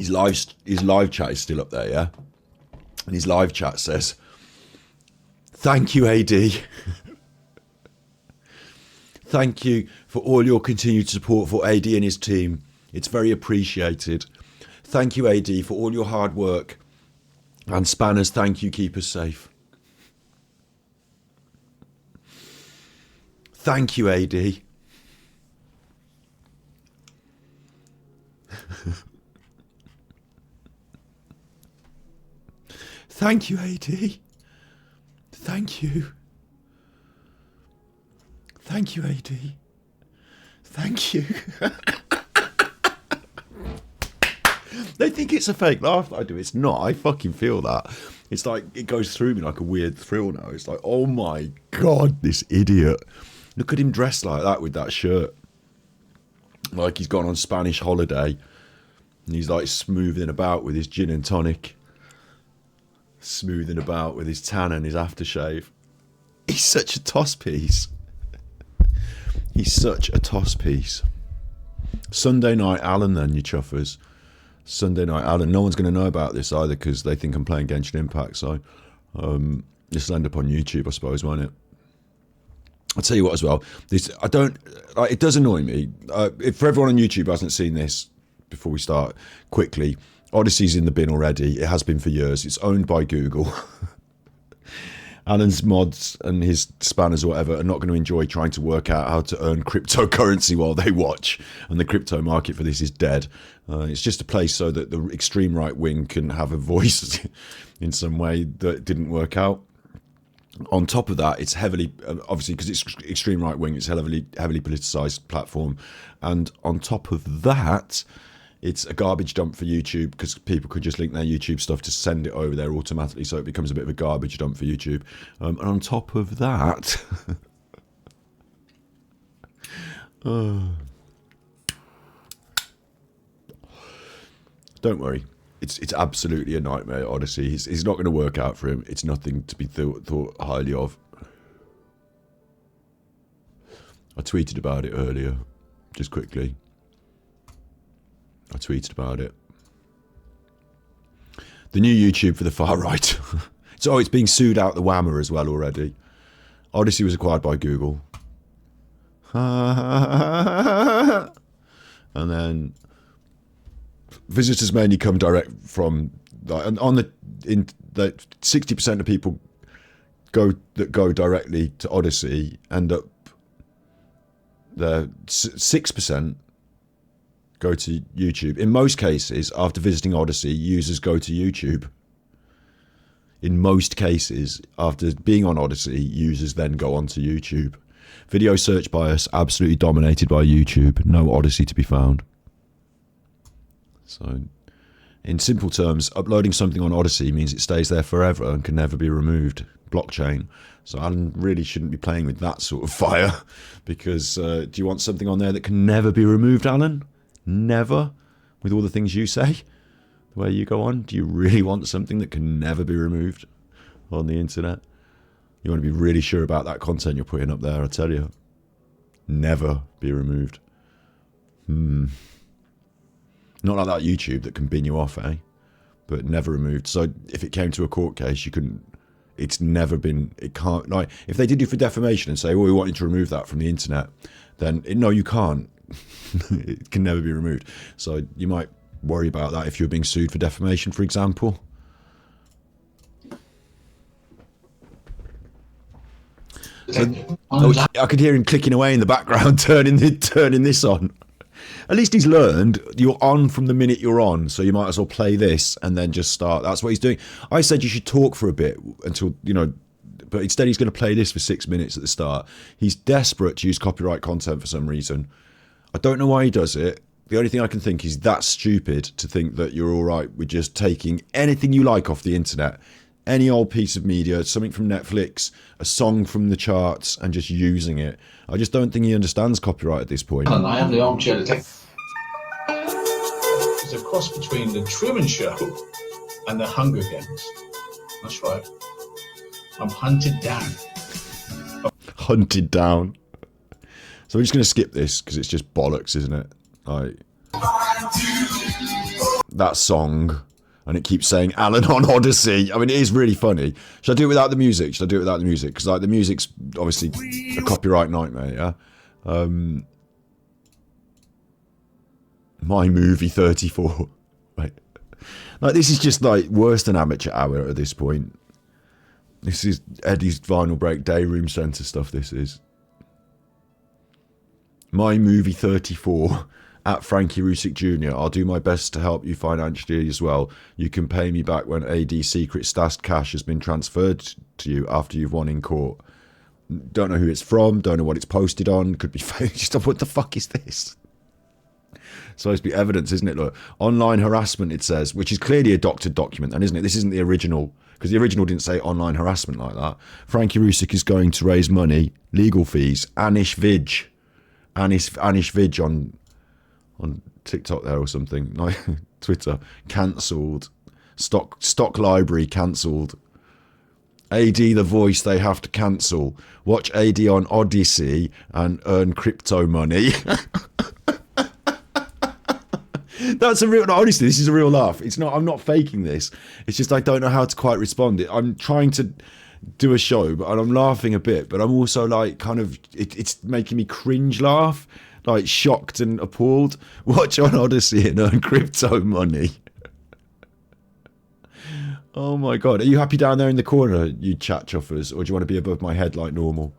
his live chat is still up there, yeah? And his live chat says, "Thank you, AD. Thank you for all your continued support for AD and his team. It's very appreciated. Thank you, AD, for all your hard work. And Spanners, thank you, keep us safe. Thank you, AD." Thank you, AD. Thank you. Thank you, AD. Thank you. They think it's a fake laugh that I do. It's not. I fucking feel that. It's like, it goes through me like a weird thrill now. It's like, oh my God, this idiot. Look at him dressed like that with that shirt. Like he's gone on Spanish holiday. And he's like smoothing about with his gin and tonic. Smoothing about with his tan and his aftershave. He's such a toss piece. He's such a toss piece. Sunday night Alan then, you chuffers. Sunday night Alan. No one's going to know about this either because they think I'm playing Genshin Impact. So this will end up on YouTube, I suppose, won't it? I'll tell you what as well. It does annoy me. For everyone on YouTube who hasn't seen this, before we start, quickly, Odyssey's in the bin already. It has been for years. It's owned by Google. Alan's mods and his spanners or whatever are not going to enjoy trying to work out how to earn cryptocurrency while they watch. And the crypto market for this is dead. It's just a place so that the extreme right wing can have a voice in some way that didn't work out. On top of that, it's heavily, obviously, because it's extreme right wing, it's a heavily politicized platform. And on top of that, it's a garbage dump for YouTube because people could just link their YouTube stuff to send it over there automatically, so it becomes a bit of a garbage dump for YouTube. And on top of that, don't worry, it's absolutely a nightmare, Odyssey. He's not going to work out for him. It's nothing to be thought highly of. I tweeted about it earlier, just quickly. I tweeted about it. The new YouTube for the far right. So it's being sued out the whammer as well already. Odyssey was acquired by Google. And then visitors mainly come direct from, in the 60% of people that go directly to Odyssey end up, the 6% go to YouTube. In most cases, after visiting Odyssey, users go to YouTube. In most cases, after being on Odyssey, users then go on to YouTube. Video search bias absolutely dominated by YouTube. No Odyssey to be found. So, in simple terms, uploading something on Odyssey means it stays there forever and can never be removed. Blockchain. So Alan really shouldn't be playing with that sort of fire, because do you want something on there that can never be removed, Alan? Never? With all the things you say, the way you go on, do you really want something that can never be removed on the internet? You want to be really sure about that content you're putting up there, I tell you. Never be removed. Not like that YouTube that can bin you off, eh? But never removed. So if it came to a court case, you couldn't, it's never been, it can't, like, if they did you for defamation and say, well, we want you to remove that from the internet, then no, you can't. It can never be removed. So you might worry about that if you're being sued for defamation, for example. So, I could hear him clicking away in the background, turning this on. At least he's learned you're on from the minute you're on, so you might as well play this and then just start. That's what he's doing. I said you should talk for a bit until, but instead he's going to play this for 6 minutes at the start. He's desperate to use copyright content for some reason. I don't know why he does it. The only thing I can think is that's stupid to think that you're all right with just taking anything you like off the internet, any old piece of media, something from Netflix, a song from the charts, and just using it. I just don't think he understands copyright at this point. I am the armchair detective. It's a cross between the Truman Show and the Hunger Games. That's right. I'm hunted down. Hunted down. So we're just going to skip this because it's just bollocks, isn't it? that song, and it keeps saying Alan on Odyssey. I mean, it is really funny. Should I do it without the music? Should I do it without the music? Because like the music's obviously a copyright nightmare. Yeah. My movie 34. Right. Like this is just like worse than amateur hour at this point. This is Eddie's Vinyl Break Day Room Centre stuff. This is My Movie 34 at Frankie Rusick Jr. I'll do my best to help you financially as well. You can pay me back when AD secret stashed cash has been transferred to you after you've won in court. Don't know who it's from. Don't know what it's posted on. Could be fake. Just what the fuck is this? It's supposed to be evidence, isn't it? Look, online harassment, it says, which is clearly a doctored document, and isn't it? This isn't the original, because the original didn't say online harassment like that. Frankie Rusick is going to raise money, legal fees, Anish Vij on TikTok there or something, like Twitter, cancelled. Stock Library cancelled. AD the voice they have to cancel. Watch AD on Odyssey and earn crypto money. That's a real, no, honestly, this is a real laugh. It's not, I'm not faking this. It's just I don't know how to quite respond. I'm trying to do a show, but I'm laughing a bit, but I'm also like kind of, it's making me cringe laugh, like shocked and appalled. Watch on Odyssey and earn crypto money. Oh my God. Are you happy down there in the corner, you chat chuffers, or do you want to be above my head like normal?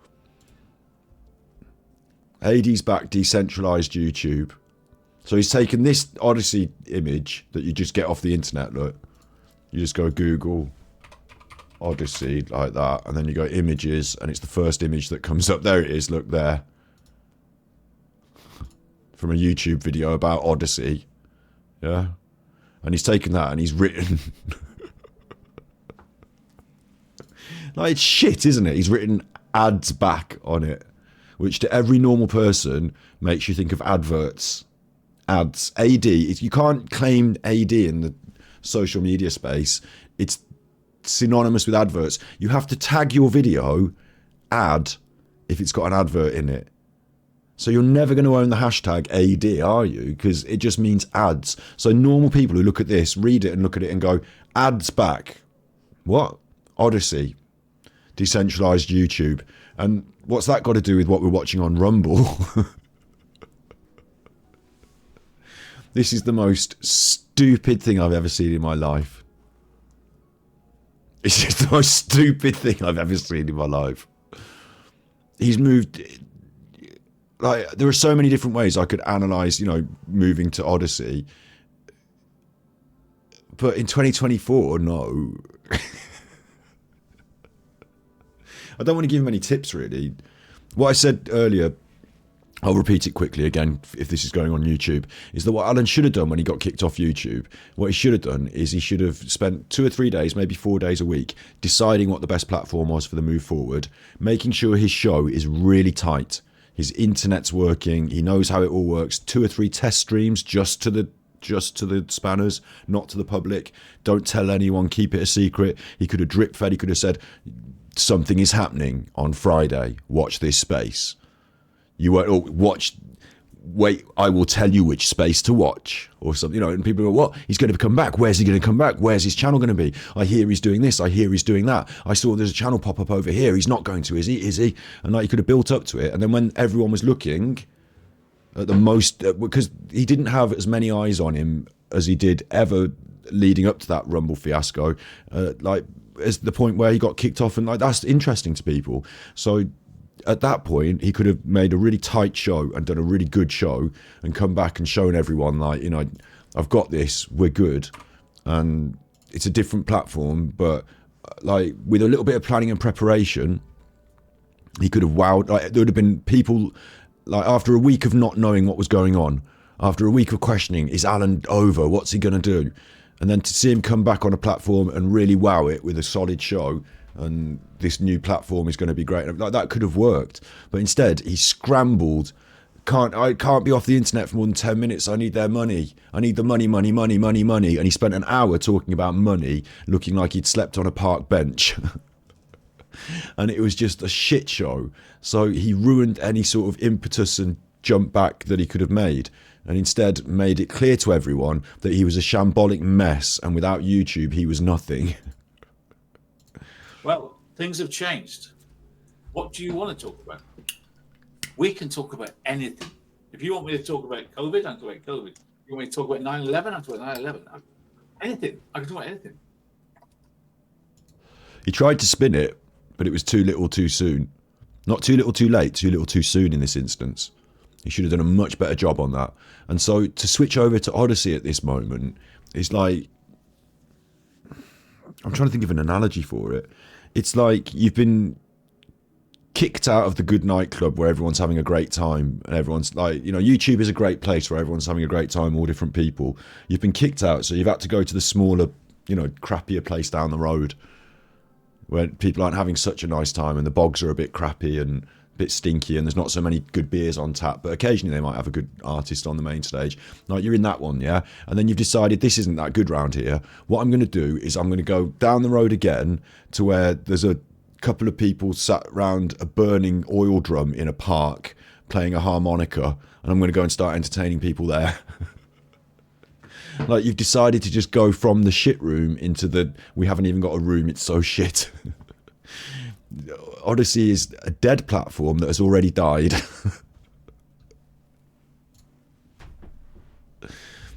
AD's back decentralised YouTube. So he's taken this Odyssey image that you just get off the internet, look. You just go Google Odyssey like that, and then you go images, and it's the first image that comes up. There it is, look there. From a YouTube video about Odyssey. Yeah? And he's taken that and he's written... like, it's shit, isn't it? He's written ads back on it, which to every normal person makes you think of adverts. Ads. AD. You can't claim AD in the social media space. It's synonymous with adverts. You have to tag your video ad if it's got an advert in it. So you're never going to own the hashtag AD, are you? Because it just means ads. So normal people who look at this, read it and look at it and go, ads back. What? Odyssey. Decentralized YouTube. And what's that got to do with what we're watching on Rumble? This is the most stupid thing I've ever seen in my life. It's just the most stupid thing I've ever seen in my life. He's moved... Like, there are so many different ways I could analyse, you know, moving to Odyssey. But in 2024, no. I don't want to give him any tips, really. What I said earlier, I'll repeat it quickly again if this is going on YouTube, is that what Alan should have done when he got kicked off YouTube, what he should have done is he should have spent 2 or 3 days, maybe 4 days a week, deciding what the best platform was for the move forward, making sure his show is really tight. His internet's working. He knows how it all works. 2 or 3 test streams just to the spanners, not to the public. Don't tell anyone. Keep it a secret. He could have drip fed. He could have said, something is happening on Friday. Watch this space. You won't watch. Wait, I will tell you which space to watch, or something. You know, and people go, "What? He's going to come back? Where's he going to come back? Where's his channel going to be? I hear he's doing this. I hear he's doing that. I saw there's a channel pop up over here. He's not going to, is he? Is he?" And like, he could have built up to it. And then when everyone was looking at the most, because he didn't have as many eyes on him as he did ever leading up to that Rumble fiasco, like as the point where he got kicked off, and like that's interesting to people. So at that point, he could have made a really tight show and done a really good show and come back and shown everyone, like, you know, I've got this, we're good. And it's a different platform, but like with a little bit of planning and preparation, he could have wowed. Like, there would have been people, like after a week of not knowing what was going on, after a week of questioning, is Alan over? What's he going to do? And then to see him come back on a platform and really wow it with a solid show, and this new platform is going to be great. Like, that could have worked, but instead he scrambled. I can't be off the internet for more than 10 minutes. I need their money. I need the money. And he spent an hour talking about money, looking like he'd slept on a park bench. And it was just a shit show. So he ruined any sort of impetus and jump back that he could have made. and instead made it clear to everyone that he was a shambolic mess, and without YouTube, he was nothing. Well, things have changed. What do you want to talk about? We can talk about anything. If you want me to talk about COVID, I can talk about COVID. If you want me to talk about 9/11, I can talk about 9/11. Anything. I can talk about anything. He tried to spin it, but it was too little too soon. Not too little too late, too little too soon in this instance. He should have done a much better job on that. And so to switch over to Odyssey at this moment is like... I'm trying to think of an analogy for it. It's like you've been kicked out of the good nightclub where everyone's having a great time, and everyone's like, you know, YouTube is a great place where everyone's having a great time, all different people. You've been kicked out, so you've had to go to the smaller, you know, crappier place down the road where people aren't having such a nice time, and the bogs are a bit crappy and a bit stinky, and there's not so many good beers on tap, but occasionally they might have a good artist on the main stage. Like, you're in that one, yeah? And then you've decided this isn't that good round here. What I'm going to do is I'm going to go down the road again to where there's a couple of people sat round a burning oil drum in a park playing a harmonica, and I'm going to go and start entertaining people there. Like, you've decided to just go from the shit room into the we haven't even got a room, it's so shit. Odyssey is a dead platform that has already died.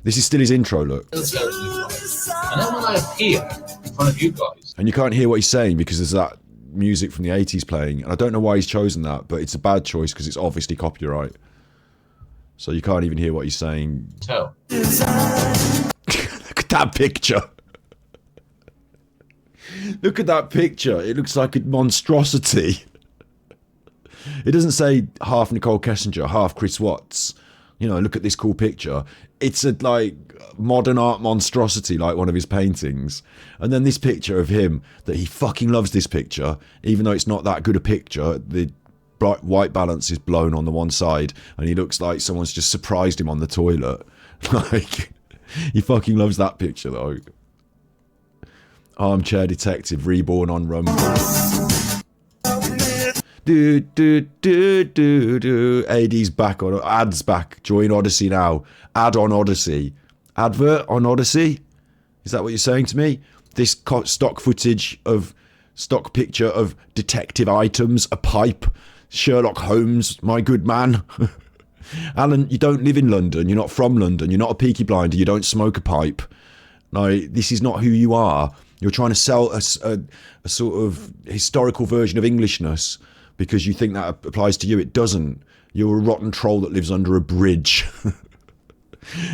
This is still his intro, look. And then when I appear in front of you guys, And you can't hear what he's saying because there's that music from the 80s playing. And I don't know why he's chosen that, but it's a bad choice because it's obviously copyright. So you can't even hear what he's saying. tell. Look at that picture. Look at that picture. It looks like a monstrosity. It doesn't say half Nicole Kessinger, half Chris Watts. You know, look at this cool picture. It's a like modern art monstrosity, like one of his paintings. And then this picture of him, that he fucking loves this picture, even though it's not that good a picture. The bright white balance is blown on the one side, and he looks like someone's just surprised him on the toilet. Like, he fucking loves that picture though. Armchair Detective, reborn on Rumble. Do do do do do. AD's back on. Ads back. Join Odyssey now. Ad on Odyssey. Advert on Odyssey. Is that what you're saying to me? This stock footage of stock picture of detective items, a pipe, Sherlock Holmes, my good man. Alan, you don't live in London. You're not from London. You're not a Peaky Blinder. You don't smoke a pipe. No, this is not who you are. You're trying to sell a sort of historical version of Englishness because you think that applies to you. It doesn't. You're a rotten troll that lives under a bridge.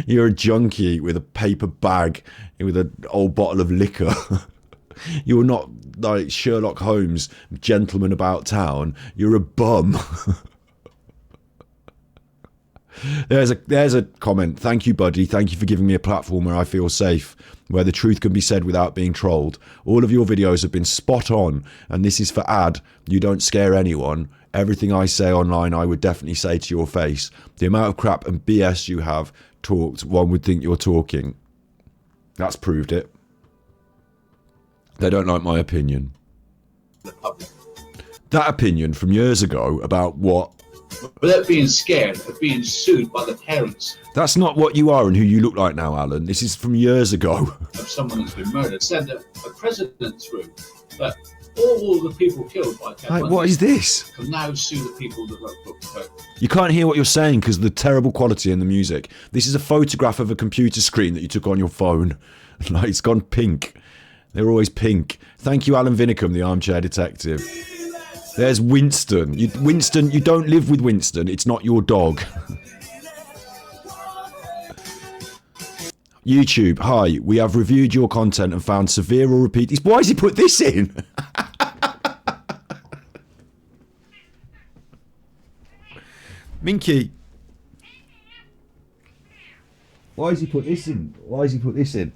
You're a junkie with a paper bag with an old bottle of liquor. You're not like Sherlock Holmes, gentleman about town. You're a bum. There's a comment. Thank you, buddy. Thank you for giving me a platform where I feel safe, where the truth can be said without being trolled. All of your videos have been spot on, and this is for ad. You don't scare anyone. Everything I say online, I would definitely say to your face. The amount of crap and BS you have talked, one would think you're talking. That's proved it. They don't like my opinion. That opinion from years ago about what? Without being scared of being sued by the parents That's not what you are and who you look like now, Alan. This is from years ago. of someone that's been murdered. Send a president through that all the people killed by Ted Like, Bundy what is this? can now sue the people that wrote books about. You can't hear what you're saying because of the terrible quality in the music. This is a photograph of a computer screen that you took on your phone. Like, it's gone pink. They're always pink. Thank you, Alan Vinicum, the armchair detective. There's Winston. Winston, you don't live with Winston. It's not your dog. YouTube, hi. We have reviewed your content and found severe or repeat. Why has he put this in? Minky. Why has he put this in? Why has he put this in?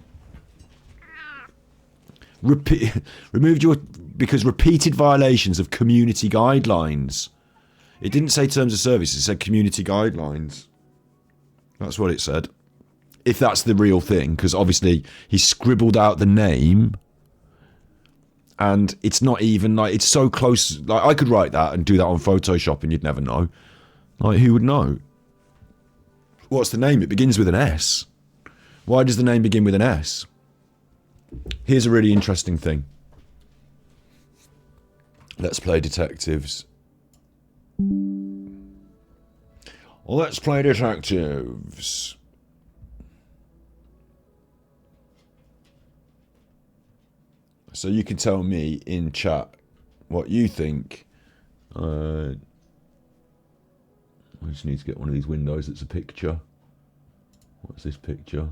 Removed your because repeated violations of community guidelines. It didn't say terms of service, it said community guidelines. That's what it said. If that's the real thing, because obviously he scribbled out the name and it's not even like, it's so close. Like, I could write that and do that on Photoshop and you'd never know. Like, who would know? What's the name? It begins with an S. Why does the name begin with an S? Here's a really interesting thing. Let's play detectives. Let's play detectives. So you can tell me in chat what you think. I just need to get one of these windows that's a picture. What's this picture?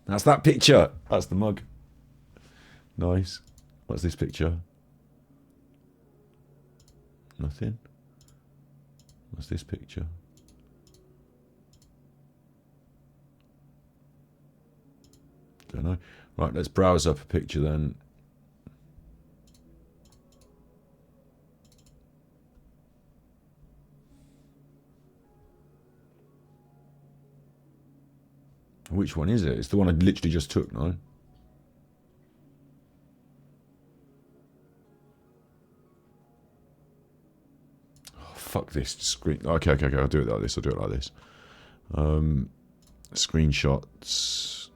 That's that picture. That's the mug. Nice. What's this picture? Nothing. What's this picture? Don't know. Right, let's browse up a picture then. Which one is it? It's the one I literally just took, no? Oh, fuck this screen. Okay, I'll do it like this. Screenshots.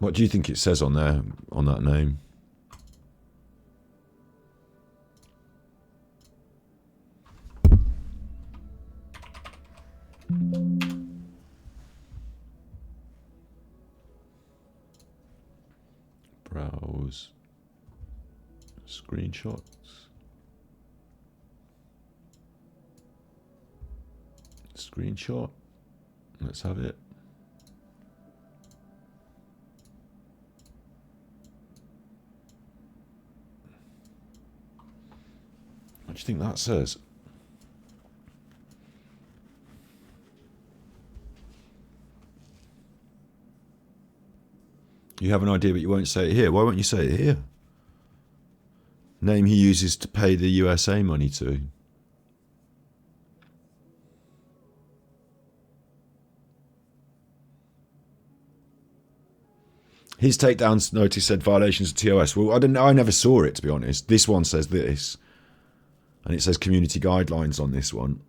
What do you think it says on there, on that name? Browse. Screenshots. Screenshot. Let's have it. What do you think that says? You have an idea, but you won't say it here. Why won't you say it here? Name he uses to pay the USA money to. His takedown notice said violations of TOS. Well, I never saw it, to be honest. This one says this. And it says community guidelines on this one.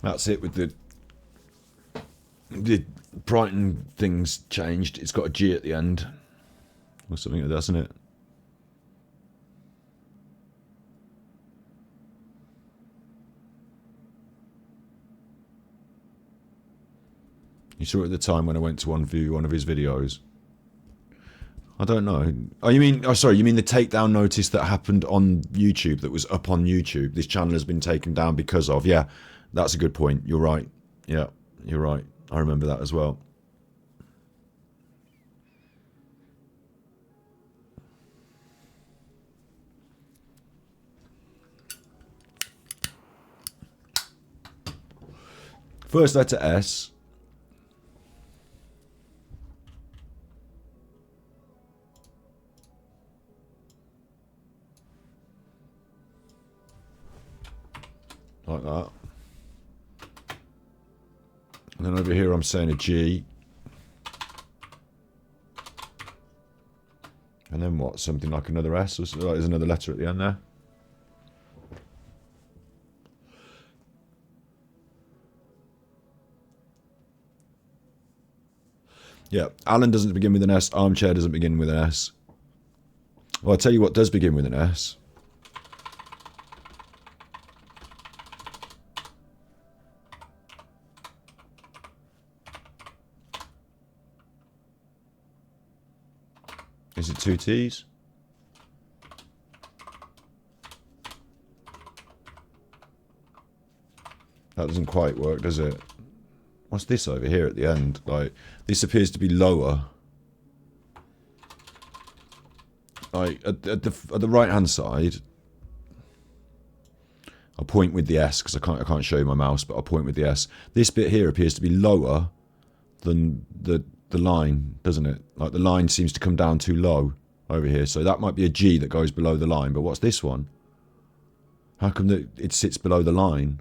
That's it with the Brighton thing's changed. It's got a G at the end. Or something like that, hasn't it? You saw it at the time when I went to view one of his videos. I don't know. Oh, you mean? Oh, sorry. You mean the takedown notice that happened on YouTube? That was up on YouTube. This channel has been taken down because of. Yeah, that's a good point. You're right. Yeah, you're right. I remember that as well. First letter S. Like that. And then over here I'm saying a G. And then what? Something like another S? Or something like there's another letter at the end there. Yeah, Alan doesn't begin with an S. Armchair doesn't begin with an S. Well, I'll tell you what does begin with an S. Is it two T's? That doesn't quite work, does it? What's this over here at the end? Like, this appears to be lower. Like, at the right-hand side, I'll point with the S, because I can't show you my mouse, but I'll point with the S. This bit here appears to be lower than the line, doesn't it? Like, the line seems to come down too low over here. So that might be a G that goes below the line. But what's this one? How come it sits below the line?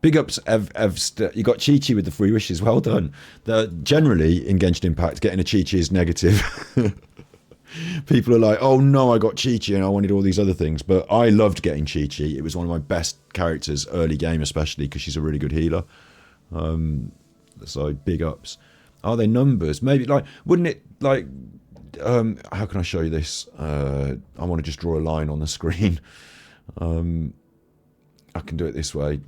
Big ups, Ev. You got Chi-Chi with the 3 wishes. Well done. Generally, in Genshin Impact, getting a Chi-Chi is negative. People are like, oh no, I got Chi-Chi and I wanted all these other things. But I loved getting Chi-Chi. It was one of my best characters, early game especially, because she's a really good healer. So big ups. Are they numbers? Maybe, like, wouldn't it, like, how can I show you this? I want to just draw a line on the screen. I can do it this way.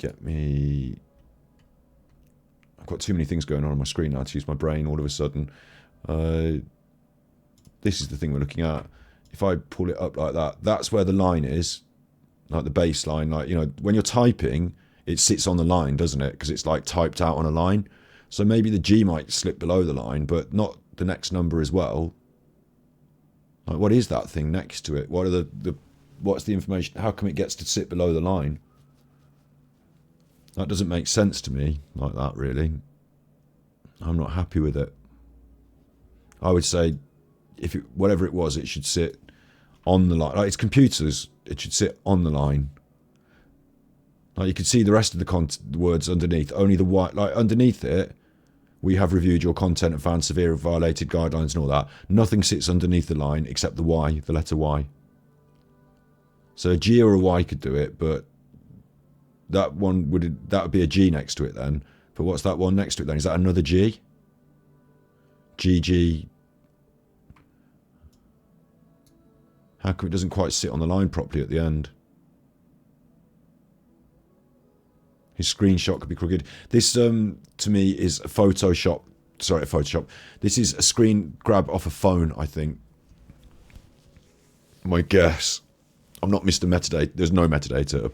I've got too many things going on my screen now to use my brain all of a sudden. This is the thing we're looking at. If I pull it up like that, that's where the line is, like the baseline. Like, you know, when you're typing, it sits on the line, doesn't it? Because it's like typed out on a line. So maybe the G might slip below the line, but not the next number as well. Like, what is that thing next to it? What are what's the information? How come it gets to sit below the line? That doesn't make sense to me like that, really. I'm not happy with it. I would say, whatever it was, it should sit on the line. Like, it's computers, it should sit on the line. Like, you can see the rest of the words underneath. Only the white, like, underneath it, we have reviewed your content and found severe violated guidelines and all that. Nothing sits underneath the line except the Y, the letter Y. So a G or a Y could do it, but that would be a G next to it then. But what's that one next to it then? Is that another G? GG. How come it doesn't quite sit on the line properly at the end? His screenshot could be crooked. This, to me, is a Photoshop. Sorry, a Photoshop. This is a screen grab off a phone, I think. My guess. I'm not Mr. Metadata. There's no metadata.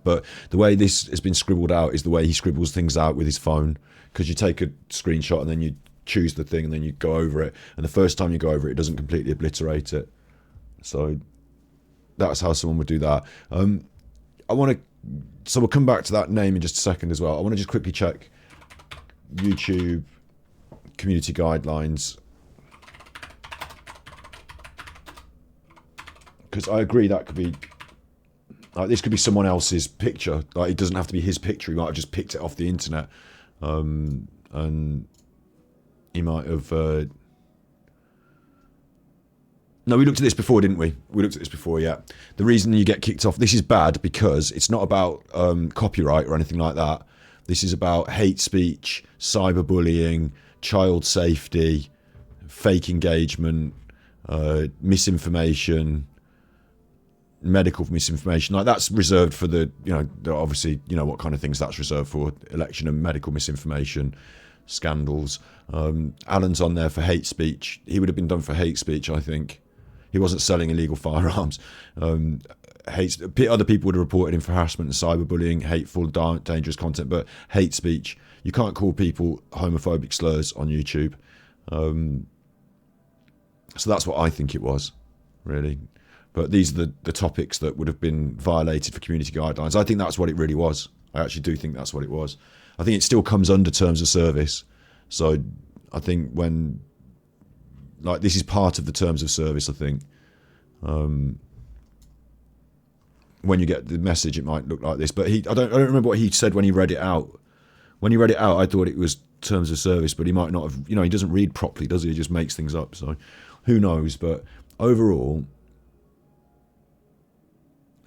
But the way this has been scribbled out is the way he scribbles things out with his phone. Because you take a screenshot and then you choose the thing and then you go over it. And the first time you go over it, it doesn't completely obliterate it. So that's how someone would do that. So we'll come back to that name in just a second as well. I want to just quickly check YouTube community guidelines. Because I agree that could be, like, this could be someone else's picture. Like, it doesn't have to be his picture. He might have just picked it off the internet. And he might have... No, we looked at this before, didn't we? We looked at this before, yeah. The reason you get kicked off... This is bad because it's not about copyright or anything like that. This is about hate speech, cyberbullying, child safety, fake engagement, misinformation, medical misinformation. Like, that's reserved for the, you know, obviously, you know what kind of things that's reserved for. Election and medical misinformation, scandals. Alan's on there for hate speech. He would have been done for hate speech, I think. He wasn't selling illegal firearms. Other people would have reported him for harassment and cyberbullying, hateful, dangerous content, but hate speech. You can't call people homophobic slurs on YouTube. So that's what I think it was, really. But these are the topics that would have been violated for community guidelines. I think that's what it really was. I actually do think that's what it was. I think it still comes under terms of service. So I think when... Like, this is part of the terms of service, I think. When you get the message, it might look like this. But I don't remember what he said when he read it out. When he read it out, I thought it was terms of service, but he might not have... You know, he doesn't read properly, does he? He just makes things up. So who knows? But overall,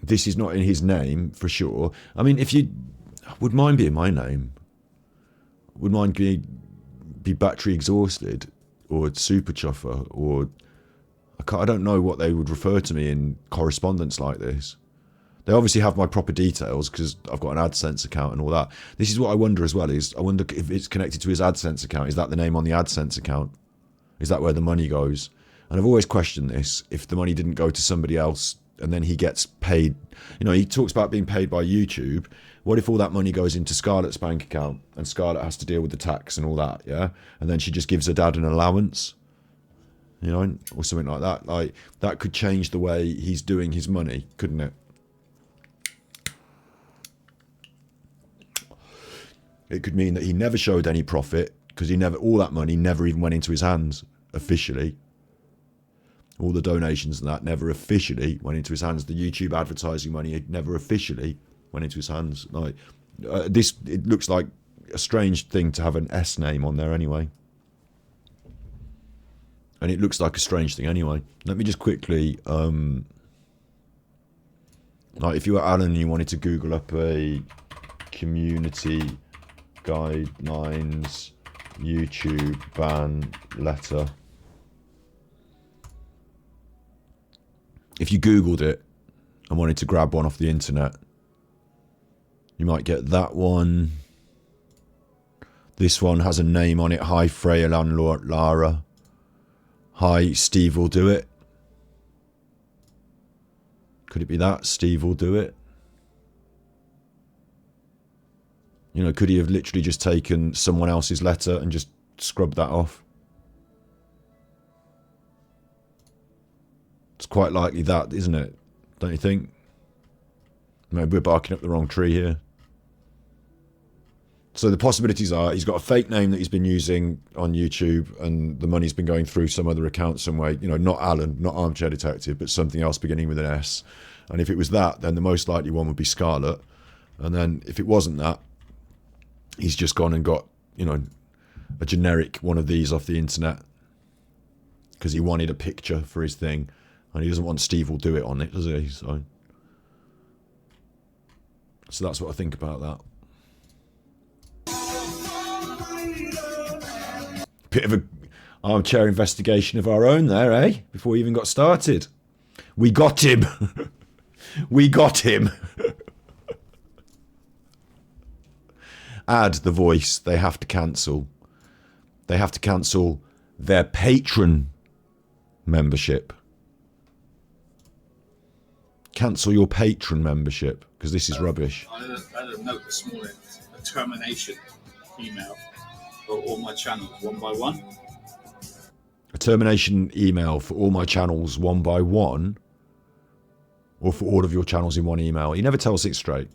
this is not in his name, for sure. I mean, if you... Would mine be in my name? Would mine be battery exhausted? Or super chuffer, or I don't know what they would refer to me in correspondence like this. They obviously have my proper details because I've got an AdSense account and all that. This is what I wonder as well, I wonder if it's connected to his AdSense account. Is that the name on the AdSense account? Is that where the money goes? And I've always questioned this. If the money didn't go to somebody else and then he gets paid. You know, he talks about being paid by YouTube. What if all that money goes into Scarlett's bank account and Scarlett has to deal with the tax and all that, yeah? And then she just gives her dad an allowance, you know, or something like that. Like, that could change the way he's doing his money, couldn't it? It could mean that he never showed any profit because all that money never even went into his hands officially. All the donations and that never officially went into his hands. The YouTube advertising money never officially went into his hands. Like it looks like a strange thing to have an S name on there anyway. And it looks like a strange thing anyway. Let me just quickly, like if you were Alan and you wanted to Google up a community guidelines YouTube ban letter. If you Googled it and wanted to grab one off the internet, you might get that one. This one has a name on it. Hi, Freya Landlord Lara. Hi, Steve will do it. Could it be that? Steve will do it. You know, could he have literally just taken someone else's letter and just scrubbed that off? It's quite likely that, isn't it? Don't you think? Maybe we're barking up the wrong tree here. So the possibilities are he's got a fake name that he's been using on YouTube and the money's been going through some other account some way. You know, not Alan, not Armchair Detective, but something else beginning with an S. And if it was that, then the most likely one would be Scarlett. And then if it wasn't that, he's just gone and got, you know, a generic one of these off the internet because he wanted a picture for his thing. And he doesn't want Steve will do it on it, does he? So that's what I think about that. Bit of a armchair investigation of our own there, eh? Before we even got started. We got him. We got him. Add the voice. They have to cancel. They have to cancel their Patreon membership. Cancel your Patreon membership because this is rubbish. I had a note this morning, a termination email for all my channels one by one. A termination email for all my channels one by one, or for all of your channels in one email. He never tells it straight.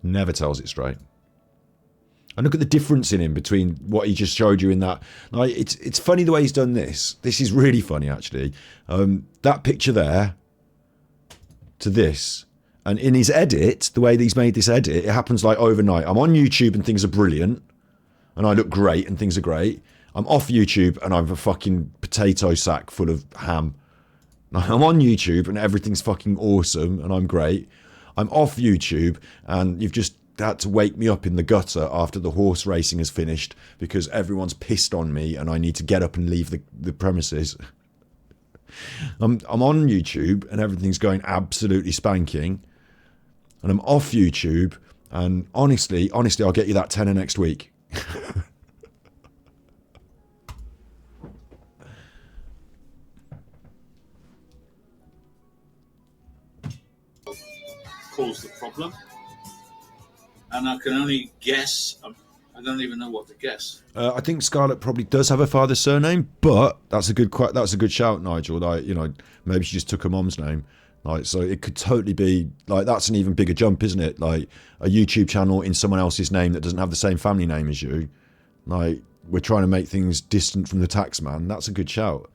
Never tells it straight. And look at the difference in him between what he just showed you in that. Like, it's funny the way he's done this. This is really funny, actually. That picture there to this. And in his edit, the way that he's made this edit, it happens like overnight. I'm on YouTube and things are brilliant. And I look great and things are great. I'm off YouTube and I'm a fucking potato sack full of ham. I'm on YouTube and everything's fucking awesome and I'm great. I'm off YouTube and you've just had to wake me up in the gutter after the horse racing has finished because everyone's pissed on me and I need to get up and leave the premises. I'm on YouTube and everything's going absolutely spanking, and I'm off YouTube and honestly, I'll get you that tenner next week. Caused the problem, and I can only guess. I don't even know what to guess. I think Scarlett probably does have her father's surname, but that's a good shout, Nigel. Like, you know, maybe she just took her mom's name. Like, so it could totally be like that's an even bigger jump, isn't it? Like a YouTube channel in someone else's name that doesn't have the same family name as you. Like, we're trying to make things distant from the tax man. That's a good shout.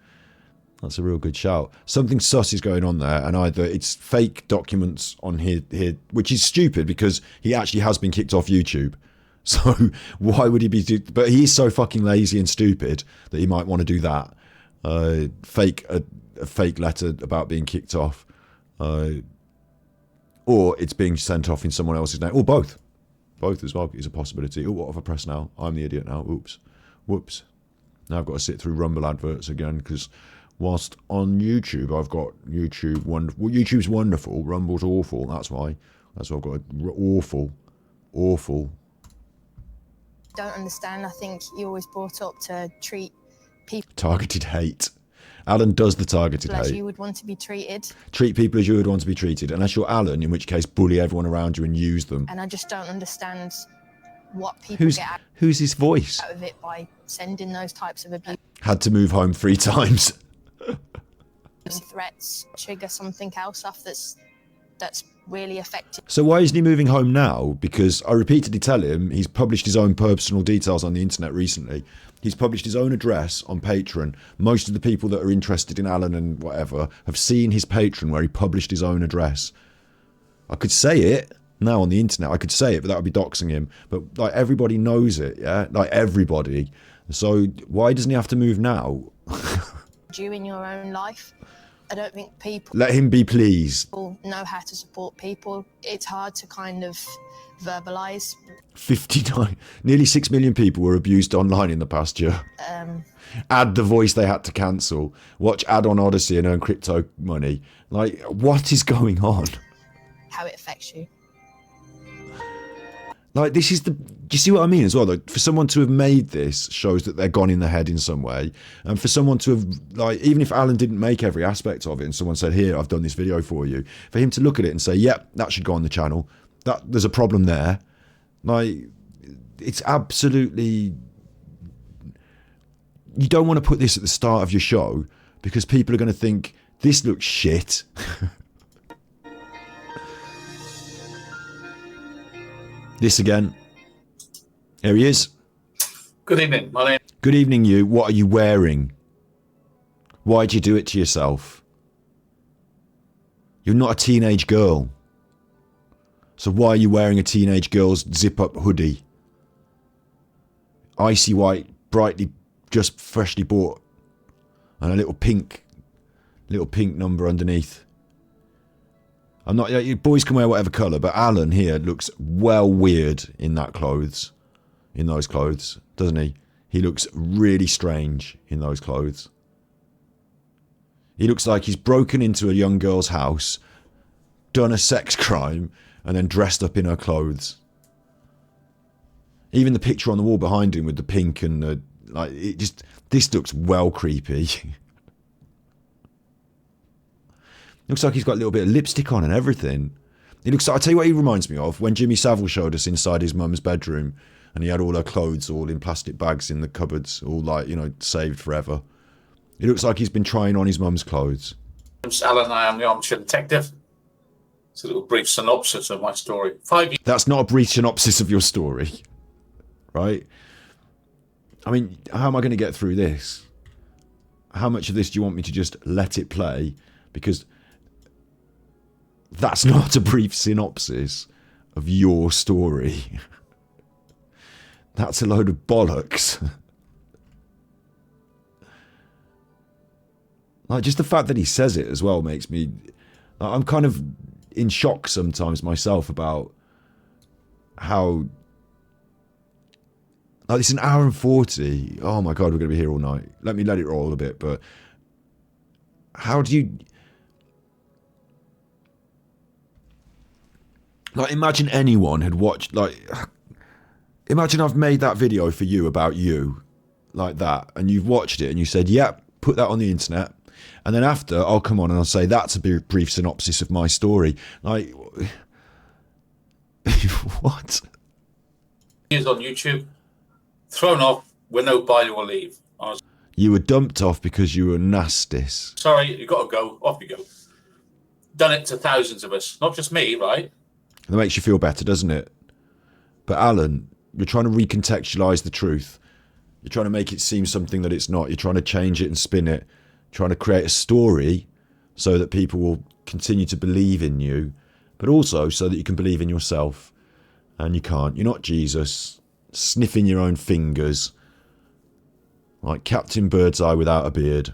That's a real good shout. Something sus is going on there, and either it's fake documents on here, which is stupid because he actually has been kicked off YouTube. So why would he be? But he is so fucking lazy and stupid that he might want to do that. Fake a fake letter about being kicked off, or it's being sent off in someone else's name, or both. Both as well is a possibility. Oh, what have I pressed now? I'm the idiot now. Oops. Whoops. Now I've got to sit through Rumble adverts again because whilst on YouTube I've got YouTube wonderful. Well, YouTube's wonderful. Rumble's awful. That's why I've got awful. Don't understand. I think you're always brought up to treat people. Targeted hate. Alan does the targeted as hate. you would want to be treated. Treat people as you would want to be treated. Unless you're Alan, in which case bully everyone around you and use them. And I just don't understand what people get Who's his voice? out of it by sending those types of abuse Had to move home 3 times. threats, trigger something else off that's really effective. So why isn't he moving home now? Because I repeatedly tell him he's published his own personal details on the internet recently. He's published his own address on Patreon. Most of the people that are interested in Alan and whatever have seen his Patreon where he published his own address. I could say it now on the internet. I could say it, but that would be doxing him. But like everybody knows it, yeah? Like everybody. So why doesn't he have to move now? You in your own life. I don't think people Let him be, please. know how to support people. It's hard to kind of verbalise. 59, nearly 6 million people were abused online in the past year. Add the voice they had to cancel. Watch Ad on Odyssey and earn crypto money. Like, what is going on? How it affects you. Like, this is the... Do you see what I mean as well? Like, for someone to have made this shows that they're gone in the head in some way. And for someone to have, like, even if Alan didn't make every aspect of it and someone said, here, I've done this video for you, for him to look at it and say, yep, that should go on the channel. There's a problem there. Like, it's absolutely... You don't want to put this at the start of your show because people are going to think, this looks shit. This again. Here he is. Good evening. My name. Good evening, you. What are you wearing? Why'd you do it to yourself? You're not a teenage girl. So why are you wearing a teenage girl's zip-up hoodie? Icy white, brightly, just freshly bought. And a little pink number underneath. I'm not. Boys can wear whatever colour, but Alan here looks well weird in those clothes, doesn't he? He looks really strange in those clothes. He looks like he's broken into a young girl's house, done a sex crime, and then dressed up in her clothes. Even the picture on the wall behind him with the pink and the this looks well creepy. Looks like he's got a little bit of lipstick on and everything. He looks like, I'll tell you what he reminds me of, when Jimmy Savile showed us inside his mum's bedroom and he had all her clothes all in plastic bags in the cupboards, all like, saved forever. He looks like he's been trying on his mum's clothes. I'm Alan. I am the armchair detective. It's a little brief synopsis of my story. 5 years. That's not a brief synopsis of your story, right? I mean, how am I going to get through this? How much of this do you want me to just let it play? Because that's not a brief synopsis of your story. That's a load of bollocks. Like, just the fact that he says it as well makes me... I'm kind of in shock sometimes myself about how... Like, it's an hour and 40. Oh my God, we're going to be here all night. Let me let it roll a bit, but... How do you... Like, imagine anyone had watched, like... Imagine I've made that video for you about you, like that, and you've watched it and you said, yep, put that on the internet. And then after, I'll come on and I'll say, that's a brief synopsis of my story. Like... What? Years on YouTube. Thrown off with no bilingual leave. You were dumped off because you were nastis. Sorry, you got to go. Off you go. Done it to thousands of us. Not just me, right? That makes you feel better, doesn't it? But Alan, you're trying to recontextualise the truth. You're trying to make it seem something that it's not. You're trying to change it and spin it. Trying to create a story so that people will continue to believe in you, but also so that you can believe in yourself. And you can't. You're not Jesus. Sniffing your own fingers. Like Captain Birdseye without a beard.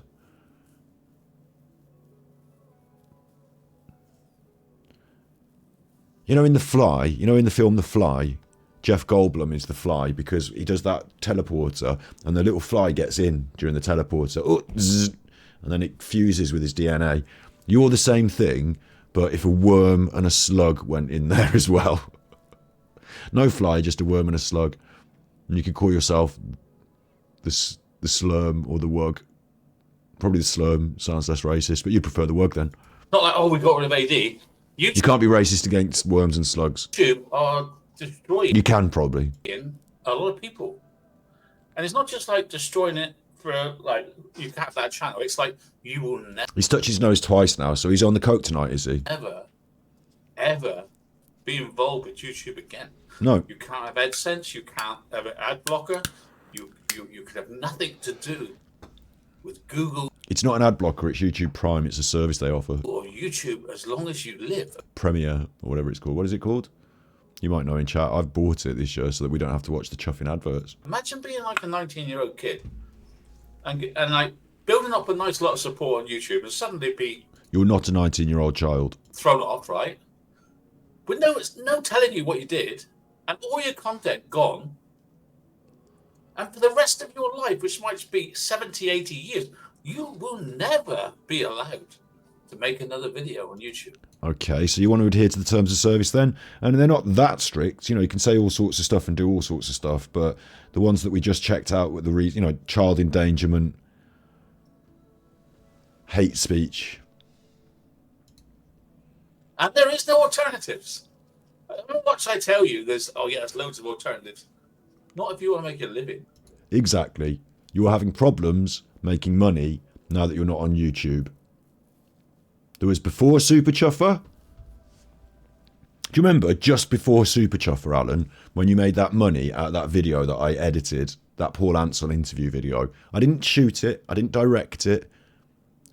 In The Fly, in the film The Fly, Jeff Goldblum is the fly because he does that teleporter and the little fly gets in during the teleporter. And then it fuses with his DNA. You're the same thing, but if a worm and a slug went in there as well. No fly, just a worm and a slug. And you could call yourself the slurm or the wug. Probably the slurm sounds less racist, but you prefer the word then. Not like, oh, we got rid of AD. You can't be racist against worms and slugs. YouTube are destroying You can probably. a lot of people. And it's not just like destroying it for, like, you have that channel. It's like, you will He's touched his nose twice now, so he's on the coke tonight, is he? ever be involved with YouTube again. No. You can't have AdSense. You can't have an ad blocker. You could have nothing to do with Google. It's not an ad blocker, it's YouTube Prime. It's a service they offer. Or YouTube as long as you live. Premiere, or whatever it's called. What is it called? You might know in chat. I've bought it this year so that we don't have to watch the chuffing adverts. Imagine being like a 19-year-old kid and like building up a nice lot of support on YouTube and suddenly be... You're not a 19-year-old child. Thrown off, right? With no telling you what you did and all your content gone. And for the rest of your life, which might be 70, 80 years, you will never be allowed to make another video on YouTube. Okay, so you want to adhere to the terms of service then? And they're not that strict. You know, you can say all sorts of stuff and do all sorts of stuff, but the ones that we just checked out with the child endangerment, hate speech. And there is no alternatives. How much I tell you, there's loads of alternatives. Not if you want to make a living. Exactly. You are having problems making money now that you're not on YouTube. There was before Super Chuffer. Do you remember just before Super Chuffer, Alan, when you made that money out of that video that I edited, that Paul Ansel interview video? I didn't shoot it. I didn't direct it.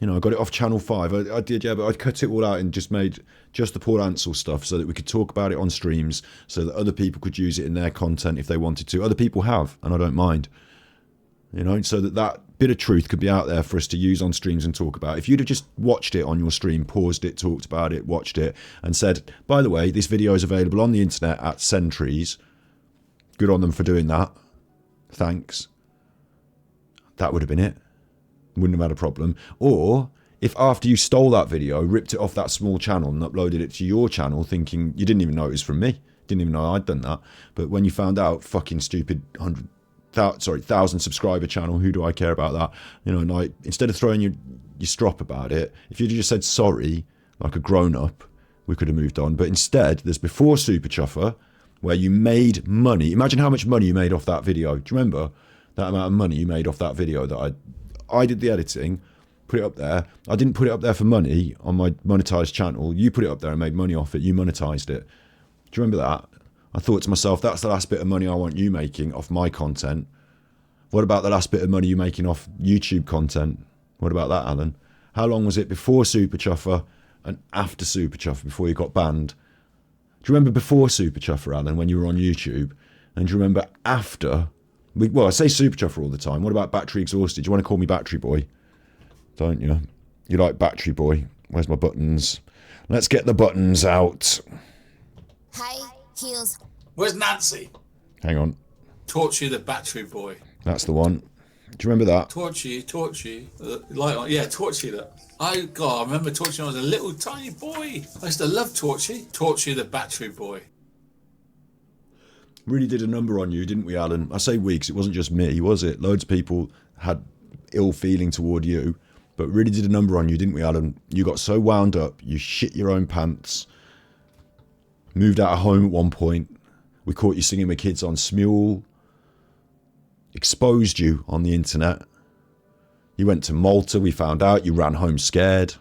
You know, I got it off Channel 5. I did, yeah, but I cut it all out and just made just the Paul Ansel stuff so that we could talk about it on streams, so that other people could use it in their content if they wanted to. Other people have, and I don't mind. You know, so that bit of truth could be out there for us to use on streams and talk about. If you'd have just watched it on your stream, paused it, talked about it, watched it, and said, by the way, this video is available on the internet at Sentries. Good on them for doing that. Thanks. That would have been it. Wouldn't have had a problem. Or if after you stole that video, ripped it off that small channel and uploaded it to your channel thinking you didn't even know it was from me, didn't even know I'd done that, but when you found out, fucking stupid 1,000 subscriber channel, who do I care about that? You know, and like, instead of throwing your strop about it, if you'd just said sorry like a grown-up, we could have moved on. But instead, there's before Super Chuffer, where you made money. Imagine how much money you made off that video. Do you remember that amount of money you made off that video that I did the editing, put it up there. I didn't put it up there for money on my monetized channel. You put it up there and made money off it. You monetized it. Do you remember that? I thought to myself, that's the last bit of money I want you making off my content. What about the last bit of money you making off YouTube content? What about that, Alan? How long was it before Super Chuffer and after Super Chuffer, before you got banned? Do you remember before Super Chuffer, Alan, when you were on YouTube? And do you remember after? Well, I say Super Chuffer all the time. What about Battery Exhausted? Do you want to call me Battery Boy? Don't you? You like Battery Boy. Where's my buttons? Let's get the buttons out. High heels. Where's Nancy? Hang on. Torchy the Battery Boy. That's the one. Do you remember that? Torchy. Light on. Yeah, Torchy that. I remember Torchy when I was a little tiny boy. I used to love Torchy. Torchy the Battery Boy. Really did a number on you, didn't we, Alan? I say we, 'cause it wasn't just me, was it? Loads of people had ill feeling toward you, but really did a number on you, didn't we, Alan? You got so wound up, you shit your own pants, moved out of home at one point, we caught you singing with kids on Smule, exposed you on the internet, you went to Malta, we found out, you ran home scared.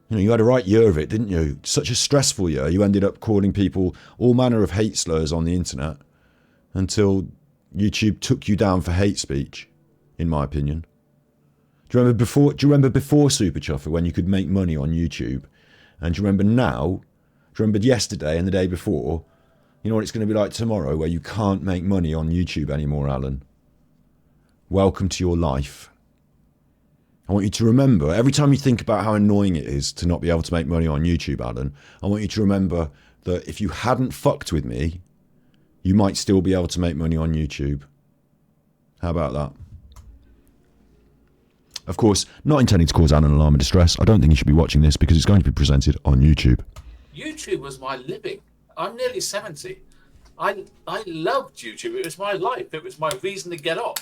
You know, you had a right year of it, didn't you? Such a stressful year. You ended up calling people all manner of hate slurs on the internet until YouTube took you down for hate speech, in my opinion. Do you remember before Super Chuffer, when you could make money on YouTube? And do you remember now? Do you remember yesterday and the day before? You know what it's going to be like tomorrow, where you can't make money on YouTube anymore, Alan? Welcome to your life. I want you to remember, every time you think about how annoying it is to not be able to make money on YouTube, Alan, I want you to remember that if you hadn't fucked with me, you might still be able to make money on YouTube. How about that? Of course, not intending to cause Alan alarm and distress. I don't think you should be watching this because it's going to be presented on YouTube. YouTube was my living. I'm nearly 70. I loved YouTube. It was my life. It was my reason to get up.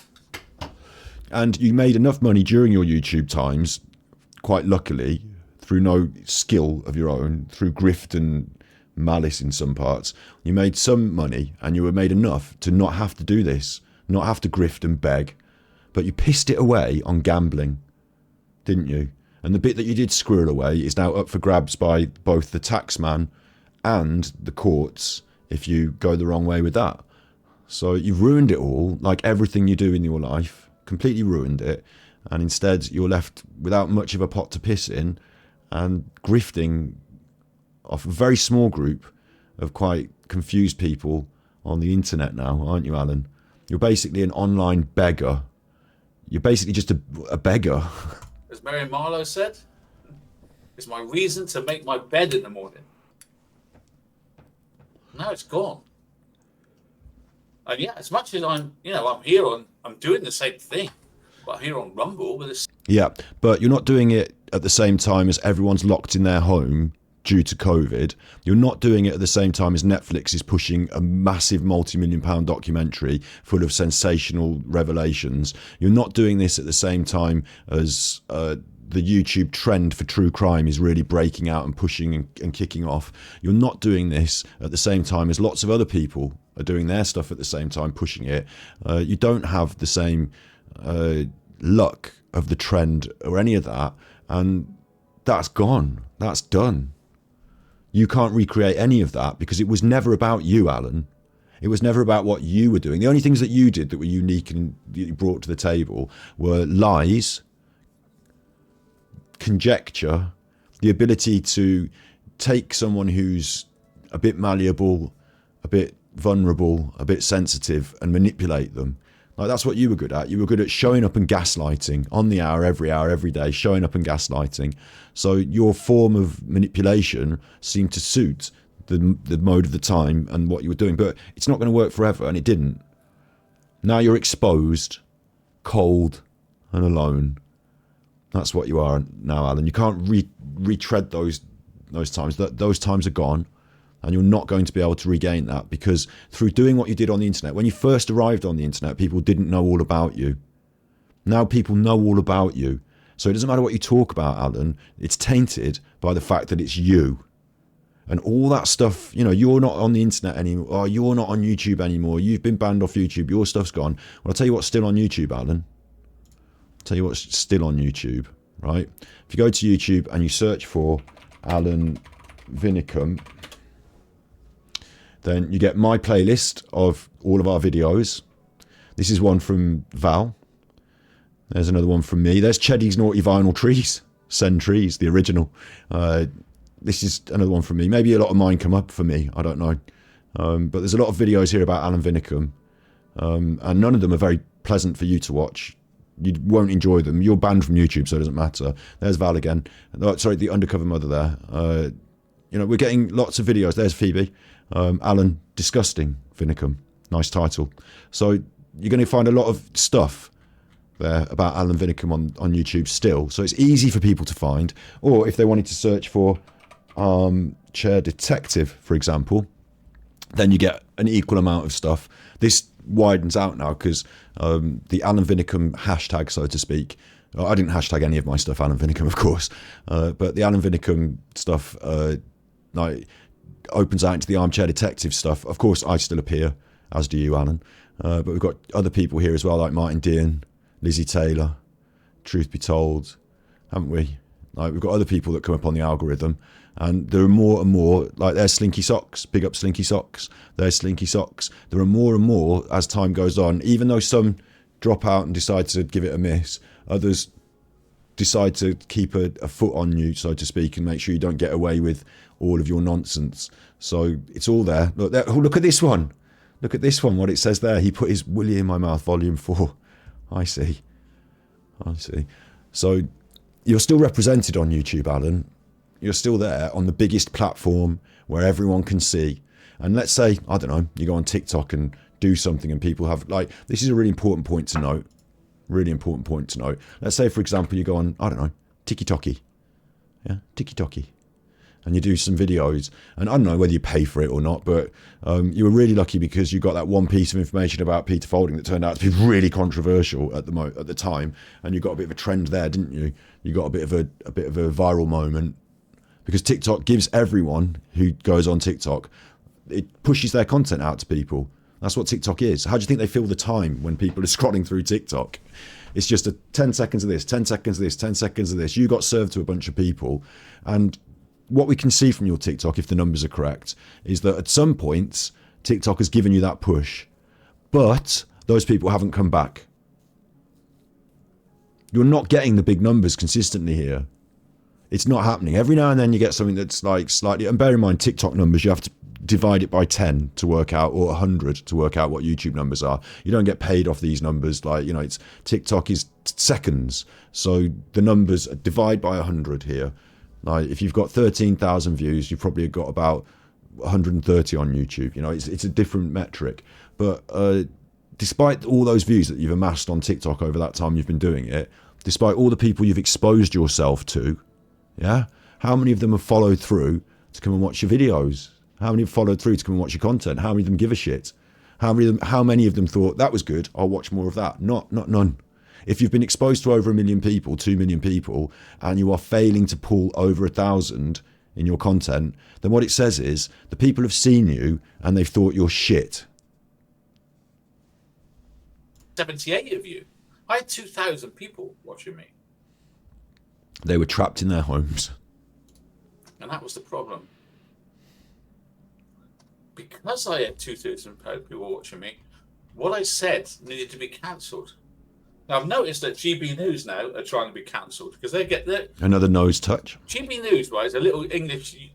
And you made enough money during your YouTube times, quite luckily, through no skill of your own, through grift and malice in some parts. You made some money, and you were made enough to not have to do this, not have to grift and beg. But you pissed it away on gambling, didn't you? And the bit that you did squirrel away is now up for grabs by both the taxman and the courts if you go the wrong way with that. So you've ruined it all, like everything you do in your life, completely ruined it. And instead you're left without much of a pot to piss in and grifting off a very small group of quite confused people on the internet now, aren't you, Alan? You're basically an online beggar. You're basically just a beggar. As Mary Marlowe said, it's my reason to make my bed in the morning. Now it's gone. And yeah, as much as I'm doing the same thing, but I'm here on Rumble with this. Yeah, but you're not doing it at the same time as everyone's locked in their home due to COVID. You're not doing it at the same time as Netflix is pushing a massive multi-million-pound documentary full of sensational revelations. You're not doing this at the same time as the YouTube trend for true crime is really breaking out and pushing and kicking off. You're not doing this at the same time as lots of other people are doing their stuff at the same time, pushing it. You don't have the same luck of the trend or any of that, and that's gone. That's done. You can't recreate any of that because it was never about you, Alan. It was never about what you were doing. The only things that you did that were unique and that you brought to the table were lies, conjecture, the ability to take someone who's a bit malleable, a bit vulnerable, a bit sensitive, and manipulate them. Like, that's what you were good at. You were good at showing up and gaslighting on the hour, every day, showing up and gaslighting. So your form of manipulation seemed to suit the mode of the time and what you were doing. But it's not going to work forever, and it didn't. Now you're exposed, cold, and alone. That's what you are now, Alan. You can't retread those times. Those times are gone. And you're not going to be able to regain that, because through doing what you did on the internet, when you first arrived on the internet, people didn't know all about you. Now people know all about you. So it doesn't matter what you talk about, Alan. It's tainted by the fact that it's you. And all that stuff, you're not on the internet anymore. Or you're not on YouTube anymore. You've been banned off YouTube. Your stuff's gone. Well, I'll tell you what's still on YouTube, Alan. I'll tell you what's still on YouTube, right? If you go to YouTube and you search for Alan Vinicum, then you get my playlist of all of our videos. This is one from Val. There's another one from me. There's Cheddy's Naughty Vinyl Trees. Send Trees, the original. This is another one from me. Maybe a lot of mine come up for me. I don't know. But there's a lot of videos here about Alan Vinicum. And none of them are very pleasant for you to watch. You won't enjoy them. You're banned from YouTube, so it doesn't matter. There's Val again. Sorry, the undercover mother there. We're getting lots of videos. There's Phoebe. Alan Disgusting Vinicum. Nice title. So you're going to find a lot of stuff there about Alan Vinicum on YouTube still. So it's easy for people to find. Or if they wanted to search for Armchair Detective, for example, then you get an equal amount of stuff. This widens out now because the Alan Vinicum hashtag, so to speak, I didn't hashtag any of my stuff Alan Vinicum, of course, but the Alan Vinicum stuff opens out into the Armchair Detective stuff. Of course, I still appear, as do you, Alan. But we've got other people here as well, like Martin Dean, Lizzie Taylor, Truth Be Told, haven't we? Like, we've got other people that come up on the algorithm, and there are more and more. Like, there's Slinky Socks, big up Slinky Socks. There's Slinky Socks. There are more and more as time goes on. Even though some drop out and decide to give it a miss, others decide to keep a foot on you, so to speak, and make sure you don't get away with all of your nonsense. So it's all there. Look there. Oh, look at this one. Look at this one, what it says there. He put his Willie in my mouth, volume 4. I see. So you're still represented on YouTube, Alan. You're still there on the biggest platform where everyone can see. And let's say, I don't know, you go on TikTok and do something and people have, like, this is a really important point to note. Really important point to note. Let's say, for example, you go on, I don't know, TikTok. Yeah, TikTok. and you do some videos, and I don't know whether you pay for it or not, but you were really lucky because you got that one piece of information about Peter Folding that turned out to be really controversial at the time, and you got a bit of a trend there, didn't you? You got a bit of a viral moment, because TikTok gives everyone who goes on TikTok, it pushes their content out to people. That's what TikTok is. How do you think they fill the time when people are scrolling through TikTok? It's just a 10 seconds of this, 10 seconds of this, 10 seconds of this. You got served to a bunch of people. And what we can see from your TikTok, if the numbers are correct, is that at some points, TikTok has given you that push. But those people haven't come back. You're not getting the big numbers consistently here. It's not happening. Every now and then you get something that's like slightly, and bear in mind TikTok numbers, you have to divide it by 10 to work out, or 100 to work out what YouTube numbers are. You don't get paid off these numbers. Like, you know, it's TikTok is seconds. So the numbers divide by 100 here. Like if you've got 13,000 views, you've probably got about 130 on YouTube. You know, it's a different metric. But despite all those views that you've amassed on TikTok over that time you've been doing it, despite all the people you've exposed yourself to, yeah, how many of them have followed through to come and watch your videos? How many have followed through to come and watch your content? How many of them give a shit? How many of them thought that was good, I'll watch more of that? Not none. If you've been exposed to over 1 million people, 2 million people, and you are failing to pull over 1,000 in your content, then what it says is the people have seen you and they've thought you're shit. 78 of you. I had 2,000 people watching me. They were trapped in their homes. And that was the problem. Because I had 2,000 people watching me, what I said needed to be cancelled. Now, I've noticed that GB News now are trying to be cancelled because they get their... Another nose touch. GB News, right, is a little English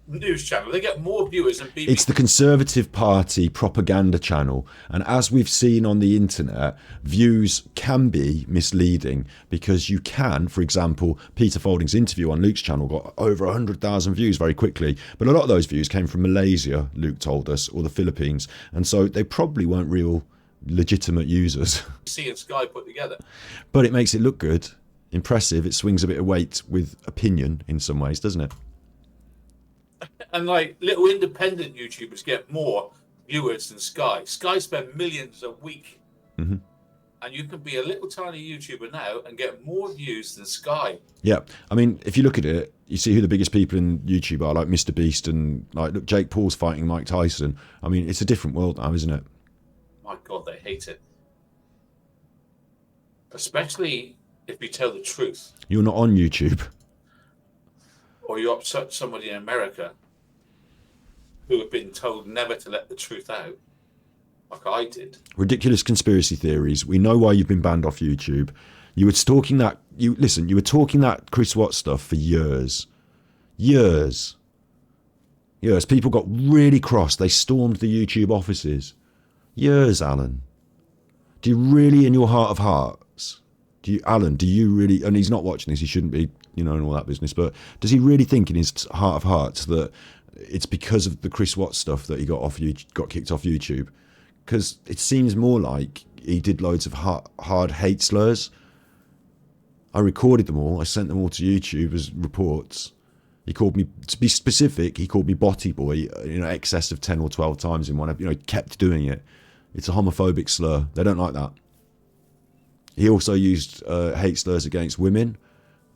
news channel. They get more viewers than BBC. It's the Conservative Party propaganda channel, and as we've seen on the internet, views can be misleading because you can, for example, Peter Folding's interview on Luke's channel got over 100,000 views very quickly, but a lot of those views came from Malaysia, Luke told us, or the Philippines, and so they probably weren't real legitimate users. BBC and Sky put together. But it makes it look good, impressive. It swings a bit of weight with opinion in some ways, doesn't it? And like little independent YouTubers get more viewers than Sky. Sky spend millions a week. Mm-hmm. And you can be a little tiny YouTuber now and get more views than Sky. Yeah. I mean, if you look at it, you see who the biggest people in YouTube are, like Mr. Beast and like, look, Jake Paul's fighting Mike Tyson. I mean, it's a different world now, isn't it? My God, they hate it. Especially if you tell the truth. You're not on YouTube. Or you upset somebody in America who have been told never to let the truth out, like I did. Ridiculous conspiracy theories. We know why you've been banned off YouTube. You were talking that you were talking that Chris Watts stuff for years. Years. People got really cross. They stormed the YouTube offices. Years, Alan. Do you really, in your heart of hearts, do you really, and he's not watching this, he shouldn't be, and all that business, but does he really think in his heart of hearts that it's because of the Chris Watts stuff that he got kicked off YouTube? Because it seems more like he did loads of hard hate slurs. I recorded them all. I sent them all to YouTube as reports. He called me, to be specific, he called me Botty Boy, excess of 10 or 12 times in one. He kept doing it. It's a homophobic slur. They don't like that. He also used hate slurs against women,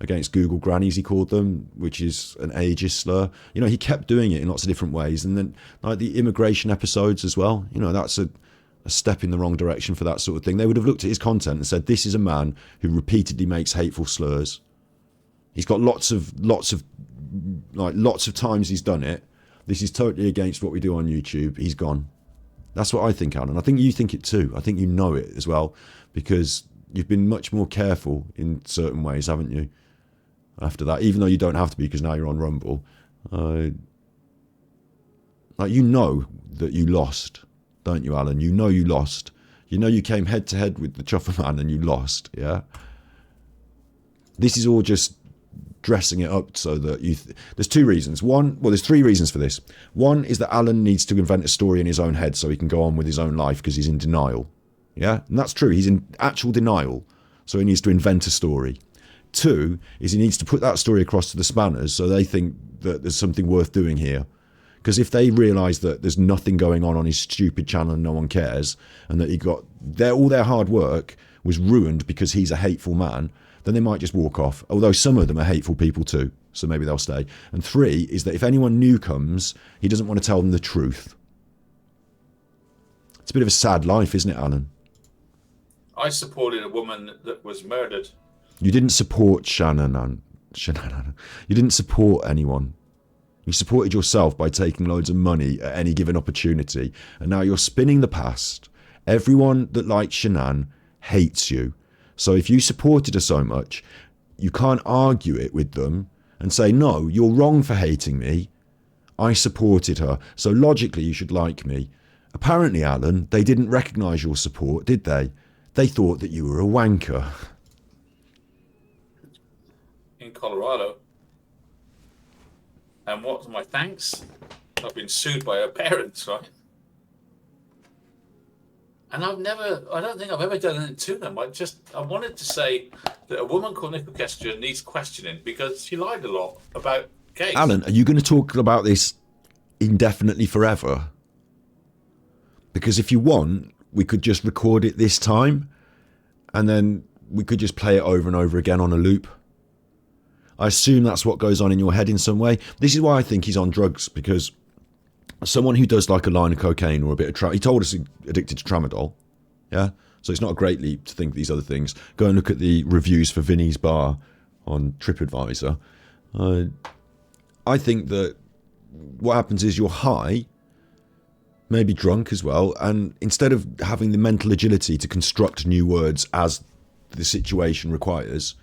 against Google grannies, he called them, which is an ageist slur. He kept doing it in lots of different ways. And then like the immigration episodes as well, that's a step in the wrong direction for that sort of thing. They would have looked at his content and said, this is a man who repeatedly makes hateful slurs. He's got lots of times he's done it. This is totally against what we do on YouTube. He's gone. That's what I think, Alan. I think you think it too. I think you know it as well, because you've been much more careful in certain ways, haven't you? After that, even though you don't have to be, because now you're on Rumble. That you lost, don't you, Alan? You know you lost. You came head to head with the Chuffer Man and you lost, yeah? This is all just dressing it up so that there's two reasons. There's three reasons for this. One is that Alan needs to invent a story in his own head so he can go on with his own life because he's in denial. Yeah, and that's true. He's in actual denial, so he needs to invent a story. 2 is he needs to put that story across to the spanners so they think that there's something worth doing here. Because if they realise that there's nothing going on his stupid channel and no one cares, and that all their hard work was ruined because he's a hateful man, then they might just walk off. Although some of them are hateful people too, so maybe they'll stay. And 3 is that if anyone new comes, he doesn't want to tell them the truth. It's a bit of a sad life, isn't it, Alan? I supported a woman that was murdered. You didn't support Shannon. You didn't support anyone. You supported yourself by taking loads of money at any given opportunity. And now you're spinning the past. Everyone that likes Shannon hates you. So if you supported her so much, you can't argue it with them and say, no, you're wrong for hating me. I supported her. So logically, you should like me. Apparently, Alan, they didn't recognise your support, did they? They thought that you were a wanker. In Colorado. And what's my thanks? I've been sued by her parents, right? And I don't think I've ever done anything to them. I wanted to say that a woman called Nicole Kessinger needs questioning because she lied a lot about gays. Alan, are you going to talk about this indefinitely forever? Because if you want, we could just record it this time and then we could just play it over and over again on a loop. I assume that's what goes on in your head in some way. This is why I think he's on drugs, because someone who does like a line of cocaine or a bit of he told us he's addicted to tramadol. Yeah. So it's not a great leap to think these other things. Go and look at the reviews for Vinny's Bar on TripAdvisor. I think that what happens is you're high, maybe drunk as well, and instead of having the mental agility to construct new words as the situation requires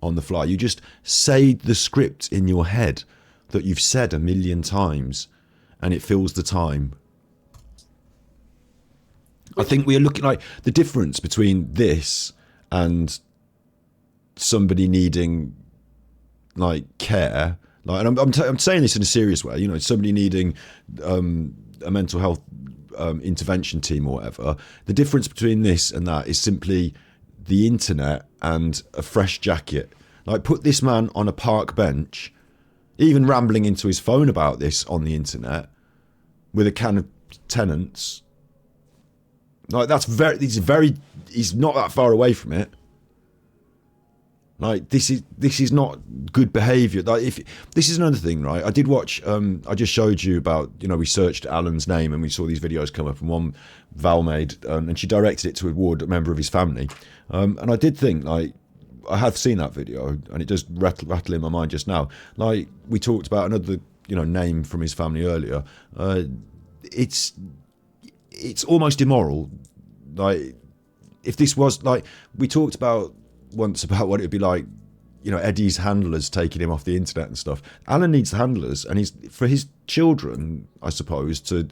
on the fly, you just say the script in your head that you've said 1,000,000 times and it fills the time. I think we are looking like the difference between this and somebody needing like care, like, and I'm saying this in a serious way, you know, somebody needing a mental health intervention team or whatever. The difference between this and that is simply the internet and a fresh jacket. Like, put this man on a park bench, even rambling into his phone about this on the internet with a can of Tennants. Like, he's not that far away from it. Like, this is not good behaviour. Like, this is another thing, right? I did watch. I just showed you about. You know, we searched Alan's name and we saw these videos come up, and one Val made, and she directed it to a member of his family. And I did think, like, I have seen that video, and it does rattle in my mind just now. Like, we talked about another, you know, name from his family earlier. It's almost immoral. Like, if this was like, we talked about once about what it would be like, you know, Eddie's handlers taking him off the internet and stuff. Alan needs handlers, and he's for his children, I suppose, to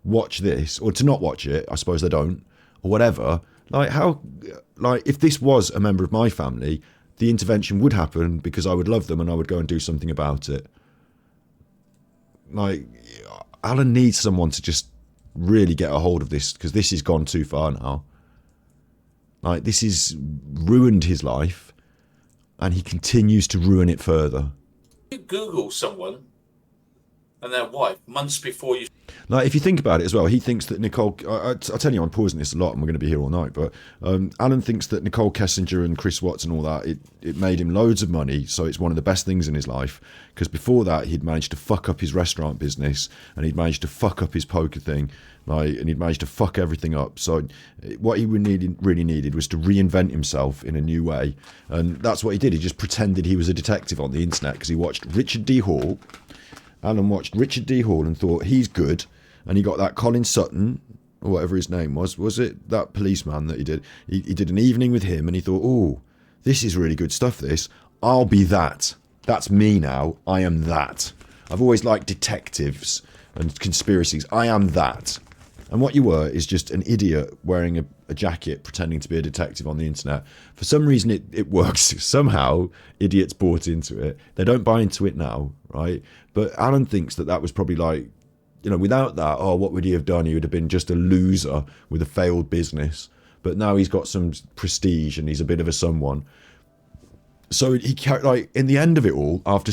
watch this or to not watch it. I suppose they don't, or whatever. Like, how, like, if this was a member of my family, the intervention would happen because I would love them and I would go and do something about it. Like, Alan needs someone to just really get a hold of this, because this has gone too far now. Like, this has ruined his life, and he continues to ruin it further. You Google someone and their wife months before you. Like, if you think about it as well, he thinks that Nicole. I'll tell you, I'm pausing this a lot, and we're going to be here all night. But Alan thinks that Nicole Kessinger and Chris Watts and all that, it made him loads of money, so it's one of the best things in his life. Because before that, he'd managed to fuck up his restaurant business, and he'd managed to fuck up his poker thing, like, and he'd managed to fuck everything up. So what he really needed was to reinvent himself in a new way, and that's what he did. He just pretended he was a detective on the internet because he watched Richard D. Hall. Alan watched Richard D. Hall and thought, he's good. And he got that Colin Sutton, or whatever his name was it that policeman that he did? He did an evening with him, and he thought, oh, this is really good stuff, this. I'll be that. That's me now. I am that. I've always liked detectives and conspiracies. I am that. And what you were is just an idiot wearing a jacket pretending to be a detective on the internet. For some reason it works. Somehow idiots bought into it. They don't buy into it now, right? But Alan thinks that was probably like, you know, without that, oh, what would he have done? He would have been just a loser with a failed business. But now he's got some prestige and he's a bit of a someone. So he like in the end of it all, after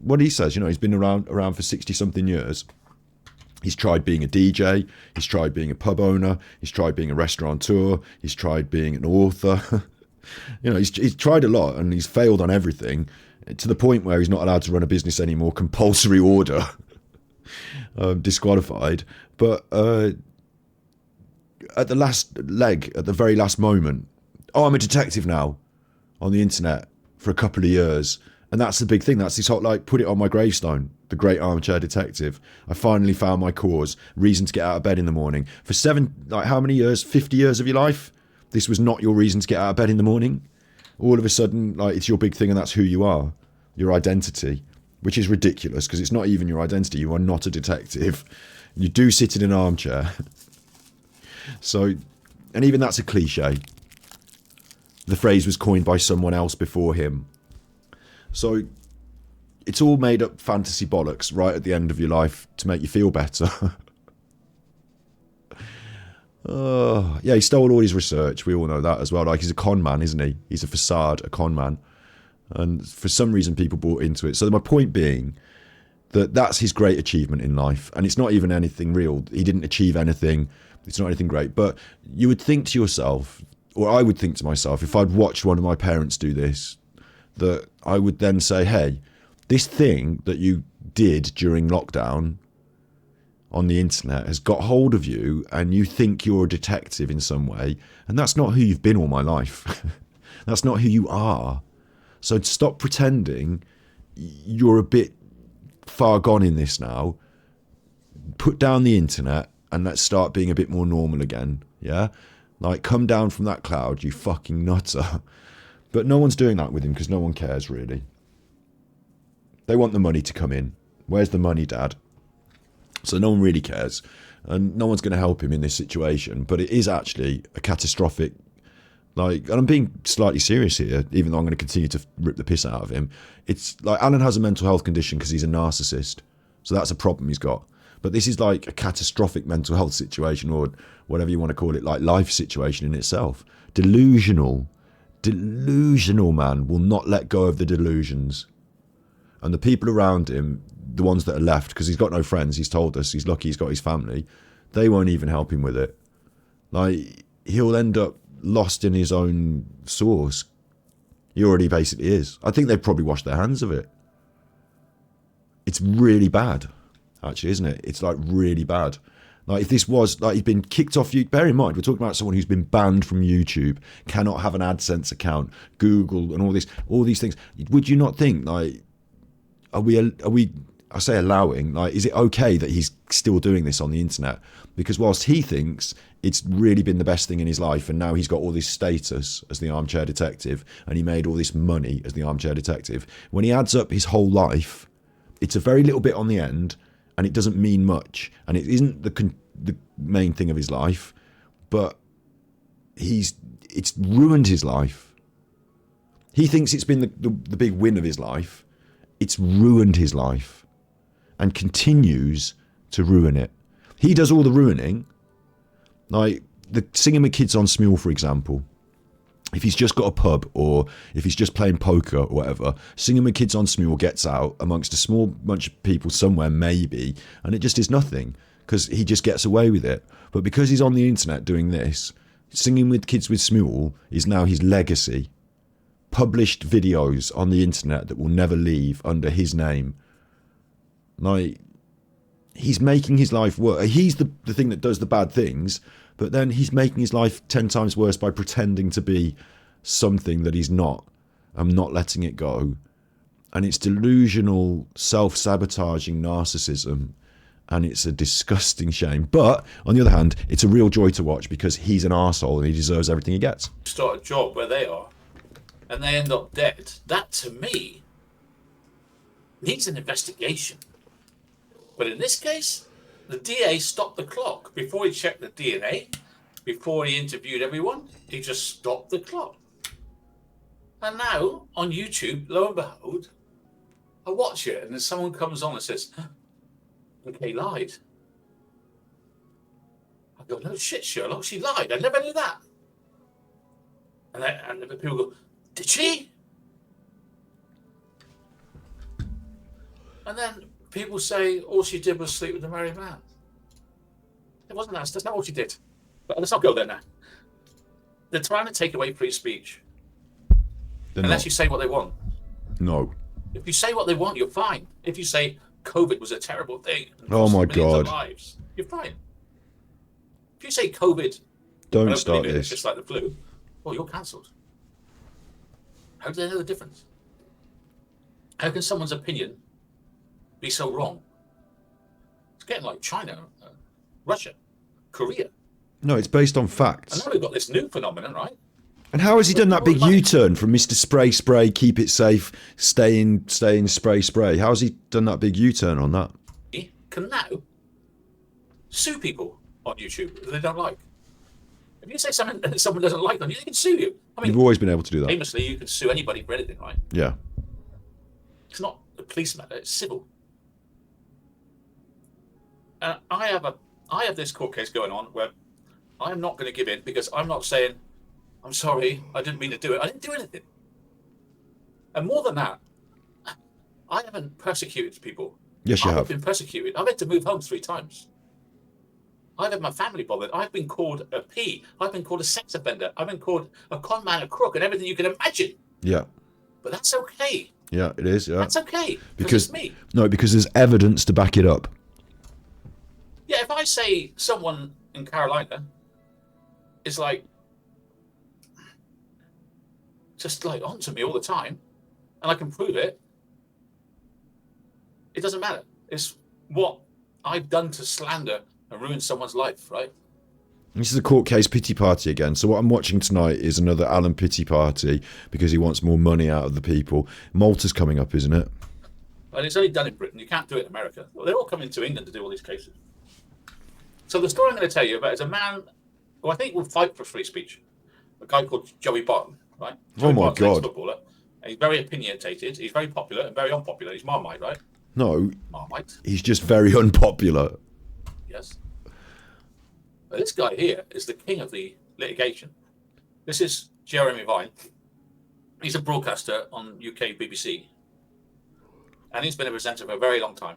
what he says, he's been around for 60 something years. He's tried being a DJ, he's tried being a pub owner, he's tried being a restaurateur, he's tried being an author. He's tried a lot and he's failed on everything, to the point where he's not allowed to run a business anymore, compulsory order, disqualified. But at the last leg, at the very last moment, I'm a detective now on the internet for a couple of years. And that's the big thing. That's this whole, like, put it on my gravestone, the great armchair detective. I finally found my cause, reason to get out of bed in the morning. For how many years, 50 years of your life, this was not your reason to get out of bed in the morning. All of a sudden, like, it's your big thing and that's who you are, your identity, which is ridiculous because it's not even your identity. You are not a detective. You do sit in an armchair. So, and even that's a cliche. The phrase was coined by someone else before him. So it's all made up fantasy bollocks right at the end of your life to make you feel better. Yeah, he stole all his research. We all know that as well. Like, he's a con man, isn't he? He's a facade, a con man. And for some reason, people bought into it. So my point being that that's his great achievement in life. And it's not even anything real. He didn't achieve anything. It's not anything great. But you would think to yourself, or I would think to myself, if I'd watched one of my parents do this, that I would then say, hey, this thing that you did during lockdown on the internet has got hold of you and you think you're a detective in some way, and that's not who you've been all my life. That's not who you are. So stop pretending you're a bit far gone in this now. Put down the internet and let's start being a bit more normal again, yeah? Like, come down from that cloud, you fucking nutter. But no one's doing that with him because no one cares, really. They want the money to come in. Where's the money, Dad? So no one really cares. And no one's going to help him in this situation. But it is actually a catastrophic... and I'm being slightly serious here, even though I'm going to continue to rip the piss out of him. It's like, Alan has a mental health condition because he's a narcissist. So that's a problem he's got. But this is like a catastrophic mental health situation, or whatever you want to call it, like life situation in itself. Delusional man will not let go of the delusions. And the people around him, the ones that are left, because he's got no friends, he's told us, he's lucky he's got his family, they won't even help him with it. Like, he'll end up lost in his own source. He already basically is. I think they've probably washed their hands of it. It's really bad, actually, isn't it? It's like really bad. Like, if this was, like, he'd been kicked off YouTube, bear in mind, we're talking about someone who's been banned from YouTube, cannot have an AdSense account, Google, and all these things. Would you not think, like, are we, I say allowing, like, is it okay that he's still doing this on the internet? Because whilst he thinks it's really been the best thing in his life, and now he's got all this status as the armchair detective, and he made all this money as the armchair detective, when he adds up his whole life, it's a very little bit on the end, and it doesn't mean much, and it isn't the main thing of his life, but it's ruined his life. He thinks it's been the big win of his life. It's ruined his life and continues to ruin it. He does all the ruining. Like the singing with kids on Smule, for example. If he's just got a pub, or if he's just playing poker or whatever, Singing with Kids on Smule gets out amongst a small bunch of people somewhere maybe, and it just is nothing because he just gets away with it. But because he's on the internet doing this, Singing with Kids with Smule is now his legacy. Published videos on the internet that will never leave under his name. Like, he's making his life worse. He's the thing that does the bad things, but then he's making his life 10 times worse by pretending to be something that he's not. I'm not letting it go. And it's delusional, self-sabotaging narcissism. And it's a disgusting shame. But, on the other hand, it's a real joy to watch because he's an arsehole and he deserves everything he gets. Start a job where they are and they end up dead. That, to me, needs an investigation. But in this case, the DA stopped the clock. Before he checked the DNA, before he interviewed everyone, he just stopped the clock. And now, on YouTube, lo and behold, I watch it and then someone comes on and says, okay, lied. I go, no shit, Sherlock, she lied. I never knew that. And the people go, did she? And then people say all she did was sleep with a married man. It wasn't that. That's not all she did. But let's not go there now. They're trying to take away free speech. Unless you say what they want. No. If you say what they want, you're fine. If you say COVID was a terrible thing, and Oh cost my millions of God. lives, you're fine. If you say COVID, Don't start it's this. just like the flu, well, you're cancelled. How do they know the difference? How can someone's opinion be so wrong? It's getting like China, Russia, Korea. No, it's based on And facts. now we've got this new phenomenon, right? And how has he done that big U-turn from Mr. Spray Spray, keep it safe, stay in spray spray? How has he done that big U-turn on that? He can now sue people on YouTube that they don't like. If you say something that someone doesn't like on you, they can sue you. I mean, You've always been able to do that. famously, you can sue anybody for anything, right? Yeah. It's not a police matter; it's civil. I have this court case going on where I am not going to give in because I'm not saying, I'm sorry, I didn't mean to do it. I didn't do anything. And more than that, I haven't persecuted people. Yes, you I've have. been persecuted. I've had to move home 3 times. I've had my family bothered. I've been called a P. I've been called a sex offender. I've been called a con man, a crook, and everything you can imagine. Yeah. But that's okay. Yeah, it is. Yeah. That's okay. Because it's me. No, because there's evidence to back it up. Yeah, if I say someone in Carolina is like just like onto me all the time, and I can prove it, it doesn't matter. It's what I've done to slander and ruin someone's life, right? This is a court case pity party again. So what I'm watching tonight is another Alan pity party because he wants more money out of the people. Malta's coming up, isn't it? And it's only done in Britain. You can't do it in America. Well, they're all coming to England to do all these cases. So the story I'm going to tell you about is a man who I think will fight for free speech. A guy called Joey Barton, right? Oh my Barton's an God. ex-footballer. And he's very opinionated. He's very popular and very unpopular. He's Marmite, right? No, Marmite, he's just very unpopular. yes. But this guy here is the king of the litigation. This is Jeremy Vine. He's a broadcaster on UK BBC. And he's been a presenter for a very long time.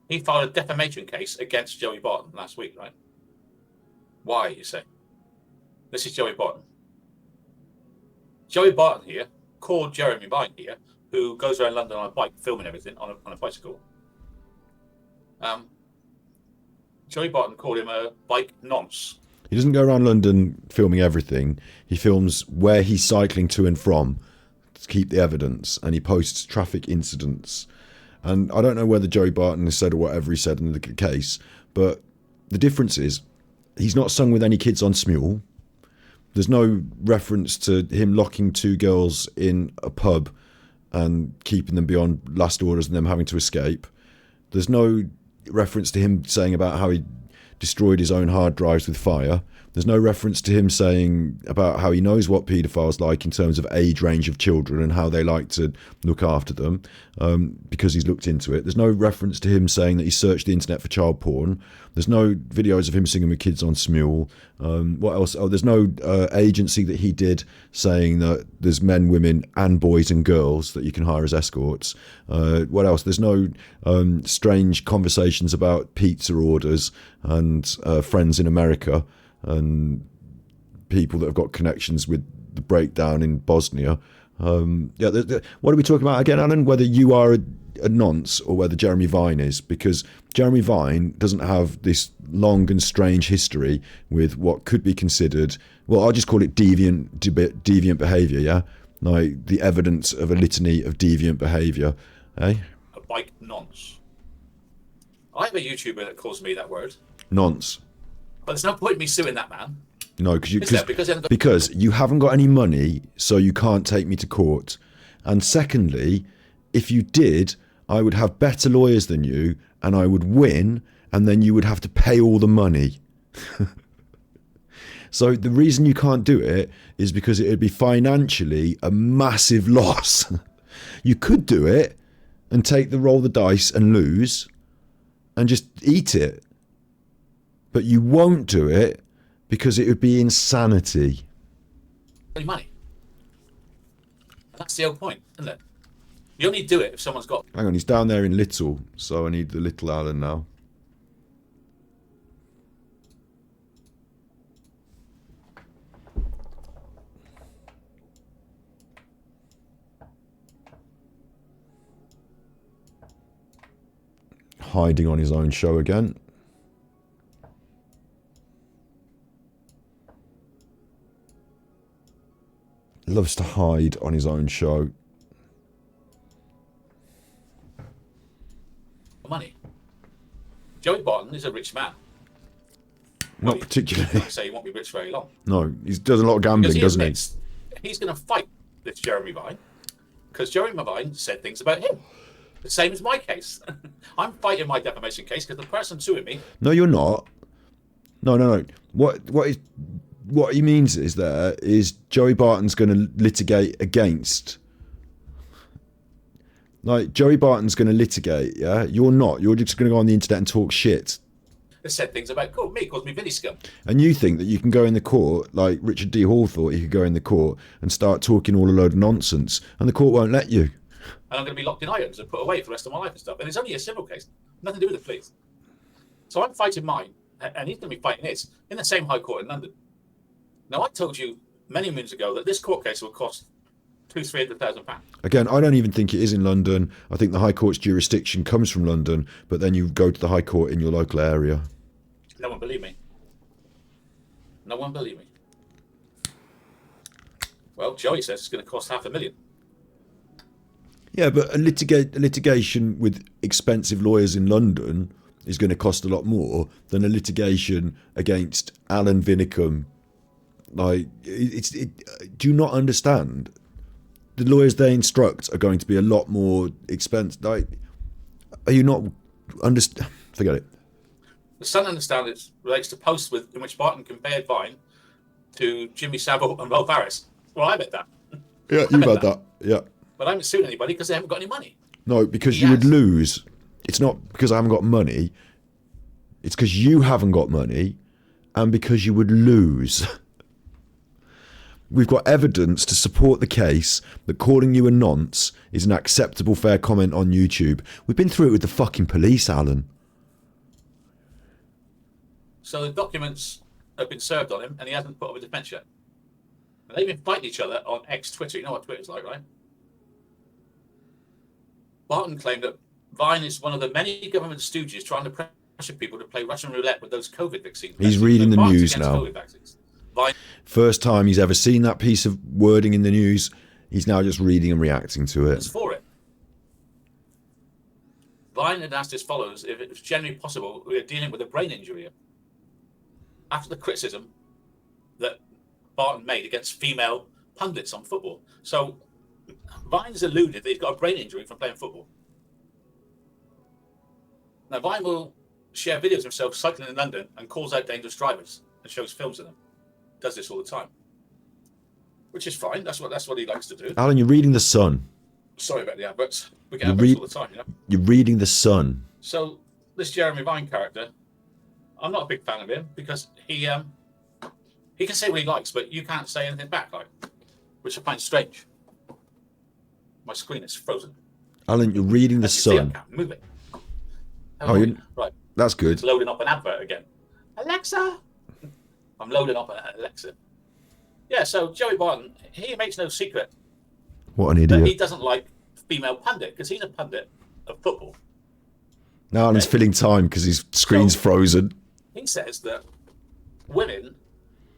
He filed a defamation case against Joey Barton last week, right? Why, you say? This is Joey Barton. Joey Barton here called Jeremy Vine here, who goes around London on a bike, filming everything on a bicycle. Joey Barton called him a bike nonce. He doesn't go around London filming everything. He films where he's cycling to and from to keep the evidence, and he posts traffic incidents. And I don't know whether Joey Barton has said or whatever he said in the case, but the difference is he's not sung with any kids on Smule. There's no reference to him locking 2 girls in a pub and keeping them beyond last orders and them having to escape. There's no reference to him saying about how he destroyed his own hard drives with fire. There's no reference to him saying about how he knows what paedophiles like in terms of age range of children and how they like to look after them, because he's looked into it. There's no reference to him saying that he searched the internet for child porn. There's no videos of him singing with kids on Smule. What else? Oh, there's no agency that he did saying that there's men, women and boys and girls that you can hire as escorts. What else? There's no strange conversations about pizza orders and friends in America and people that have got connections with the breakdown in Bosnia. What are we talking about again, Alan? Whether you are a nonce or whether Jeremy Vine is, because Jeremy Vine doesn't have this long and strange history with what could be considered, well, I'll just call it deviant behaviour, yeah? Like the evidence of a litany of deviant behaviour, eh? A bike nonce. I have a YouTuber that calls me that word. Nonce. But there's no point in me suing that man. No, Is there? Because he hasn't got- because you haven't got any money, so you can't take me to court. And secondly, if you did, I would have better lawyers than you, and I would win, and then you would have to pay all the money. So the reason you can't do it is because it would be financially a massive loss. You could do it and take the roll of the dice and lose and just eat it. But you won't do it because it would be insanity. money. And that's the whole point, isn't it? You only do it if someone's got. Hang on, he's down there in Little, so I need the Little Alan now. Hiding on his own show again. Loves to hide on his own show. Money. Joey Barton is a rich man. Not Well, particularly. I say he won't be rich very long. No, he does a lot of gambling, doesn't he? He's going to fight this Jeremy Vine because Jeremy Vine said things about him. The same as my case. I'm fighting my defamation case because the person suing me. No, you're not. No. What he means is Joey Barton's going to litigate against. Like, Joey Barton's going to litigate, yeah? You're not. You're just going to go on the internet and talk shit. They said things about me, calls me Vinny Scum. And you think that you can go in the court, like Richard D. Hall thought he could go in the court and start talking all a load of nonsense, and the court won't let you. And I'm going to be locked in irons and put away for the rest of my life and stuff. And it's only a civil case, nothing to do with the police. So I'm fighting mine, and he's going to be fighting his in the same High Court in London. Now, I told you many moons ago that this court case will cost £300,000. Again, I don't even think it is in London. I think the High Court's jurisdiction comes from London, but then you go to the High Court in your local area. No one believe me. No one believe me. Well, Joey says it's going to cost £500,000. Yeah, but a litigation with expensive lawyers in London is going to cost a lot more than a litigation against Alan Vinicum. Like, do you not understand? The lawyers they instruct are going to be a lot more expensive. Like, are you not understand? Forget it. The Sun understand it relates to posts in which Barton compared Vine to Jimmy Savile and Ro Farris. Well, I bet that. Yeah, you've had that. Yeah. But I haven't sued anybody because they haven't got any money. No, because you would lose. It's not because I haven't got money. It's because you haven't got money and because you would lose. We've got evidence to support the case that calling you a nonce is an acceptable fair comment on YouTube. We've been through it with the fucking police, Alan. So the documents have been served on him and he hasn't put up a defence yet. And they've been fighting each other on Twitter. You know what Twitter's like, right? Barton claimed that Vine is one of the many government stooges trying to pressure people to play Russian roulette with those COVID vaccines. He's reading the news now. First time he's ever seen that piece of wording in the news. He's now just reading and reacting to it. For it. Vine had asked his followers if it was genuinely possible we are dealing with a brain injury. After the criticism that Barton made against female pundits on football. So Vine's alluded that he's got a brain injury from playing football. Now, Vine will share videos of himself cycling in London and calls out dangerous drivers and shows films of them. Does this all the time, which is fine. That's what he likes to do. Alan, you're reading The Sun. Sorry about the adverts. We get adverts all the time, you know. You're reading The Sun. So this Jeremy Vine character, I'm not a big fan of him because he can say what he likes, but you can't say anything back, like, which I find strange. My screen is frozen. Alan, you're reading The Sun. I can't move it. Right. That's good. It's loading up an advert again. Alexa. I'm loading up an Alexa. Yeah, so Joey Barton, he makes no secret. What an idiot. That he doesn't like female pundit because he's a pundit of football. Now Alan's filling time because his screen's frozen. He says that women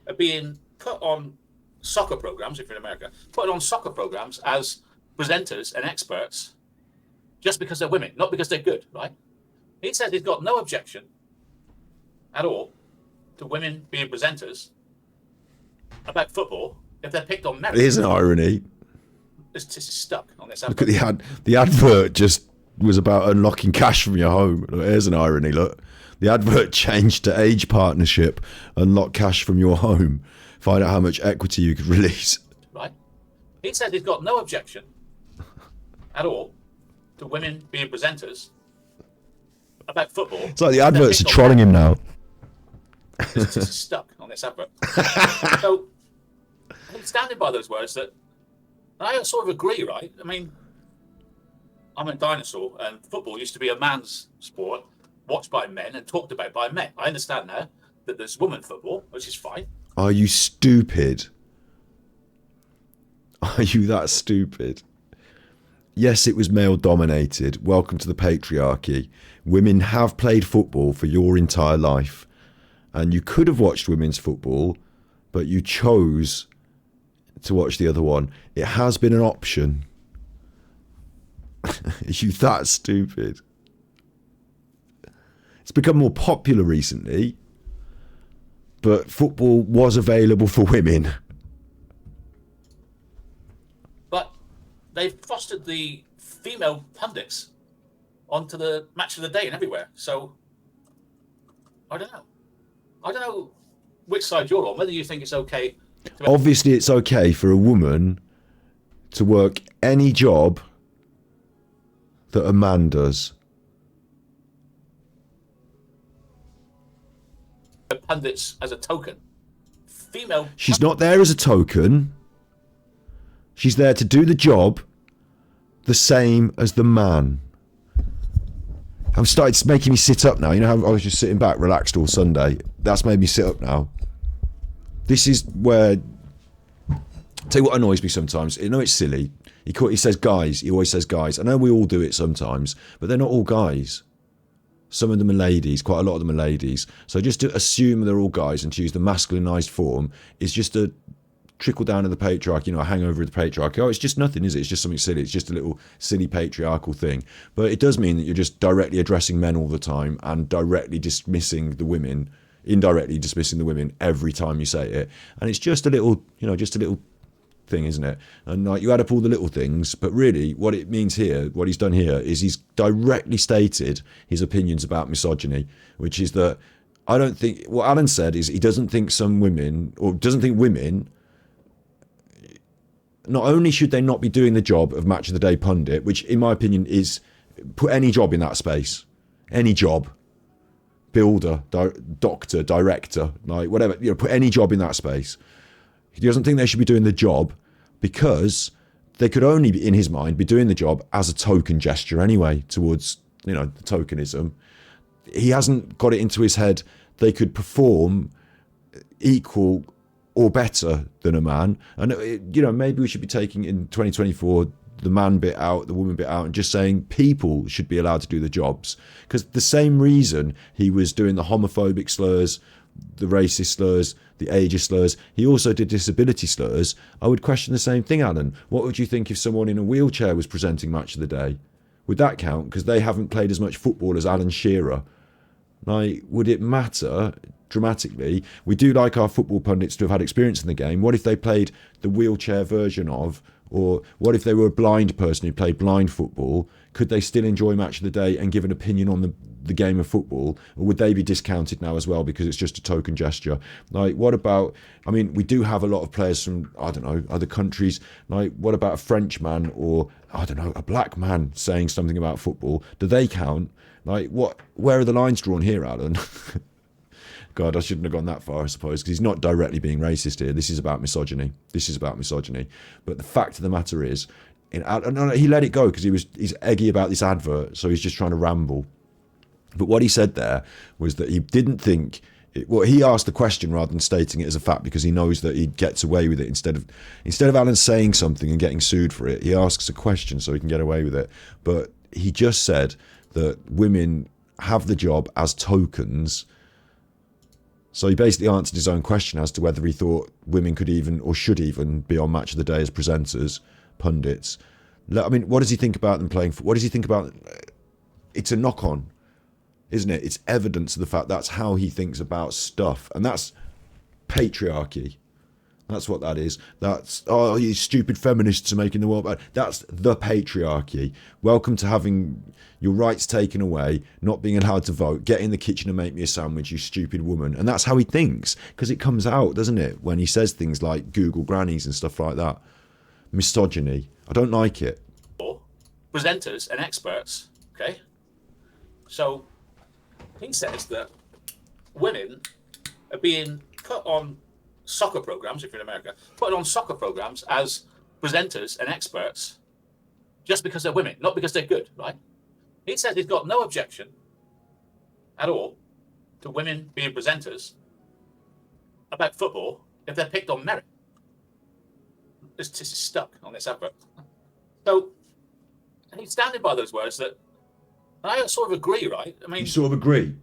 are being put on soccer programs, if you're in America, put on soccer programs as presenters and experts just because they're women, not because they're good, right? He says he's got no objection at all to women being presenters about football if they're picked on merit. Here's an irony. This is stuck on this Look advert. at the advert just was about unlocking cash from your home. Look, here's an irony. Look, the advert changed to age partnership, unlock cash from your home, find out how much equity you could release. Right? He says he's got no objection at all to women being presenters about football. It's like the adverts are trolling him now. This is stuck on this advert. So I'm standing by those words that I sort of agree, right? I mean, I'm a dinosaur, and football used to be a man's sport, watched by men and talked about by men. I understand now that there's women football, which is fine. Are you stupid? Are you that stupid? Yes, it was male dominated. Welcome to the patriarchy. Women have played football for your entire life. And you could have watched women's football, but you chose to watch the other one. It has been an option. Are you that stupid? It's become more popular recently, but football was available for women. But they've fostered the female pundits onto the match of the day and everywhere. So I don't know. I don't know which side you're on, whether you think it's okay. Obviously, it's okay for a woman to work any job that a man does. Pundits as a token. Female. She's not there as a token. She's there to do the job the same as the man. I've started, it's making me sit up now. You know how I was just sitting back, relaxed all Sunday? That's made me sit up now. This is where... Tell you what annoys me sometimes. You know, it's silly. He says guys. He always says guys. I know we all do it sometimes, but they're not all guys. Some of them are ladies. Quite a lot of them are ladies. So just to assume they're all guys and to use the masculinized form is just a trickle down of the patriarchy, you know, a hangover of the patriarchy. Oh, it's just nothing, is it? It's just something silly. It's just a little silly patriarchal thing. But it does mean that you're just directly addressing men all the time and directly dismissing the women, indirectly dismissing the women every time you say it. And it's just a little, you know, just a little thing, isn't it? And like, you add up all the little things, but really what it means here, what he's done here, is he's directly stated his opinions about misogyny, which is that I don't think, what Alan said is he doesn't think some women, or doesn't think women, not only should they not be doing the job of match of the day pundit, which in my opinion is, put any job in that space, any job, builder, doctor, director, like whatever, you know, put any job in that space. He doesn't think they should be doing the job because they could only, in his mind, be doing the job as a token gesture anyway towards, you know, the tokenism. He hasn't got it into his head they could perform equal or better than a man. And, you know, maybe we should be taking in 2024 the man bit out, the woman bit out, and just saying people should be allowed to do the jobs. Because the same reason he was doing the homophobic slurs, the racist slurs, the ageist slurs, he also did disability slurs. I would question the same thing, Alan. What would you think if someone in a wheelchair was presenting Match of the Day? Would that count? Because they haven't played as much football as Alan Shearer. Like, would it matter dramatically? We do like our football pundits to have had experience in the game. What if they played the wheelchair version of, or what if they were a blind person who played blind football? Could they still enjoy Match of the Day and give an opinion on the game of football? Or would they be discounted now as well because it's just a token gesture? Like, what about, I mean, we do have a lot of players from, I don't know, other countries. Like, what about a French man or, I don't know, a black man saying something about football? Do they count? Like, what? Where are the lines drawn here, Alan? God, I shouldn't have gone that far, I suppose, because he's not directly being racist here. This is about misogyny. This is about misogyny. But the fact of the matter is, he let it go because he's eggy about this advert, so he's just trying to ramble. But what he said there was that he didn't think, he asked the question rather than stating it as a fact because he knows that he gets away with it. Instead of Alan saying something and getting sued for it, he asks a question so he can get away with it. But he just said that women have the job as tokens. So he basically answered his own question as to whether he thought women could even or should even be on Match of the Day as presenters, pundits. I mean, what does he think about them playing? What does he think about? It's a knock-on, isn't it? It's evidence of the fact that's how he thinks about stuff, and that's patriarchy. That's what that is. That's, oh, you stupid feminists are making the world bad. That's the patriarchy. Welcome to having your rights taken away, not being allowed to vote, get in the kitchen and make me a sandwich, you stupid woman. And that's how he thinks, because it comes out, doesn't it, when he says things like Google grannies and stuff like that. Misogyny. I don't like it. Presenters and experts, okay? So he says that women are being put on soccer programs, if you're in America, put on soccer programs as presenters and experts just because they're women, not because they're good, right? He said he's got no objection at all to women being presenters about football if they're picked on merit. This is stuck on this advert. So he's standing by those words that I sort of agree, right? I mean, You sort of agree.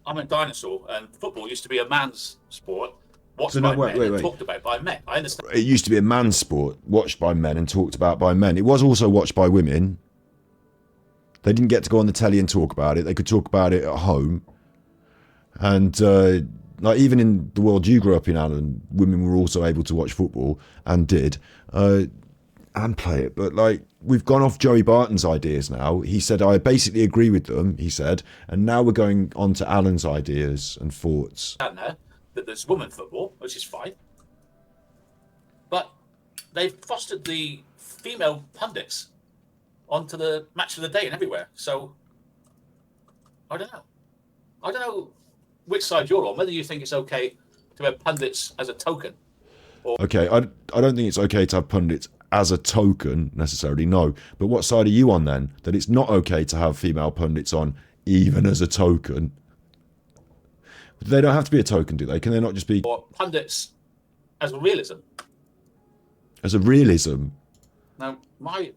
I'm a dinosaur, and football used to be a man's sport, watched So no, by wait, men wait, and wait. talked about by men. I understand. It used to be a man's sport, watched by men and talked about by men. It was also watched by women. They didn't get to go on the telly and talk about it. They could talk about it at home. And like even in the world you grew up in, Alan, women were also able to watch football and did and play it. But like we've gone off Joey Barton's ideas now. He said I basically agree with them. He said, and now we're going on to Alan's ideas and thoughts. There that there's women football, which is fine, but they've fostered the female pundits onto the match of the day and everywhere. So I don't know which side you're on, whether you think it's okay to have pundits as a token. Okay, I don't think it's okay to have pundits as a token necessarily, no. But what side are you on then? That it's not okay to have female pundits on even as a token? They don't have to be a token, do they? Can they not just be... Or pundits as a realism. As a realism? Now, my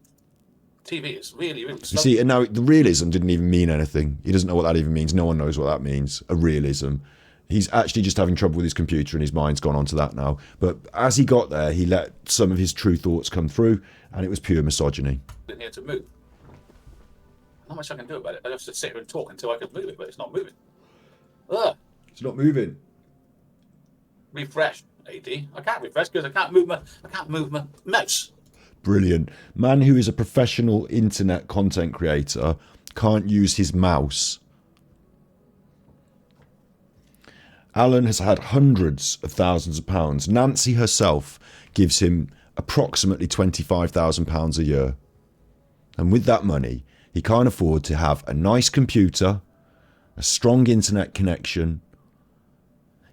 TV is really, really You slow. see, and now the realism didn't even mean anything. He doesn't know what that even means. No one knows what that means, a realism. He's actually just having trouble with his computer and his mind's gone on to that now. But as he got there, he let some of his true thoughts come through and it was pure misogyny. In here to move. Not much I can do about it. I have to sit here and talk until I can move it, but it's not moving. Ugh. It's not moving. Refresh, AD. I can't refresh because I can't move my mouse. Brilliant. Man who is a professional internet content creator can't use his mouse. Alan has had hundreds of thousands of pounds. Nancy herself gives him approximately £25,000 a year. And with that money, he can't afford to have a nice computer, a strong internet connection.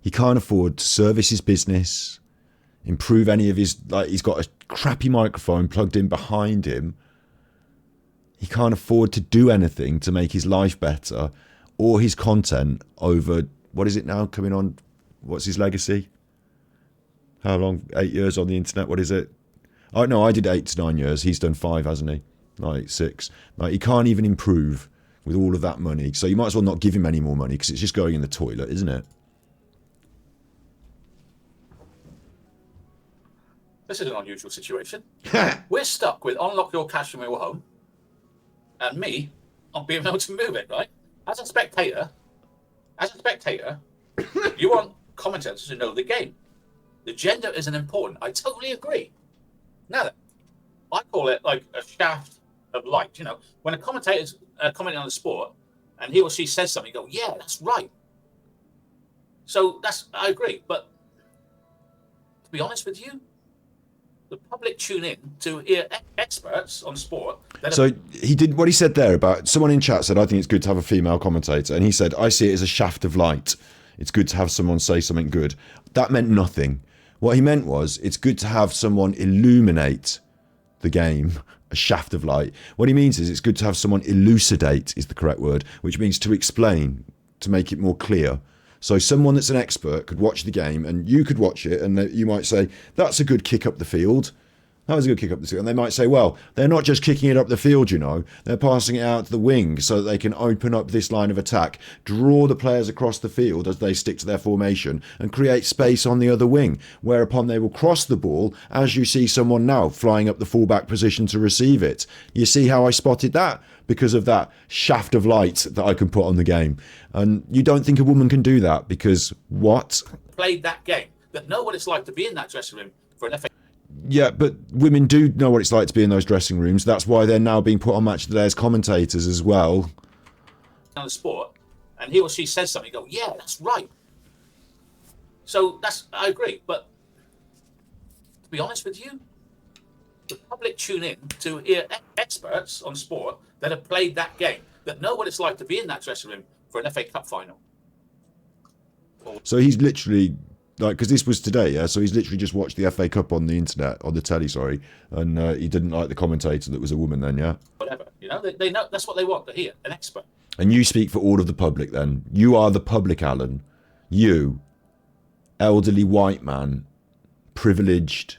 He can't afford to service his business, improve any of his... Like, he's got a crappy microphone plugged in behind him. He can't afford to do anything to make his life better or his content over... What is it now coming on? What's his legacy? How long? 8 years on the internet? What is it? Oh, no, I did 8 to 9 years. He's done 5, hasn't he? Like 6. Like, he can't even improve with all of that money. So you might as well not give him any more money because it's just going in the toilet, isn't it? This is an unusual situation. We're stuck with unlock your cash from your home and me not being able to move it, right? As a spectator, you want commentators to know the game. The gender isn't important. I totally agree. Now then, I call it like a shaft of light. You know, when a commentator's commenting on the sport and he or she says something, you go, yeah, that's right. So I agree. But to be honest with you, the public tune in to hear experts on sport. So he did what he said there about someone in chat said, I think it's good to have a female commentator. And he said, I see it as a shaft of light. It's good to have someone say something good. That meant nothing. What he meant was it's good to have someone illuminate the game, a shaft of light. What he means is it's good to have someone elucidate is the correct word, which means to explain, to make it more clear. So someone that's an expert could watch the game and you could watch it and you might say, that's a good kick up the field. That was a good kick up the field. And they might say, well, they're not just kicking it up the field, you know. They're passing it out to the wing so that they can open up this line of attack, draw the players across the field as they stick to their formation and create space on the other wing, whereupon they will cross the ball as you see someone now flying up the fullback position to receive it. You see how I spotted that? Because of that shaft of light that I can put on the game. And you don't think a woman can do that because what? Played that game, that know what it's like to be in that dressing room for an FA. Yeah, but women do know what it's like to be in those dressing rooms. That's why they're now being put on Match of the Day as commentators as well. On the sport, and he or she says something, you go, yeah, that's right. So I agree. But to be honest with you, the public tune in to hear experts on sport that have played that game, that know what it's like to be in that dressing room for an FA Cup final. So he's literally like, because this was today, yeah. So he's literally just watched the FA Cup on the internet, on the telly, sorry, and he didn't like the commentator that was a woman. Then, yeah. Whatever, they know that's what they want to hear, an expert. And you speak for all of the public. Then you are the public, Alan. You, elderly white man, privileged,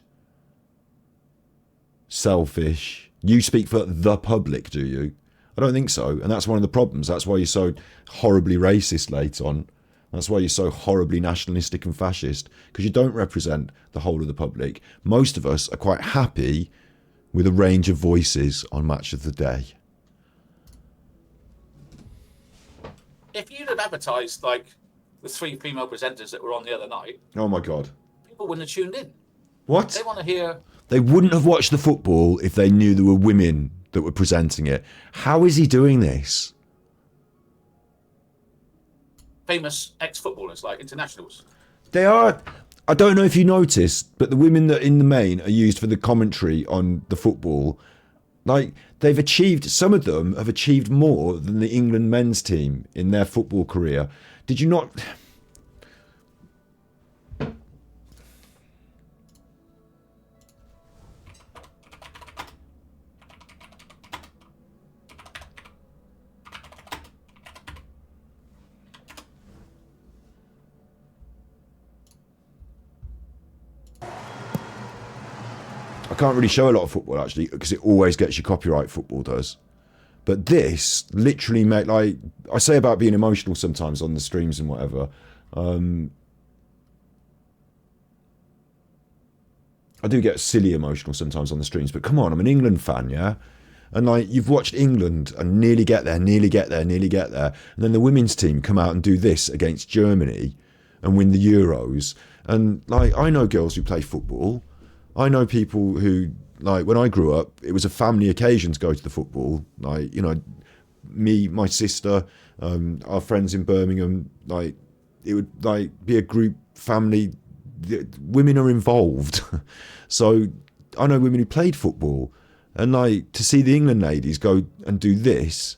selfish. You speak for the public, do you? I don't think so. And that's one of the problems. That's why you're so horribly racist late on. That's why you're so horribly nationalistic and fascist, because you don't represent the whole of the public. Most of us are quite happy with a range of voices on Match of the Day. If you'd have advertised like the 3 female presenters that were on the other night, Oh my God. people wouldn't have tuned in. What? They want to hear. They wouldn't have watched the football if they knew there were women that were presenting it. How is he doing this? Famous ex-footballers, like internationals. They are. I don't know if you noticed, but the women that in the main are used for the commentary on the football, like they've achieved, some of them have achieved more than the England men's team in their football career. Did you not? I can't really show a lot of football actually because it always gets you copyright, football does. But this literally made, like I say about being emotional sometimes on the streams and whatever. I do get silly emotional sometimes on the streams, but come on, I'm an England fan, yeah? And like you've watched England and nearly get there, nearly get there, nearly get there. And then the women's team come out and do this against Germany and win the Euros. And like I know girls who play football. I know people who, like, when I grew up, it was a family occasion to go to the football. Like, you know, me, my sister, our friends in Birmingham, like, it would, like, be a group family. Women are involved. So I know women who played football. And, like, to see the England ladies go and do this.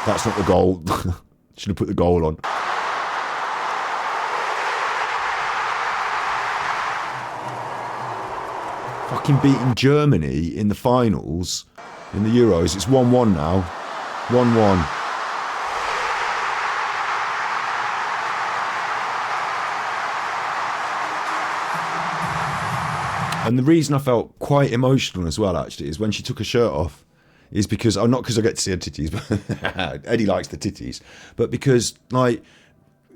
That's not the goal. Should have put the goal on. Fucking beating Germany in the finals, in the Euros. It's 1-1 now. 1-1. And the reason I felt quite emotional as well, actually, is when she took her shirt off. Is because, oh, not because I get to see her titties, but Eddie likes the titties, but because, like,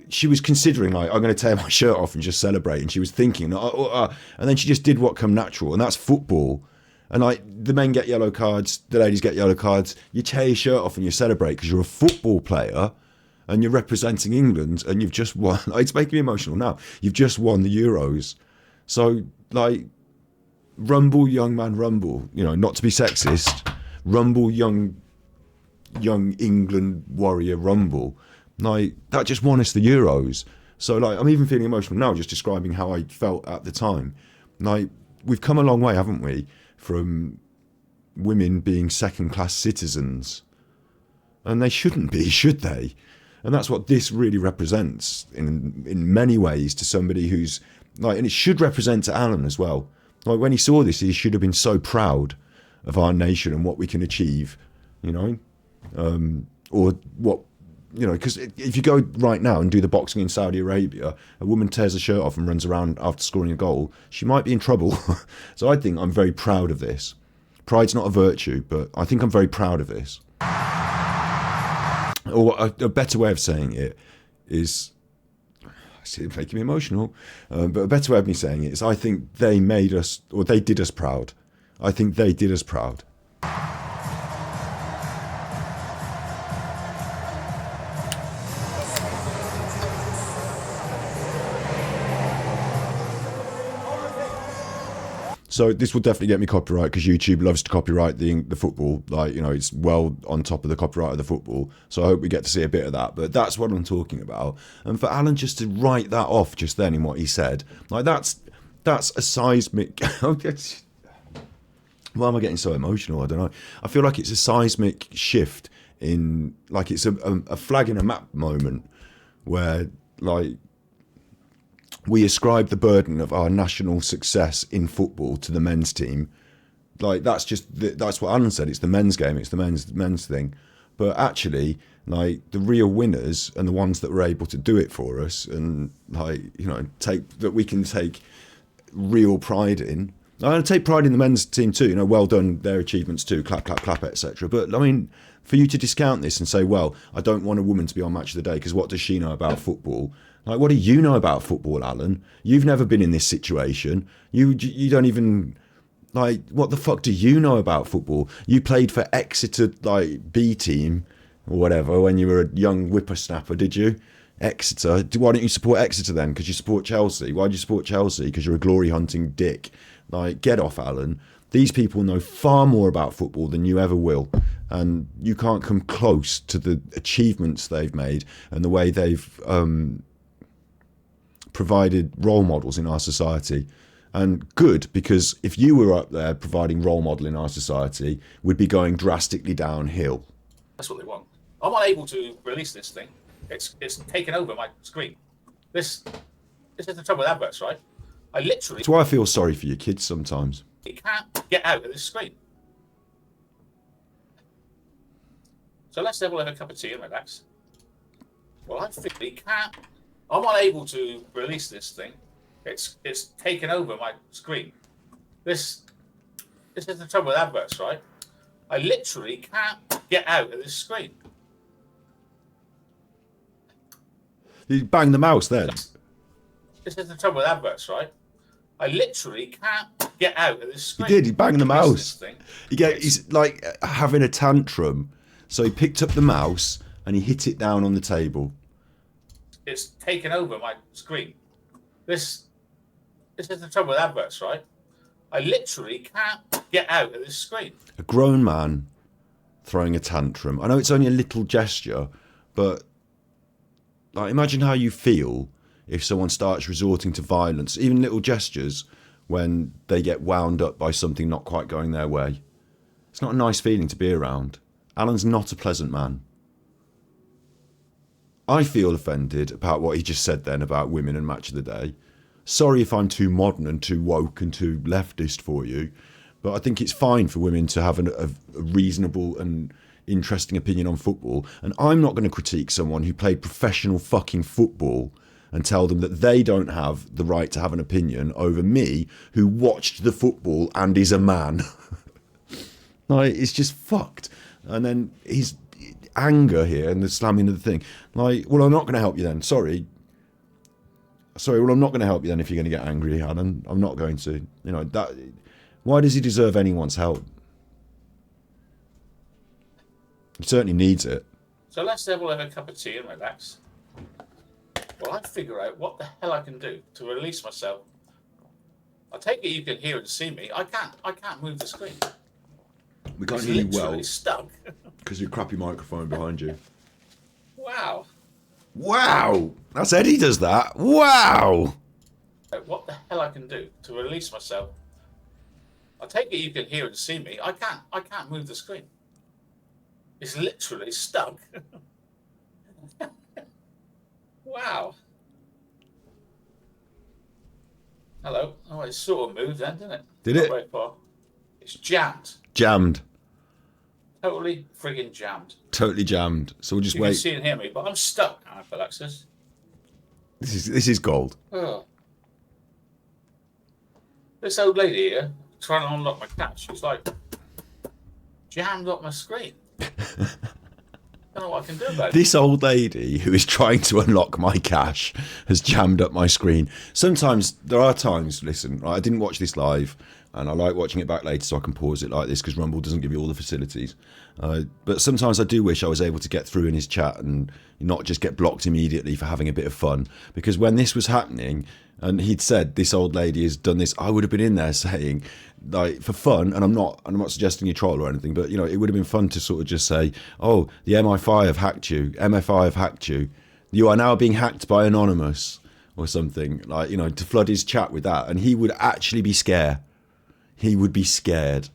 she was considering, like, I'm going to tear my shirt off and just celebrate. And she was thinking, and then she just did what come natural. And that's football. And, like, the men get yellow cards, the ladies get yellow cards. You tear your shirt off and you celebrate because you're a football player and you're representing England and you've just won. Like, it's making me emotional now. You've just won the Euros. So, like, rumble, young man, rumble. You know, not to be sexist. Rumble, young England warrior, rumble. Like, that just won us the Euros. So, like, I'm even feeling emotional now just describing how I felt at the time. Like, we've come a long way, haven't we, from women being second-class citizens. And they shouldn't be, should they? And that's what this really represents in many ways to somebody who's, like, and it should represent to Alan as well. Like, when he saw this, he should have been so proud of our nation and what we can achieve, you know? Or what... You know, because if you go right now and do the boxing in Saudi Arabia, a woman tears her shirt off and runs around after scoring a goal, she might be in trouble. So I think I'm very proud of this. Pride's not a virtue, but I think I'm very proud of this. Or a better way of saying it is, I see it making me emotional, but a better way of me saying it is I think they made us, or they did us proud. I think they did us proud. So this will definitely get me copyright because YouTube loves to copyright the football. Like, you know, it's well on top of the copyright of the football. So I hope we get to see a bit of that. But that's what I'm talking about. And for Alan just to write that off just then in what he said, like that's a seismic... Why am I getting so emotional? I don't know. I feel like it's a seismic shift in like it's a flag in a map moment where like we ascribe the burden of our national success in football to the men's team. Like that's what Alan said. It's the men's game. It's the men's thing. But actually, like the real winners and the ones that were able to do it for us, and like we can take real pride in. I take pride in the men's team too. Well done, their achievements too. Clap, clap, clap, etc. But I mean, for you to discount this and say, well, I don't want a woman to be on Match of the Day because what does she know about football? Like, what do you know about football, Alan? You've never been in this situation. You don't even. Like, what the fuck do you know about football? You played for Exeter, like, B team or whatever when you were a young whippersnapper, did you? Exeter. Why don't you support Exeter then? Because you support Chelsea. Why do you support Chelsea? Because you're a glory-hunting dick. Like, get off, Alan. These people know far more about football than you ever will. And you can't come close to the achievements they've made and the way they've provided role models in our society. And good, because if you were up there providing role model in our society, we'd be going drastically downhill. That's what they want. I'm unable to release this thing. It's taken over my screen. This is the trouble with adverts, right? I literally... That's why I feel sorry for your kids sometimes. It can't get out of this screen. So let's have a cup of tea and relax. Well, I physically can't... I'm unable to release this thing. It's taken over my screen. This is the trouble with adverts, right? I literally can't get out of this screen. You bang the mouse then. This is the trouble with adverts, right? I literally can't get out of this screen. He did. He banged the mouse. He's like having a tantrum. So he picked up the mouse and he hit it down on the table. It's taken over my screen. This is the trouble with adverts, right? I literally can't get out of this screen. A grown man throwing a tantrum. I know it's only a little gesture, but like, imagine how you feel if someone starts resorting to violence, even little gestures, when they get wound up by something not quite going their way. It's not a nice feeling to be around. Alan's not a pleasant man. I feel offended about what he just said then about women and Match of the Day. Sorry if I'm too modern and too woke and too leftist for you, but I think it's fine for women to have a reasonable and interesting opinion on football. And I'm not going to critique someone who played professional fucking football and tell them that they don't have the right to have an opinion over me, who watched the football and is a man. Like, it's just fucked. And then his anger here and the slamming of the thing. Like, well, I'm not going to help you then. Sorry, well, I'm not going to help you then if you're going to get angry, Alan. I'm not going to. That. Why does he deserve anyone's help? He certainly needs it. So let's have a cup of tea and relax. Well, I figure out what the hell I can do to release myself. I take it you can hear and see me. I can't move the screen. We can't It's hear you literally well stuck. because your crappy microphone behind you. Wow. Wow! That's Eddie does that. Wow! What the hell I can do to release myself? I take it you can hear and see me. I can't move the screen. It's literally stuck. Wow. Hello. Oh, it sort of moved then, didn't it? Did Not it? very far. It's jammed. Jammed. Totally friggin' jammed. Totally jammed. So we'll just You wait. can see and hear me, but I'm stuck, Anaphylaxis. This is gold. Oh. This old lady here trying to unlock my cache. She's like jammed up my screen. Don't know what I can do about it. This old lady who is trying to unlock my cache has jammed up my screen. Sometimes, there are times, listen, I didn't watch this live, and I like watching it back later so I can pause it like this because Rumble doesn't give you all the facilities. But sometimes I do wish I was able to get through in his chat and not just get blocked immediately for having a bit of fun. Because when this was happening, and he'd said this old lady has done this, I would have been in there saying, like, for fun, and I'm not suggesting you troll or anything, but it would have been fun to sort of just say, oh, the MI5 have hacked you, MFI have hacked you, you are now being hacked by Anonymous or something, like, to flood his chat with that, and he would actually be scared. He would be scared.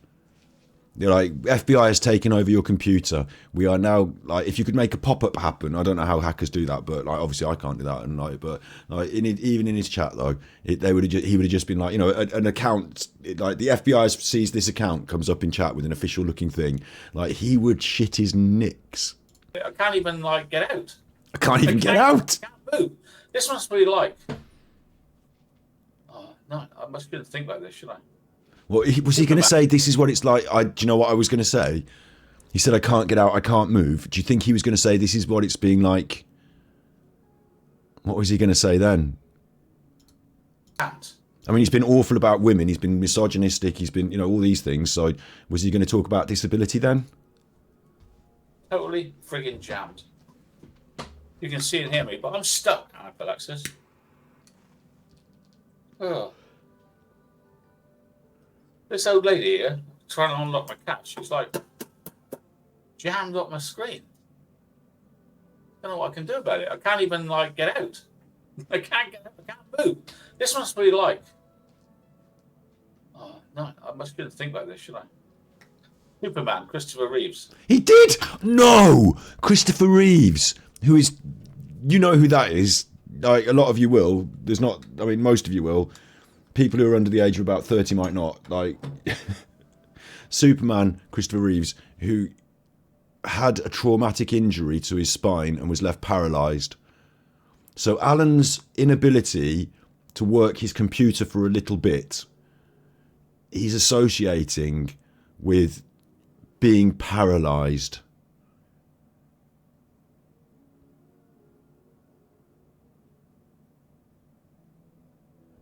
You're like, FBI has taken over your computer. We are now like, if you could make a pop-up happen, I don't know how hackers do that, but like obviously I can't do that. And like, but like even in his chat though, he would have just been like, you know, an account like the FBI sees this account comes up in chat with an official looking thing, like he would shit his nicks. I can't even like get out. I can't even get out. I can't move. This must be like. Oh no! I must be able to think about this, should I? Well, was he going to say this is what it's like? Do you know what I was going to say? He said I can't get out, I can't move. Do you think he was going to say this is what it's being like? What was he going to say then? Can't. I mean, he's been awful about women. He's been misogynistic. He's been, you know, all these things. So was he going to talk about disability then? Totally friggin' jammed. You can see and hear me, but I'm stuck. Alexis. Oh. This old lady here trying to unlock my couch. She's like jammed up my screen. I don't know what I can do about it. I can't even like get out. I can't get out. I can't move. This must be like. Oh no! I must be able to think about this, should I? Superman, Christopher Reeves. He did? No! Christopher Reeves, who is, you know who that is. Like, a lot of you will. There's not, I mean, most of you will. People who are under the age of about 30 might not. Like, Superman, Christopher Reeves, who had a traumatic injury to his spine and was left paralysed. So Alan's inability to work his computer for a little bit, he's associating with being paralysed.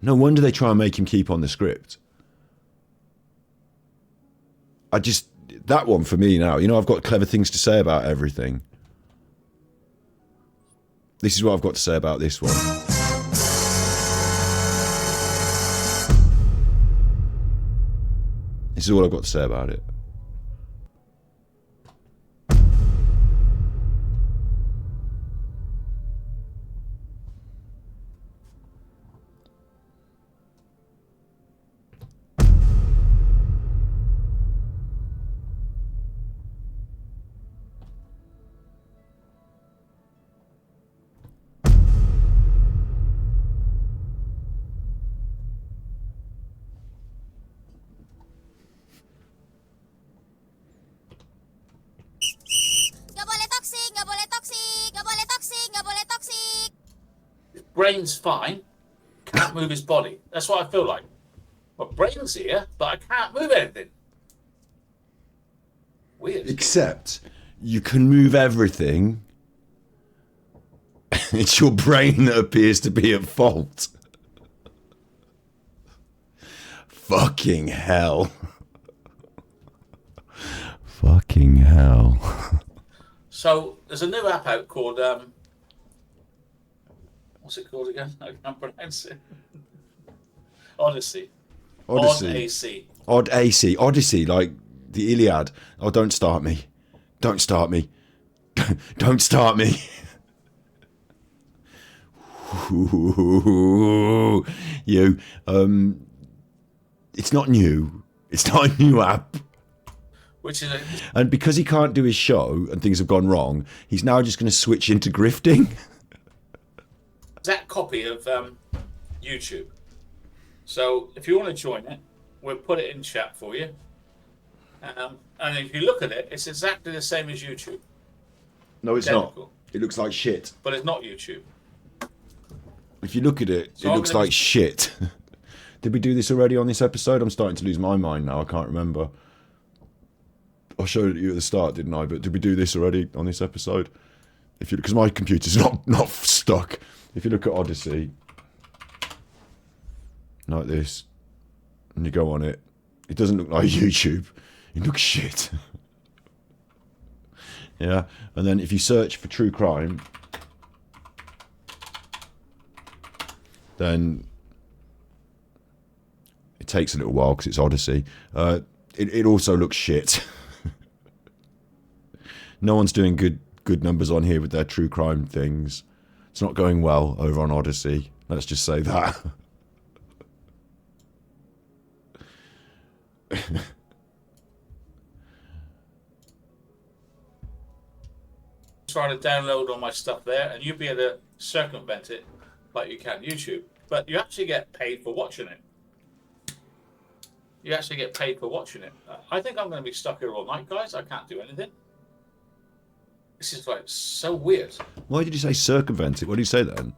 No wonder they try and make him keep on the script. That one for me now, you know, I've got clever things to say about everything. This is what I've got to say about this one. This is all I've got to say about it. Brain's fine, can't move his body. That's what I feel like. My brain's here, but I can't move anything. Weird. Except you can move everything. It's your brain that appears to be at fault. Fucking hell. Fucking hell. So there's a new app out called what's it called again? I can't pronounce it. Odyssey. Odyssey. Odyssey, like the Iliad. Oh, don't start me. Don't start me. Don't start me. You. It's not new. It's not a new app. Which is And because he can't do his show and things have gone wrong, he's now just going to switch into grifting. that copy of YouTube. So if you want to join it, we'll put it in chat for you. And if you look at it, it's exactly the same as YouTube. No, it's Identical. not. It looks like shit. But it's not YouTube. If you look at it, So it I'm looks gonna like shit. Did we do this already on this episode? I'm starting to lose my mind now. I can't remember. I showed it you at the start, didn't I? But did we do this already on this episode? If you, because my computer's not stuck. If you look at Odyssey, like this, and you go on it, it doesn't look like YouTube. It looks shit. Yeah, and then if you search for true crime, then it takes a little while because it's Odyssey. It also looks shit. No one's doing good numbers on here with their true crime things. It's not going well over on Odyssey. Let's just say that. try to download all my stuff there, and you'll be able to circumvent it like you can YouTube. But you actually get paid for watching it. You actually get paid for watching it. I think I'm going to be stuck here all night, guys. I can't do anything. This is like so weird. Why did you say circumvent it? What did you say then?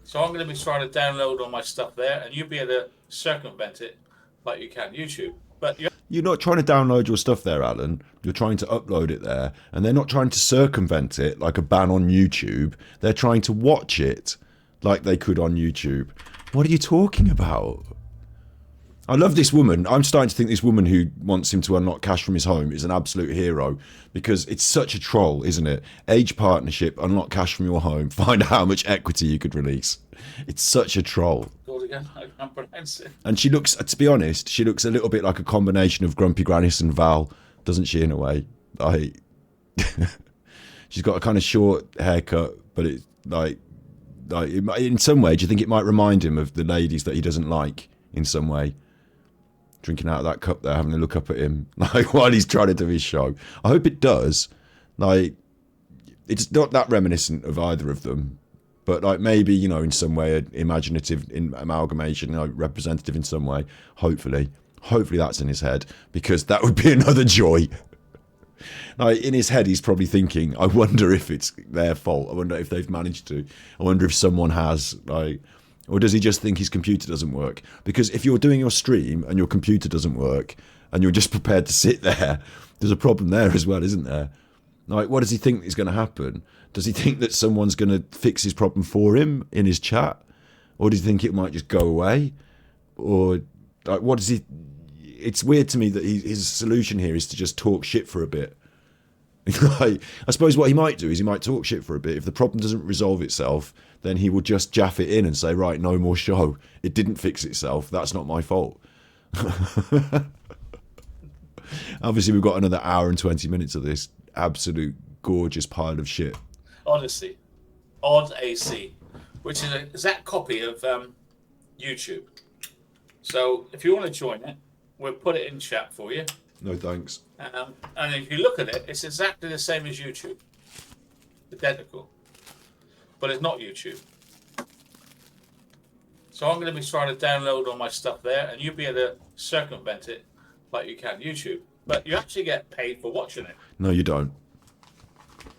So I'm going to be trying to download all my stuff there, and you'll be able to circumvent it like you can YouTube. But you're not trying to download your stuff there, Alan. You're trying to upload it there, and they're not trying to circumvent it like a ban on YouTube. They're trying to watch it like they could on YouTube. What are you talking about? I love this woman. I'm starting to think this woman who wants him to unlock cash from his home is an absolute hero, because it's such a troll, isn't it? Age partnership, unlock cash from your home, find out how much equity you could release. It's such a troll. I can't pronounce it. And she looks, to be honest, she looks a little bit like a combination of Grumpy Grannis and Val, doesn't she, in a way? Like, she's got a kind of short haircut, but it's like in some way, do you think it might remind him of the ladies that he doesn't like in some way? Drinking out of that cup there, having a look up at him, like, while he's trying to do his show. I hope it does. Like, it's not that reminiscent of either of them, but like maybe, you know, in some way, imaginative, in amalgamation, you know, representative in some way. Hopefully that's in his head, because that would be another joy. Like, in his head, he's probably thinking, I wonder if it's their fault. I wonder if they've managed to. I wonder if someone has, like. Or does he just think his computer doesn't work? Because if you're doing your stream and your computer doesn't work and you're just prepared to sit there, there's a problem there as well, isn't there? Like, what does he think is going to happen? Does he think that someone's going to fix his problem for him in his chat? Or does he think it might just go away? Or, like, what does he... It's weird to me that his solution here is to just talk shit for a bit. Like, I suppose what he might do is he might talk shit for a bit. If the problem doesn't resolve itself, then he will just jaff it in and say, right, no more show. It didn't fix itself. That's not my fault. Obviously, we've got another hour and 20 minutes of this absolute gorgeous pile of shit. Honestly, Odd AC, which is an exact copy of YouTube. So if you want to join it, we'll put it in chat for you. No thanks. And if you look at it, it's exactly the same as YouTube. Identical. But it's not YouTube. So I'm going to be trying to download all my stuff there, and you'll be able to circumvent it like you can YouTube. But you actually get paid for watching it. No, you don't.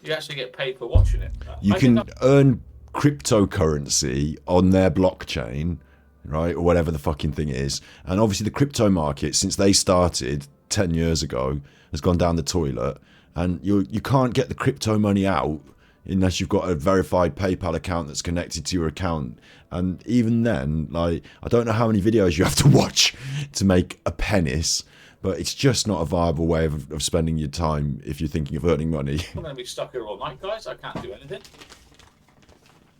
You actually get paid for watching it. You can earn cryptocurrency on their blockchain, right, or whatever the fucking thing is. And obviously the crypto market, since they started 10 years ago, has gone down the toilet, and you can't get the crypto money out unless you've got a verified PayPal account that's connected to your account. And even then, like, I don't know how many videos you have to watch to make a pennies, but it's just not a viable way of spending your time if you're thinking of earning money. I'm going to be stuck here all night, guys. I can't do anything.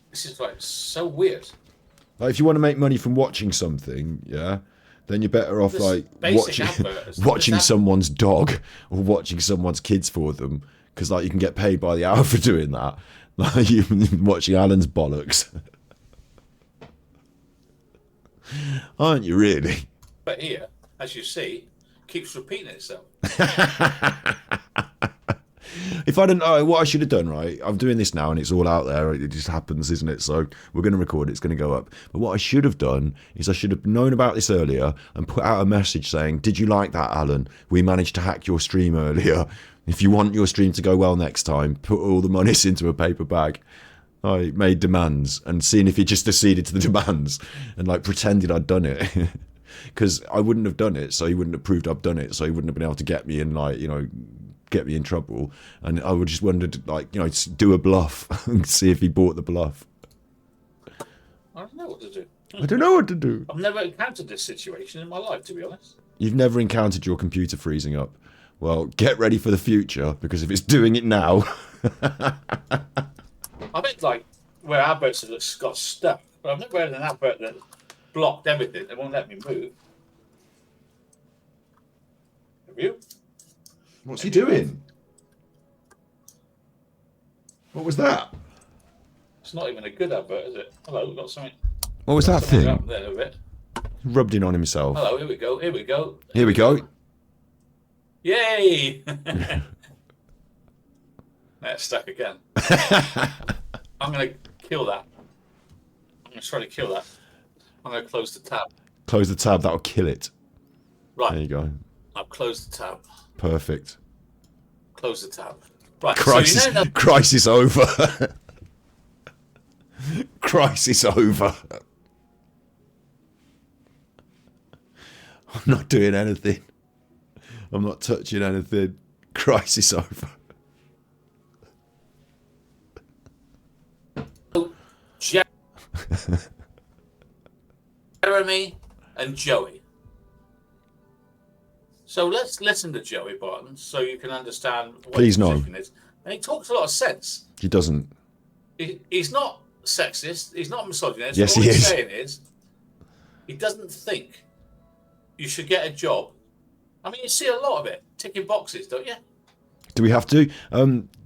This is like so weird. Like, if you want to make money from watching something, yeah, then you're better off like watching someone's dog or watching someone's kids for them, because like you can get paid by the hour for doing that. Like, you watching Alan's bollocks, aren't you really? But here, as you see, keeps repeating itself. If I didn't know what I should have done, right? I'm doing this now and it's all out there. It just happens, isn't it? So we're going to record it. It's going to go up. But what I should have done is I should have known about this earlier and put out a message saying, did you like that, Alan? We managed to hack your stream earlier. If you want your stream to go well next time, put all the monies into a paper bag. I made demands, and seeing if he just acceded to the demands and like pretended I'd done it. Because I wouldn't have done it, so he wouldn't have proved I've done it, so he wouldn't have been able to get me in, like, you know, get me in trouble. And I would just wondered, like, you know, do a bluff and see if he bought the bluff. I don't know what to do. I don't know what to do. I've never encountered this situation in my life, to be honest. You've never encountered your computer freezing up. Well, get ready for the future, because if it's doing it now... I think, like, where adverts have got stuck, but I've never had an advert that blocked everything. It won't let me move. Have you? What's he doing? What was that? It's not even a good advert, is it? Hello, we've got something. What was that thing? Up there a bit. Rubbed in on himself. Hello, here we go. Here we go. Here we go. Yay! It's stuck again. I'm going to kill that. I'm going to try to kill that. I'm going to close the tab. Close the tab. That'll kill it. Right. There you go. I've closed the tab. Perfect. Close the tab. Right. Crisis, So you know that crisis over. Crisis over. I'm not doing anything. I'm not touching anything. Crisis over. Jeremy and Joey. So let's listen to Joey Barton so you can understand what Please his no. position is. And he talks a lot of sense. He doesn't. He's not sexist. He's not misogynist. Yes, All he he's is. saying is he doesn't think you should get a job. I mean, you see a lot of it, ticking boxes, don't you? Do we have to?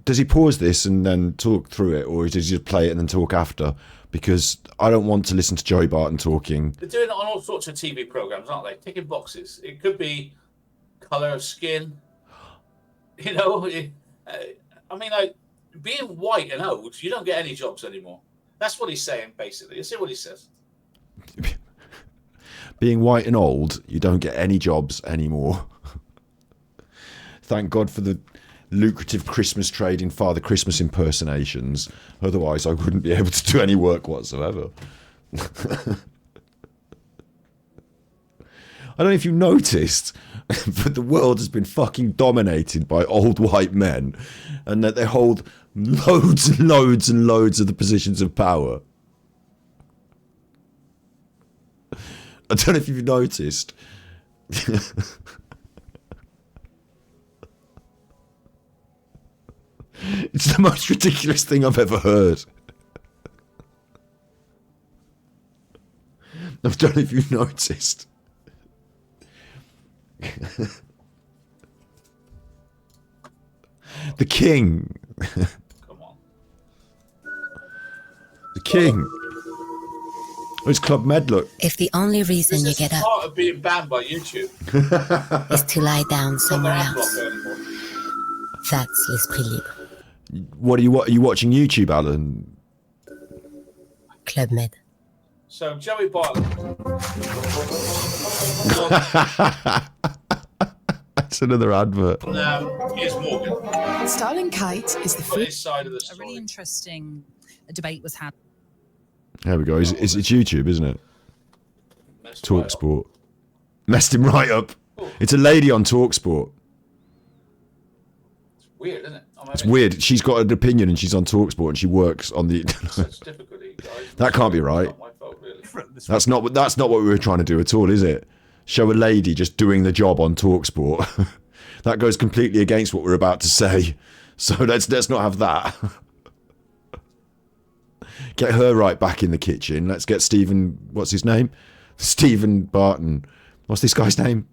Does he pause this and then talk through it, or does he just play it and then talk after? Because I don't want to listen to Joey Barton talking. They're doing it on all sorts of TV programs, aren't they? Ticking boxes. It could be colour of skin. You know, I mean, like, being white and old, you don't get any jobs anymore. That's what he's saying, basically. You see what he says? Being white and old, you don't get any jobs anymore. Thank God for the lucrative Christmas trade in Father Christmas impersonations. Otherwise, I wouldn't be able to do any work whatsoever. I don't know if you noticed, but the world has been fucking dominated by old white men, and that they hold loads and loads and loads of the positions of power. I don't know if you've noticed. It's the most ridiculous thing I've ever heard. I don't know if you've noticed. The king. Come on. The king. Oh, it's Club Med, look. If the only reason This you is get up part of being banned by YouTube. is to lie down Not somewhere the ad else, blocker anymore. that's l'esprit libre. What are you watching YouTube, Alan? Club Med. So Joey Barton. That's another advert. Here's Morgan Starling Kite is the on food. his side of the A story. really interesting debate was had. There we go. It's YouTube, isn't it? Messed Talk right up. Sport. Messed him right up. It's a lady on Talk Sport. It's weird, isn't it? It's weird. She's got an opinion and she's on Talk Sport and she works on the. Such difficulty, guys. That can't be right. It's not my fault, really. That's not what we were trying to do at all, is it? Show a lady just doing the job on Talk Sport. That goes completely against what we're about to say. So let's not have that. Get her right back in the kitchen. Let's get Stephen. What's his name? Stephen Barton. What's this guy's name?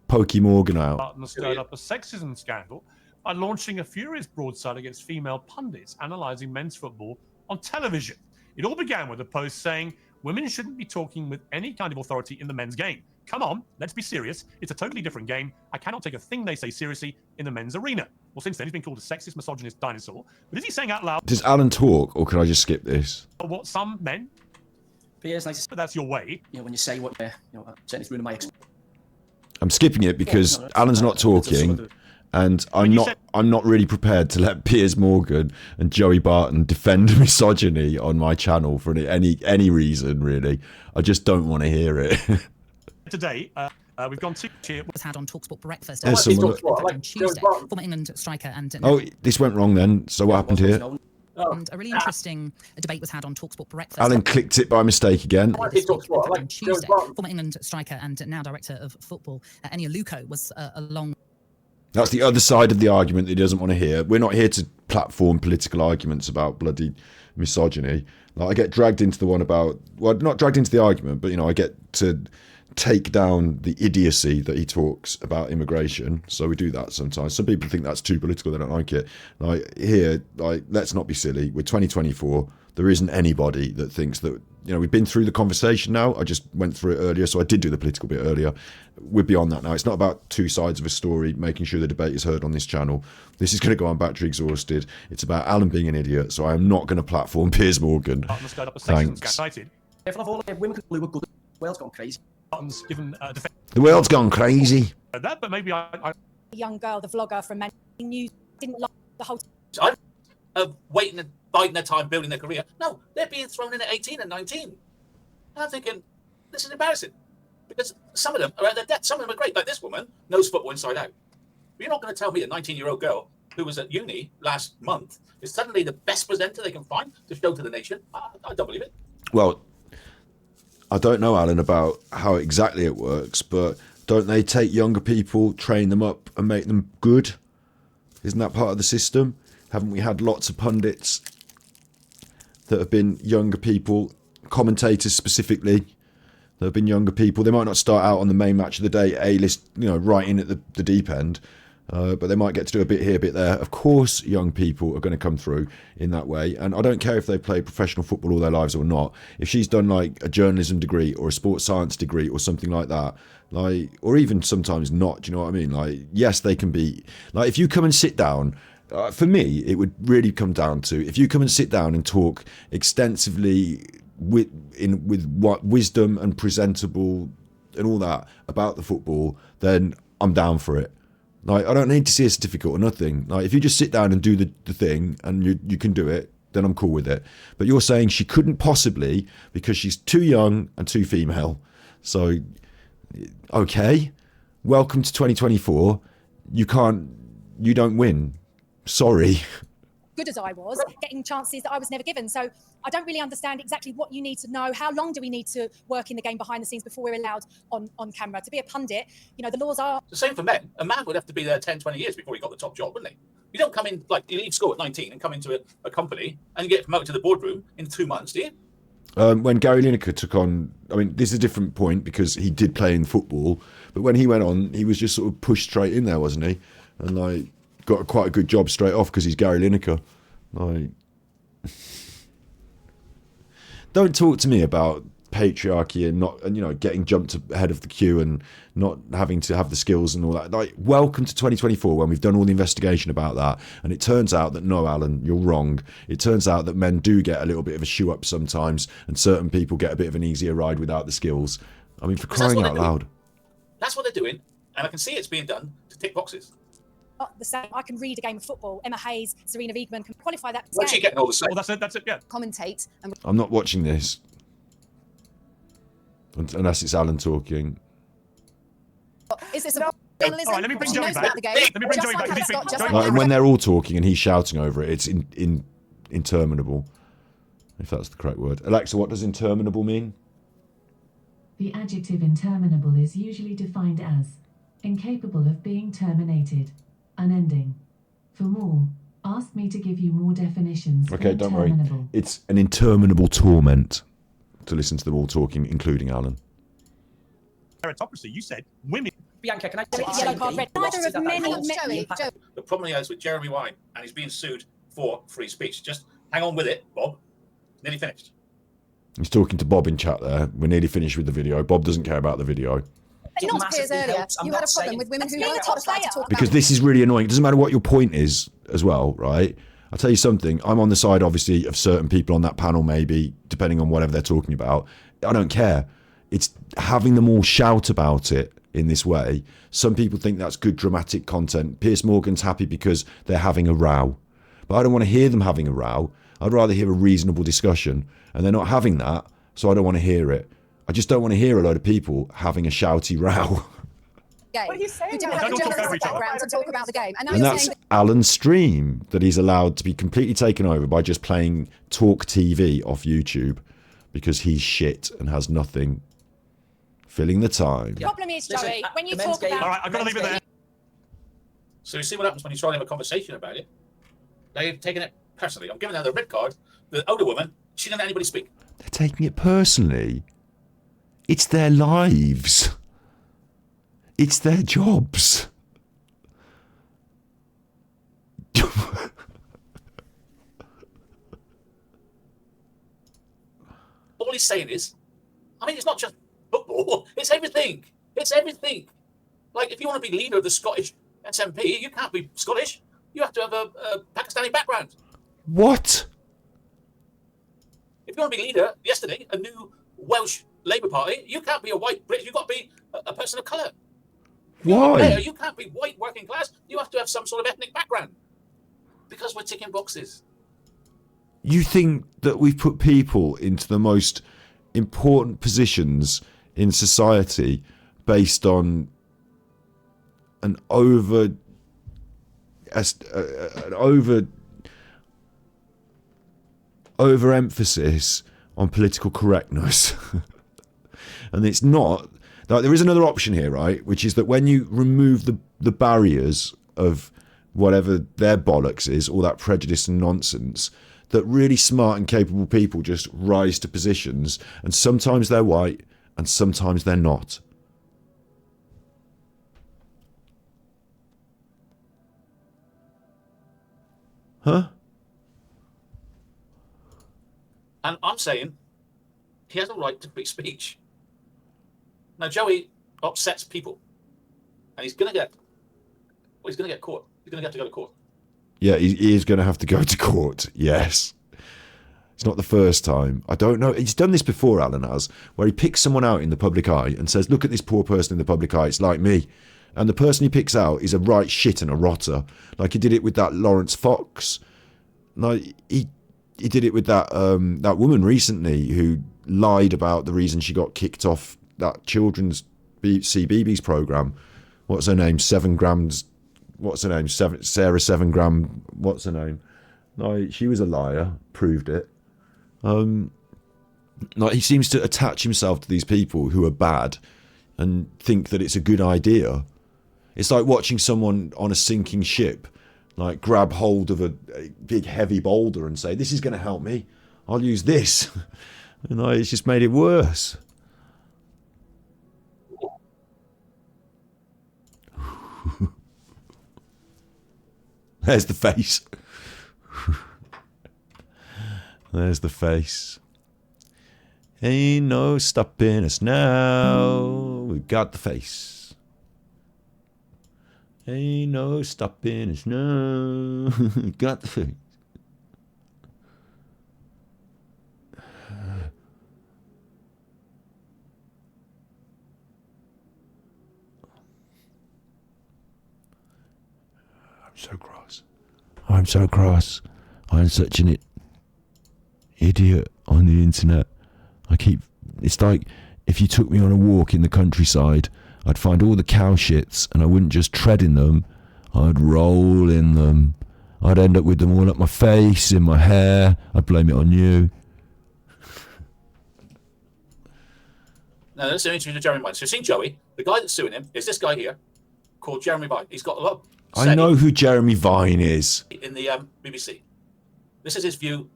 Pokey Morgan out. Barton stirred up a sexism scandal by launching a furious broadside against female pundits analysing men's football on television. It all began with a post saying women shouldn't be talking with any kind of authority in the men's game. Come on, let's be serious. It's a totally different game. I cannot take a thing they say seriously in the men's arena. Well, since then, he's been called a sexist, misogynist dinosaur. But is he saying out loud Does Alan talk, or can I just skip this? what some men, But yeah, it's nice, but that's your way, when you say what, certainly through my I'm skipping it because no, that's Alan's fine. not That's a sort talking, of- and you said- I'm not really prepared to let Piers Morgan and Joey Barton defend misogyny on my channel for any reason, really. I just don't want to hear it. today, we've gone to here. Was had on Talksport Breakfast There's on someone- Tuesday. Former England striker and Oh, this went wrong then. So what happened here? and a really interesting debate was had on Talksport Breakfast Alan clicked it by mistake again. this week, on Tuesday. Former England striker and now director of football, Enya Luko, was along. That's the other side of the argument that he doesn't want to hear. We're not here to platform political arguments about bloody misogyny. Like, I get dragged into the one about, well, not dragged into the argument, but, I get to take down the idiocy that he talks about immigration. So we do that sometimes. Some people think that's too political. They don't like it. Like, here, let's not be silly. We're 2024. There isn't anybody that thinks that, we've been through the conversation now. I just went through it earlier, so I did do the political bit earlier. We're beyond that now. It's not about two sides of a story, making sure the debate is heard on this channel. This is going to go on battery exhausted. It's about Alan being an idiot, so I am not going to platform Piers Morgan. Thanks. If all the women who were good, the world's gone crazy. Given The world's gone crazy. that, but maybe I young girl, the vlogger from Man News, didn't like the whole. Waiting and biding their time, building their career. No, they're being thrown in at 18 and 19. I'm thinking, this is embarrassing. Because some of them are at their depth. Some of them are great. Like this woman knows football inside out. But you're not going to tell me a 19-year-old girl who was at uni last month is suddenly the best presenter they can find to show to the nation. I don't believe it. Well, I don't know, Alan, about how exactly it works, but don't they take younger people, train them up and make them good? Isn't that part of the system? Haven't we had lots of pundits that have been younger people, commentators specifically, that have been younger people? They might not start out on the main match of the day, A-list, right in at the deep end, but they might get to do a bit here, a bit there. Of course, young people are going to come through in that way, and I don't care if they've played professional football all their lives or not. If she's done like a journalism degree or a sports science degree or something like that, or even sometimes not, do you know what I mean? Like, yes, they can be, like, if you come and sit down, for me, it would really come down to, if you come and sit down and talk extensively with what wisdom and presentable and all that about the football, then I'm down for it. Like, I don't need to see a certificate or nothing. Like, if you just sit down and do the thing and you can do it, then I'm cool with it. But you're saying she couldn't possibly because she's too young and too female. So, okay, welcome to 2024. You don't win. Sorry. Good as I was, getting chances that I was never given. So I don't really understand exactly what you need to know. How long do we need to work in the game behind the scenes before we're allowed on camera? To be a pundit, the laws are... It's the same for men. A man would have to be there 10, 20 years before he got the top job, wouldn't he? You don't come in, like, you leave school at 19 and come into a company and you get promoted to the boardroom in 2 months, do you? When Gary Lineker took on, I mean, this is a different point because he did play in football, but when he went on, he was just sort of pushed straight in there, wasn't he? And, like, got quite a good job straight off because he's Gary Lineker. Like, don't talk to me about patriarchy and getting jumped ahead of the queue and not having to have the skills and all that. Like, welcome to 2024 when we've done all the investigation about that, and it turns out that no, Alan, you're wrong. It turns out that men do get a little bit of a shoe up sometimes, and certain people get a bit of an easier ride without the skills. I mean, for crying out loud. That's what they're doing, and I can see it's being done to tick boxes. Not the same. I can read a game of football. Emma Hayes, Serena Wiegman can qualify that. What's she getting all the same? Well, that's it, yeah. Commentate. And... I'm not watching this. Unless it's Alan talking. Is this a journalism? All right, let me bring Joey back. Let me bring Joey back. And when they're all talking and he's shouting over it, it's interminable, if that's the correct word. Alexa, what does interminable mean? The adjective interminable is usually defined as incapable of being terminated, unending. For more, ask me to give you more definitions. Okay, don't worry. It's an interminable torment to listen to them all talking, including Alan. Meritocracy, you said women. Bianca, can I say yellow card, red? Neither of many. The problem is with Jeremy Wine, and he's being sued for free speech. Just hang on with it, Bob. Nearly finished. He's talking to Bob in chat there. We're nearly finished with the video. Bob doesn't care about the video. You know, Piers earlier, you had a problem with women who weren't qualified to talk Because this is really annoying. It doesn't matter what your point is as well, right? I'll tell you something. I'm on the side, obviously, of certain people on that panel, maybe, depending on whatever they're talking about. I don't care. It's having them all shout about it in this way. Some people think that's good dramatic content. Piers Morgan's happy because they're having a row. But I don't want to hear them having a row. I'd rather hear a reasonable discussion. And they're not having that, so I don't want to hear it. I just don't want to hear a load of people having a shouty row. What are you saying? You don't have a journalistic background to talk about the game. And that's Alan's stream that he's allowed to be completely taken over by just playing Talk TV off YouTube because he's shit and has nothing. Filling the time. The problem is, Joey, when you talk about... All right, I've got to leave it there. So you see what happens when you try to have a conversation about it. They've taken it personally. I'm giving her the red card. The older woman, she didn't let anybody speak. They're taking it personally. It's their lives. It's their jobs. all he's saying is, I mean, it's not just football. It's everything. It's everything. Like, if you want to be leader of the Scottish SNP, you can't be Scottish. You have to have a Pakistani background. What? If you want to be leader, yesterday, a new Welsh Labour Party, you can't be a white British. You've got to be a person of colour. Why? You can't be white working class. You have to have some sort of ethnic background. Because we're ticking boxes. You think that we've put people into the most important positions in society based on an overemphasis on political correctness. And it's not like, there is another option here, right, which is that when you remove the barriers of whatever their bollocks is, all that prejudice and nonsense, that really smart and capable people just rise to positions, and sometimes they're white and sometimes they're not. Huh? And I'm saying he has a right to free speech. Now, Joey upsets people, and he's going to get caught. He's going to have to go to court. Yeah, he is going to have to go to court, yes. It's not the first time. I don't know. He's done this before, Alan has, where he picks someone out in the public eye and says, look at this poor person in the public eye, it's like me. And the person he picks out is a right shit and a rotter. Like he did it with that Lawrence Fox. Like he did it with that woman recently who lied about the reason she got kicked off that children's CBeebies programme. What's her name? 7 grams. What's her name? Sarah 7 gram. What's her name? No, she was a liar. Proved it. Like he seems to attach himself to these people who are bad and think that it's a good idea. It's like watching someone on a sinking ship, like grab hold of a big heavy boulder and say, "This is going to help me. I'll use this." And it's just made it worse. There's the face. There's the face. Ain't no stopping us now. We got the face. Ain't no stopping us now. Got the face. I'm so cross. I'm such an idiot on the internet. It's like if you took me on a walk in the countryside, I'd find all the cow shits and I wouldn't just tread in them, I'd roll in them. I'd end up with them all up my face, in my hair. I'd blame it on you. Now, let's interview to Jeremy Vine. So you've seen Joey. The guy that's suing him is this guy here called Jeremy Vine. He's got a lot. I know who Jeremy Vine is. In the BBC. This is his view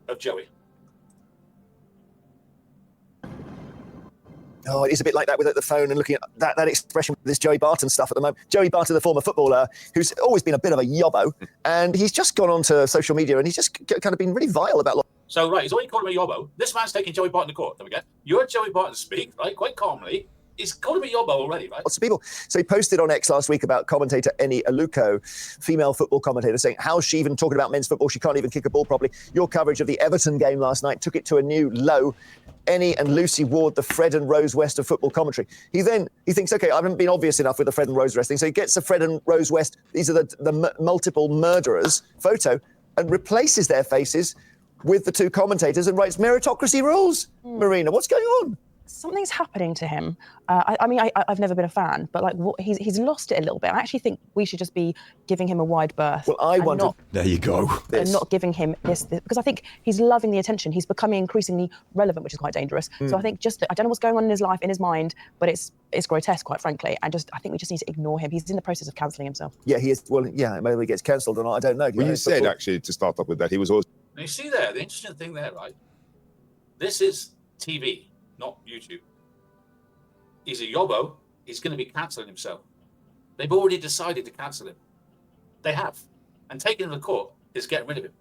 of Joey. Oh, it is a bit like that with the phone and looking at that expression with this Joey Barton stuff at the moment. Joey Barton, the former footballer, who's always been a bit of a yobbo, and he's just gone onto social media and he's just kind of been really vile about. So, right, he's already called him a yobbo. This man's taking Joey Barton to court. There we go. You heard Joey Barton speak, right, quite calmly. He's called him a yobbo already, right? Lots of people. So he posted on X last week about commentator Eni Aluko, female football commentator, saying, how's she even talking about men's football? She can't even kick a ball properly. Your coverage of the Everton game last night took it to a new low. Eni and Lucy Ward, the Fred and Rose West of football commentary. He thinks, okay, I haven't been obvious enough with the Fred and Rose West thing. So he gets the Fred and Rose West, these are the multiple murderers photo, and replaces their faces with the two commentators and writes meritocracy rules. Marina, what's going on? Something's happening to him. I've never been a fan, but like he's lost it a little bit. I actually think we should just be giving him a wide berth. Well, I wonder. There you go. And not giving him this because I think he's loving the attention. He's becoming increasingly relevant, which is quite dangerous. So I think I don't know what's going on in his life, in his mind, but it's grotesque, quite frankly. And I think we just need to ignore him. He's in the process of cancelling himself. Yeah, he is. Well, yeah, maybe he gets cancelled or not. I don't know. Well, you said actually to start off with that he was always. Now you see there, the interesting thing there, right? This is TV, not YouTube. He's a yobbo. He's going to be cancelling himself. They've already decided to cancel him. They have. And taking him to court is getting rid of him.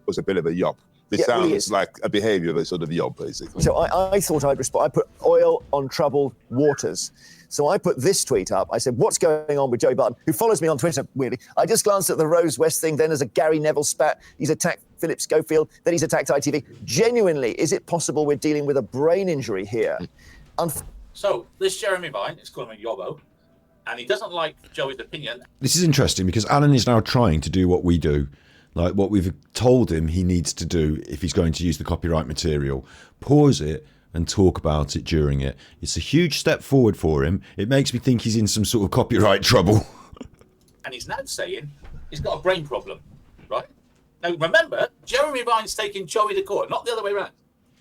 Was a bit of a yop. It Yeah, well, he sounds is. like a behaviour of a sort of yob, basically. So I thought I'd respond. I put oil on troubled waters. So I put this tweet up. I said, what's going on with Joey Barton, who follows me on Twitter, weirdly. I just glanced at the Rose West thing. Then there's a Gary Neville spat. He's attacked Philip Schofield. Then he's attacked ITV. Genuinely, is it possible we're dealing with a brain injury here? So this Jeremy Vine is calling him Yobbo, and he doesn't like Joey's opinion. This is interesting because Alan is now trying to do what we do, like what we've told him he needs to do if he's going to use the copyright material. Pause it and talk about it during it. It's a huge step forward for him. It makes me think he's in some sort of copyright trouble. And he's now saying he's got a brain problem, right? Now, remember, Jeremy Vine's taking Joey to court, not the other way around.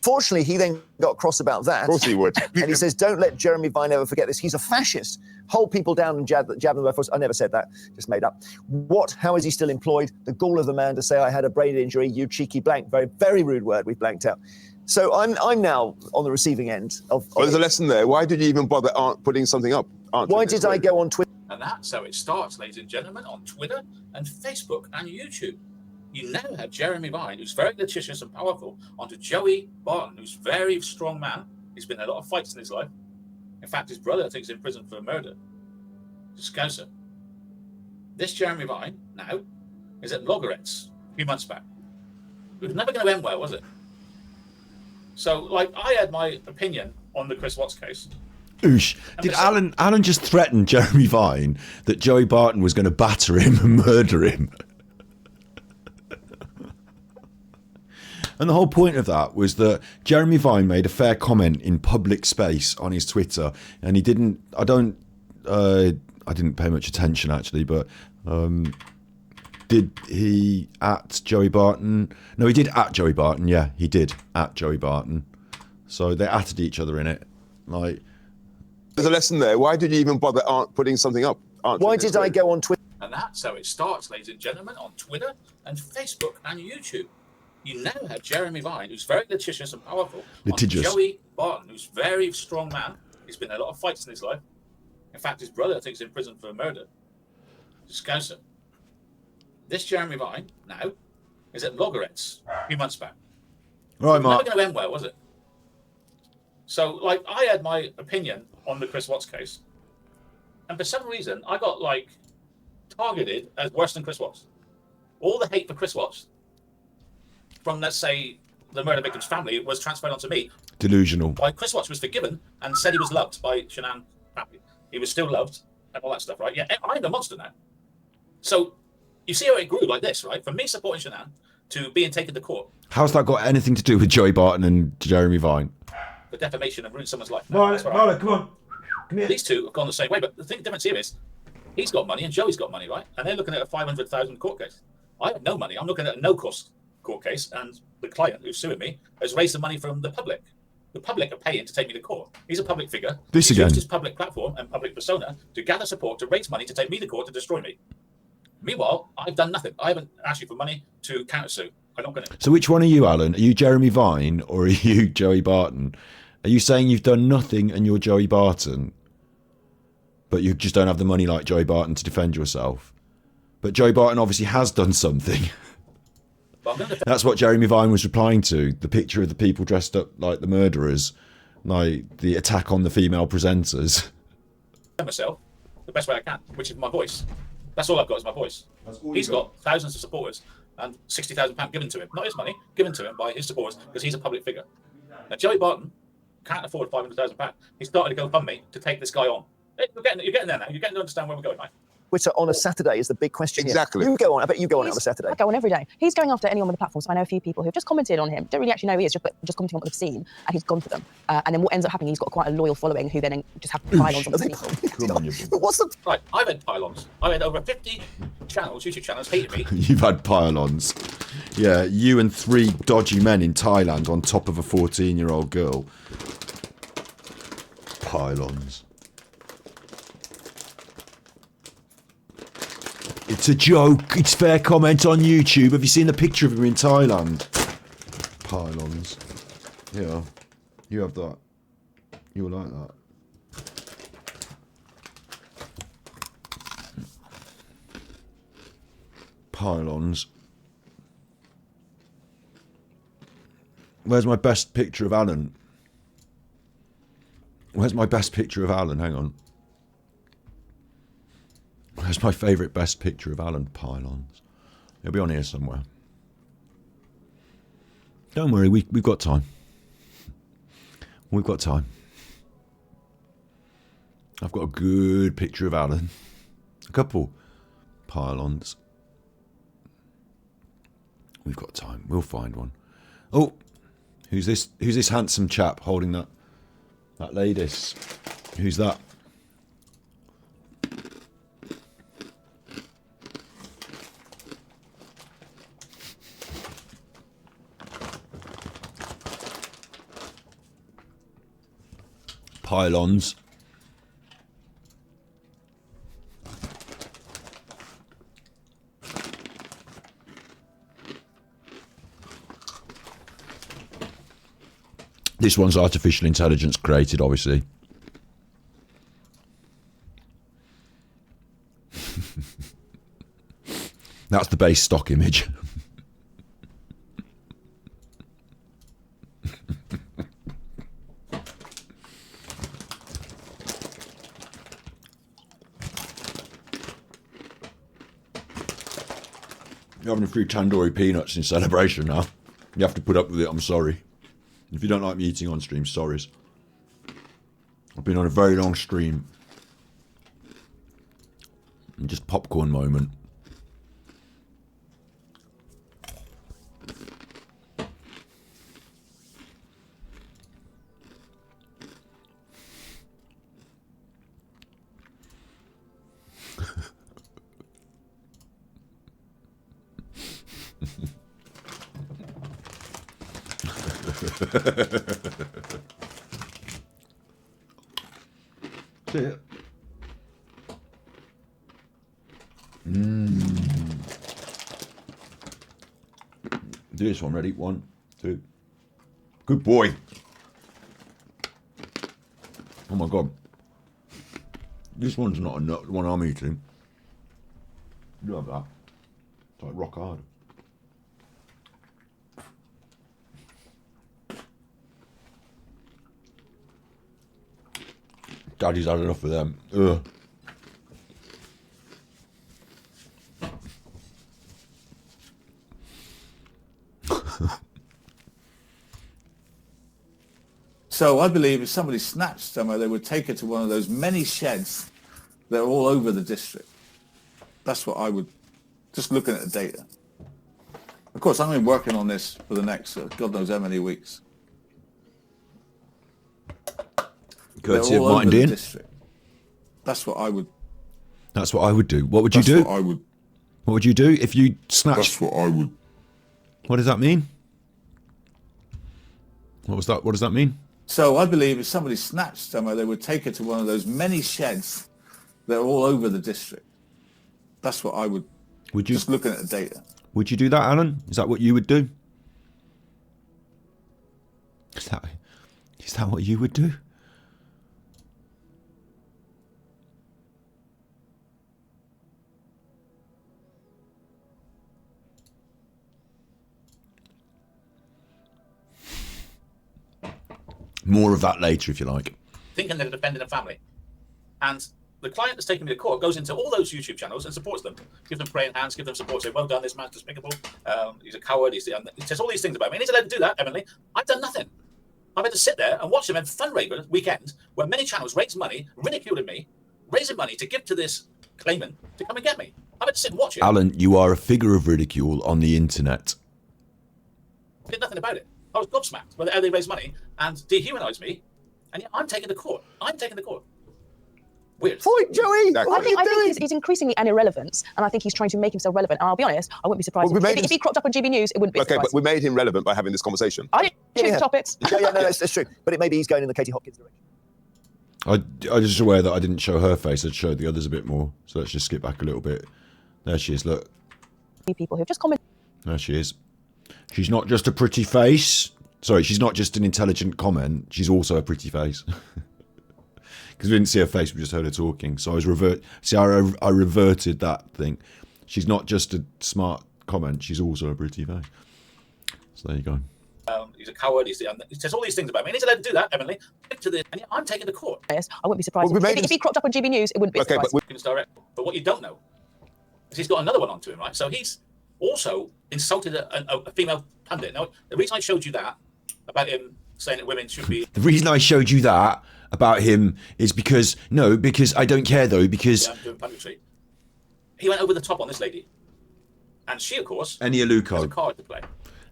Fortunately, he then got cross about that. Of course he would. And he says, don't let Jeremy Vine ever forget this. He's a fascist. Hold people down and jab them by force. I never said that. Just made up. What? How is he still employed? The gall of the man to say I had a brain injury, you cheeky blank. Very, very rude word we've blanked out. So I'm now on the receiving end of... Well, there's a lesson there. Why did you even bother putting something up? Why did I go on Twitter? And that's how it starts, ladies and gentlemen, on Twitter and Facebook and YouTube. You now have Jeremy Vine, who's very litigious and powerful, onto Joey Barton, who's a very strong man. He's been in a lot of fights in his life. In fact, his brother, I think, is in prison for murder. Scouser. This Jeremy Vine, now, is at Loggerheads a few months back. It was never going to end well, was it? So, like, I had my opinion on the Chris Watts case. Oosh. Did Alan just threaten Jeremy Vine that Joey Barton was going to batter him and murder him? And the whole point of that was that Jeremy Vine made a fair comment in public space on his Twitter, and he didn't. I didn't pay much attention actually, but did he at Joey Barton? No, he did at Joey Barton. Yeah, he did at Joey Barton. So they atted each other in it. Like, there's a lesson there. Why did you even bother putting something up? Why did I go on Twitter? And that's how it starts, ladies and gentlemen, on Twitter and Facebook and YouTube. You now have Jeremy Vine, who's very litigious and powerful. Litigious. On Joey Barton, who's a very strong man. He's been in a lot of fights in his life. In fact, his brother, I think, is in prison for murder. Scouser. This Jeremy Vine, now, is at Loggerheads a few months back. Right, Mark. Never going to end well, was it? So, like, I had my opinion on the Chris Watts case. And for some reason, I got, like, targeted as worse than Chris Watts. All the hate for Chris Watts from, let's say, the murder victim's family was transferred onto me. Delusional. Why Chris Watts was forgiven and said he was loved by Shanann family. He was still loved and all that stuff, right? Yeah, I'm the monster now. So you see how it grew like this, right? From me supporting Shanann to being taken to court How's that got anything to do with Joey Barton and Jeremy Vine? for defamation and ruining someone's life. Marla, come on. Come here. These two have gone the same way, but the difference here is he's got money and Joey's got money, right? And they're looking at a 500,000 court case. I have no money. I'm looking at a no-cost court case, and the client who's suing me has raised the money from the public. The public are paying to take me to court. He's a public figure. This He's again. used his public platform and public persona to gather support to raise money to take me to court to destroy me. Meanwhile, I've done nothing. I haven't asked you for money to countersue. I'm not going to. So which one are you, Alan? Are you Jeremy Vine or are you Joey Barton? Are you saying you've done nothing and you're Joey Barton, but you just don't have the money like Joey Barton to defend yourself? But Joey Barton obviously has done something. That's what Jeremy Vine was replying to. The picture of the people dressed up like the murderers, like the attack on the female presenters. Myself the best way I can, which is my voice. That's all I've got is my voice. He's got thousands of supporters and £60,000 given to him. Not his money, given to him by his supporters because he's a public figure. Now, Joey Barton can't afford £500,000. He started to GoFundMe to take this guy on. Hey, you're getting there now. You're getting to understand where we're going, right? Twitter on a Saturday is the big question here. Exactly. You go on. I bet you go on a Saturday. I go on every day. He's going after anyone with a platform. So I know a few people who've just commented on him. Don't really actually know who he is, just commenting on what they've seen, and he's gone for them. And then what ends up happening? He's got quite a loyal following who then just have pylons on people. What's the right? I've had pylons. I've had over 50 channels, YouTube channels, hated me. You've had pylons. Yeah, you and 3 dodgy men in Thailand on top of a 14-year-old girl. Pylons. It's a joke. It's fair comment on YouTube. Have you seen the picture of him in Thailand? Pylons. Yeah. You have that. You'll like that. Pylons. Where's my best picture of Alan? Where's my best picture of Alan? Hang on. Where's my favourite best picture of Alan? Pylons. It'll be on here somewhere. Don't worry, we've got time. We've got time. I've got a good picture of Alan. A couple. Pylons. We've got time. We'll find one. Oh, who's this? Who's this handsome chap holding that ladies? Who's that? Pylons. This one's artificial intelligence created, obviously. That's the base stock image. You're having a few tandoori peanuts in celebration now. You have to put up with it, I'm sorry. If you don't like me eating on stream, sorry. I've been on a very long stream. And just popcorn moment. See it. Do this one, ready? 1, 2. Good boy. Oh my god. This one's not a nut, the one I'm eating. You have that. It's like rock hard. Daddy's had enough of them. Ugh. So I believe if somebody snatched somewhere, they would take her to one of those many sheds that are all over the district. That's what I would, just looking at the data. Of course, I'm been working on this for the next, God knows how many weeks. Courtesy of Martin Dean. That's what I would. That's what I would do. What would you do? What I would. What would you do if you snatched? That's what I would. What does that mean? What was that? What does that mean? So I believe if somebody snatched somewhere, they would take her to one of those many sheds that are all over the district. That's what I would. Would you? Just looking at the data. Would you do that, Alan? Is that what you would do? Is that what you would do? More of that later, if you like. Thinking they're defending a family. And the client that's taking me to court goes into all those YouTube channels and supports them. Give them praying hands, give them support, say, well done, this man's despicable. He's a coward. He says all these things about me. And he's allowed to do that, Emily. I've done nothing. I've had to sit there and watch him in fundraiser weekend where many channels raised money, ridiculing me, raising money to give to this claimant to come and get me. I've had to sit and watch it. Alan, you are a figure of ridicule on the internet. I did nothing about it. I was gobsmacked by how they raised money and dehumanised me, and yet I'm taking the court. I'm taking the court. Weird. Point, Joey! Well, I think he's increasingly an irrelevance, and I think he's trying to make himself relevant. And I'll be honest, I wouldn't be surprised if he cropped up on GB News. It wouldn't be Okay, surprising. but we made him relevant by having this conversation. I didn't choose the topics. No, that's true. But maybe he's going in the Katie Hopkins direction. I just aware that I didn't show her face. I showed the others a bit more. So let's just skip back a little bit. There she is. Look. People who've just commented. There she is. She's not just a pretty face. Sorry, she's not just an intelligent comment. She's also a pretty face. Because we didn't see her face, we just heard her talking. So I was I reverted that thing. She's not just a smart comment. She's also a pretty face. So there you go. He's a coward. He says all these things about me. And he's allowed to do that, Emily. And I'm taking the court. I wouldn't be surprised. Well, we if, made if he cropped up on GB News, it wouldn't be a surprise. But what you don't know is he's got another one onto him, right? So he's also insulted a female pundit. Now, the reason I showed you that about him saying that women should be... The reason I showed you that about him is because I don't care though, because... Yeah, I'm doing punditry. He went over the top on this lady. And she, of course, Enya Luko has a card to play.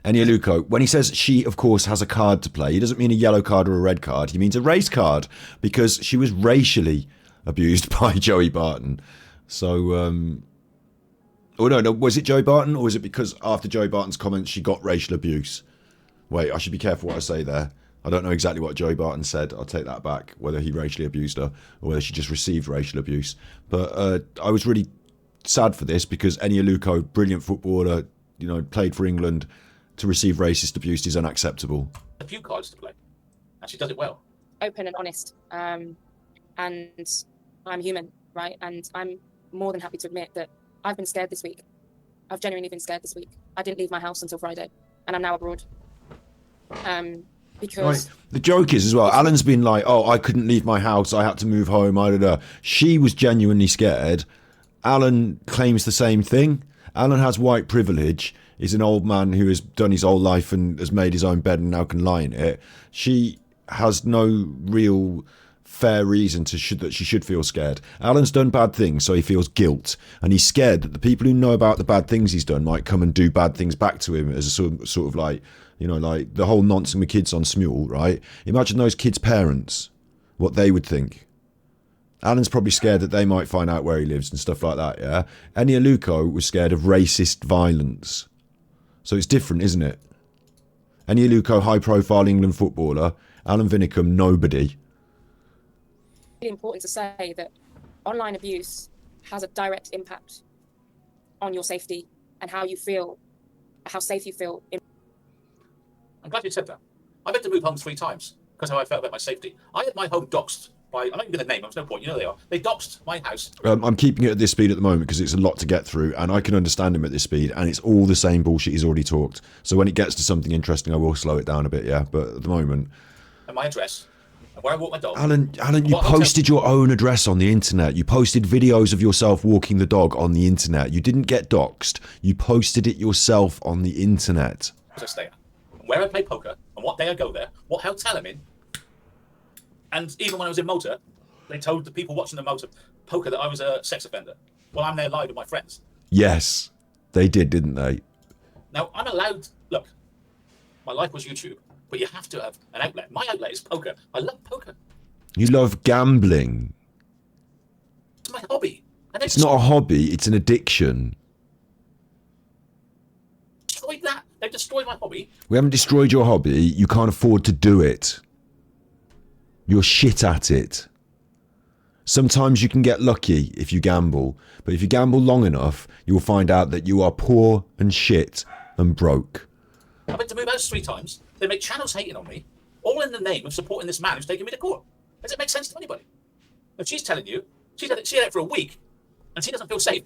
Enya Luko, when he says she, of course, has a card to play, he doesn't mean a yellow card or a red card. He means a race card, because she was racially abused by Joey Barton. So, oh no, was it Joey Barton, or was it because after Joey Barton's comments she got racial abuse? Wait, I should be careful what I say there. I don't know exactly what Joey Barton said. I'll take that back, whether he racially abused her or whether she just received racial abuse. But I was really sad for this, because Enya Luko, brilliant footballer, played for England, to receive racist abuse is unacceptable. A few cards to play, and she does it well. Open and honest, and I'm human, right? And I'm more than happy to admit that I've been scared this week. I've genuinely been scared this week. I didn't leave my house until Friday, and I'm now abroad. Because the joke is as well, Alan's been like, oh, I couldn't leave my house, I had to move home, She was genuinely scared. Alan claims the same thing. Alan has white privilege. He's an old man who has done his whole life and has made his own bed and now can lie in it. She has no real fair reason that she should feel scared. Alan's done bad things, so he feels guilt, and he's scared that the people who know about the bad things he's done might come and do bad things back to him, as a sort of like, like the whole nonsense with kids on Smule, right? Imagine those kids' parents, what they would think. Alan's probably scared that they might find out where he lives and stuff like that, yeah? Enya Luko was scared of racist violence. So it's different, isn't it? Enya Luko, high-profile England footballer. Alan Vinicum, nobody. really important to say that online abuse has a direct impact on your safety and how you feel, how safe you feel. I'm glad you said that. I've had to move home 3 times because of how I felt about my safety. I had my home doxed by, I'm not even going to name them, there's no point, they are. They doxed my house. I'm keeping it at this speed at the moment because it's a lot to get through, and I can understand him at this speed, and it's all the same bullshit he's already talked. So when it gets to something interesting, I will slow it down a bit, yeah. But at the moment... And my address, and where I walk my dog. Alan, you posted your own address on the internet. You posted videos of yourself walking the dog on the internet. You didn't get doxed. You posted it yourself on the internet. I stay at, where I play poker, and what day I go there, what hotel I'm in. And even when I was in Malta, they told the people watching the Malta poker that I was a sex offender. Well, I'm there live with my friends. Yes, they did, didn't they? Now, I'm allowed... Look, my life was YouTube, but you have to have an outlet. My outlet is poker. I love poker. You love gambling. It's my hobby. It's not a hobby, it's an addiction. Destroyed that. They've destroyed my hobby. We haven't destroyed your hobby. You can't afford to do it. You're shit at it. Sometimes you can get lucky if you gamble, but if you gamble long enough, you will find out that you are poor and shit and broke. I've had to move house 3 times. They make channels hating on me, all in the name of supporting this man who's taking me to court. Does it make sense to anybody? If she's telling you, she had it for a week, and she doesn't feel safe.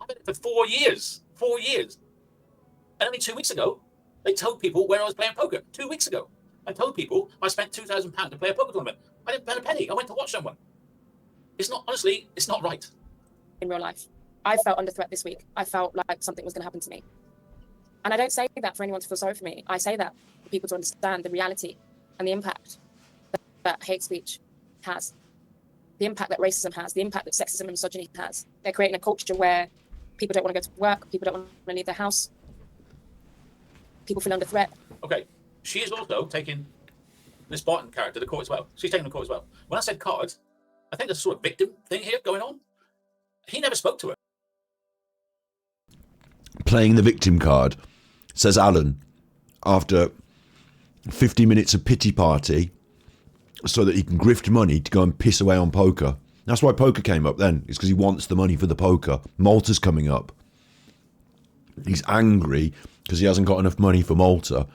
I've had it for 4 years. 4 years. And only 2 weeks ago, they told people where I was playing poker. 2 weeks ago. I told people I spent £2,000 to play a poker tournament. I didn't spend a penny. I went to watch someone. It's not, honestly, it's not right. In real life, I felt under threat this week. I felt like something was going to happen to me. And I don't say that for anyone to feel sorry for me. I say that for people to understand the reality and the impact that hate speech has, the impact that racism has, the impact that sexism and misogyny has. They're creating a culture where people don't want to go to work, people don't want to leave their house, people feel under threat. Okay, she is also taking this Barton character to court as well. She's taking the court as well. When I said card, I think there's a sort of victim thing here going on. He never spoke to her. Playing the victim card, says Alan, after 50 minutes of pity party, so that he can grift money to go and piss away on poker. That's why poker came up then. It's because he wants the money for the poker. Malta's coming up. He's angry because he hasn't got enough money for Malta,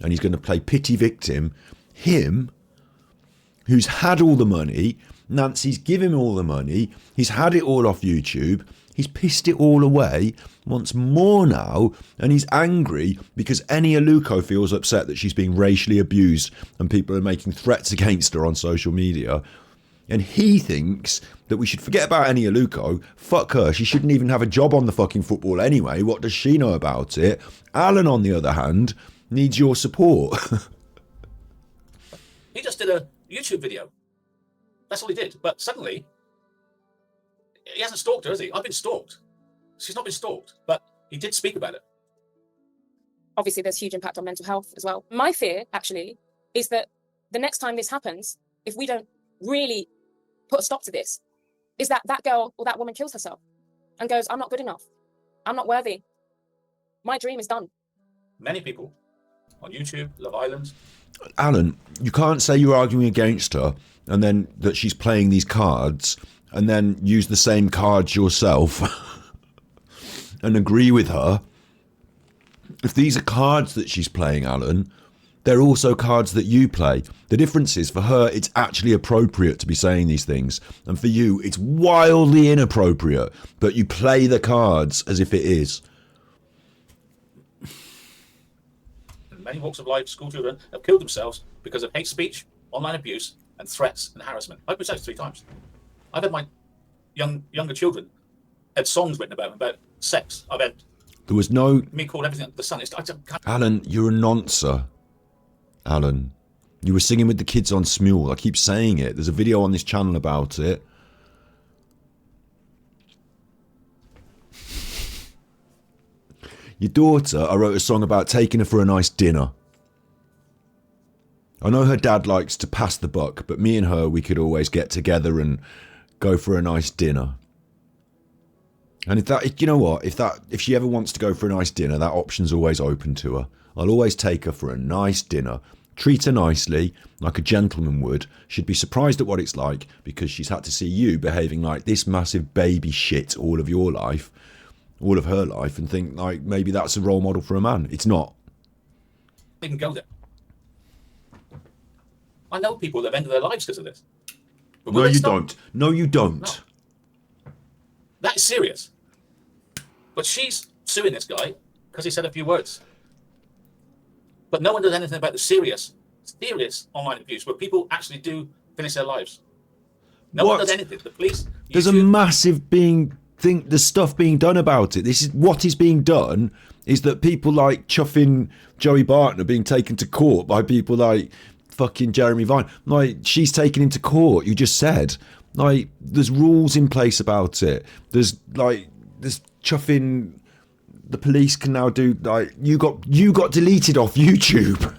and he's going to play pity victim. Him, who's had all the money. Nancy's given him all the money. He's had it all off YouTube. He's pissed it all away, wants more now, and he's angry because Eni Aluko feels upset that she's being racially abused and people are making threats against her on social media. And he thinks that we should forget about Eni Aluko. Fuck her. She shouldn't even have a job on the fucking football anyway. What does she know about it? Alan, on the other hand, needs your support. He just did a YouTube video. That's all he did. But suddenly, he hasn't stalked her, has he? I've been stalked. She's not been stalked, but he did speak about it. Obviously, there's huge impact on mental health as well. My fear, actually, is that the next time this happens, if we don't really put a stop to this, is that that girl or that woman kills herself and goes, I'm not good enough. I'm not worthy. My dream is done. Many people on YouTube, Love Island. Alan, you can't say you're arguing against her and then that she's playing these cards and then use the same cards yourself and agree with her. If these are cards that she's playing, Alan, they're also cards that you play. The difference is, for her, it's actually appropriate to be saying these things. And for you, it's wildly inappropriate. But you play the cards as if it is. In many walks of life, school children have killed themselves because of hate speech, online abuse, and threats and harassment. I've been said 3 times. I've had my younger children had songs written about sex. I've had There was no... me called everything the sun. Alan, you're a noncer. Alan, you were singing with the kids on Smule. I keep saying it. There's a video on this channel about it. Your daughter, I wrote a song about taking her for a nice dinner. I know her dad likes to pass the buck, but me and her, we could always get together and go for a nice dinner. And if you know what, if she ever wants to go for a nice dinner, that option's always open to her. I'll always take her for a nice dinner, treat her nicely, like a gentleman would. She'd be surprised at what it's like because she's had to see you behaving like this massive baby shit all of your life, all of her life, and think like maybe that's a role model for a man. It's not. Even go there. I know people that have ended their lives because of this. But No, you don't. No, you don't. No. That is serious. But she's suing this guy because he said a few words. But no one does anything about the serious online abuse where people actually do finish their lives. No one does anything. The police. There's a massive there's stuff being done about it. This is what is being done is that people like chuffing Joey Barton are being taken to court by people like fucking Jeremy Vine. Like, she's taken him to court, you just said. Like, there's rules in place about it. There's chuffing. The police can now do, like, you got deleted off YouTube.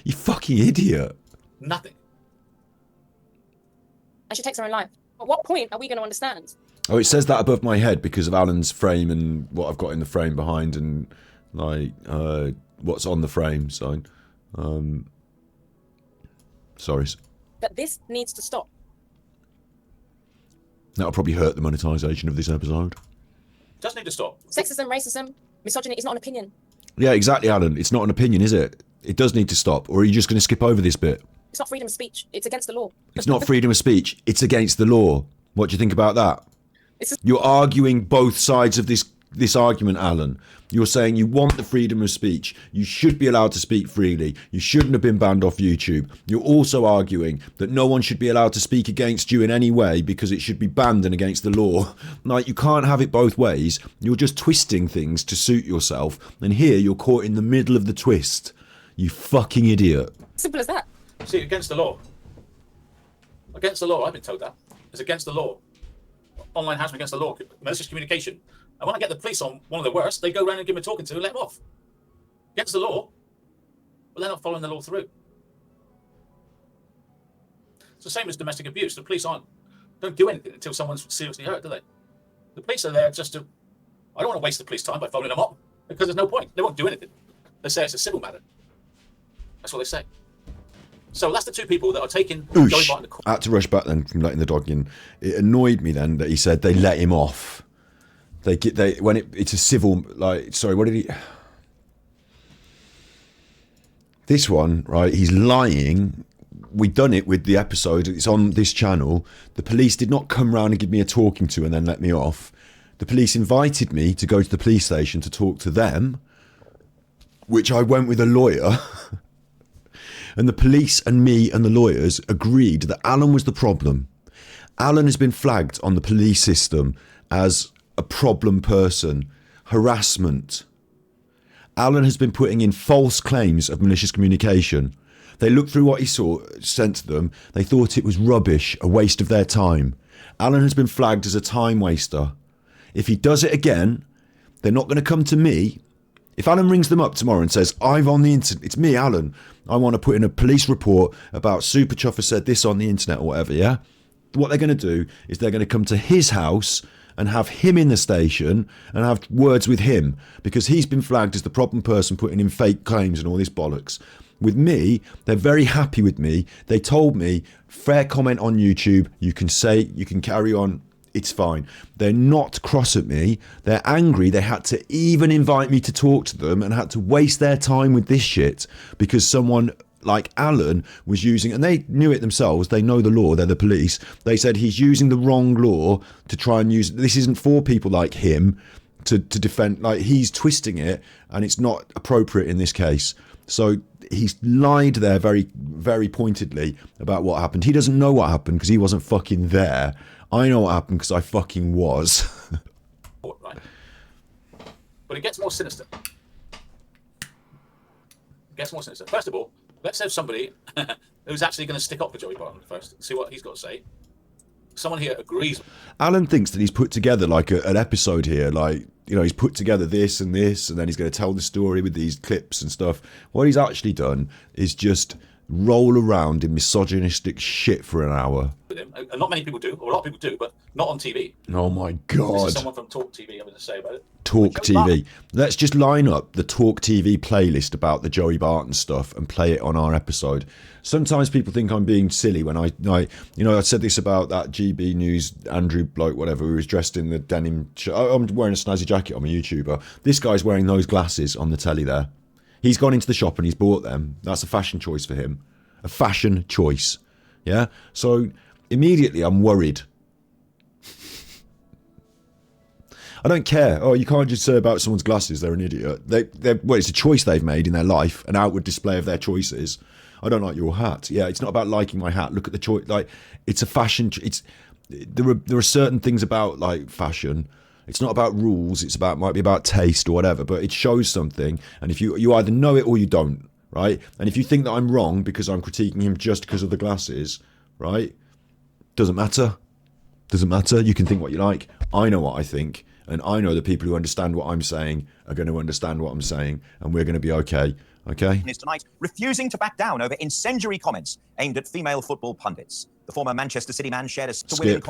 You fucking idiot. Nothing. And she takes her own life. At what point are we going to understand? Oh, it says that above my head because of Alan's frame and what I've got in the frame behind and like what's on the frame. So, sorry. But this needs to stop. That'll probably hurt the monetization of this episode. Does need to stop. Sexism, racism, misogyny is not an opinion. Yeah, exactly, Alan. It's not an opinion, is it? It does need to stop. Or are you just going to skip over this bit? It's not freedom of speech. It's against the law. It's not freedom of speech. It's against the law. What do you think about that? You're arguing both sides of this argument, Alan. You're saying you want the freedom of speech. You should be allowed to speak freely. You shouldn't have been banned off YouTube. You're also arguing that no one should be allowed to speak against you in any way because it should be banned and against the law. Like, you can't have it both ways. You're just twisting things to suit yourself. And here you're caught in the middle of the twist. You fucking idiot. Simple as that. See, against the law. Against the law, I've been told that. It's against the law. Online harassment against the law. Malicious communication. And when I get the police on one of the worst, they go around and give me a talking to and let them off. Against the law, but they're not following the law through. It's the same as domestic abuse. The police don't do anything until someone's seriously hurt, do they? The police are there just to... I don't want to waste the police time by following them up because there's no point. They won't do anything. They say it's a civil matter. That's what they say. So that's the two people that are taking Joey Barton to court. I had to rush back then from letting the dog in. It annoyed me then that he said they let him off. It's a civil, like, sorry, what did he... This one, right, he's lying we'd done it with the episode. It's on this channel. The police did not come round and give me a talking to and then let me off. The police invited me to go to the police station to talk to them, which I went with a lawyer. And the police and me and the lawyers agreed that Alan was the problem. Alan has been flagged on the police system as a problem person, harassment. Alan has been putting in false claims of malicious communication. They looked through what he sent to them. They thought it was rubbish, a waste of their time. Alan has been flagged as a time waster. If he does it again, they're not going to come to me. If Alan rings them up tomorrow and says, I'm on the internet, it's me, Alan, I want to put in a police report about Super Chuffer said this on the internet or whatever, yeah? What they're going to do is they're going to come to his house and have him in the station and have words with him because he's been flagged as the problem person putting in fake claims and all this bollocks. With me, they're very happy with me. They told me, fair comment on YouTube, you can say, you can carry on, it's fine. They're not cross at me. They're angry. They had to even invite me to talk to them and had to waste their time with this shit because someone like Alan was using, and they knew it themselves, they know the law, they're the police. They said he's using the wrong law to try and use, this isn't for people like him to defend, like he's twisting it and it's not appropriate in this case. So he's lied there very, very pointedly about what happened. He doesn't know what happened because he wasn't fucking there. I know what happened because I fucking was. Right. But it gets more sinister. It gets more sinister. First of all, let's have somebody who's actually going to stick up for Joey Barton first, see what he's got to say. Someone here agrees. Alan thinks that he's put together like an episode here, like, you know, he's put together this and this, and then he's going to tell the story with these clips and stuff. What he's actually done is just roll around in misogynistic shit for an hour. With him. And not many people do, or a lot of people do, but not on TV. Oh my This God. is someone from Talk TV I'm going to say about it. Talk TV. Let's just line up the Talk TV playlist about the Joey Barton stuff and play it on our episode. Sometimes people think I'm being silly when I said this about that GB News Andrew bloke, whatever, who was dressed in the denim shirt. I'm wearing a snazzy jacket. I'm a YouTuber. This guy's wearing those glasses on the telly there. He's gone into the shop and he's bought them. That's a fashion choice for him. A fashion choice. Yeah? So immediately I'm worried. I don't care. Oh, you can't just say about someone's glasses they're an idiot. Well, it's a choice they've made in their life, an outward display of their choices. I don't like your hat. Yeah, it's not about liking my hat. Look at the choice. Like, it's a fashion. There are certain things about like fashion. It's not about rules. It's might be about taste or whatever. But it shows something, and if you either know it or you don't, right? And if you think that I'm wrong because I'm critiquing him just because of the glasses, right? Doesn't matter. Doesn't matter. You can think what you like. I know what I think. And I know the people who understand what I'm saying are going to understand what I'm saying, and we're going to be okay. Okay? Is tonight refusing to back down over incendiary comments aimed at female football pundits. The former Manchester City man shared a Skip.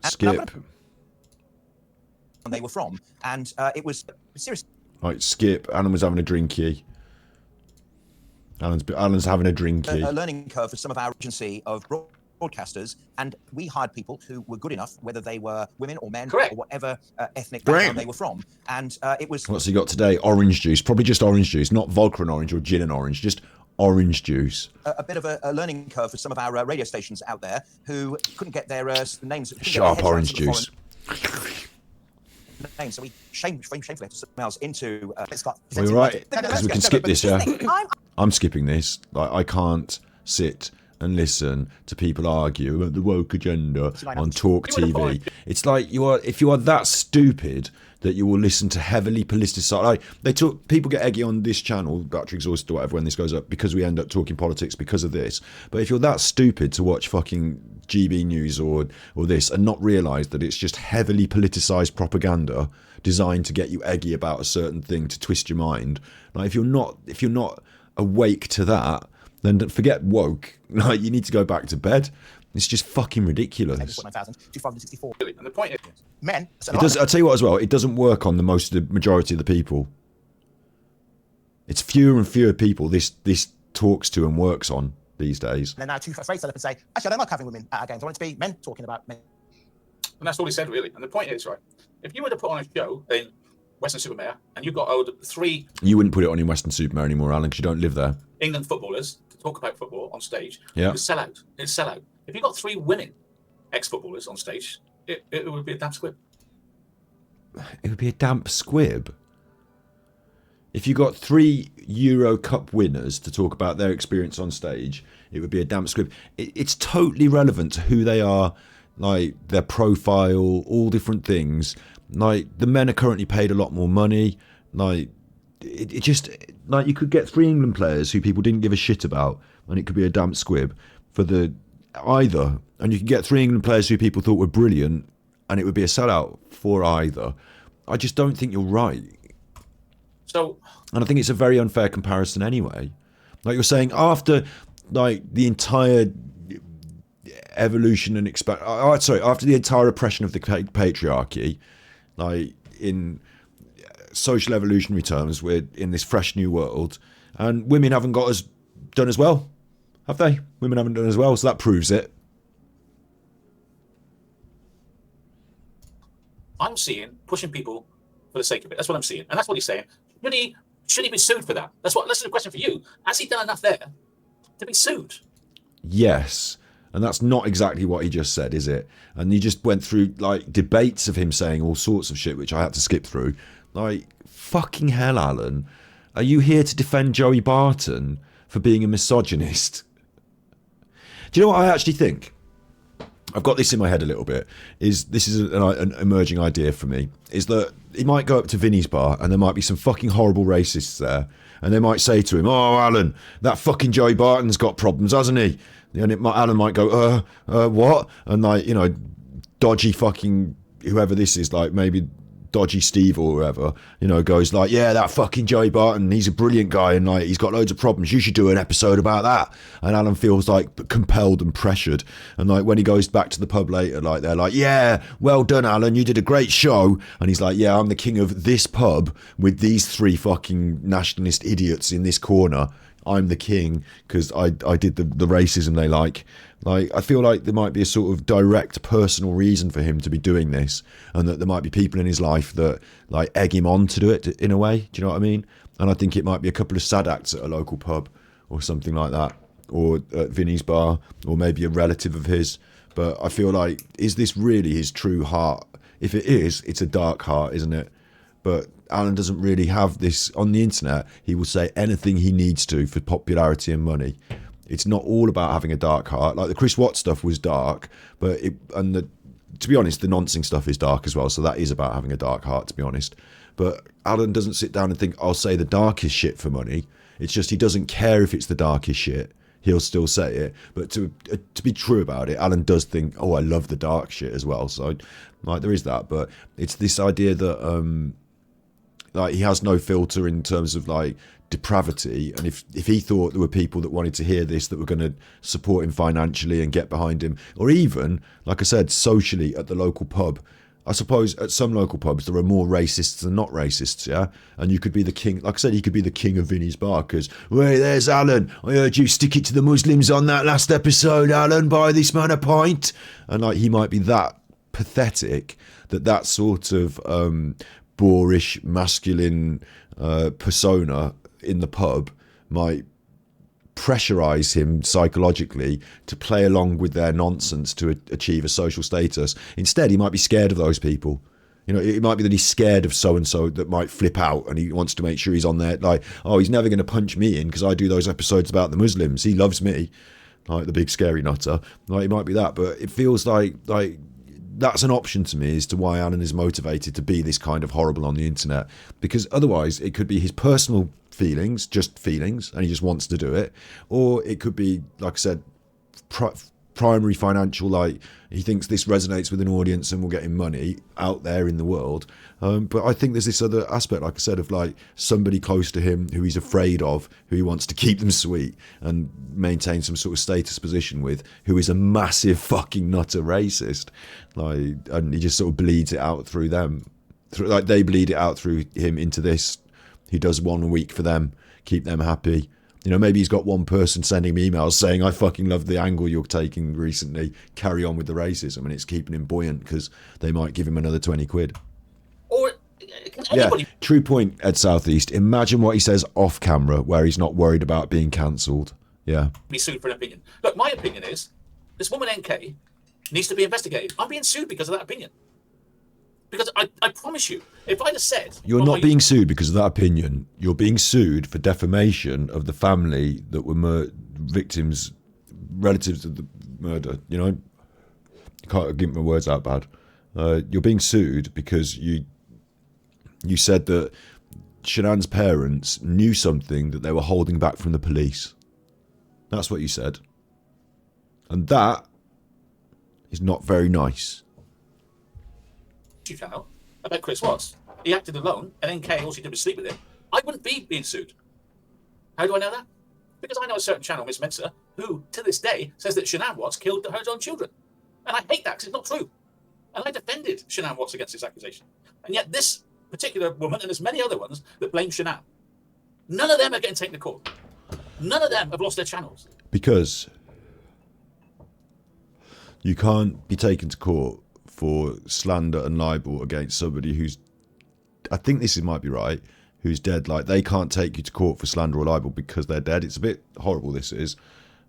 Skip. They were from, and it was seriously. Right, skip. Alan was having a drinky. Alan's having a drinky. A learning curve for some of our agency of broadcasters, and we hired people who were good enough, whether they were women or men or whatever ethnic background they were from. And it was. What's he got today? Orange juice. Probably just orange juice, not vodka and orange or gin and orange. Just orange juice. A bit of a learning curve for some of our radio stations out there who couldn't get their names. Sharp orange juice. Names, so we shamefully have to put emails into. Are you right? Because we can skip this, yeah. I'm skipping this. Like, I can't sit and listen to people argue about the woke agenda on Talk TV. It's like if you are that stupid that you will listen to heavily politicized. People get eggy on this channel, battery exhausted or whatever, when this goes up because we end up talking politics because of this. But if you're that stupid to watch fucking GB News or this and not realise that it's just heavily politicised propaganda designed to get you eggy about a certain thing to twist your mind, like if you're not awake to that, then forget woke. Like, you need to go back to bed. It's just fucking ridiculous. 9,264. And the point is, men. I'll tell you what as well. It doesn't work on the majority of the people. It's fewer and fewer people this talks to and works on these days. And then now two afraid to stand up and say, actually, I don't like having women at our games. I want it to be men talking about men. And that's all he said, really. And the point is, right, if you were to put on a show, then Western-super-Mare, and you got owed 3 You wouldn't put it on in Western-super-Mare anymore, Alan, because you don't live there. England footballers to talk about football on stage, Yeah. it would sell out. It'd sell out. If you got 3 winning ex-footballers on stage, it would be a damn squib. It would be a damp squib. If you got 3 Euro Cup winners to talk about their experience on stage, it would be a damp squib. It's totally relevant to who they are, like their profile, all different things. Like the men are currently paid a lot more money. Like it just like you could get 3 England players who people didn't give a shit about, and it could be a damp squib for the either. And you can get 3 England players who people thought were brilliant, and it would be a sellout for either. I just don't think you're right. So, and I think it's a very unfair comparison anyway. Like you're saying, after like the entire evolution and after the entire oppression of the patriarchy, like in social evolutionary terms, we're in this fresh new world, and women haven't got as done as well, have they? Women haven't done as well, so that proves it. I'm seeing pushing people for the sake of it. That's what I'm seeing, and that's what he's saying. Should he be sued for that? That's the question for you. Has he done enough there to be sued? Yes. And that's not exactly what he just said, is it? And he just went through like debates of him saying all sorts of shit, which I had to skip through. Like, fucking hell, Alan. Are you here to defend Joey Barton for being a misogynist? Do you know what I actually think? I've got this in my head a little bit. This is an emerging idea for me. Is that he might go up to Vinny's bar and there might be some fucking horrible racists there, and they might say to him, "Oh, Alan, that fucking Joey Barton's got problems, hasn't he?" And Alan might go, what? And like, you know, dodgy fucking whoever this is, like maybe dodgy Steve or whoever, you know, goes like, "Yeah, that fucking Joey Barton, he's a brilliant guy and like he's got loads of problems. You should do an episode about that." And Alan feels like compelled and pressured. And like when he goes back to the pub later, like they're like, "Yeah, well done, Alan. You did a great show." And he's like, "Yeah, I'm the king of this pub with these 3 fucking nationalist idiots in this corner. I'm the king because I did the racism they like." Like, I feel like there might be a sort of direct personal reason for him to be doing this, and that there might be people in his life that like egg him on to do it in a way. Do you know what I mean? And I think it might be a couple of sad acts at a local pub or something like that, or at Vinny's bar, or maybe a relative of his. But I feel like, is this really his true heart? If it is, it's a dark heart, isn't it? But Alan doesn't really have this on the internet. He will say anything he needs to for popularity and money. It's not all about having a dark heart. Like the Chris Watts stuff was dark, but to be honest, the nonsing stuff is dark as well. So that is about having a dark heart, to be honest. But Alan doesn't sit down and think, "I'll say the darkest shit for money." It's just he doesn't care if it's the darkest shit. He'll still say it. But to be true about it, Alan does think, "Oh, I love the dark shit as well." So like there is that. But it's this idea that like he has no filter in terms of like depravity, and if he thought there were people that wanted to hear this that were going to support him financially and get behind him, or even, like I said, socially at the local pub. I suppose at some local pubs there are more racists than not racists, yeah? And you could be the king, like I said, he could be the king of Vinny's bar because, "Wait, there's Alan. I heard you stick it to the Muslims on that last episode, Alan, buy this man a pint." And like he might be that pathetic that sort of boorish, masculine persona in the pub might pressurize him psychologically to play along with their nonsense to achieve a social status. Instead, he might be scared of those people. You know, it might be that he's scared of so-and-so that might flip out, and he wants to make sure he's on there. Like, "Oh, he's never going to punch me in because I do those episodes about the Muslims. He loves me." Like the big scary nutter. Like, it might be that, but it feels like that's an option to me as to why Alan is motivated to be this kind of horrible on the internet, because otherwise it could be his personal feelings, just feelings, and he just wants to do it, or it could be, like I said, primary financial, like he thinks this resonates with an audience and will get him money out there in the world. But I think there's this other aspect, like I said, of like somebody close to him who he's afraid of, who he wants to keep them sweet and maintain some sort of status position with, who is a massive fucking nutter racist. Like, and he just sort of bleeds it out through them. Like they bleed it out through him into this. He does 1 a week for them, keep them happy. You know, maybe he's got one person sending me emails saying, "I fucking love the angle you're taking recently. Carry on with the racism," and it's keeping him buoyant because they might give him another 20 quid. Or Anybody true point, Ed Southeast. Imagine what he says off camera where he's not worried about being cancelled. Yeah. be sued for an opinion. Look, my opinion is this woman NK needs to be investigated. I'm being sued because of that opinion. Because I promise you, if I'd have said... You're not being sued because of that opinion. You're being sued for defamation of the family that were victims, relatives of the murder. You know, I can't get my words out bad. You're being sued because you said that Shanann's parents knew something that they were holding back from the police. That's what you said. And that is not very nice. Channel about Chris Watts. He acted alone, and NK, all she did was sleep with him. I wouldn't be being sued. How do I know that? Because I know a certain channel, Miss Mensa, who, to this day, says that Shanann Watts killed her own children. And I hate that because it's not true. And I defended Shanann Watts against this accusation. And yet this particular woman, and there's many other ones that blame Shanann, none of them are getting taken to court. None of them have lost their channels. Because you can't be taken to court for slander and libel against somebody who's, I think this might be right, who's dead. Like, they can't take you to court for slander or libel because they're dead. It's a bit horrible, this is.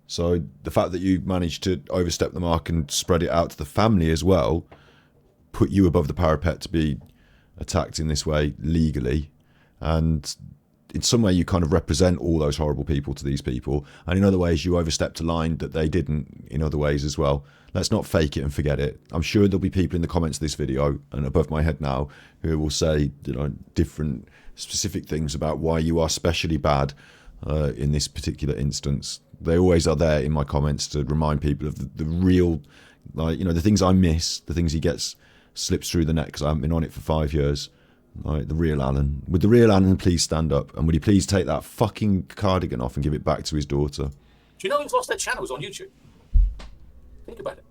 So the fact that you managed to overstep the mark and spread it out to the family as well put you above the parapet to be attacked in this way legally. And in some way you kind of represent all those horrible people to these people, and in other ways you overstepped a line that they didn't in other ways as well. Let's not fake it and forget it. I'm sure there'll be people in the comments of this video and above my head now who will say, you know, different specific things about why you are specially bad in this particular instance. They always are there in my comments to remind people of the real, like, you know, the things I miss, the things he gets slips through the net because I haven't been on it for 5 years. Like, the real Alan. Would the real Alan please stand up? And would he please take that fucking cardigan off and give it back to his daughter? Do you know who's lost their channels on YouTube? Think about it.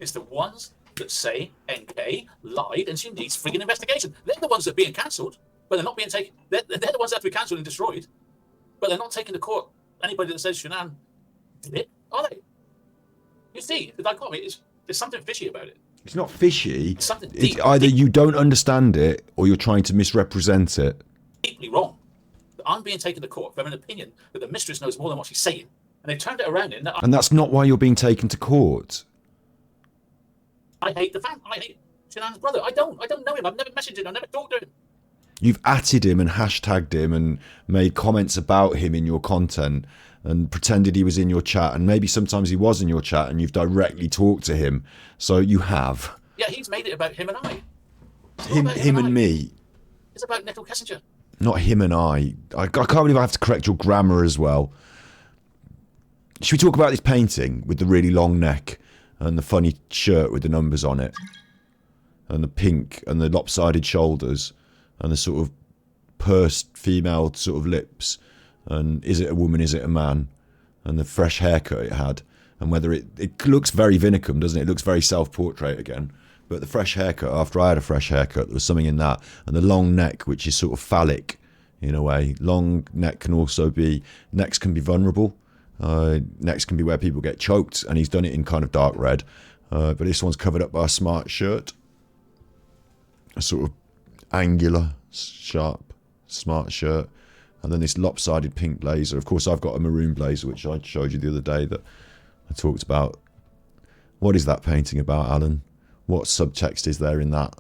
It's the ones that say NK lied and she needs frigging investigation. They're the ones that are being cancelled, but they're not being taken. They're the ones that have to be cancelled and destroyed, but they're not taking to court anybody that says Shanann did it, are they? You see, the dichotomy is there's something fishy about it. It's not fishy. It's something It's either you don't understand it or you're trying to misrepresent it. Deeply wrong. I'm being taken to court for having an opinion that the mistress knows more than what she's saying, and they've turned it around in that. And that's not why you're being taken to court. I hate the fan. I hate Shanann's brother. I don't know him. I've never messaged him. I've never talked to him. You've atted him and hashtagged him and made comments about him in your content and pretended he was in your chat, and maybe sometimes he was in your chat and you've directly talked to him. So you have. Yeah, he's made it about him and I. Him and me. It's about Nettle Kessinger. Not him and I. I can't believe I have to correct your grammar as well. Should we talk about this painting with the really long neck and the funny shirt with the numbers on it and the pink and the lopsided shoulders and the sort of pursed female sort of lips, and is it a woman, is it a man, and the fresh haircut it had, and whether it looks very Vinicum, doesn't it? It looks very self-portrait again, but the fresh haircut, after I had a fresh haircut, there was something in that, and the long neck, which is sort of phallic in a way. Long neck can also be, necks can be vulnerable, necks can be where people get choked, and he's done it in kind of dark red, but this one's covered up by a smart shirt, a sort of angular, sharp, smart shirt, and then this lopsided pink blazer. Of course, I've got a maroon blazer, which I showed you the other day that I talked about. What is that painting about, Alan? What subtext is there in that?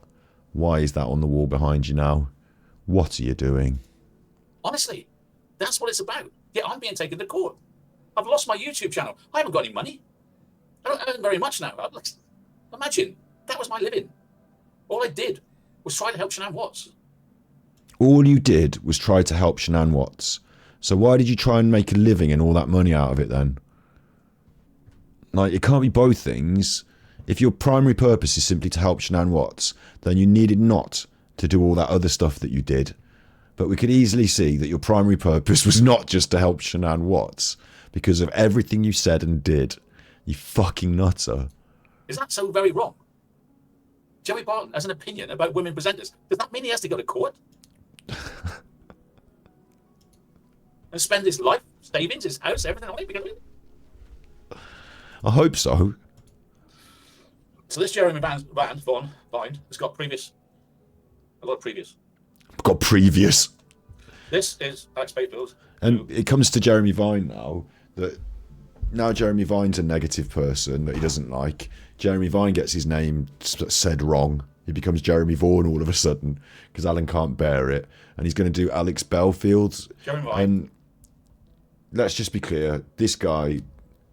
Why is that on the wall behind you now? What are you doing? Honestly, that's what it's about. Yeah, I'm being taken to court. I've lost my YouTube channel. I haven't got any money. I don't earn very much now. Imagine, that was my living. All I did was try to help Shanann Watts. All you did was try to help Shanann Watts. So why did you try and make a living and all that money out of it then? Like, it can't be both things. If your primary purpose is simply to help Shanann Watts, then you needed not to do all that other stuff that you did. But we could easily see that your primary purpose was not just to help Shanann Watts because of everything you said and did. You fucking nutter. Is that so very wrong? Joey Barton has an opinion about women presenters. Does that mean he has to go to court? And spend his life savings, his house, everything on it because of it? I hope so. So this Jeremy Vine has got a lot of previous. got previous. This is Alex Bayfield. And it comes to Jeremy Vine now, that now Jeremy Vine's a negative person that he doesn't like. Jeremy Vine gets his name said wrong. He becomes Jeremy Vaughan all of a sudden because Alan can't bear it. And he's going to do Alex Belfield's. Jeremy Vine. And let's just be clear, this guy,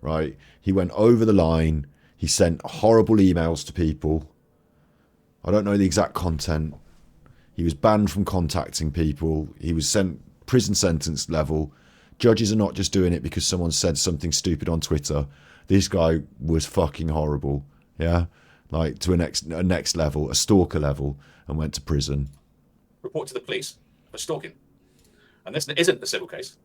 right, he went over the line. He sent horrible emails to people. I don't know the exact content. He was banned from contacting people. He was sent prison sentence level. Judges are not just doing it because someone said something stupid on Twitter. This guy was fucking horrible. Yeah, like to a next level, a stalker level, and went to prison. Report to the police for stalking. And this isn't a civil case.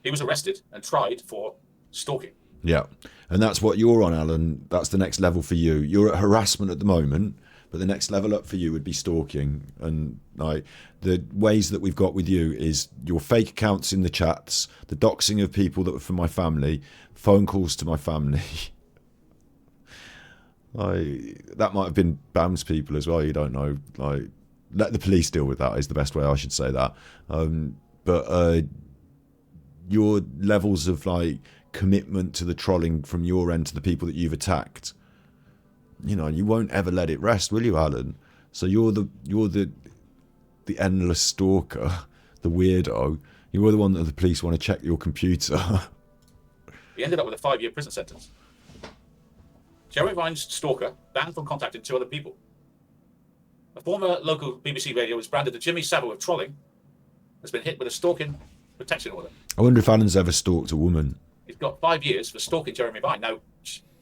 He was arrested and tried for stalking. Yeah, and that's what you're on, Alan. That's the next level for you. You're at harassment at the moment, but the next level up for you would be stalking. And like the ways that we've got with you is your fake accounts in the chats, the doxing of people that were from my family, phone calls to my family. That might have been Bam's people as well. You don't know. Like, let the police deal with that is the best way I should say that. But your levels of like commitment to the trolling from your end to the people that you've attacked, you know, you won't ever let it rest, will you, Alan? So you're the endless stalker, the weirdo. You're the one that the police want to check your computer. He ended up with a 5-year prison sentence. Jeremy Vine's stalker banned from contacting 2 other people. A former local BBC radio was branded the Jimmy Savile of trolling, has been hit with a stalking protection order. I wonder if Alan's ever stalked a woman. He's got 5 years for stalking Jeremy Vine. Now,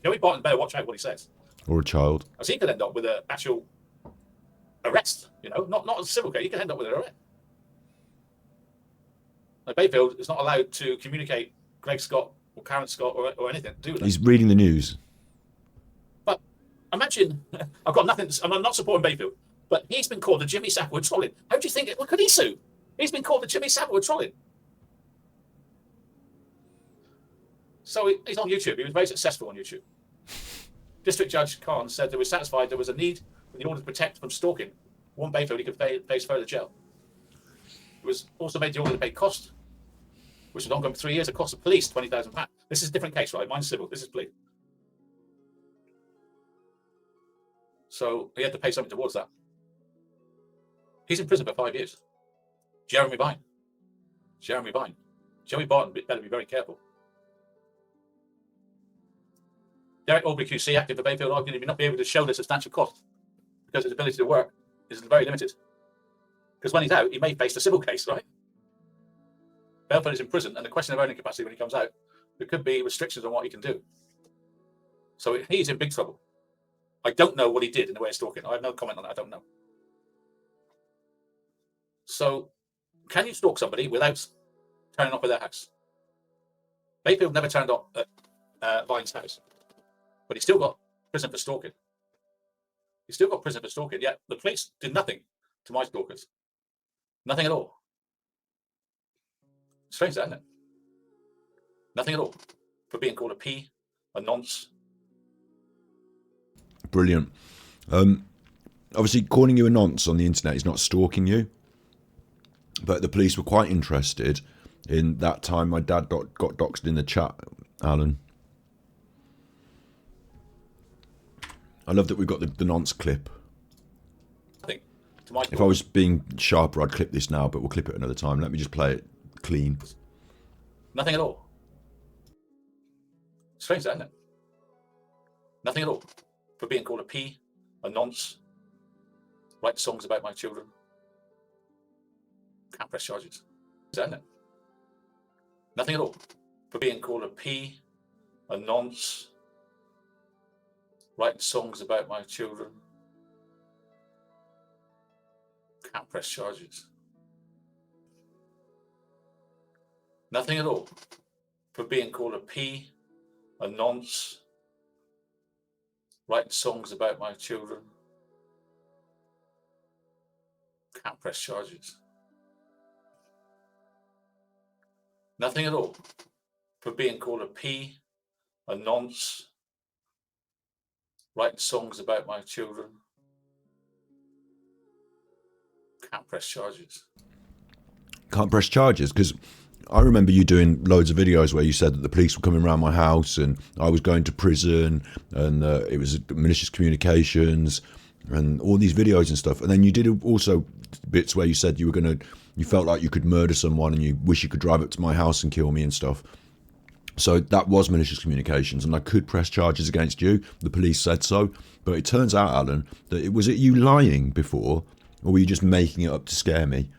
Joey Barton better watch out what he says. Or a child. As he could end up with an actual arrest, you know, not a civil case. He could end up with an arrest. Now, Bayfield is not allowed to communicate Greg Scott or Karen Scott or anything to do with that. He's reading the news. But imagine, I've got nothing, I'm not supporting Bayfield, but he's been called the Jimmy Savile of trolling. How do you think, what could he sue? He's been called the Jimmy Savile of trolling. So he's on YouTube. He was very successful on YouTube. District Judge Khan said they were satisfied there was a need in order to protect from stalking. Warren Bayfield, he could face further jail. It was also made the order to pay cost, which was ongoing for 3 years. It cost the police £20,000. This is a different case, right? Mine's civil. This is plea. So he had to pay something towards that. He's in prison for 5 years. Jeremy Vine. Jeremy Vine. Joey Barton better be very careful. Derek Aubrey QC, active for Bayfield, arguing he may not be able to show the substantial cost because his ability to work is very limited. Because when he's out, he may face a civil case, right? Bayfield is in prison, and the question of earning capacity when he comes out, there could be restrictions on what he can do. So he's in big trouble. I don't know what he did in the way of stalking. I have no comment on that. I don't know. So, can you stalk somebody without turning up at their house? Bayfield never turned up at Vine's house. But he's still got prison for stalking. He's still got prison for stalking, yet the police did nothing to my stalkers. Nothing at all. Strange, that, isn't it? Nothing at all. For being called a P, a nonce. Brilliant. Obviously, calling you a nonce on the internet is not stalking you. But the police were quite interested in that time my dad got doxed in the chat, Alan. I love that we've got the nonce clip. If I was being sharper, I'd clip this now, but we'll clip it another time. Let me just play it clean. Nothing at all. Strange, that, isn't it? Nothing at all. For being called a P, a nonce, write songs about my children. Can't press charges. Isn't it? Nothing at all. For being called a P, a nonce, writing songs about my children. Can't press charges. Nothing at all. For being called a P, a nonce, writing songs about my children. Can't press charges. Nothing at all. For being called a P, a nonce, writing songs about my children. Can't press charges. Can't press charges because I remember you doing loads of videos where you said that the police were coming around my house and I was going to prison and it was malicious communications and all these videos and stuff. And then you did also bits where you said you felt like you could murder someone and you wish you could drive up to my house and kill me and stuff. So that was malicious communications and I could press charges against you. The police said so. But it turns out, Alan, that it was you lying before or were you just making it up to scare me?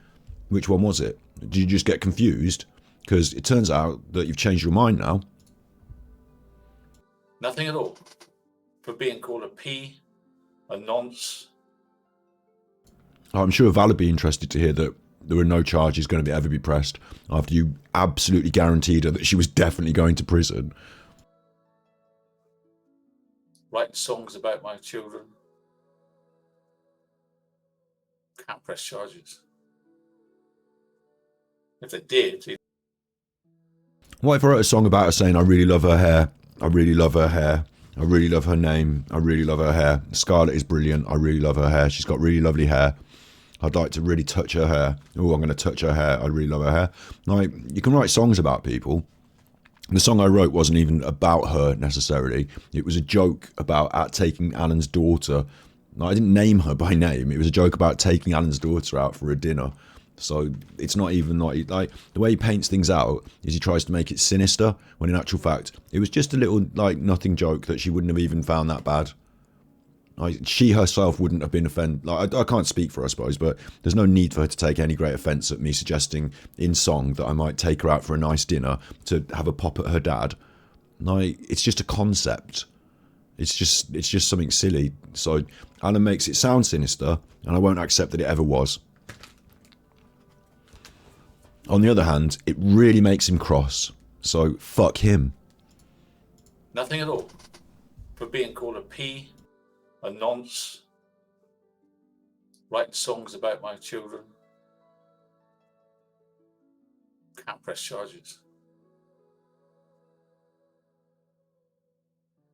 Which one was it? Did you just get confused? Because it turns out that you've changed your mind now. Nothing at all. For being called a P, a nonce. I'm sure Val would be interested to hear that there were no charges going to ever be pressed after you absolutely guaranteed her that she was definitely going to prison. Writing songs about my children. Can't press charges. If they did... What if I wrote a song about her saying, I really love her hair, I really love her hair, I really love her name, I really love her hair. Scarlett is brilliant, I really love her hair, she's got really lovely hair. I'd like to really touch her hair. Oh, I'm going to touch her hair, I really love her hair. Like, you can write songs about people. The song I wrote wasn't even about her necessarily. It was a joke about taking Alan's daughter. I didn't name her by name. It was a joke about taking Alan's daughter out for a dinner. So it's not even like the way he paints things out is he tries to make it sinister when in actual fact it was just a little like nothing joke that she wouldn't have even found that bad. Like, she herself wouldn't have been offended. Like, I can't speak for her, I suppose, but there's no need for her to take any great offence at me suggesting in song that I might take her out for a nice dinner to have a pop at her dad. Like, it's just a concept. It's just something silly. So Alan makes it sound sinister, and I won't accept that it ever was. On the other hand, it really makes him cross. So fuck him. Nothing at all. For being called a P, a nonce. Writing songs about my children. Can't press charges.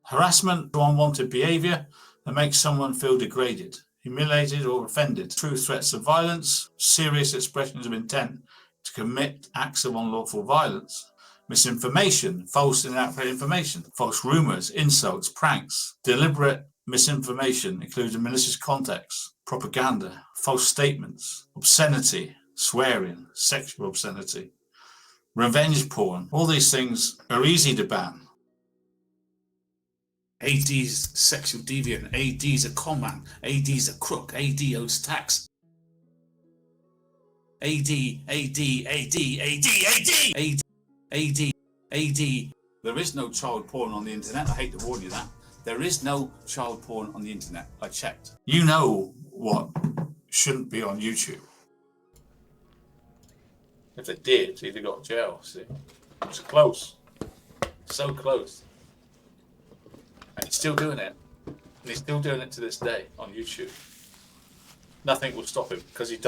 Harassment or unwanted behaviour that makes someone feel degraded, humiliated or offended. True threats of violence, serious expressions of intent to commit acts of unlawful violence. Misinformation, false and inaccurate information, false rumours, insults, pranks. Deliberate misinformation includes malicious context, propaganda, false statements, obscenity, swearing, sexual obscenity, revenge porn. All these things are easy to ban. AD's sexual deviant, AD's a con-man, AD's a crook, AD owes tax. AD. There is no child porn on the internet. I hate to warn you that. There is no child porn on the internet. I checked. You know what shouldn't be on YouTube. If they did, they'd have got jail. See, it's close. So close. And he's still doing it. And he's still doing it to this day on YouTube. Nothing will stop him because he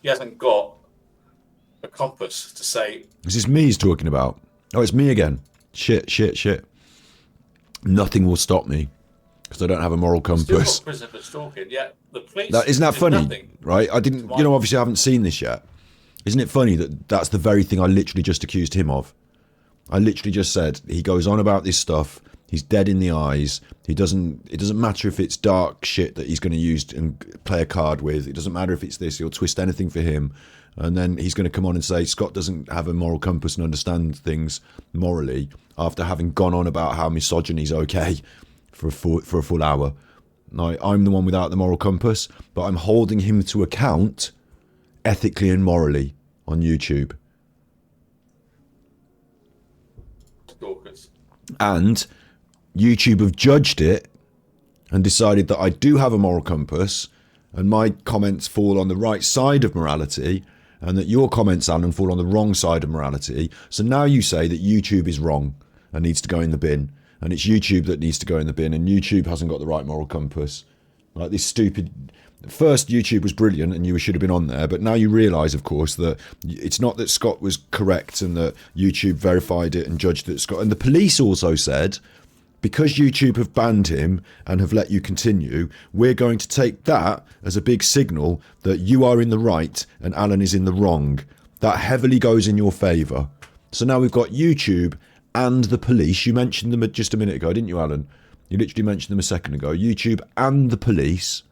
hasn't got a compass to say. Is this me he's talking about? Oh, it's me again. Shit. Nothing will stop me because I don't have a moral compass. Still got prison for stalking. Yeah, the police. Isn't that did funny? Nothing. Right? I didn't. You know, obviously I haven't seen this yet. Isn't it funny that that's the very thing I literally just accused him of? I literally just said he goes on about this stuff. He's dead in the eyes. It doesn't matter if it's dark shit that he's going to use and play a card with. It doesn't matter if it's this. He'll twist anything for him. And then he's going to come on and say Scott doesn't have a moral compass and understand things morally after having gone on about how misogyny is okay for a full hour. Now, I'm the one without the moral compass, but I'm holding him to account ethically and morally on YouTube. And YouTube have judged it and decided that I do have a moral compass and my comments fall on the right side of morality and that your comments, Alan, fall on the wrong side of morality. So now you say that YouTube is wrong and needs to go in the bin, and it's YouTube that needs to go in the bin, and YouTube hasn't got the right moral compass. Like this stupid... First, YouTube was brilliant and you should have been on there, but now you realise, of course, that it's not that Scott was correct and that YouTube verified it and judged that Scott... And the police also said... because YouTube have banned him and have let you continue, we're going to take that as a big signal that you are in the right and Alan is in the wrong. That heavily goes in your favour. So now we've got YouTube and the police. You mentioned them just a minute ago, didn't you, Alan? You literally mentioned them a second ago. YouTube and the police.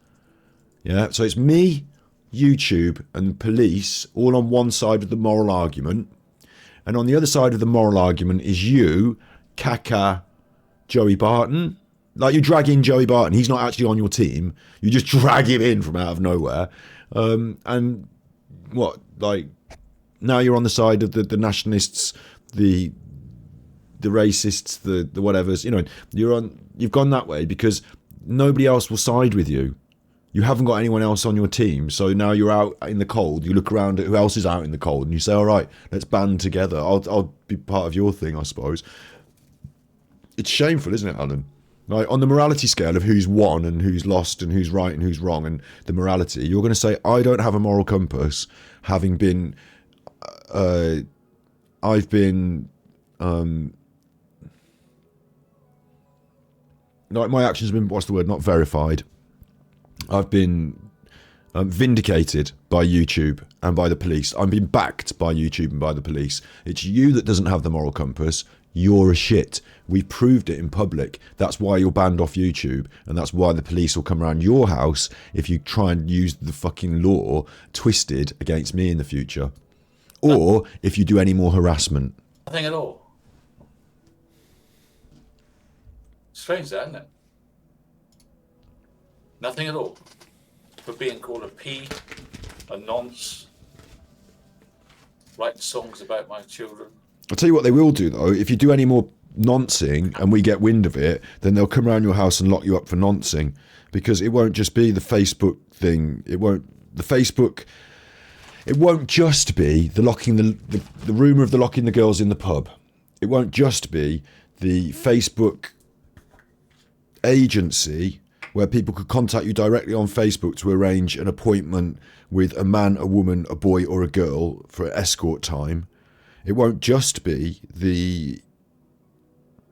Yeah, so it's me, YouTube and the police all on one side of the moral argument. And on the other side of the moral argument is you, Kaka, Joey Barton. Like, you drag in Joey Barton. He's not actually on your team. You just drag him in from out of nowhere. And what, like, now you're on the side of the nationalists, the racists, the whatevers. You know, you've gone that way because nobody else will side with you. You haven't got anyone else on your team, so now you're out in the cold. You look around at who else is out in the cold, and you say, "All right, let's band together. I'll be part of your thing, I suppose." It's shameful, isn't it, Alan? Like, on the morality scale of who's won and who's lost and who's right and who's wrong, and the morality, you're going to say, "I don't have a moral compass, having been, I've been, like, my actions have been, what's the word? Not verified." I've been vindicated by YouTube and by the police. I'm being backed by YouTube and by the police. It's you that doesn't have the moral compass. You're a shit. We've proved it in public. That's why you're banned off YouTube, and that's why the police will come around your house if you try and use the fucking law twisted against me in the future. Or if you do any more harassment. Nothing at all. Strange that, isn't it? Nothing at all. For being called a P, a nonce, writing songs about my children. I'll tell you what they will do, though. If you do any more noncing and we get wind of it, then they'll come around your house and lock you up for noncing. Because it won't just be the Facebook thing. It won't just be the locking the rumour of the locking the girls in the pub. It won't just be the Facebook agency where people could contact you directly on Facebook to arrange an appointment with a man, a woman, a boy or a girl for escort time. It won't just be the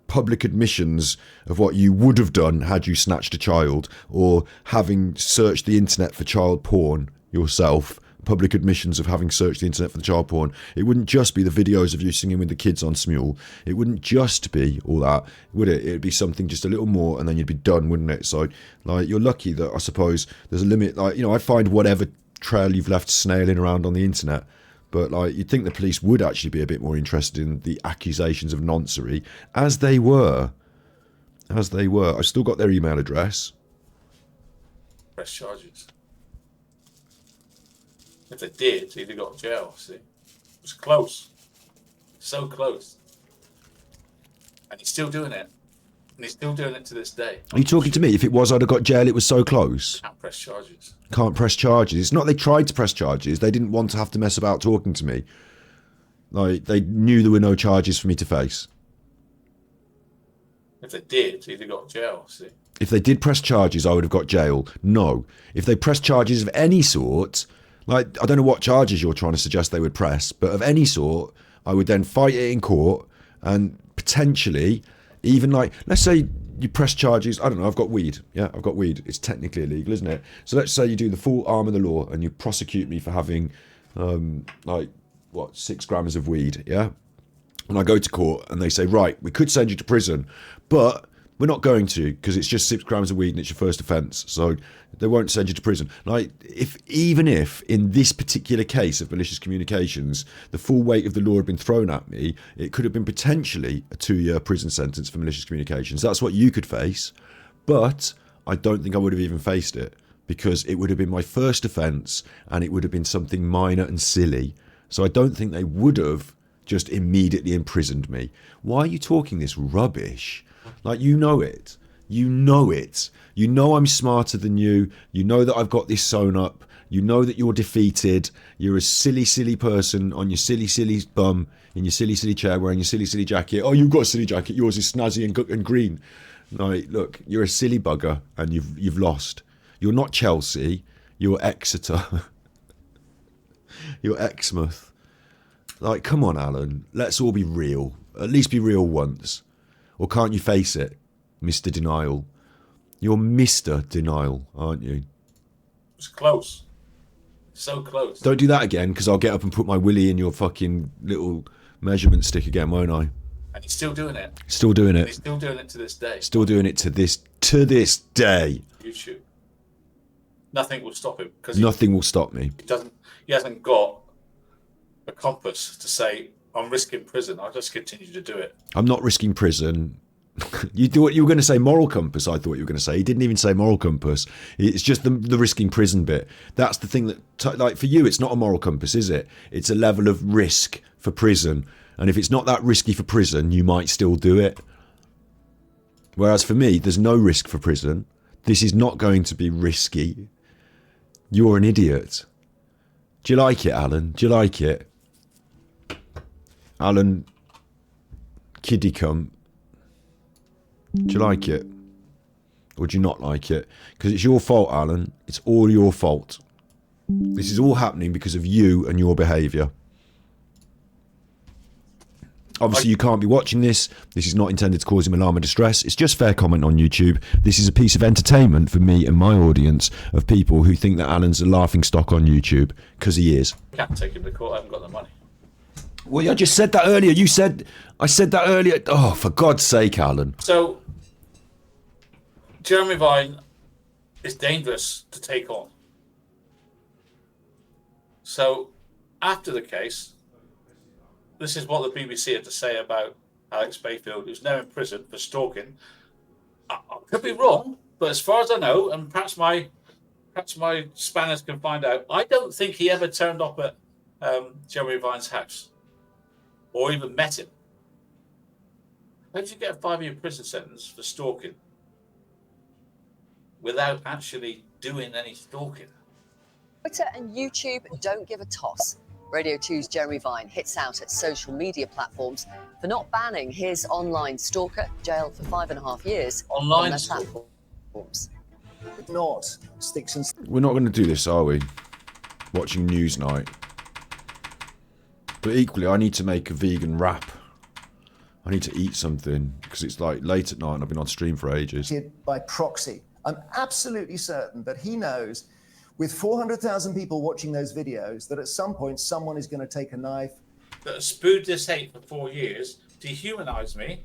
public admissions of what you would have done had you snatched a child, or having searched the internet for child porn yourself. Public admissions of having searched the internet for the child porn. It wouldn't just be the videos of you singing with the kids on Smule. It wouldn't just be all that, would it? It'd be something just a little more, and then you'd be done, wouldn't it? So, like, you're lucky that, I suppose, there's a limit. Like, you know, I find whatever trail you've left snailing around on the internet. But, like, you'd think the police would actually be a bit more interested in the accusations of noncery, as they were. As they were. I've still got their email address. Press charges. If they did, he'd have got jail. See, it was close, so close, and he's still doing it, and he's still doing it to this day. Are you talking to me? If it was, I'd have got jail. It was so close. Can't press charges. Can't press charges. It's not they tried to press charges. They didn't want to have to mess about talking to me. Like, they knew there were no charges for me to face. If they did, he'd have got jail. See, if they did press charges, I would have got jail. No. If they pressed charges of any sort. Like, I don't know what charges you're trying to suggest they would press, but of any sort, I would then fight it in court and potentially even, like, let's say you press charges, I don't know, I've got weed. Yeah, I've got weed. It's technically illegal, isn't it? So let's say you do the full arm of the law and you prosecute me for having, 6 grams of weed, yeah? And I go to court and they say, right, we could send you to prison, but we're not going to, because it's just 6 grams of weed and it's your first offence. So they won't send you to prison. Like, even if in this particular case of malicious communications, the full weight of the law had been thrown at me, it could have been potentially a 2-year prison sentence for malicious communications. That's what you could face. But I don't think I would have even faced it, because it would have been my first offence and it would have been something minor and silly. So I don't think they would have just immediately imprisoned me. Why are you talking this rubbish? Like, you know it. You know it. You know I'm smarter than you. You know that I've got this sewn up. You know that you're defeated. You're a silly, silly person on your silly, silly bum in your silly, silly chair wearing your silly, silly jacket. Oh, you've got a silly jacket. Yours is snazzy and green. Like, look, you're a silly bugger and you've lost. You're not Chelsea. You're Exeter. You're Exmouth. Like, come on, Alan. Let's all be real. At least be real once. Or can't you face it? Mr. Denial. You're Mr. Denial, aren't you? It's close. So close. Don't do that again, because I'll get up and put my willy in your fucking little measurement stick again, won't I? And he's still doing it. Still doing And he's it. still doing it to this day. Still doing it to this day. YouTube. Nothing will stop him because Nothing will stop me. He hasn't got a compass to say I'm risking prison. I'll just continue to do it. I'm not risking prison. You do what you were going to say, moral compass. I thought you were going to say. He didn't even say moral compass. It's just the risking prison bit. That's the thing that, like, for you, it's not a moral compass, is it? It's a level of risk for prison. And if it's not that risky for prison, you might still do it. Whereas for me, there's no risk for prison. This is not going to be risky. You're an idiot. Do you like it, Alan? Do you like it? Alan, kiddie cunt. Do you like it? Or do you not like it? Because it's your fault, Alan. It's all your fault. This is all happening because of you and your behaviour. Obviously, you can't be watching this. This is not intended to cause him alarm or distress. It's just fair comment on YouTube. This is a piece of entertainment for me and my audience of people who think that Alan's a laughing stock on YouTube, because he is. I can't take him to court. I haven't got the money. Well, I just said that earlier. I said that earlier. Oh, for God's sake, Alan. So, Jeremy Vine is dangerous to take on. So, after the case, this is what the BBC had to say about Alex Bayfield, who's now in prison for stalking. I could be wrong, but as far as I know, and perhaps my spanners can find out, I don't think he ever turned up at Jeremy Vine's house or even met him. How did you get a 5-year prison sentence for stalking without actually doing any stalking? Twitter and YouTube don't give a toss. Radio 2's Jeremy Vine hits out at social media platforms for not banning his online stalker, jailed for 5.5 years, online on their stalker. platforms. Not sticks and We're not going to do this, are we? Watching Newsnight. But equally, I need to make a vegan wrap. I need to eat something, because it's like late at night and I've been on stream for ages. by proxy. I'm absolutely certain that he knows, with 400,000 people watching those videos, that at some point someone is going to take a knife. That has spewed this hate for 4 years, dehumanized me,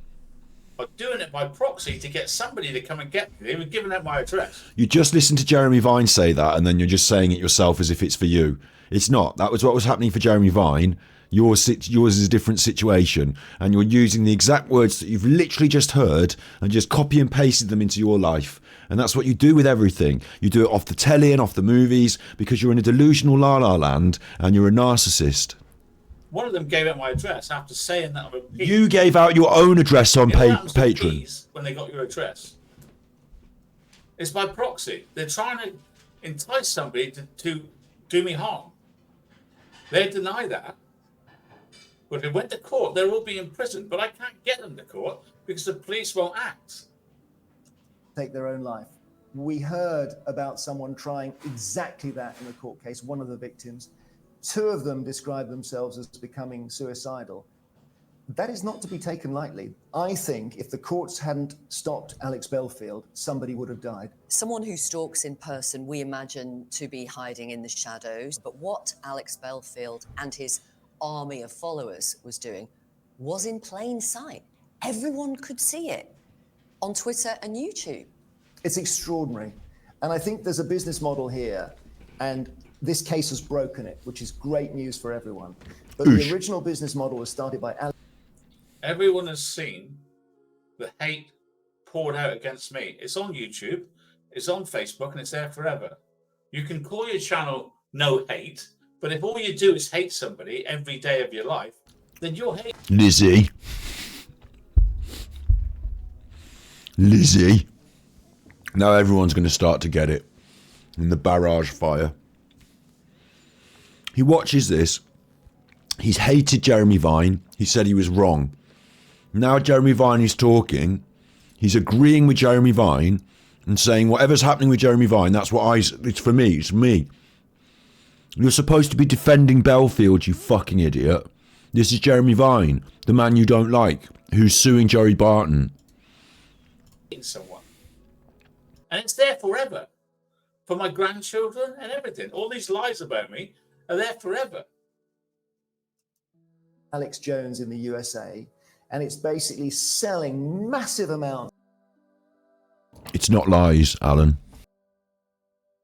by doing it by proxy to get somebody to come and get me. They were giving out my address. You just listened to Jeremy Vine say that, and then you're just saying it yourself as if it's for you. It's not. That was what was happening for Jeremy Vine. Yours is a different situation, and you're using the exact words that you've literally just heard and just copy and pasted them into your life. And that's what you do with everything. You do it off the telly and off the movies because you're in a delusional la-la land and you're a narcissist. One of them gave out my address after saying that I'm a pig. You gave out your own address on You know what happens to Patreon. peas when they got your address? It's by proxy. They're trying to entice somebody to do me harm. They deny that. But if they went to court, they'll all be in prison. But I can't get them to court because the police won't act. Take their own life. We heard about someone trying exactly that in a court case, one of the victims. 2 of them described themselves as becoming suicidal. That is not to be taken lightly. I think if the courts hadn't stopped Alex Belfield, somebody would have died. Someone who stalks in person, we imagine to be hiding in the shadows. But what Alex Belfield and his army of followers was doing was in plain sight. Everyone could see it on Twitter and YouTube. It's extraordinary. And I think there's a business model here, and this case has broken it, which is great news for everyone. But the original business model was started by Alex. Everyone has seen the hate poured out against me. It's on YouTube, it's on Facebook, and it's there forever. You can call your channel No Hate, but if all you do is hate somebody every day of your life, then you're hate. Lizzie. Now everyone's going to start to get it in the barrage fire. He watches this. He's hated Jeremy Vine. He said he was wrong. Now Jeremy Vine is talking. He's agreeing with Jeremy Vine and saying whatever's happening with Jeremy Vine, that's what it's for me. It's me. You're supposed to be defending Belfield, you fucking idiot. This is Jeremy Vine, the man you don't like, who's suing Jerry Barton. someone. And it's there forever. For my grandchildren and everything. All these lies about me are there forever. Alex Jones in the USA, and it's basically selling massive amounts. It's not lies, Alan.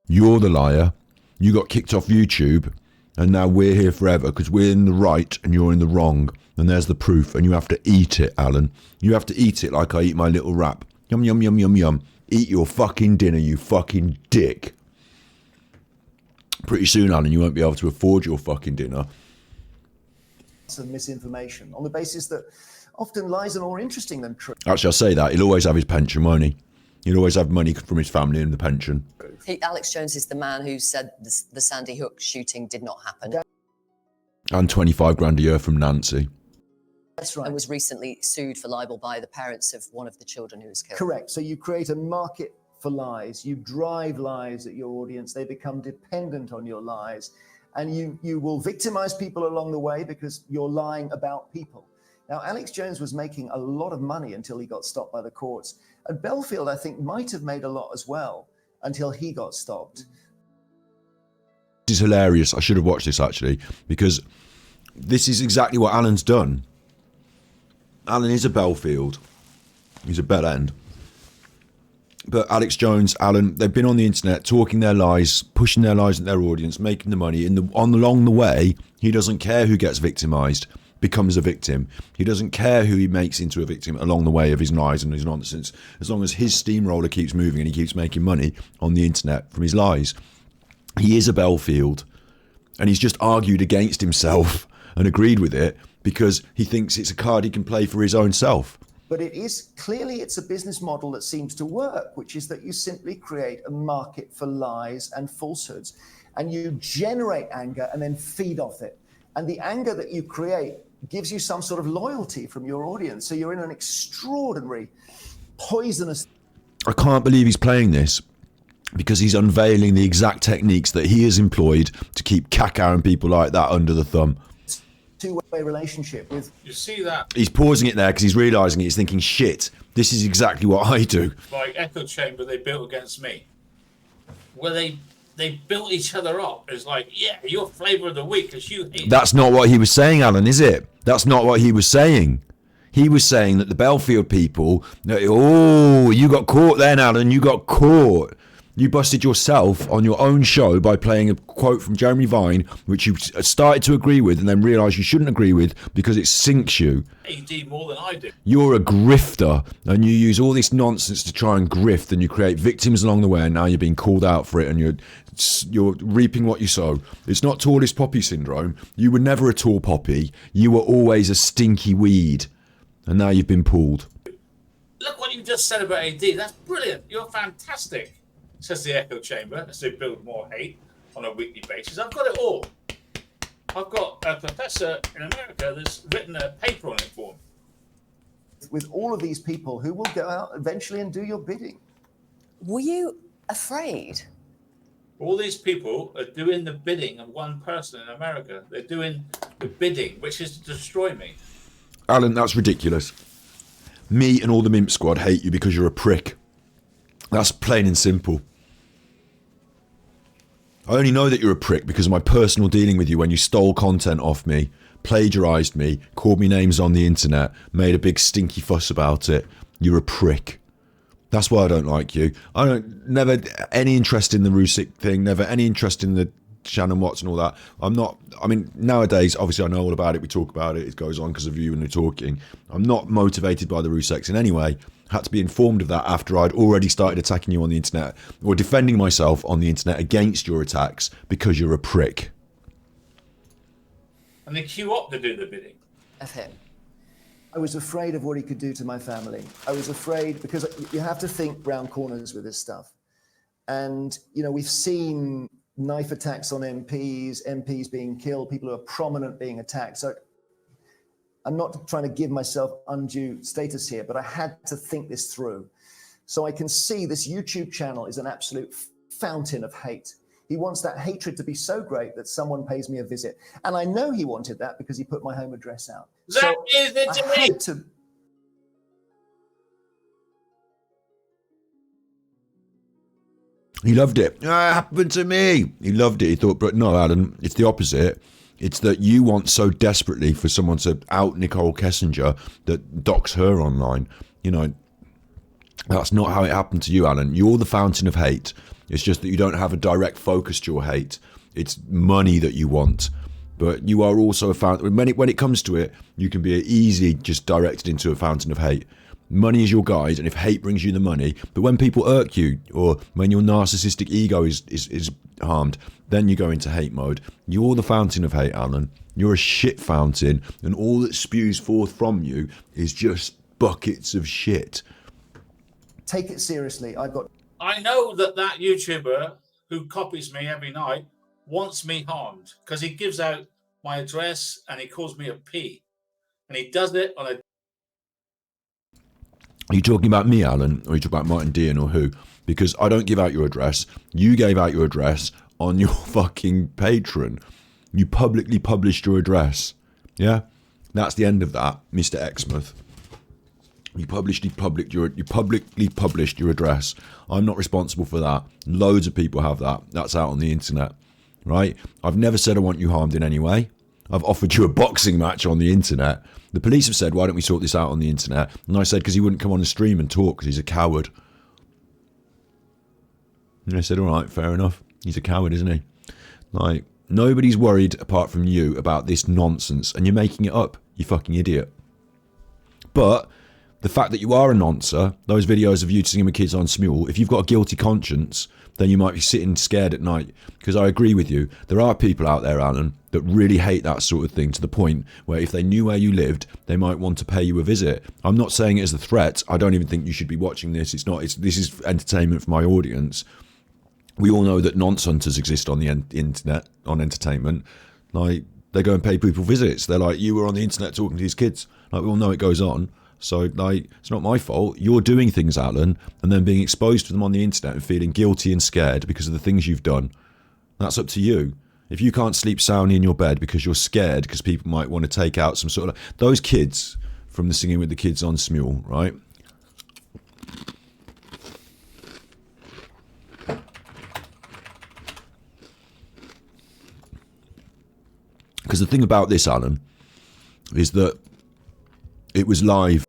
You're the liar. You got kicked off YouTube, and now we're here forever because we're in the right and you're in the wrong. And there's the proof, and you have to eat it, Alan. You have to eat it like I eat my little wrap. Yum, yum, yum, yum, yum. Eat your fucking dinner, you fucking dick. Pretty soon, Alan, you won't be able to afford your fucking dinner. Of misinformation on the basis that often lies are more interesting than truth. Actually, I'll say that. He'll always have his pension, won't he? He'll always have money from his family in the pension. Alex Jones is the man who said the Sandy Hook shooting did not happen. And 25 grand a year from Nancy. That's right. And was recently sued for libel by the parents of one of the children who was killed. Correct. So you create a market for lies. You drive lies at your audience. They become dependent on your lies. And you will victimize people along the way because you're lying about people. Now, Alex Jones was making a lot of money until he got stopped by the courts. And Belfield, I think, might have made a lot as well until he got stopped. This is hilarious. I should have watched this, actually, because this is exactly what Alan's done. Alan is a Belfield. He's a bell end. But Alex Jones, Alan, they've been on the internet talking their lies, pushing their lies at their audience, making the money. Along the way, he doesn't care who gets victimised, becomes a victim. He doesn't care who he makes into a victim along the way of his lies and his nonsense, as long as his steamroller keeps moving and he keeps making money on the internet from his lies. He is a Belfield, and he's just argued against himself and agreed with it because he thinks it's a card he can play for his own self. But it's a business model that seems to work, which is that you simply create a market for lies and falsehoods, and you generate anger and then feed off it. And the anger that you create gives you some sort of loyalty from your audience. So you're in an extraordinary, poisonous... I can't believe he's playing this because he's unveiling the exact techniques that he has employed to keep caca and people like that under the thumb. Two-way relationship with... You see that? He's pausing it there because he's realising it. He's thinking, shit, this is exactly what I do. Like echo chamber they built against me, where they built each other up. It's like, yeah, your flavour of the week because you hate... That's not what he was saying, Alan, is it? That's not what he was saying. He was saying that the Belfield people, oh, you got caught then, Alan, you got caught. You busted yourself on your own show by playing a quote from Jeremy Vine, which you started to agree with and then realised you shouldn't agree with because it sinks you. AD more than I do. You're a grifter and you use all this nonsense to try and grift and you create victims along the way and now you're being called out for it and you're reaping what you sow. It's not tallest poppy syndrome. You were never a tall poppy. You were always a stinky weed and now you've been pulled. Look what you just said about AD. That's brilliant. You're fantastic. Says the echo chamber as they build more hate on a weekly basis. I've got it all. I've got a professor in America that's written a paper on it for me. With all of these people who will go out eventually and do your bidding. Were you afraid? All these people are doing the bidding of one person in America. They're doing the bidding, which is to destroy me. Alan, that's ridiculous. Me and all the Mimp Squad hate you because you're a prick. That's plain and simple. I only know that you're a prick because of my personal dealing with you when you stole content off me, plagiarised me, called me names on the internet, made a big stinky fuss about it. You're a prick. That's why I don't like you. Never any interest in the Rusick thing, never any interest in the Shannon Watts and all that. Nowadays, obviously I know all about it, we talk about it, it goes on because of you and the talking. I'm not motivated by the Rusicks in any way. Had to be informed of that after I'd already started attacking you on the internet or defending myself on the internet against your attacks because you're a prick. And they queue up to do the bidding. Of him. I was afraid of what he could do to my family. I was afraid because you have to think round corners with this stuff. And, we've seen knife attacks on MPs being killed, people who are prominent being attacked. So I'm not trying to give myself undue status here, but I had to think this through. So I can see this YouTube channel is an absolute fountain of hate. He wants that hatred to be so great that someone pays me a visit. And I know he wanted that because he put my home address out. That is the I had to He loved it. Ah, it happened to me. He loved it. He thought, but no, Alan, it's the opposite. It's that you want so desperately for someone to out Nicole Kessinger that docks her online. You know, that's not how it happened to you, Alan. You're the fountain of hate. It's just that you don't have a direct focus to your hate. It's money that you want. But you are also a fountain. When it comes to it, you can be easily just directed into a fountain of hate. Money is your guide, and if hate brings you the money, but when people irk you, or when your narcissistic ego is harmed, then you go into hate mode. You're the fountain of hate, Alan. You're a shit fountain, and all that spews forth from you is just buckets of shit. Take it seriously. I know that YouTuber who copies me every night wants me harmed because he gives out my address and he calls me a P. And he does it on a... Are you talking about me, Alan, or are you talking about Martin Dean, or who? Because I don't give out your address. You gave out your address on your fucking Patreon. You publicly published your address. Yeah? That's the end of that, Mr. Exmouth. You publicly published your address. I'm not responsible for that. Loads of people have that. That's out on the internet, right? I've never said I want you harmed in any way. I've offered you a boxing match on the internet. The police have said, why don't we sort this out on the internet? And I said, because he wouldn't come on the stream and talk because he's a coward. And I said, all right, fair enough. He's a coward, isn't he? Like, nobody's worried apart from you about this nonsense. And you're making it up, you fucking idiot. But the fact that you are a noncer, those videos of you singing with kids on Smule, if you've got a guilty conscience, then you might be sitting scared at night. Because I agree with you. There are people out there, Alan, that really hate that sort of thing to the point where if they knew where you lived, they might want to pay you a visit. I'm not saying it as a threat. I don't even think you should be watching this. This is entertainment for my audience. We all know that nonce hunters exist on the internet, on entertainment. Like, they go and pay people visits. They're like, you were on the internet talking to these kids. Like, we all know it goes on. So, like, it's not my fault. You're doing things, Alan, and then being exposed to them on the internet and feeling guilty and scared because of the things you've done. That's up to you. If you can't sleep soundly in your bed because you're scared because people might want to take out some sort of... Those kids from the Singing with the Kids on Smule, right? Because the thing about this, Alan, is that it was live.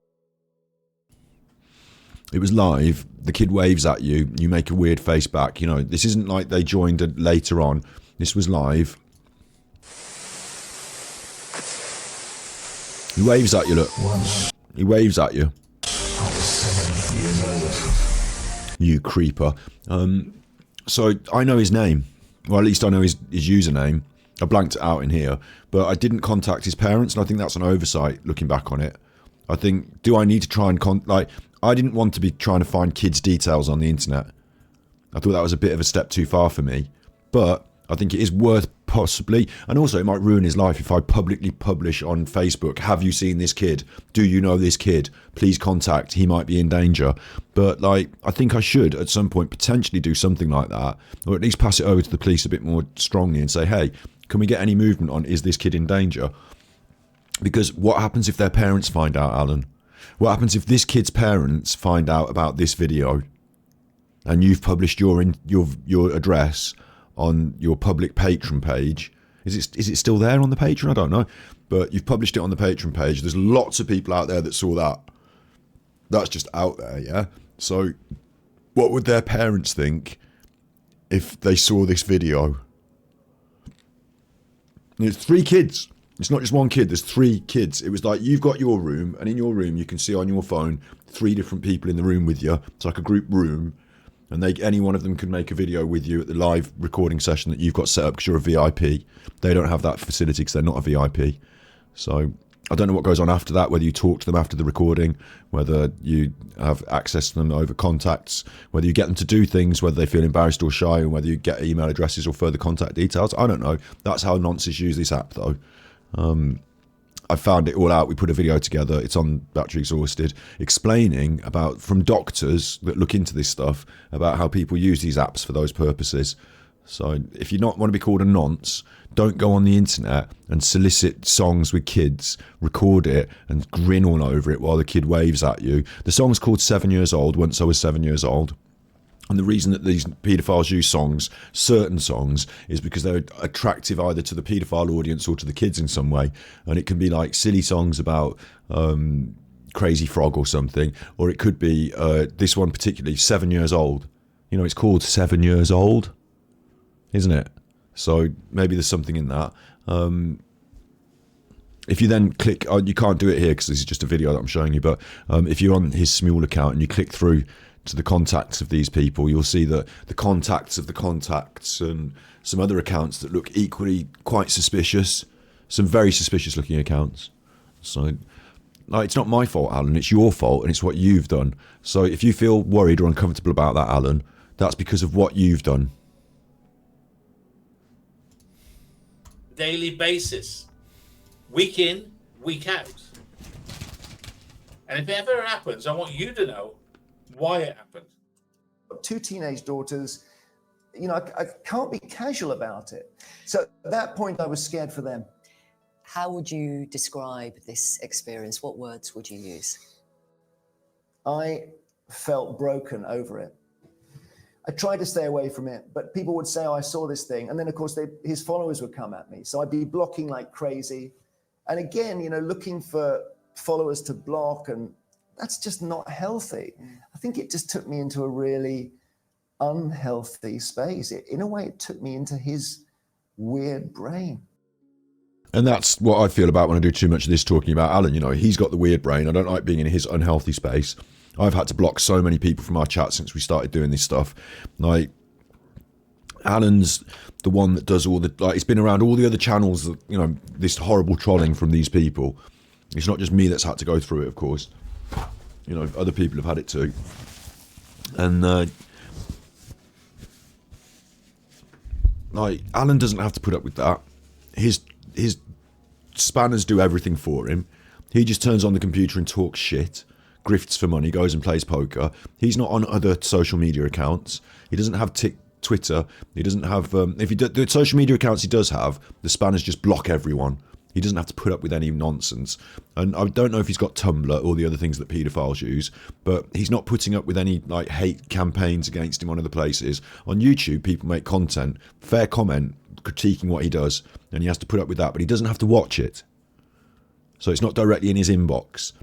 It was live. The kid waves at you. You make a weird face back. You know, this isn't like they joined it later on. This was live. He waves at you, look. He waves at you. You creeper. So I know his name. Well, at least I know his username. I blanked it out in here. But I didn't contact his parents, and I think that's an oversight, looking back on it. I think, do I need to try and... I didn't want to be trying to find kids' details on the internet. I thought that was a bit of a step too far for me. But I think it is worth possibly... And also, it might ruin his life if I publicly publish on Facebook, have you seen this kid? Do you know this kid? Please contact. He might be in danger. But, like, I think I should, at some point, potentially do something like that. Or at least pass it over to the police a bit more strongly and say, hey, can we get any movement on, is this kid in danger? Because what happens if their parents find out, Alan? What happens if this kid's parents find out about this video and you've published your address on your public Patreon page? Is it still there on the Patreon? I don't know. But you've published it on the Patreon page. There's lots of people out there that saw that. That's just out there, yeah? So what would their parents think if they saw this video? And it's 3 kids. It's not just one kid, there's 3 kids. It was like, you've got your room, and in your room you can see on your phone 3 different people in the room with you. It's like a group room, and any one of them can make a video with you at the live recording session that you've got set up because you're a VIP. They don't have that facility because they're not a VIP. So I don't know what goes on after that, whether you talk to them after the recording, whether you have access to them over contacts, whether you get them to do things, whether they feel embarrassed or shy, and whether you get email addresses or further contact details. I don't know. That's how nonces use this app, though. I found it all out. We put a video together. It's on Battery Exhausted, explaining about, from doctors that look into this stuff, about how people use these apps for those purposes. So if you not want to be called a nonce, don't go on the internet and solicit songs with kids, record it and grin all over it while the kid waves at you. The song's called 7 Years Old, Once I Was 7 Years old. And the reason that these paedophiles use songs, certain songs, is because they're attractive either to the paedophile audience or to the kids in some way. And it can be like silly songs about Crazy Frog or something, or it could be this one particularly, 7 years old. You know, it's called 7 years old, isn't it? So maybe there's something in that. If you then click, you can't do it here because this is just a video that I'm showing you, but if you're on his Smule account and you click through to the contacts of these people, you'll see that the contacts of the contacts and some other accounts that look equally quite suspicious, some very suspicious looking accounts. So it's not my fault, Alan, it's your fault and it's what you've done. So if you feel worried or uncomfortable about that, Alan, that's because of what you've done. Daily basis, week in, week out. And if it ever happens, I want you to know why it happened. 2 teenage daughters, you know, I can't be casual about it. So at that point, I was scared for them. How would you describe this experience? What words would you use? I felt broken over it. I tried to stay away from it, but people would say, oh, I saw this thing. And then, of course, his followers would come at me. So I'd be blocking like crazy. And again, you know, looking for followers to block, and that's just not healthy. I think it just took me into a really unhealthy space. In a way, it took me into his weird brain. And that's what I feel about when I do too much of this talking about Alan. You know, he's got the weird brain. I don't like being in his unhealthy space. I've had to block so many people from our chat since we started doing this stuff. Like, Alan's the one that does all the, like, it's been around all the other channels, that, you know, this horrible trolling from these people. It's not just me that's had to go through it, of course. You know, other people have had it too. And, like, Alan doesn't have to put up with that. His spanners do everything for him. He just turns on the computer and talks shit, grifts for money, goes and plays poker. He's not on other social media accounts. He doesn't have Twitter. He doesn't have... if he the social media accounts he does have, the spanners just block everyone. He doesn't have to put up with any nonsense. And I don't know if he's got Tumblr or the other things that paedophiles use, but he's not putting up with any like hate campaigns against him on other places. On YouTube, people make content, fair comment, critiquing what he does, and he has to put up with that, but he doesn't have to watch it. So it's not directly in his inbox.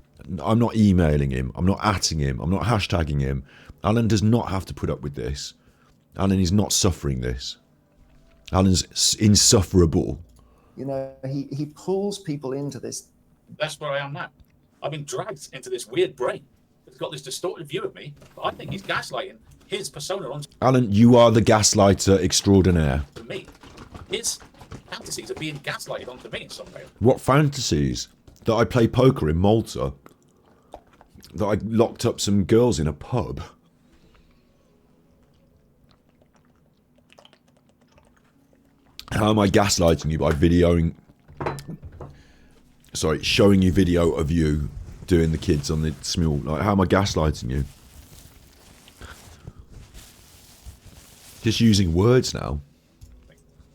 I'm not emailing him. I'm not atting him. I'm not hashtagging him. Alan does not have to put up with this. Alan is not suffering this. Alan's insufferable. You know, he pulls people into this. That's where I am now. I've been dragged into this weird brain. It's got this distorted view of me, but I think he's gaslighting his persona onto Alan, you are the gaslighter extraordinaire. me. His fantasies are being gaslighted onto me in some way. What fantasies? That I play poker in Malta? That I locked up some girls in a pub? How am I gaslighting you by showing you video of you doing the kids on the Smule? Like, how am I gaslighting you? Just using words now.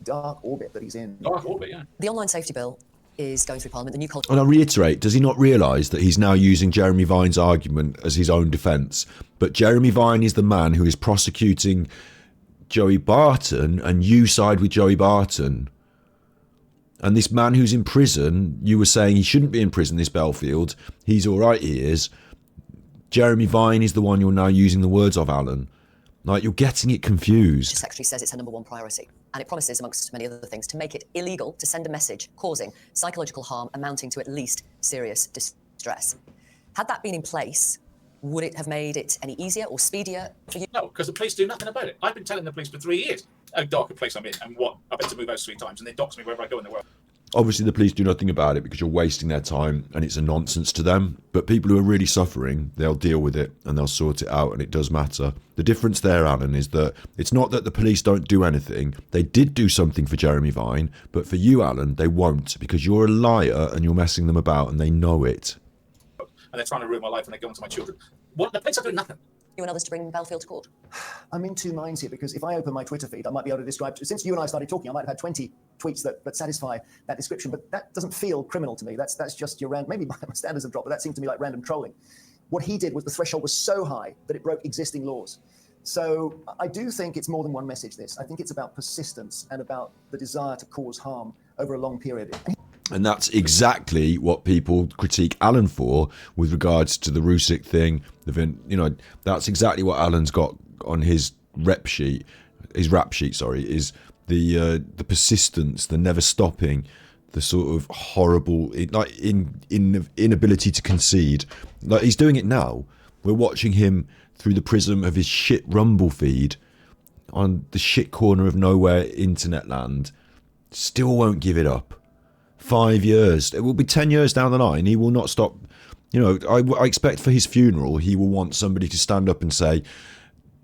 Dark orbit that he's in. Dark orbit, yeah. The online safety bill is going through Parliament. The new culture. And I reiterate, does he not realise that he's now using Jeremy Vine's argument as his own defence? But Jeremy Vine is the man who is prosecuting Joey Barton, and you side with Joey Barton. And this man who's in prison, you were saying he shouldn't be in prison, this Belfield. He's all right, he is. Jeremy Vine is the one you're now using the words of, Alan. Like, you're getting it confused. The Secretary says it's her #1 priority, and it promises, amongst many other things, to make it illegal to send a message causing psychological harm amounting to at least serious distress. Had that been in place, would it have made it any easier or speedier for you? No, because the police do nothing about it. I've been telling the police for 3 years how dark a place I'm in and what I've had to move out 3 times, and they dox me wherever I go in the world. Obviously, the police do nothing about it because you're wasting their time and it's a nonsense to them. But people who are really suffering, they'll deal with it and they'll sort it out, and it does matter. The difference there, Alan, is that it's not that the police don't do anything. They did do something for Jeremy Vine, but for you, Alan, they won't, because you're a liar and you're messing them about and they know it. And they're trying to ruin my life and they go into my children. What? The police are doing nothing. You and others to bring Belfield to court? I'm in 2 minds here, because if I open my Twitter feed, I might be able to describe, since you and I started talking, I might have had 20 tweets that satisfy that description, but that doesn't feel criminal to me. That's just your random, maybe my standards have dropped, but that seemed to me like random trolling. What he did was the threshold was so high that it broke existing laws. So I do think it's more than one message, this. I think it's about persistence and about the desire to cause harm over a long period. And that's exactly what people critique Alan for with regards to the Rusick thing. That's exactly what Alan's got on his rap sheet, is the persistence, the never stopping, the sort of horrible, inability to concede. Like, he's doing it now. We're watching him through the prism of his shit Rumble feed on the shit corner of nowhere internet land. Still won't give it up. 5 years. It will be 10 years down the line. He will not stop. I expect for his funeral, he will want somebody to stand up and say,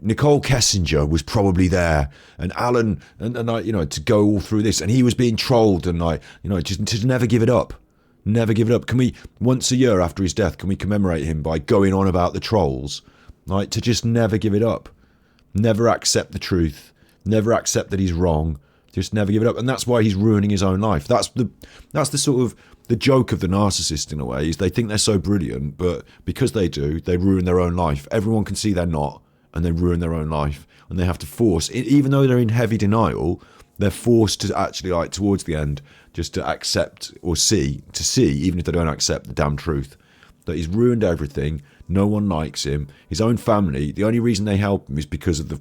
Nicole Kessinger was probably there, and Alan, and to go all through this, and he was being trolled, and just to never give it up. Never give it up. Can we, once a year after his death, can we commemorate him by going on about the trolls? To just never give it up. Never accept the truth. Never accept that he's wrong. Just never give it up. And that's why he's ruining his own life. That's the sort of the joke of the narcissist in a way, is they think they're so brilliant, but because they do, they ruin their own life. Everyone can see they're not, and they ruin their own life. And they have to force, even though they're in heavy denial, they're forced to actually, towards the end, just to accept or see, even if they don't accept the damn truth, that he's ruined everything. No one likes him. His own family, the only reason they help him is because of the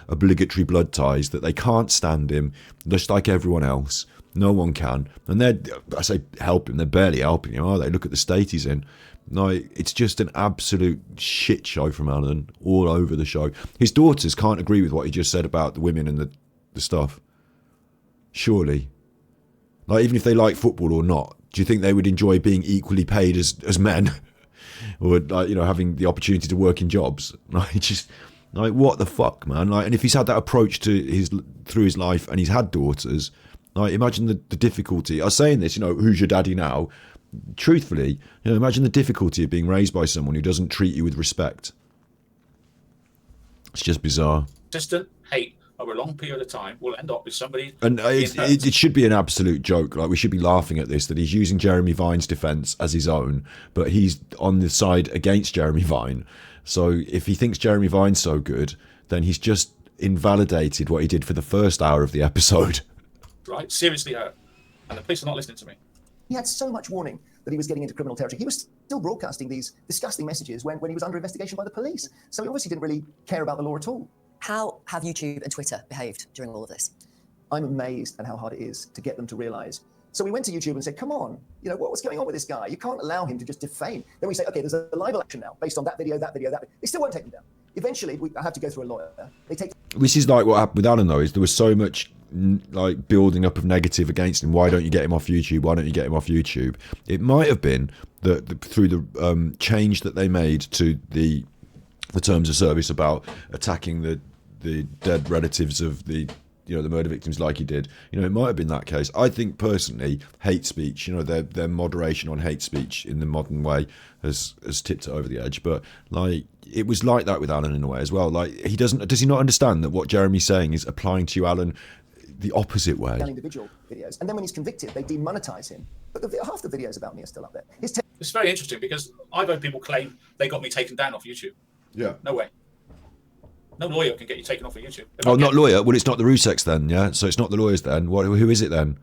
obligatory blood ties, that they can't stand him, just like everyone else. No one can. And I say help him, they're barely helping him, are they? Look at the state he's in. No, it's just an absolute shit show from Alan, all over the show. His daughters can't agree with what he just said about the women and the stuff. Surely. Even if they like football or not, do you think they would enjoy being equally paid as men? Or having the opportunity to work in jobs? What the fuck, man? And if he's had that approach through his life, and he's had daughters, imagine the difficulty. I was saying this, who's your daddy now? Truthfully, imagine the difficulty of being raised by someone who doesn't treat you with respect. It's just bizarre. Persistent hate over a long period of time will end up with somebody. And it should be an absolute joke. We should be laughing at this, that he's using Jeremy Vine's defence as his own, but he's on the side against Jeremy Vine. So if he thinks Jeremy Vine's so good, then he's just invalidated what he did for the first hour of the episode. Right? Seriously hurt. And the police are not listening to me. He had so much warning that he was getting into criminal territory. He was still broadcasting these disgusting messages when he was under investigation by the police. So he obviously didn't really care about the law at all. How have YouTube and Twitter behaved during all of this? I'm amazed at how hard it is to get them to realise. So we went to YouTube and said, come on, what's going on with this guy? You can't allow him to just defame. Then we say, okay, there's a libel action now based on that video. They still won't take them down. Eventually, I have to go through a lawyer. This is like what happened with Alan, though, is there was so much building up of negative against him. Why don't you get him off YouTube? Why don't you get him off YouTube? It might have been that through the change that they made to the terms of service about attacking the dead relatives of the murder victims like he did. It might have been that case. I think personally, hate speech, their moderation on hate speech in the modern way has tipped it over the edge. But it was like that with Alan in a way as well. Does he not understand that what Jeremy's saying is applying to you, Alan, the opposite way? Individual videos, and then when he's convicted, they demonetize him. But half the videos about me are still up there. It's very interesting because I've heard people claim they got me taken down off YouTube. Yeah. No way. No lawyer can get you taken off of YouTube. Oh, not lawyer? Well, it's not the Ruseks then, yeah? So it's not the lawyers then. Who is it then?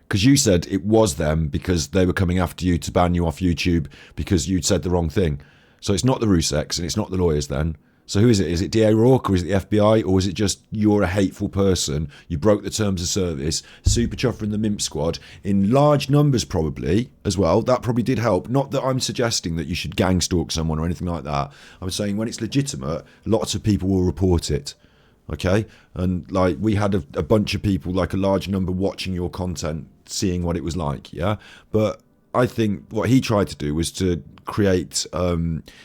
Because you said it was them because they were coming after you to ban you off YouTube because you'd said the wrong thing. So it's not the Ruseks and it's not the lawyers then. So who is it? Is it DA Rourke or is it the FBI, or is it just you're a hateful person, you broke the terms of service, Super Chuffer and the Mimp Squad, in large numbers probably as well, that probably did help. Not that I'm suggesting that you should gang stalk someone or anything like that. I'm saying when it's legitimate, lots of people will report it, okay? And we had a bunch of people, a large number watching your content, seeing what it was like, yeah? But I think what he tried to do was to create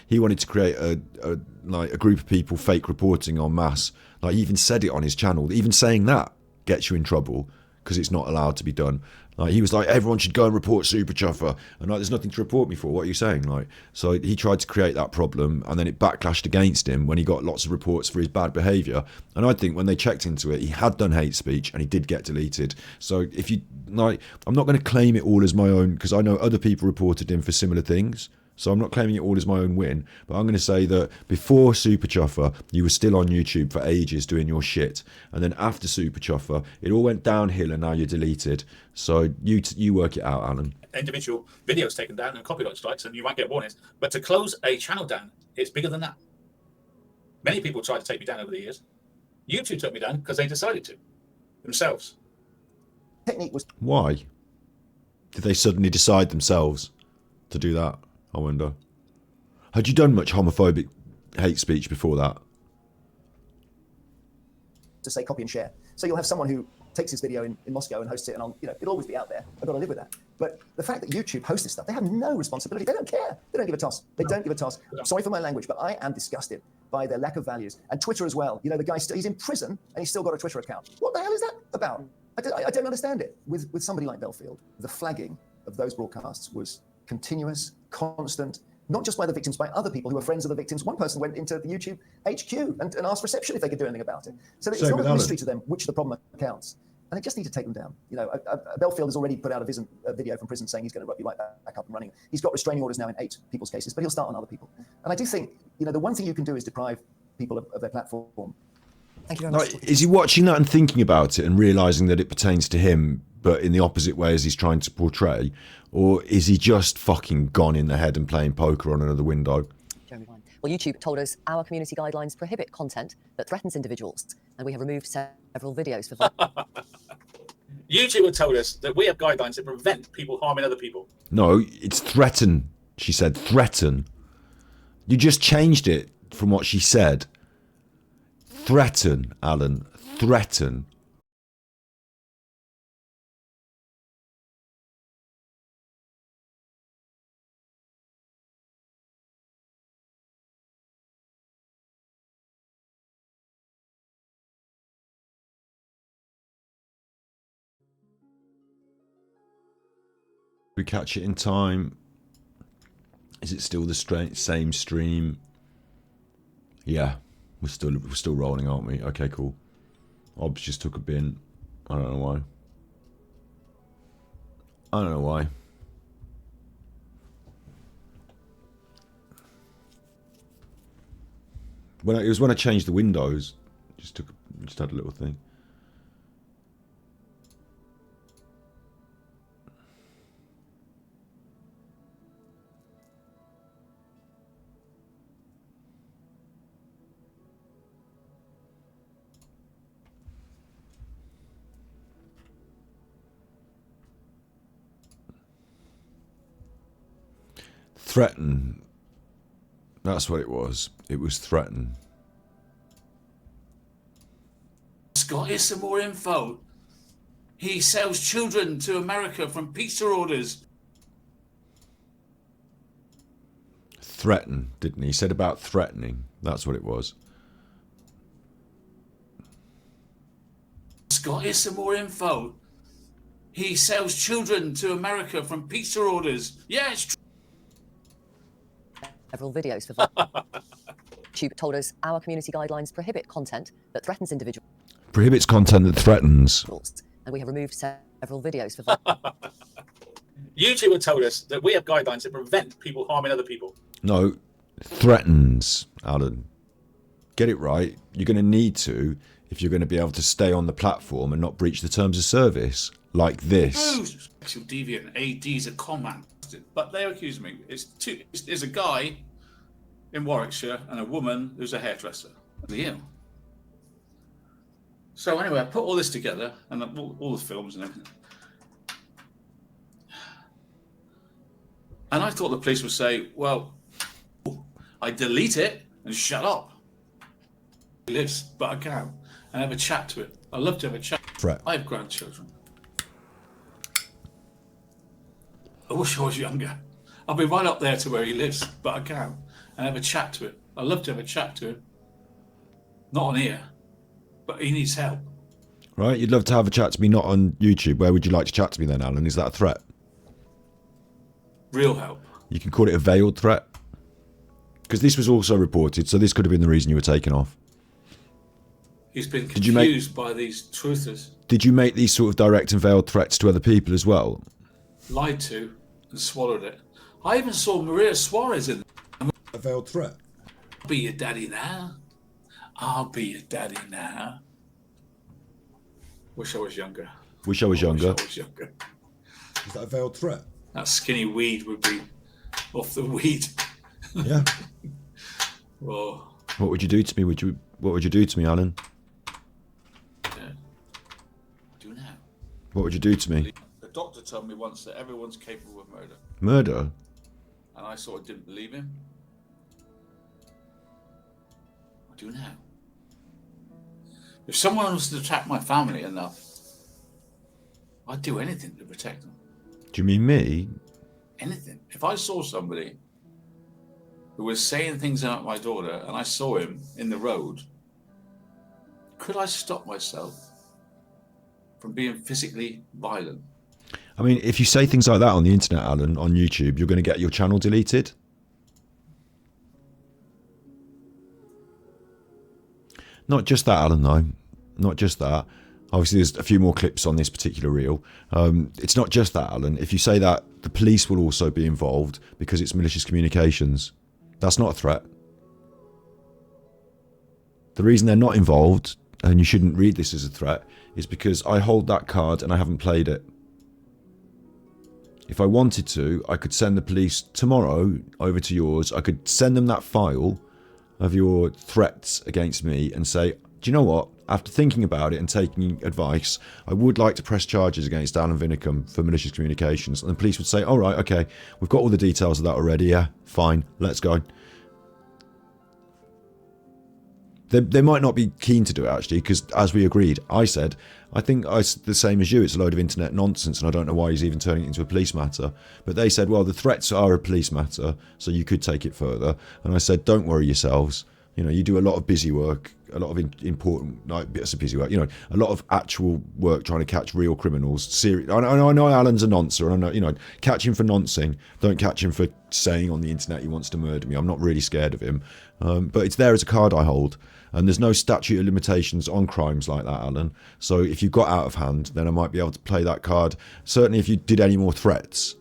he wanted to create a group of people fake reporting en masse. He even said it on his channel. Even saying that gets you in trouble because it's not allowed to be done. He was like, everyone should go and report Super Chuffer, and there's nothing to report me for. What are you saying? So he tried to create that problem, and then it backlashed against him when he got lots of reports for his bad behaviour. And I think when they checked into it, he had done hate speech and he did get deleted. So if you I'm not going to claim it all as my own because I know other people reported him for similar things. So I'm not claiming it all as my own win, but I'm going to say that before Super Chuffer, you were still on YouTube for ages doing your shit. And then after Super Chuffer, it all went downhill and now you're deleted. So you work it out, Alan. Individual videos taken down and copyright strikes, and you might get warnings. But to close a channel down, it's bigger than that. Many people tried to take me down over the years. YouTube took me down because they decided to themselves. Technique was... Why? Did they suddenly decide themselves to do that? I wonder. Had you done much homophobic hate speech before that? To say copy and share. So you'll have someone who takes this video in Moscow and hosts it, and it'll always be out there. I've got to live with that. But the fact that YouTube hosts this stuff, they have no responsibility. They don't care. They don't give a toss. They don't give a toss. Sorry for my language, but I am disgusted by their lack of values. And Twitter as well. The guy, he's in prison and he's still got a Twitter account. What the hell is that about? I don't understand it. With somebody like Belfield, the flagging of those broadcasts was continuous, constant, not just by the victims, by other people who were friends of the victims. One person went into the YouTube HQ and asked reception if they could do anything about it. So it's not a mystery to them which of the problem accounts. And they just need to take them down. Belfield has already put out a video from prison saying he's going to be right back up and running. He's got restraining orders now in 8 people's cases, but he'll start on other people. And I do think, the one thing you can do is deprive people of their platform. Thank you very much. Is he watching that and thinking about it and realising that it pertains to him, but in the opposite way as he's trying to portray? Or is he just fucking gone in the head and playing poker on another window? Well, YouTube told us our community guidelines prohibit content that threatens individuals, and we have removed several videos for... YouTube have told us that we have guidelines that prevent people harming other people. No, it's threaten. She said threaten. You just changed it from what she said. Threaten, Alan. Threaten. We catch it in time. Is it still the same stream? Yeah, we're still rolling, aren't we? Okay, cool. Obs just took a bin. I don't know why. I don't know why. It was when I changed the windows. Just had a little thing. Threaten. That's what it was. It was threaten. Scott, here's some more info. He sells children to America from pizza orders. Threaten, didn't he? He said about threatening. That's what it was. Scott, here's some more info. He sells children to America from pizza orders. Yeah, it's true. Several videos for... YouTube told us our community guidelines prohibit content that threatens individuals. Prohibits content that threatens. And we have removed several videos for... YouTube have told us that we have guidelines that prevent people harming other people. No, threatens, Alan. Get it right. You're going to need to if you're going to be able to stay on the platform and not breach the terms of service like this. Sexual deviant AD's a command. But they accuse me. There's a guy in Warwickshire and a woman who's a hairdresser. Yeah. So anyway, I put all this together and all the films and everything. And I thought the police would say, well, I delete it and shut up. He lives, but I can't. And have a chat to it. I love to have a chat. Right. I have grandchildren. I wish I was younger. I'll be right up there to where he lives, but I can't. And have a chat to it. I love to have a chat to him. Not on here, but he needs help. Right, you'd love to have a chat to me, not on YouTube. Where would you like to chat to me then, Alan? Is that a threat? Real help. You can call it a veiled threat. Because this was also reported, so this could have been the reason you were taken off. He's been confused by these truthers. Did you make these sort of direct and veiled threats to other people as well? Lied to and swallowed it. I even saw Maria Suarez in a veiled threat. I'll be your daddy now. I'll be your daddy now. Wish I was younger. Wish I was younger. Wish I was younger. Is that a veiled threat? That skinny weed would be off the weed. Yeah. Whoa. What would you do to me? What would you do to me, Alan? Do now. What would you do to me? The doctor told me once that everyone's capable of murder. Murder? And I sort of didn't believe him. I do now. If someone was to attack my family enough, I'd do anything to protect them. Do you mean me? Anything. If I saw somebody who was saying things about my daughter and I saw him in the road, could I stop myself from being physically violent? I mean, if you say things like that on the internet, Alan, on YouTube, you're going to get your channel deleted. Not just that, Alan, though. Not just that. Obviously, there's a few more clips on this particular reel. It's not just that, Alan. If you say that, the police will also be involved because it's malicious communications. That's not a threat. The reason they're not involved, and you shouldn't read this as a threat, is because I hold that card and I haven't played it. If I wanted to, I could send the police tomorrow over to yours. I could send them that file of your threats against me and say, do you know what? After thinking about it and taking advice, I would like to press charges against Alan Vinicum for malicious communications. And the police would say, all right, okay, we've got all the details of that already. Yeah, fine, let's go. They might not be keen to do it, actually, because as we agreed, I said, I think the same as you, it's a load of internet nonsense, and I don't know why he's even turning it into a police matter. But they said, well, the threats are a police matter, so you could take it further. And I said, don't worry yourselves. You know, you do a lot of busy work, a lot of important, like bits of busy work, you know, a lot of actual work trying to catch real criminals. I know Alan's a noncer, and I know, you know, catch him for noncing. Don't catch him for saying on the internet he wants to murder me. I'm not really scared of him. But it's there as a card I hold. And there's no statute of limitations on crimes like that, Alan. So if you got out of hand, then I might be able to play that card. Certainly if you did any more threats.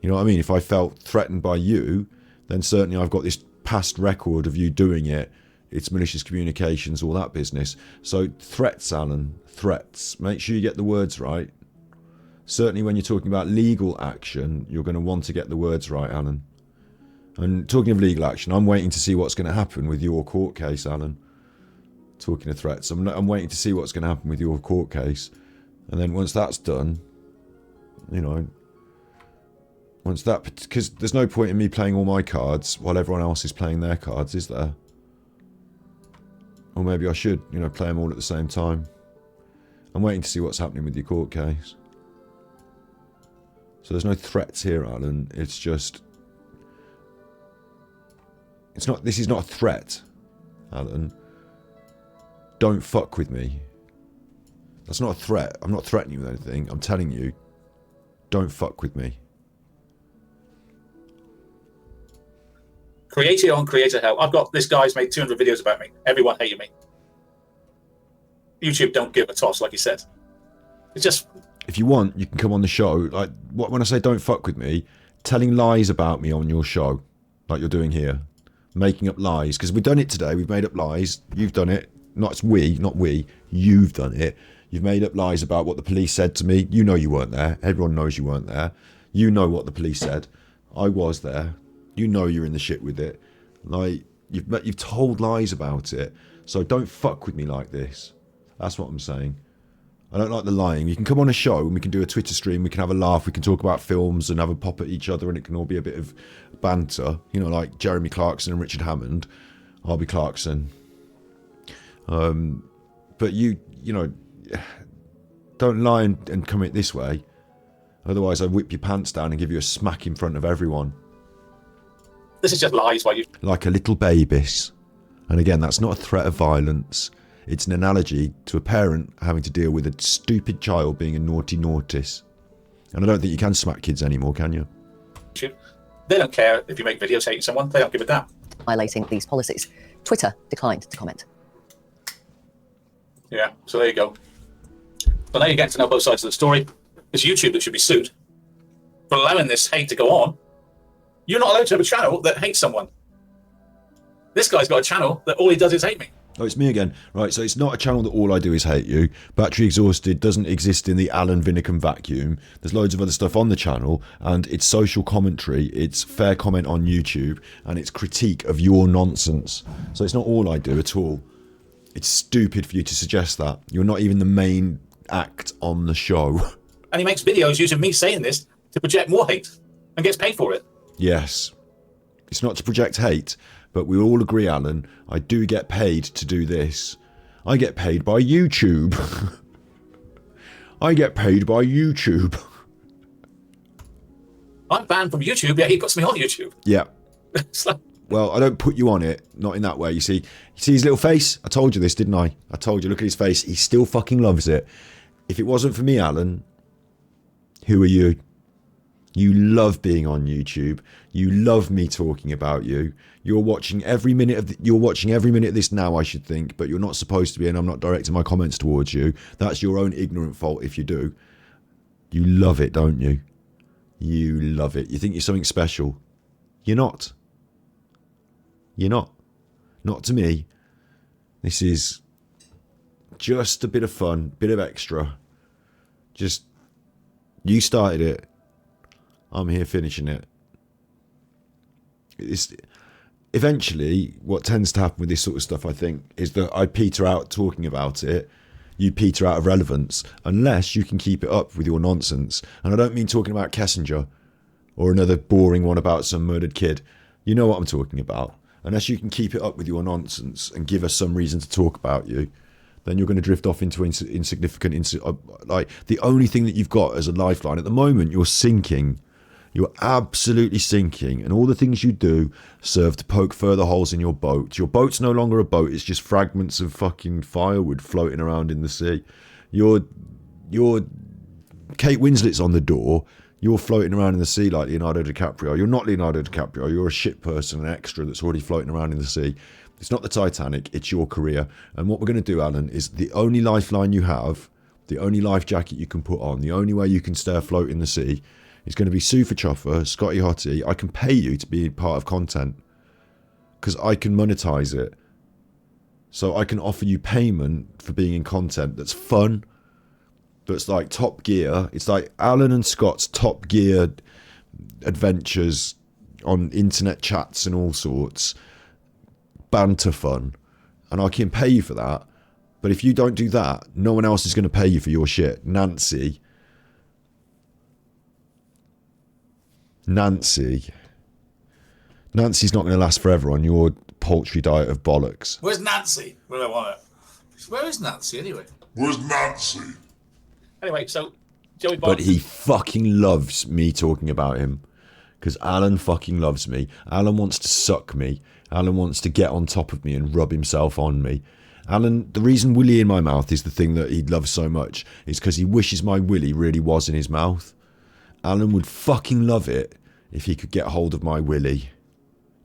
You know what I mean? If I felt threatened by you, then certainly I've got this past record of you doing it. It's malicious communications, all that business. So threats, Alan, threats. Make sure you get the words right. Certainly when you're talking about legal action, you're going to want to get the words right, Alan. And talking of legal action, I'm waiting to see what's going to happen with your court case, Alan. Talking of threats, I'm waiting to see what's going to happen with your court case. And then once that's done, you know, because there's no point in me playing all my cards while everyone else is playing their cards, is there? Or maybe I should, you know, play them all at the same time. I'm waiting to see what's happening with your court case. So there's no threats here, Alan. It's just... This is not a threat, Alan. Don't fuck with me. That's not a threat. I'm not threatening you with anything. I'm telling you, don't fuck with me. Creator on creator hell. I've got this guy's made 200 videos about me. Everyone hated me. YouTube don't give a toss, like he said. It's just... If you want, you can come on the show. Like, when I say don't fuck with me, telling lies about me on your show, like you're doing here. Making up lies, because we've done it today. We've made up lies. You've done it. Not we. You've done it. You've made up lies about what the police said to me. You know you weren't there. Everyone knows you weren't there. You know what the police said. I was there. You know you're in the shit with it. Like you've told lies about it. So don't fuck with me like this. That's what I'm saying. I don't like the lying. You can come on a show and we can do a Twitter stream. We can have a laugh. We can talk about films and have a pop at each other, and it can all be a bit of banter. You know, like Jeremy Clarkson and Richard Hammond. Harvey Clarkson. But you know, don't lie and come it this way. Otherwise, I whip your pants down and give you a smack in front of everyone. This is just lies while you... Like a little babies. And again, that's not a threat of violence. It's an analogy to a parent having to deal with a stupid child being a naughty naughtis. And I don't think you can smack kids anymore, can you? They don't care if you make videos hating someone. They don't give a damn. Violating these policies. Twitter declined to comment. Yeah, so there you go. But now you're getting to know both sides of the story. It's YouTube that should be sued for allowing this hate to go on. You're not allowed to have a channel that hates someone. This guy's got a channel that all he does is hate me. Oh, it's me again. Right, so it's not a channel that all I do is hate you. Battery Exhausted doesn't exist in the Alan Vinnicum vacuum. There's loads of other stuff on the channel, and it's social commentary, it's fair comment on YouTube, and it's critique of your nonsense. So it's not all I do at all. It's stupid for you to suggest that. You're not even the main act on the show. And he makes videos using me saying this to project more hate and gets paid for it. Yes. It's not to project hate, but we all agree, Alan, I do get paid to do this. I get paid by YouTube. I get paid by YouTube. I'm banned from YouTube, yet he puts me on YouTube. Yeah. It's like, well, I don't put you on it, not in that way. You see his little face? I told you this, didn't I? I told you, look at his face. He still fucking loves it. If it wasn't for me, Alan, who are you? You love being on YouTube. You love me talking about you. You're watching every minute of this now, I should think, but you're not supposed to be, and I'm not directing my comments towards you. That's your own ignorant fault if you do. You love it, don't you? You love it. You think you're something special. You're not. You're not. Not to me. This is just a bit of fun, bit of extra. Just, you started it. I'm here finishing it. Eventually, what tends to happen with this sort of stuff, I think, is that I peter out talking about it. You peter out of relevance, unless you can keep it up with your nonsense. And I don't mean talking about Kessinger or another boring one about some murdered kid. You know what I'm talking about. Unless you can keep it up with your nonsense and give us some reason to talk about you, then you're going to drift off into insignificant. Like, the only thing that you've got as a lifeline at the moment, you're sinking. You're absolutely sinking, and all the things you do serve to poke further holes in your boat. Your boat's no longer a boat, it's just fragments of fucking firewood floating around in the sea. You're Kate Winslet's on the door, you're floating around in the sea like Leonardo DiCaprio. You're not Leonardo DiCaprio, you're a shit person, an extra that's already floating around in the sea. It's not the Titanic, it's your career. And what we're going to do, Alan, is the only lifeline you have, the only life jacket you can put on, the only way you can stay afloat in the sea, it's going to be Sue for Chuffer, Scotty Hottie. I can pay you to be part of content because I can monetize it. So I can offer you payment for being in content that's fun, that's like Top Gear. It's like Alan and Scott's Top Gear adventures on internet chats and all sorts. Banter fun. And I can pay you for that. But if you don't do that, no one else is going to pay you for your shit. Nancy's not going to last forever on your paltry diet of bollocks. where's Nancy? Where do I want it? Where is Nancy anyway? Where's Nancy? Anyway, so Joey But Barnes. he fucking loves me talking about him. Because Alan fucking loves me. Alan wants to suck me. Alan wants to get on top of me and rub himself on me. Alan, the reason willy in my mouth is the thing that he loves so much is because he wishes my willy really was in his mouth. Alan would fucking love it if he could get hold of my willy.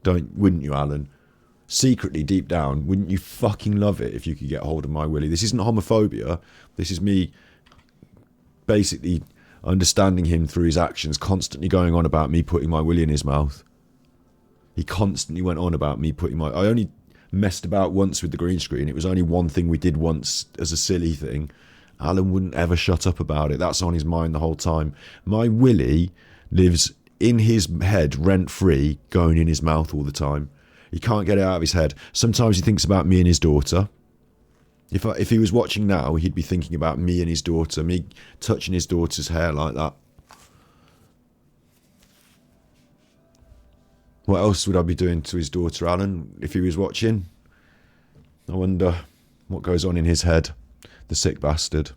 Wouldn't you, Alan? Secretly, deep down, wouldn't you fucking love it if you could get hold of my willy? This isn't homophobia. This is me basically understanding him through his actions, constantly going on about me putting my willy in his mouth. He constantly went on about me putting my... I only messed about once with the green screen. It was only one thing we did once as a silly thing. Alan wouldn't ever shut up about it. That's on his mind the whole time. My willy lives in his head rent-free, going in his mouth all the time. He can't get it out of his head. Sometimes he thinks about me and his daughter. If he was watching now, he'd be thinking about me and his daughter, me touching his daughter's hair like that. What else would I be doing to his daughter, Alan, if he was watching? I wonder what goes on in his head, the sick bastard.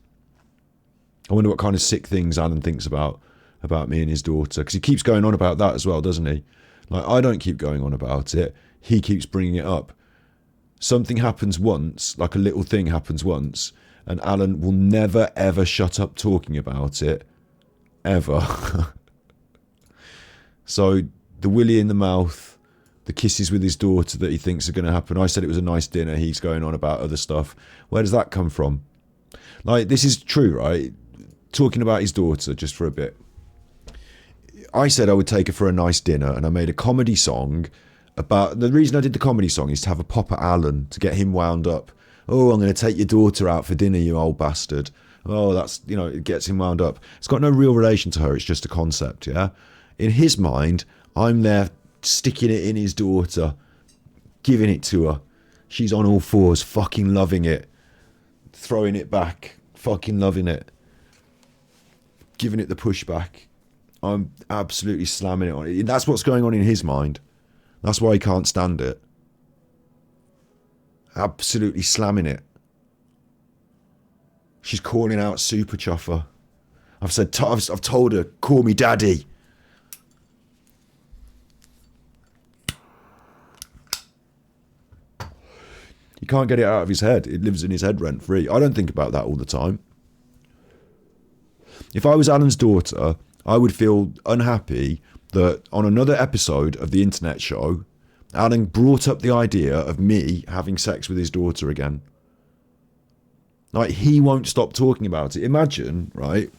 I wonder what kind of sick things Alan thinks about me and his daughter, because he keeps going on about that as well, doesn't he? Like, I don't keep going on about it. He keeps bringing it up. Something happens once, like a little thing happens once, and Alan will never, ever shut up talking about it. Ever. So, the willy in the mouth, the kisses with his daughter that he thinks are going to happen. I said it was a nice dinner. He's going on about other stuff. Where does that come from? Like, this is true, right? Talking about his daughter, just for a bit. I said I would take her for a nice dinner, and I made a comedy song about... The reason I did the comedy song is to have a pop at Alan, to get him wound up. Oh, I'm going to take your daughter out for dinner, you old bastard. Oh, that's, you know, it gets him wound up. It's got no real relation to her. It's just a concept, yeah? In his mind, I'm there sticking it in his daughter, giving it to her. She's on all fours, fucking loving it. Throwing it back, fucking loving it. Giving it the pushback. I'm absolutely slamming it on it. That's what's going on in his mind. That's why he can't stand it. Absolutely slamming it. She's calling out Super Chuffer. I've told her, call me daddy. He can't get it out of his head. It lives in his head rent free. I don't think about that all the time. If I was Alan's daughter, I would feel unhappy that on another episode of the internet show, Alan brought up the idea of me having sex with his daughter again. Like, he won't stop talking about it. Imagine, right?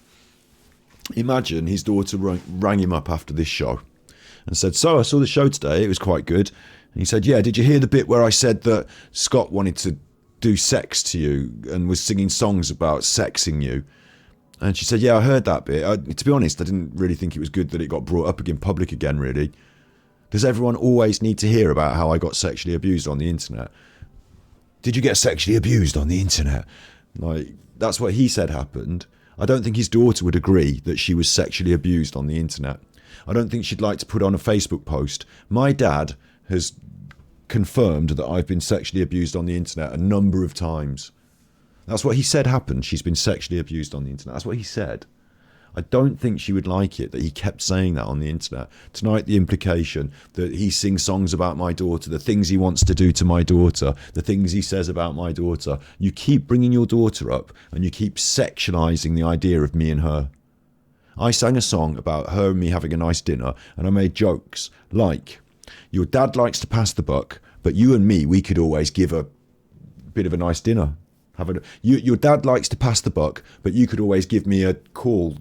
Imagine his daughter rang him up after this show and said, so I saw the show today, it was quite good. And he said, yeah, did you hear the bit where I said that Scott wanted to do sex to you and was singing songs about sexing you? And she said, yeah, I heard that bit. To be honest, I didn't really think it was good that it got brought up in public again, really. Does everyone always need to hear about how I got sexually abused on the internet? Did you get sexually abused on the internet? Like, that's what he said happened. I don't think his daughter would agree that she was sexually abused on the internet. I don't think she'd like to put on a Facebook post. My dad has confirmed that I've been sexually abused on the internet a number of times. That's what he said happened. She's been sexually abused on the internet. That's what he said. I don't think she would like it that he kept saying that on the internet. Tonight, the implication that he sings songs about my daughter, the things he wants to do to my daughter, the things he says about my daughter. You keep bringing your daughter up and you keep sexualizing the idea of me and her. I sang a song about her and me having a nice dinner, and I made jokes like, your dad likes to pass the buck, but you and me, we could always give a bit of a nice dinner. Your dad likes to pass the buck, but you could always give me a call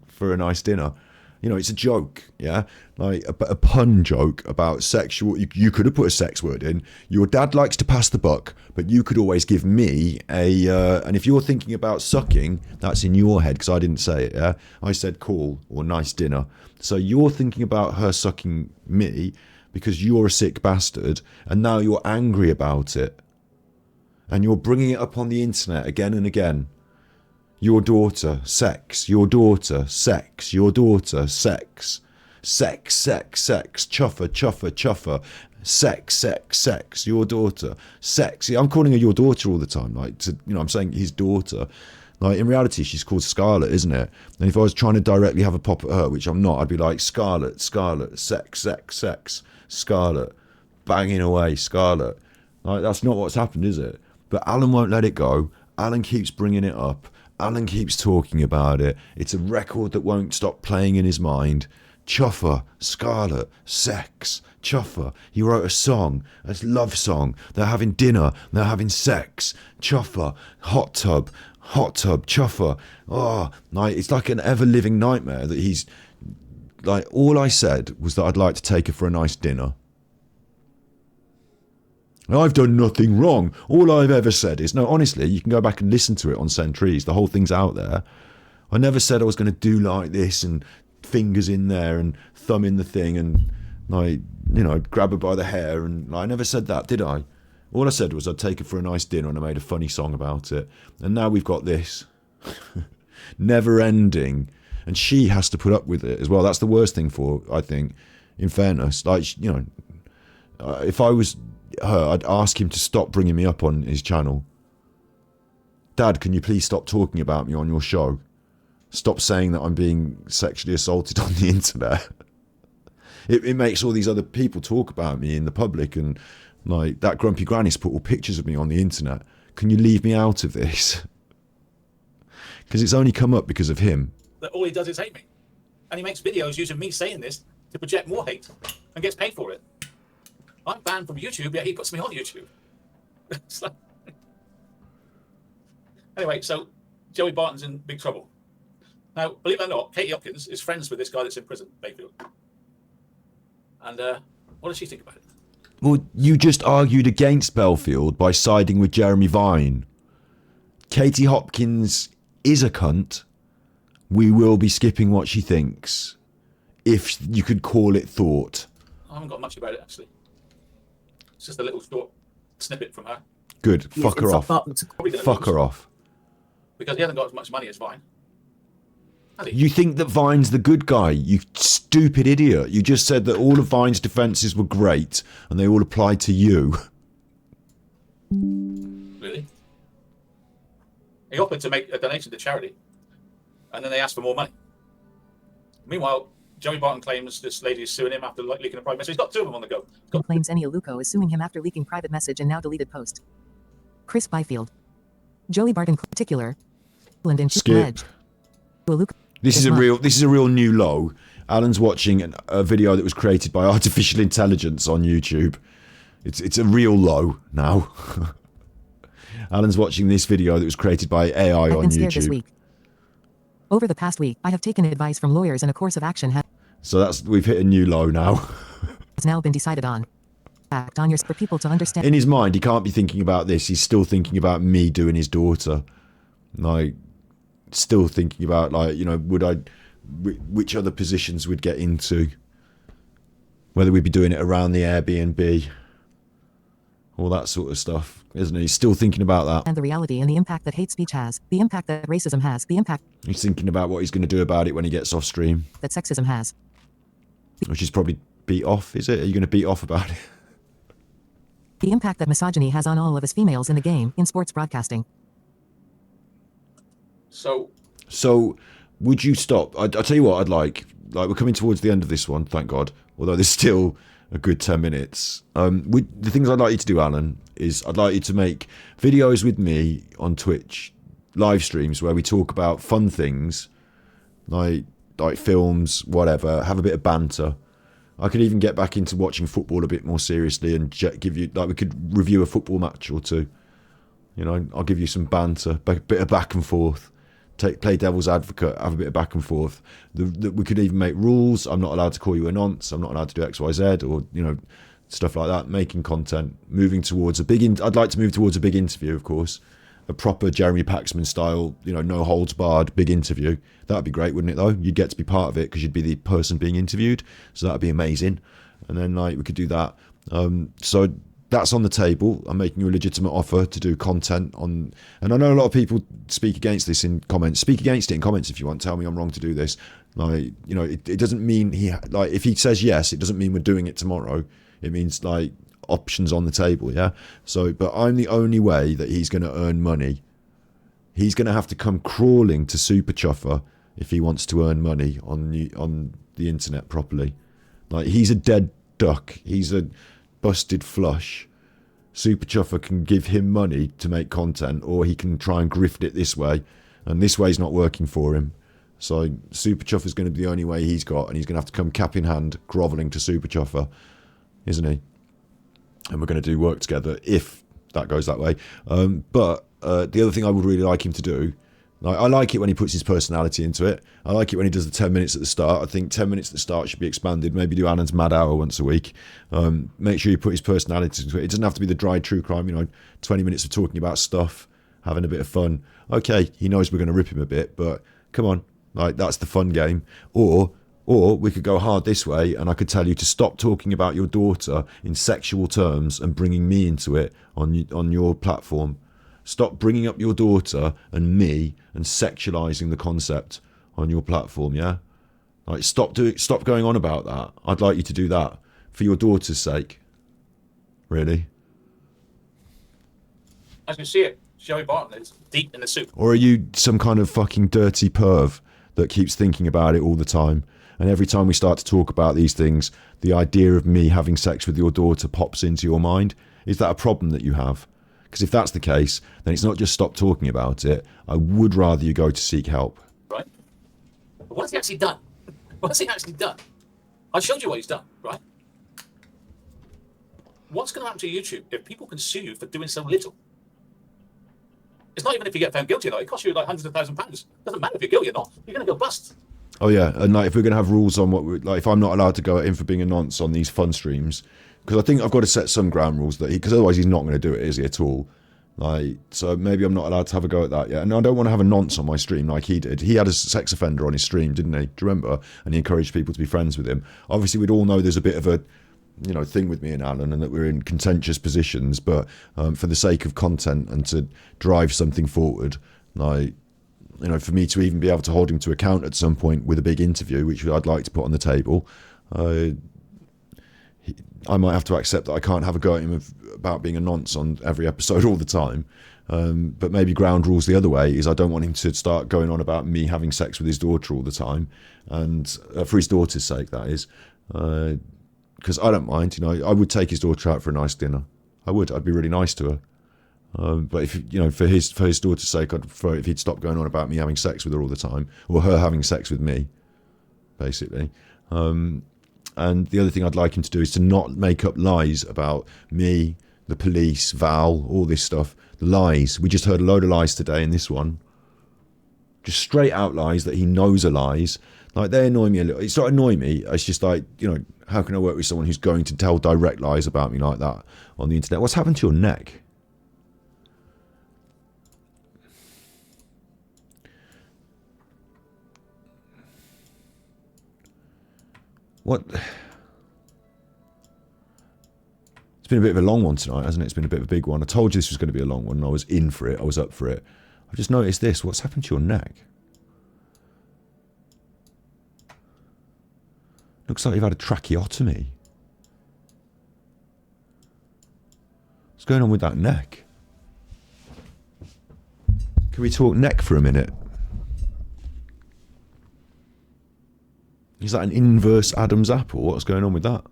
for a nice dinner. You know, it's a joke, yeah? Like a pun joke about sexual... You could have put a sex word in. Your dad likes to pass the buck, but you could always give me a... and if you're thinking about sucking, that's in your head, because I didn't say it, yeah? I said call or nice dinner. So you're thinking about her sucking me because you're a sick bastard, and now you're angry about it. And you're bringing it up on the internet again and again. Your daughter, sex. Your daughter, sex. Your daughter, sex. Sex, sex, sex. Chuffer, chuffer, chuffer. Sex, sex, sex. Your daughter, sex. I'm calling her your daughter all the time. Like, I'm saying his daughter. Like, in reality, she's called Scarlett, isn't it? And if I was trying to directly have a pop at her, which I'm not, I'd be like, Scarlett, Scarlett, sex, sex, sex. Scarlett. Banging away, Scarlett. Like, that's not what's happened, is it? But Alan won't let it go. Alan keeps bringing it up. Alan keeps talking about it. It's a record that won't stop playing in his mind. Chuffer, Scarlett, sex, Chuffer. He wrote a song, a love song. They're having dinner. They're having sex. Chuffer, hot tub, Chuffer. Oh, like, it's like an ever-living nightmare that he's... Like, all I said was that I'd like to take her for a nice dinner. I've done nothing wrong. All I've ever said is, no, honestly, you can go back and listen to it on Sentries. The whole thing's out there. I never said I was going to do like this and fingers in there and thumb in the thing and, like, you know, grab her by the hair. And I never said that, did I? All I said was I'd take her for a nice dinner and I made a funny song about it. And now we've got this. Never ending. And she has to put up with it as well. That's the worst thing for, I think, in fairness. Like, you know, if I was... her, I'd ask him to stop bringing me up on his channel. Dad, can you please stop talking about me on your show? Stop saying that I'm being sexually assaulted on the internet. It makes all these other people talk about me in the public, and like that grumpy granny's put all pictures of me on the internet. Can you leave me out of this? Because it's only come up because of him. That all he does is hate me. And he makes videos using me saying this to project more hate and gets paid for it. I'm banned from YouTube, yet he puts me on YouTube. Like... Anyway, so Joey Barton's in big trouble. Now, believe it or not, Katie Hopkins is friends with this guy that's in prison, Bayfield. And what does she think about it? Well, you just argued against Belfield by siding with Jeremy Vine. Katie Hopkins is a cunt. We will be skipping what she thinks, if you could call it thought. I haven't got much about it, actually. It's just a little short snippet from her. Good. Fuck her off. Fuck her off. Because he hasn't got as much money as Vine. You think that Vine's the good guy, you stupid idiot. You just said that all of Vine's defences were great and they all applied to you. Really? He offered to make a donation to charity, and then they asked for more money. Meanwhile, Joey Barton claims this lady is suing him after leaking a private message. He's got two of them on the go. Claims Eni Aluko is suing him after leaking private message and now deleted post. Chris Byfield. Joey Barton in particular. And Skip. This is a real new low. Alan's watching a video that was created by artificial intelligence on YouTube. It's a real low now. Alan's watching this video that was created by AI I've on been scared YouTube. this week. Over the past week, I have taken advice from lawyers and a course of action So we've hit a new low now. has now been decided on. Act on yours for people to understand. In his mind, he can't be thinking about this. He's still thinking about me doing his daughter. Like, still thinking about, like, you know, which other positions we'd get into. Whether we'd be doing it around the Airbnb. All that sort of stuff, isn't he? He's still thinking about that. And the reality and the impact that hate speech has, the impact that racism has, the impact He's thinking about what he's going to do about it when he gets off stream. that sexism has. Which is probably beat off, is it? Are you going to beat off about it? The impact that misogyny has on all of us females in the game, in sports broadcasting. So would you stop? I'll tell you what I'd like. Like, we're coming towards the end of this one, thank God. Although there's still a good 10 minutes. The things I'd like you to do, Alan, is I'd like you to make videos with me on Twitch, live streams where we talk about fun things, like films, whatever, have a bit of banter. I could even get back into watching football a bit more seriously and give you, like, we could review a football match or two. You know, I'll give you some banter, a bit of back and forth. Play devil's advocate, have a bit of back and forth. We could even make rules. I'm not allowed to call you a nonce. I'm not allowed to do X, Y, Z, or, you know, stuff like that. Making content, moving towards I'd like to move towards a big interview, of course, a proper Jeremy Paxman style, you know, no holds barred big interview. That'd be great, wouldn't it? Though you'd get to be part of it because you'd be the person being interviewed. So that'd be amazing. And then, like, we could do that. So that's on the table. I'm making you a legitimate offer to do content on, and I know a lot of people speak against this in comments. Speak against it in comments if you want. Tell me I'm wrong to do this. Like, you know, it doesn't mean if he says yes, it doesn't mean we're doing it tomorrow. It means, like, options on the table, yeah? So, but I'm the only way that he's going to earn money. He's going to have to come crawling to Super Chuffer if he wants to earn money on the internet properly. Like, he's a dead duck. He's a busted flush. Super Chuffer can give him money to make content, or he can try and grift it this way, and this way's not working for him. So Super Chuffer's going to be the only way he's got, and he's going to have to come cap in hand grovelling to Super Chuffer, isn't he? And we're going to do work together if that goes that way. But the other thing I would really like him to do, I like it when he puts his personality into it. I like it when he does the 10 minutes at the start. I think 10 minutes at the start should be expanded. Maybe do Alan's Mad Hour once a week. Make sure you put his personality into it. It doesn't have to be the dry true crime, you know, 20 minutes of talking about stuff, having a bit of fun. Okay, he knows we're going to rip him a bit, but come on, like, that's the fun game. Or we could go hard this way, and I could tell you to stop talking about your daughter in sexual terms and bringing me into it on your platform. Stop bringing up your daughter and me and sexualizing the concept on your platform, yeah? Like, stop going on about that. I'd like you to do that for your daughter's sake. Really? I can see it. Joey Barton is deep in the soup. Or are you some kind of fucking dirty perv that keeps thinking about it all the time? And every time we start to talk about these things, the idea of me having sex with your daughter pops into your mind. Is that a problem that you have? Because if that's the case, then it's not just stop talking about it. I would rather you go to seek help. Right? But what has he actually done? What has he actually done? I showed you what he's done, right? What's going to happen to YouTube if people can sue you for doing so little? It's not even if you get found guilty or not. It costs you like hundreds of £1,000s. Doesn't matter if you're guilty or not. You're going to go bust. Oh yeah, and like if we're gonna have rules on like if I'm not allowed to go at him for being a nonce on these fun streams, because I think I've got to set some ground rules that because otherwise he's not going to do it, is he at all? Like, so maybe I'm not allowed to have a go at that yet. And I don't want to have a nonce on my stream like he did. He had a sex offender on his stream, didn't he? Do you remember? And he encouraged people to be friends with him. Obviously, we'd all know there's a bit of a thing with me and Alan, and that we're in contentious positions. But for the sake of content and to drive something forward, like. For me to even be able to hold him to account at some point with a big interview, which I'd like to put on the table, I might have to accept that I can't have a go at him about being a nonce on every episode all the time. But maybe ground rules the other way is I don't want him to start going on about me having sex with his daughter all the time, and for his daughter's sake, that is, because I don't mind. I would take his daughter out for a nice dinner. I would. I'd be really nice to her. But if for his daughter's sake, I'd prefer if he'd stop going on about me having sex with her all the time, or her having sex with me, basically. And the other thing I'd like him to do is to not make up lies about me, the police, Val, all this stuff. The lies. We just heard a load of lies today in this one. Just straight out lies that he knows are lies. Like, they annoy me a little. It's not annoy me. It's just like, how can I work with someone who's going to tell direct lies about me like that on the internet? What's happened to your neck? What? It's been a bit of a long one tonight, hasn't it? It's been a bit of a big one. I told you this was going to be a long one, and I was in for it. I was up for it. I've just noticed this. What's happened to your neck? Looks like you've had a tracheotomy. What's going on with that neck? Can we talk neck for a minute? Is that an inverse Adam's apple? What's going on with that?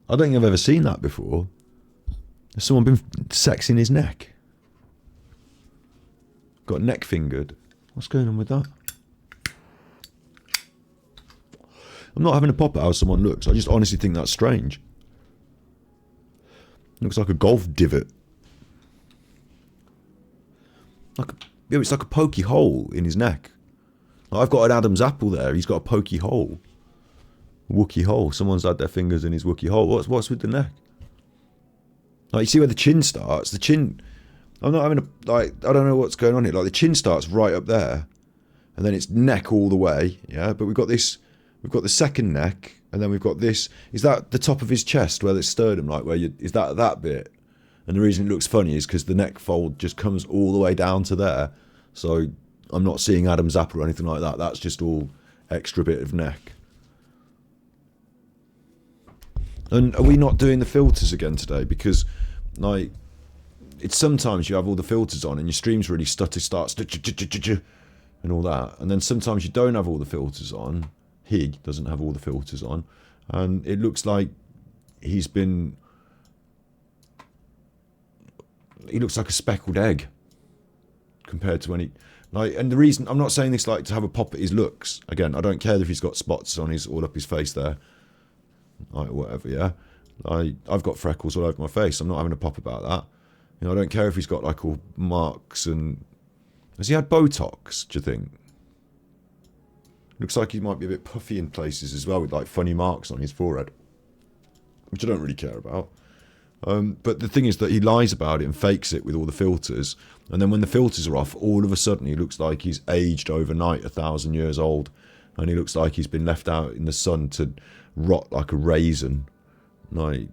I don't think I've ever seen that before. Has someone been sexing his neck? Got neck fingered. What's going on with that? I'm not having a pop at how someone looks. I just honestly think that's strange. Looks like a golf divot. It's like a pokey hole in his neck. I've got an Adam's apple there. He's got a pokey hole. Wookie hole. Someone's had their fingers in his Wookie hole. What's with the neck? Like, you see where the chin starts? The chin... I'm not having a... I don't know what's going on here. Like, the chin starts right up there. And then it's neck all the way. Yeah, but we've got this... We've got the second neck. And then we've got this... Is that the top of his chest where the sternum, like, is that bit? And the reason it looks funny is because the neck fold just comes all the way down to there. So I'm not seeing Adam's apple or anything like that. That's just all extra bit of neck. And are we not doing the filters again today? Because, like, it's sometimes you have all the filters on and your stream's really starts and all that. And then sometimes you don't have all the filters on. He doesn't have all the filters on. And it looks like he's been... He looks like a speckled egg compared to any... Like, and the reason... I'm not saying this like to have a pop at his looks. Again, I don't care if he's got spots on all up his face there. Like, whatever, yeah? I've got freckles all over my face. I'm not having a pop about that. I don't care if he's got, like, all marks and... Has he had Botox, do you think? Looks like he might be a bit puffy in places as well, with, like, funny marks on his forehead. Which I don't really care about. But the thing is that he lies about it and fakes it with all the filters. And then when the filters are off, all of a sudden he looks like he's aged overnight 1,000 years old. And he looks like he's been left out in the sun to rot like a raisin. Like,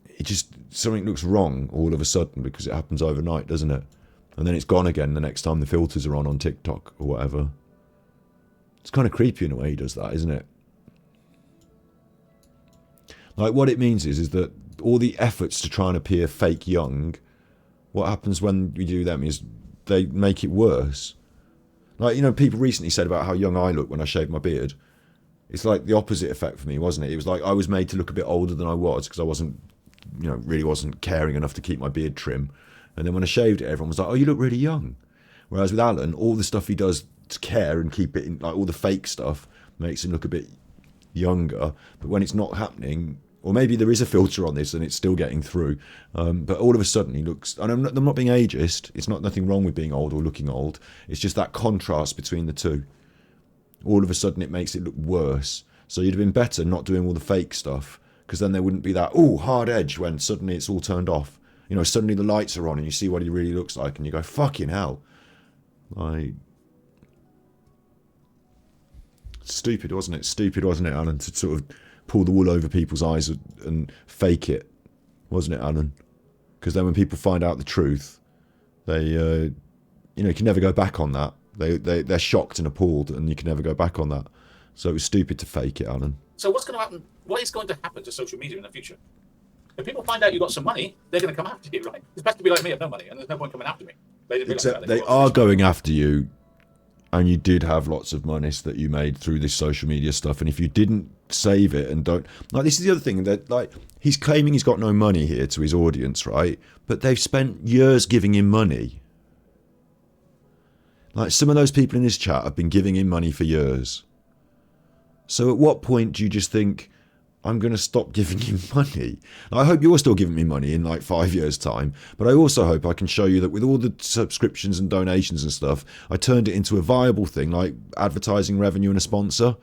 it just... Something looks wrong all of a sudden because it happens overnight, doesn't it? And then it's gone again the next time the filters are on TikTok or whatever. It's kind of creepy in a way he does that, isn't it? Like, what it means is that all the efforts to try and appear fake young, what happens when we do them is they make it worse. Like, people recently said about how young I look when I shaved my beard. It's like the opposite effect for me, wasn't it? It was like I was made to look a bit older than I was because I wasn't, really wasn't caring enough to keep my beard trim. And then when I shaved it, everyone was like, oh, you look really young. Whereas with Alan, all the stuff he does to care and keep it in, like all the fake stuff, makes him look a bit younger. But when it's not happening, Or maybe there is a filter on this and it's still getting through. But all of a sudden he looks, and I'm not being ageist. It's not nothing wrong with being old or looking old. It's just that contrast between the two. All of a sudden it makes it look worse. So you'd have been better not doing all the fake stuff, because then there wouldn't be that, hard edge when suddenly it's all turned off. You know, suddenly the lights are on and you see what he really looks like and you go, fucking hell. Like, stupid, wasn't it? Stupid, wasn't it, Alan, to sort of pull the wool over people's eyes and fake it, wasn't it, Alan? Because then when people find out the truth, they, you can never go back on that. They're shocked and appalled, and you can never go back on that. So it was stupid to fake it, Alan. So what's going to happen? What is going to happen to social media in the future? If people find out you've got some money, they're going to come after you, right? It's best to be like me, have no money, and there's no point coming after me. They didn't realize Except that. they are going after you, and you did have lots of monies that you made through this social media stuff. And if you didn't save it and don't, like, this is the other thing, that, like, he's claiming he's got no money here to his audience, right? But they've spent years giving him money. Like, some of those people in his chat have been giving him money for years. So at what point do you just think, I'm going to stop giving him money? I hope you're still giving me money in like 5 years' time, but I also hope I can show you that with all the subscriptions and donations and stuff, I turned it into a viable thing, like advertising revenue and a sponsor.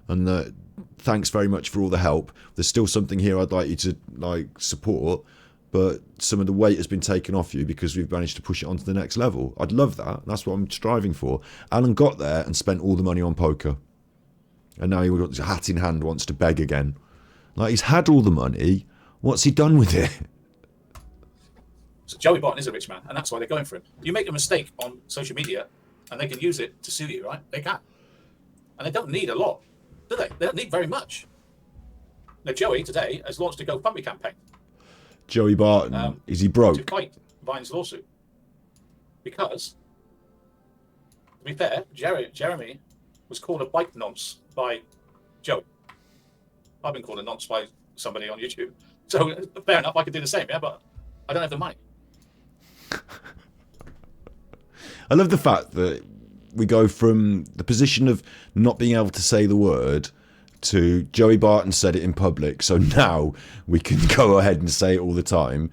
And thanks very much for all the help. There's still something here I'd like you to like support, but some of the weight has been taken off you because we've managed to push it on to the next level. I'd love that. That's what I'm striving for. Alan got there and spent all the money on poker. And now he, hat in hand, wants to beg again. Like, he's had all the money. What's he done with it? So Joey Barton is a rich man, and that's why they're going for him. You make a mistake on social media, and they can use it to sue you, right? They can. And they don't need a lot, do they? They don't need very much. Now, Joey, today, has launched a GoFundMe campaign. Joey Barton, is he broke? To fight Vine's lawsuit. Because, to be fair, Jeremy was called a bike nonce by Joey. I've been called a nonce by somebody on YouTube. So, fair enough, I could do the same, yeah, but I don't have the money. I love the fact that we go from the position of not being able to say the word to Joey Barton said it in public, so now we can go ahead and say it all the time.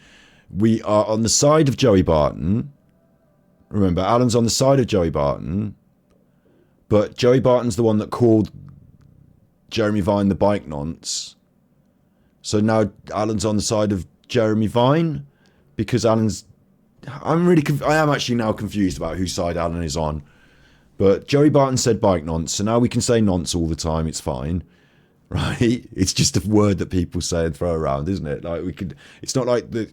We are on the side of Joey Barton. Remember, Alan's on the side of Joey Barton, but Joey Barton's the one that called Jeremy Vine the bike nonce. So now Alan's on the side of Jeremy Vine because Alan's... I am actually now confused about whose side Alan is on. But Joey Barton said bike nonce, so now we can say nonce all the time. It's fine, right? It's just a word that people say and throw around, isn't it? Like, we could... It's not like the...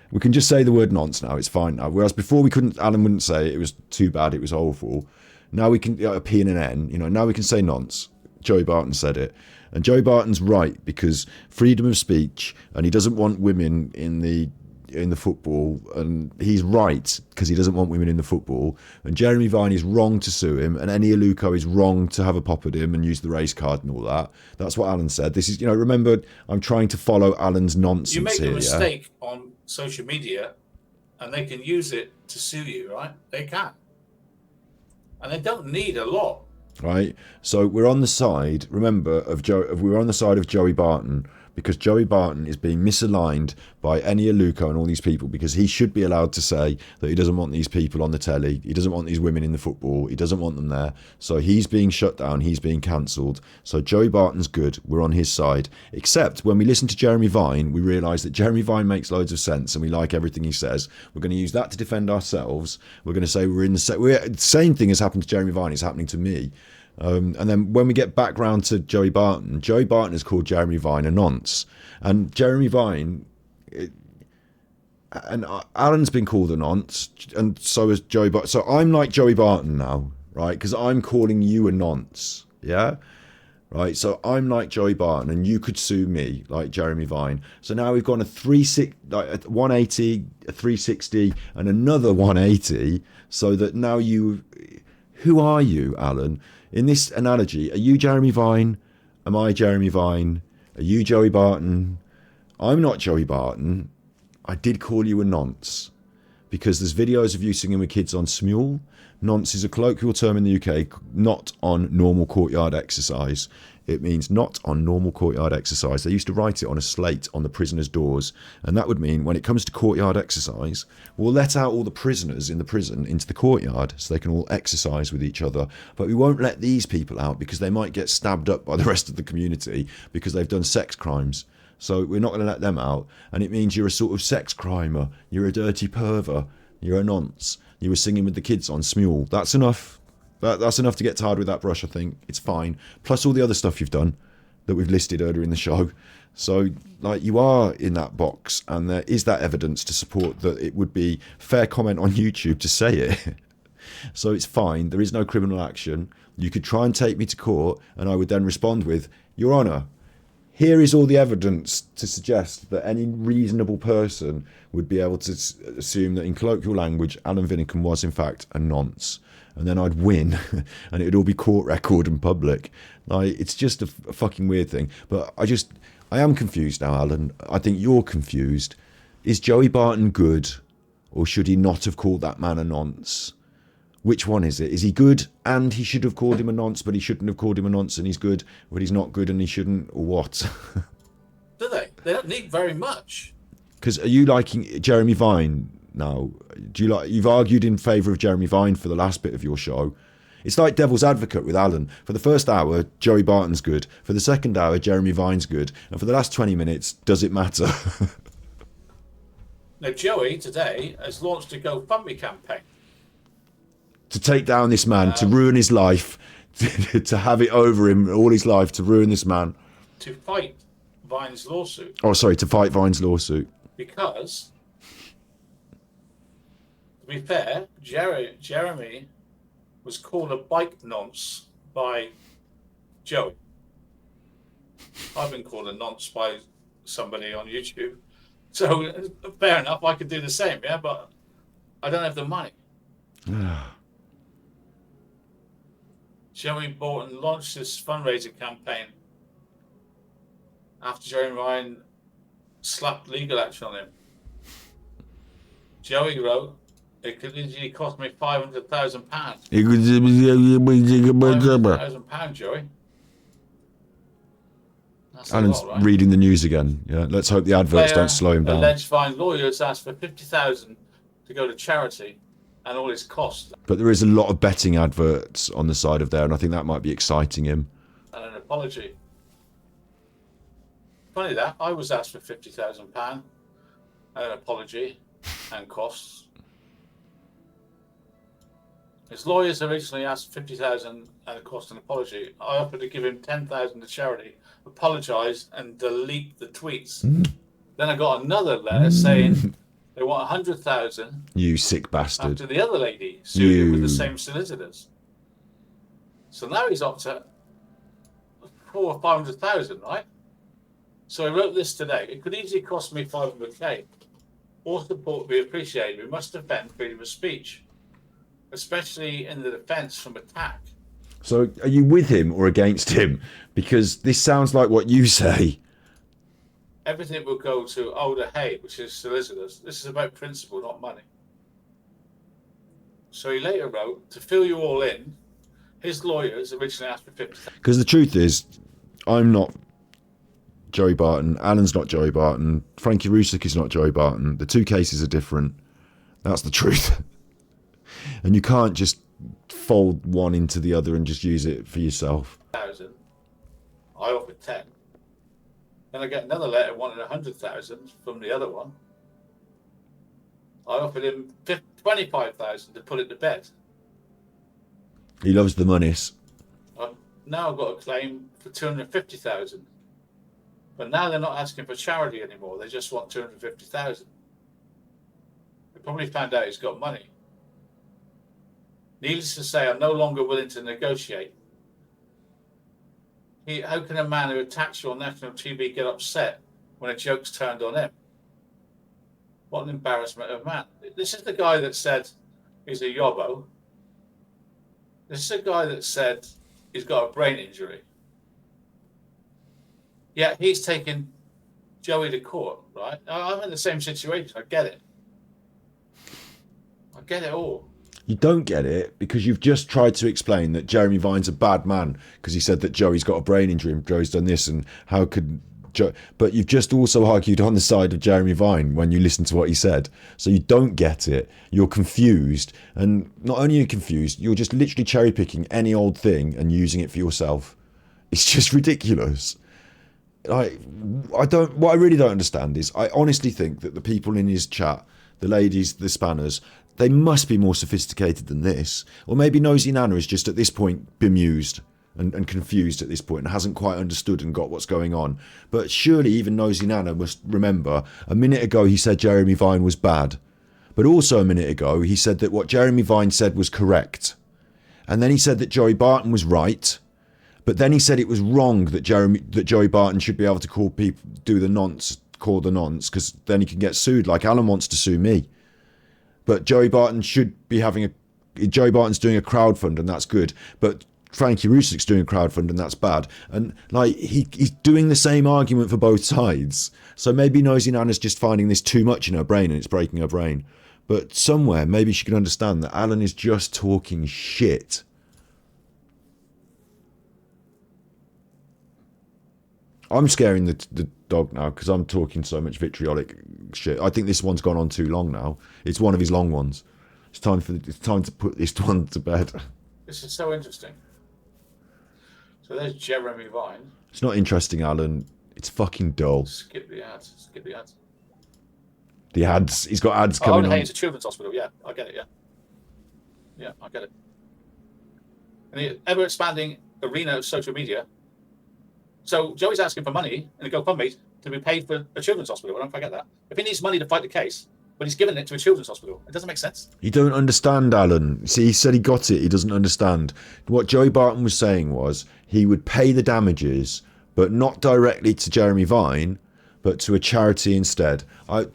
We can just say the word nonce now. It's fine now. Whereas before we couldn't... Alan wouldn't say it. It was too bad. It was awful. Now we can... A P and an N. Now we can say nonce. Joey Barton said it. And Joey Barton's right, because freedom of speech, and he doesn't want women in the football, and he's right because he doesn't want women in the football. And Jeremy Vine is wrong to sue him, and Eni Aluko is wrong to have a pop at him and use the race card and all that. That's what Alan said. This is, remember, I'm trying to follow Alan's nonsense here. You make here, a mistake on social media, and they can use it to sue you, right? They can. And they don't need a lot. Right, so we're on the side. Remember, we're on the side of Joey Barton because Joey Barton is being misaligned by Eni Aluko and all these people, because he should be allowed to say that he doesn't want these people on the telly, he doesn't want these women in the football, he doesn't want them there. So he's being shut down, he's being cancelled. So Joey Barton's good, we're on his side. Except when we listen to Jeremy Vine, we realise that Jeremy Vine makes loads of sense and we like everything he says. We're going to use that to defend ourselves. We're going to say the same thing has happened to Jeremy Vine is happening to me. And then when we get back round to Joey Barton has called Jeremy Vine a nonce. And Jeremy Vine, and Alan's been called a nonce, and so has Joey Barton. So I'm like Joey Barton now, right? Because I'm calling you a nonce, yeah? Right, so I'm like Joey Barton, and you could sue me like Jeremy Vine. So now we've gone a 180, a 360, and another 180, so that now who are you, Alan? In this analogy, are you Jeremy Vine? Am I Jeremy Vine? Are you Joey Barton? I'm not Joey Barton. I did call you a nonce. because there's videos of you singing with kids on smule. Nonce is a colloquial term in the UK, not on normal courtyard exercise. It means not on normal courtyard exercise. They used to write it on a slate on the prisoners' doors, and that would mean when it comes to courtyard exercise, we'll let out all the prisoners in the prison into the courtyard so they can all exercise with each other, but we won't let these people out because they might get stabbed up by the rest of the community because they've done sex crimes. So we're not going to let them out, and it means you're a sort of sex crimer, you're a dirty perver, you're a nonce, you were singing with the kids on smule. That's enough. That's enough to get tarred with that brush, I think. It's fine. Plus all the other stuff you've done that we've listed earlier in the show. So, like, you are in that box, and there is that evidence to support that it would be fair comment on YouTube to say it. So it's fine. There is no criminal action. You could try and take me to court, and I would then respond with, Your Honour, here is all the evidence to suggest that any reasonable person would be able to assume that in colloquial language, Alan Vinnicum was in fact a nonce. And then I'd win, and it would all be court record and public. Like, it's just a fucking weird thing. But I am confused now, Alan. I think you're confused. Is Joey Barton good, or should he not have called that man a nonce? Which one is it? Is he good and he should have called him a nonce, but he shouldn't have called him a nonce, and he's good, but he's not good and he shouldn't, or what? Do they? They don't need very much. Because are you liking Jeremy Vine now? Do you like? You've argued in favour of Jeremy Vine for the last bit of your show. It's like devil's advocate with Alan. For the first hour, Joey Barton's good. For the second hour, Jeremy Vine's good. And for the last 20 minutes, does it matter? Now, Joey today has launched a GoFundMe campaign. To take down this man, to ruin his life, to have it over him all his life, to ruin this man. To fight Vine's lawsuit. Oh, sorry, to fight Vine's lawsuit. Because, to be fair, Jeremy was called a bike nonce by Joey. I've been called a nonce by somebody on YouTube. So, fair enough, I could do the same, yeah, but I don't have the money. Joey Barton launched this fundraising campaign after Jeremy Vine slapped legal action on him. Joey wrote, it could easily cost me £500,000. £500,000, Joey. That's Alan's a lot, right? reading the news again. Yeah, let's hope the adverts don't slow him down. Alleged Vine lawyers asked for £50,000 to go to charity and all its costs. But there is a lot of betting adverts on the side of there, and I think that might be exciting him. And an apology. Funny that, I was asked for £50,000 and an apology and costs. His lawyers originally asked £50,000 and a cost and apology. I offered to give him £10,000 to charity, apologise and delete the tweets. Then I got another letter saying they want £100,000. You sick bastard. After the other lady sued him with the same solicitors. So now he's up to $400,000 or $500,000, right? So I wrote this today. It could easily cost me $500K. All support would be appreciated. We must defend freedom of speech, especially in the defence from attack. So are you with him or against him? Because this sounds like what you say. Everything will go to Older Hay, which is solicitors. This is about principle, not money. So he later wrote, to fill you all in, his lawyers originally asked for $50,000. Because the truth is, I'm not Joey Barton, Alan's not Joey Barton, Frankie Rusick is not Joey Barton. The two cases are different. That's the truth. And you can't just fold one into the other and just use it for yourself. I offered 10. Then I get another letter wanting 100,000 from the other one. I offered him 25,000 to put it to bed. He loves the monies. Now I've got a claim for 250,000. But now they're not asking for charity anymore. They just want 250,000. They probably found out he's got money. Needless to say, I'm no longer willing to negotiate. How can a man who attacks you on national TV get upset when a joke's turned on him? What an embarrassment of man. This is the guy that said he's a yobbo. This is a guy that said he's got a brain injury. Yeah, he's taken Joey to court, right? I'm in the same situation. I get it. get it all. You don't get it because you've just tried to explain that Jeremy Vine's a bad man because he said that Joey's got a brain injury and Joey's done this and how could Joe... But you've just also argued on the side of Jeremy Vine when you listen to what he said. So you don't get it. You're confused. And not only are you confused, you're just literally cherry picking any old thing and using it for yourself. It's just ridiculous. What I really don't understand is I honestly think that the people in his chat, the ladies, the spanners, they must be more sophisticated than this. Or maybe Nosy Nana is just at this point bemused and confused at this point and hasn't quite understood and got what's going on. But surely even Nosy Nana must remember a minute ago he said Jeremy Vine was bad. But also a minute ago he said that what Jeremy Vine said was correct. And then he said that Joey Barton was right. But then he said it was wrong that Joey Barton should be able to call people, call the nonce, because then he can get sued like Alan wants to sue me. But Joey Barton should be Joey Barton's doing a crowdfund and that's good. But Frankie Rusuk's doing a crowdfund and that's bad. And like he's doing the same argument for both sides. So maybe Nosy Nana's just finding this too much in her brain and it's breaking her brain. But somewhere maybe she can understand that Alan is just talking shit. I'm scaring the dog now because I'm talking so much vitriolic shit. I think this one's gone on too long now. It's one of his long ones. It's time to put this one to bed. This is so interesting. So there's Jeremy Vine. It's not interesting, Alan. It's fucking dull. Skip the ads. Skip the ads. The ads. He's got ads coming on. Hey, it's a children's hospital. Yeah, I get it. Yeah. Yeah, I get it. And the ever-expanding arena of social media. So Joey's asking for money in a GoFundMe to be paid for a children's hospital. I don't forget that. If he needs money to fight the case, but he's giving it to a children's hospital, it doesn't make sense. You don't understand, Alan. See, he said he got it. He doesn't understand. What Joey Barton was saying was he would pay the damages, but not directly to Jeremy Vine, but to a charity instead.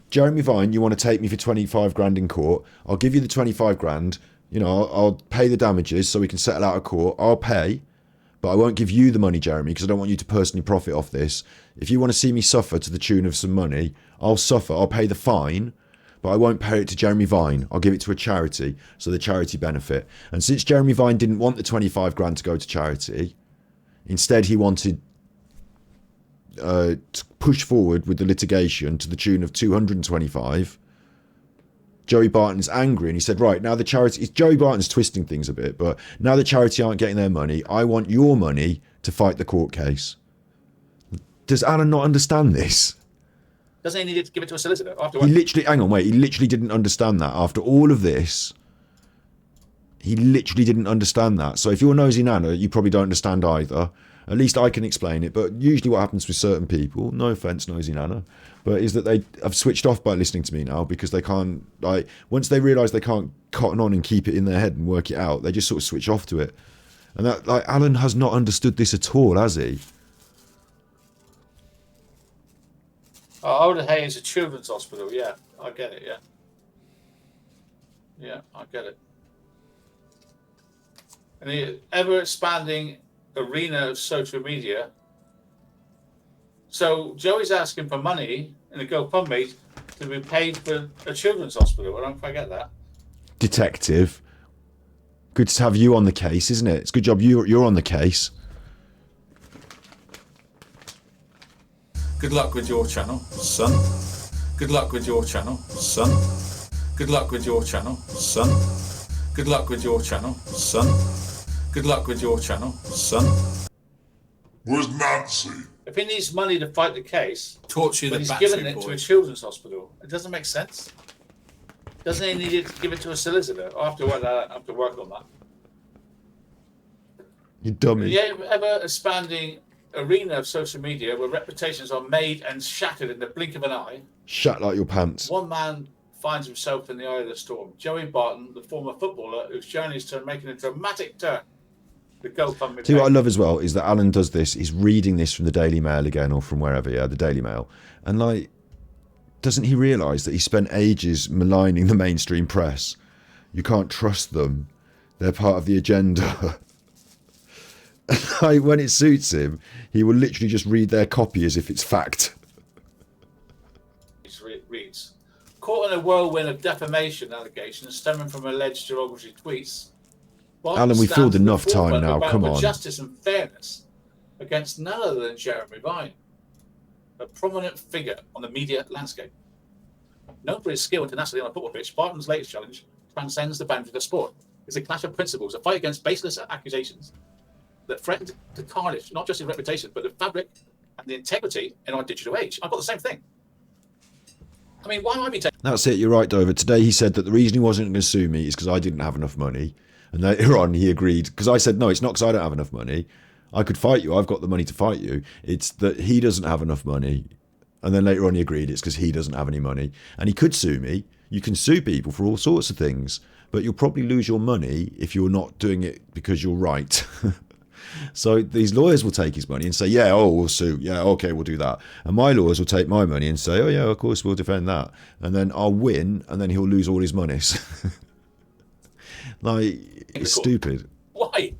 Jeremy Vine, you want to take me for 25 grand in court? I'll give you the 25 grand. You know, I'll pay the damages so we can settle out of court. I'll pay. But I won't give you the money, Jeremy, because I don't want you to personally profit off this. If you want to see me suffer to the tune of some money, I'll suffer. I'll pay the fine, but I won't pay it to Jeremy Vine. I'll give it to a charity, so the charity benefit. And since Jeremy Vine didn't want the 25 grand to go to charity, instead he wanted to push forward with the litigation to the tune of 225. Joey Barton's angry and he said, right, now the charity... Joey Barton's twisting things a bit, but now the charity aren't getting their money. I want your money to fight the court case. Does Alan not understand this? Doesn't he need to give it to a solicitor after? He literally... Hang on, wait. He literally didn't understand that. After all of this, he literally didn't understand that. So if you're Nosy Nana, you probably don't understand either. At least I can explain it. But usually what happens with certain people, no offence, Nosy Nana, but is that they have switched off by listening to me now because they can't, like, once they realise they can't cotton on and keep it in their head and work it out, they just sort of switch off to it. And that, like, Alan has not understood this at all, has he? Oh, Oda Hay is a children's hospital. Yeah, I get it. Yeah. Yeah, I get it. And the ever-expanding arena of social media. So Joey's asking for money in a GoFundMe to be paid for a children's hospital. I don't forget that. Detective. Good to have you on the case, isn't it? It's a good job you're on the case. Good luck with your channel, son. Good luck with your channel, son. Good luck with your channel, son. Good luck with your channel, son. Good luck with your channel, son. Where's Nancy? If he needs money to fight the case, torture but the he's Backstreet giving it to a Boys. children's hospital, it doesn't make sense. Doesn't he need to give it to a solicitor? I have to work on that. You dummy. The ever-expanding arena of social media where reputations are made and shattered in the blink of an eye. Shat like your pants. One man finds himself in the eye of the storm. Joey Barton, the former footballer whose journey is to making a dramatic turn. The GoFundMe. See, what I love as well is that Alan does this. He's reading this from the Daily Mail again or from wherever, yeah, the Daily Mail. And, like, doesn't he realise that he spent ages maligning the mainstream press? You can't trust them. They're part of the agenda. Like, when it suits him, he will literally just read their copy as if it's fact. Reads, caught in a whirlwind of defamation allegations stemming from alleged derogatory tweets. Barton Alan, we've filled stands at the enough time forefront of now. a battle Come for on. justice and fairness against none other than Jeremy Vine, a prominent figure on the media landscape. Known for his skill and tenacity on a football pitch, Barton's latest challenge transcends the boundaries of sport. It's a clash of principles, a fight against baseless accusations that threaten to tarnish not just his reputation, but the fabric and the integrity in our digital age. I've got the same thing. I mean, why am I being taken? That's it, you're right, Dover. Today he said that the reason he wasn't going to sue me is because I didn't have enough money. And later on he agreed, because I said, no, it's not because I don't have enough money. I could fight you. I've got the money to fight you. It's that he doesn't have enough money. And then later on he agreed it's because he doesn't have any money. And he could sue me. You can sue people for all sorts of things. But you'll probably lose your money if you're not doing it because you're right. So these lawyers will take his money and say, yeah, oh, we'll sue. Yeah, okay, we'll do that. And my lawyers will take my money and say, oh, yeah, of course, we'll defend that. And then I'll win, and then he'll lose all his monies. Like, it's stupid. Why?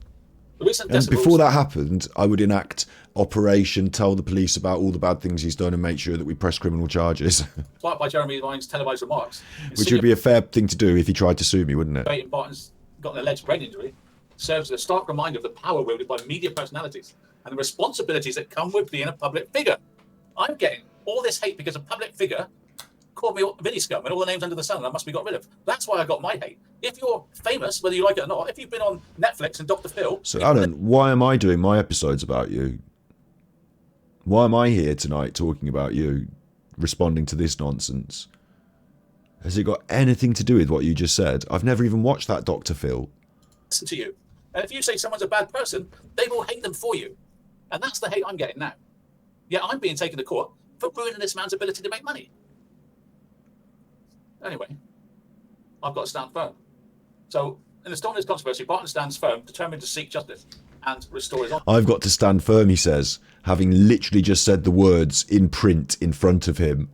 And before that happened, I would enact Operation Tell the Police about all the bad things he's done and make sure that we press criminal charges. Sparked by Jeremy Vine's televised remarks. Which would be a fair thing to do if he tried to sue me, wouldn't it? Insinuating Barton's got an alleged brain injury serves as a stark reminder of the power wielded by media personalities and the responsibilities that come with being a public figure. I'm getting all this hate because a public figure called me Vinny Scum and all the names under the sun I must be got rid of. That's why I got my hate. If you're famous, whether you like it or not, if you've been on Netflix and Dr. Phil... So, Alan, why am I doing my episodes about you? Why am I here tonight talking about you, responding to this nonsense? Has it got anything to do with what you just said? I've never even watched that Dr. Phil. Listen to you. And if you say someone's a bad person, they will hate them for you. And that's the hate I'm getting now. Yet I'm being taken to court for ruining this man's ability to make money. Anyway, I've got to stand firm. So, in the storm of this controversy, Barton stands firm, determined to seek justice and restore his honour. I've got to stand firm, he says, having literally just said the words in print in front of him.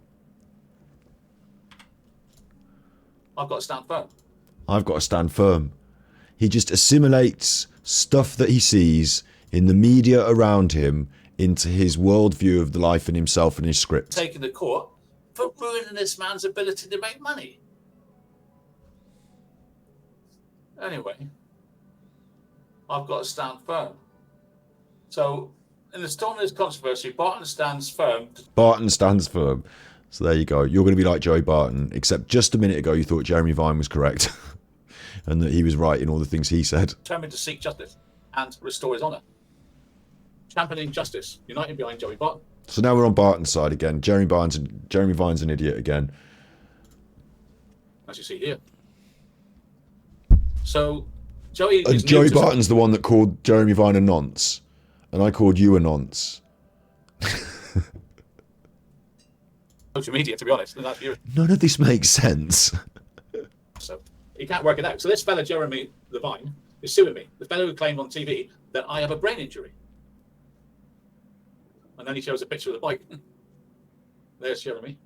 I've got to stand firm. I've got to stand firm. He just assimilates stuff that he sees in the media around him into his worldview of the life and himself and his script. Taken to court for ruining this man's ability to make money. Anyway, I've got to stand firm. So, in the storm of this controversy, Barton stands firm. Barton stands firm. So there you go. You're going to be like Joey Barton, except just a minute ago you thought Jeremy Vine was correct and that he was right in all the things he said. Determined to seek justice and restore his honour. Championing justice, united behind Joey Barton. So now we're on Barton's side again. Jeremy Vine's an idiot again. As you see here. So, Joey And Joey Barton's the one that called Jeremy Vine a nonce. And I called you a nonce. social media, to be honest. And that's None of this makes sense. So, he can't work it out. So this fella, Jeremy Vine, is suing me. The fellow who claimed on TV that I have a brain injury. And then he shows a picture of the bike. There's Jeremy.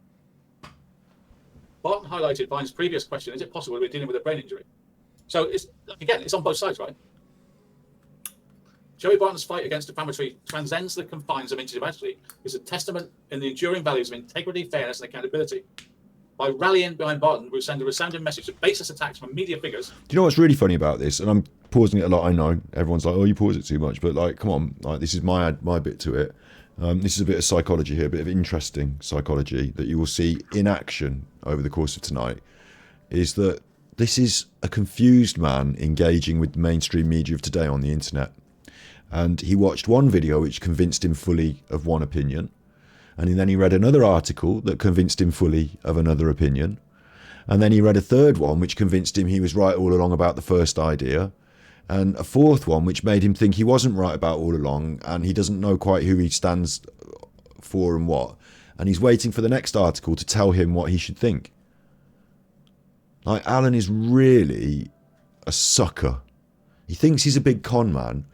Barton highlighted Vine's previous question, is it possible we're dealing with a brain injury? So, it's again, it's on both sides, right? Joey Barton's fight against defamatory transcends the confines of individuality. It's a testament in the enduring values of integrity, fairness, and accountability. By rallying behind Barton, we send a resounding message of baseless attacks from media figures. Do you know what's really funny about this? And I'm pausing it a lot, I know. Everyone's like, oh, you pause it too much. But, like, come on. Like, this is my bit to it. This is a bit of psychology here, a bit of interesting psychology that you will see in action over the course of tonight, is that this is a confused man engaging with the mainstream media of today on the internet. And he watched one video which convinced him fully of one opinion. And then he read another article that convinced him fully of another opinion. And then he read a third one which convinced him he was right all along about the first idea. And a fourth one which made him think he wasn't right about all along and he doesn't know quite who he stands for and what. And he's waiting for the next article to tell him what he should think. Like, Alan is really a sucker. He thinks he's a big con man.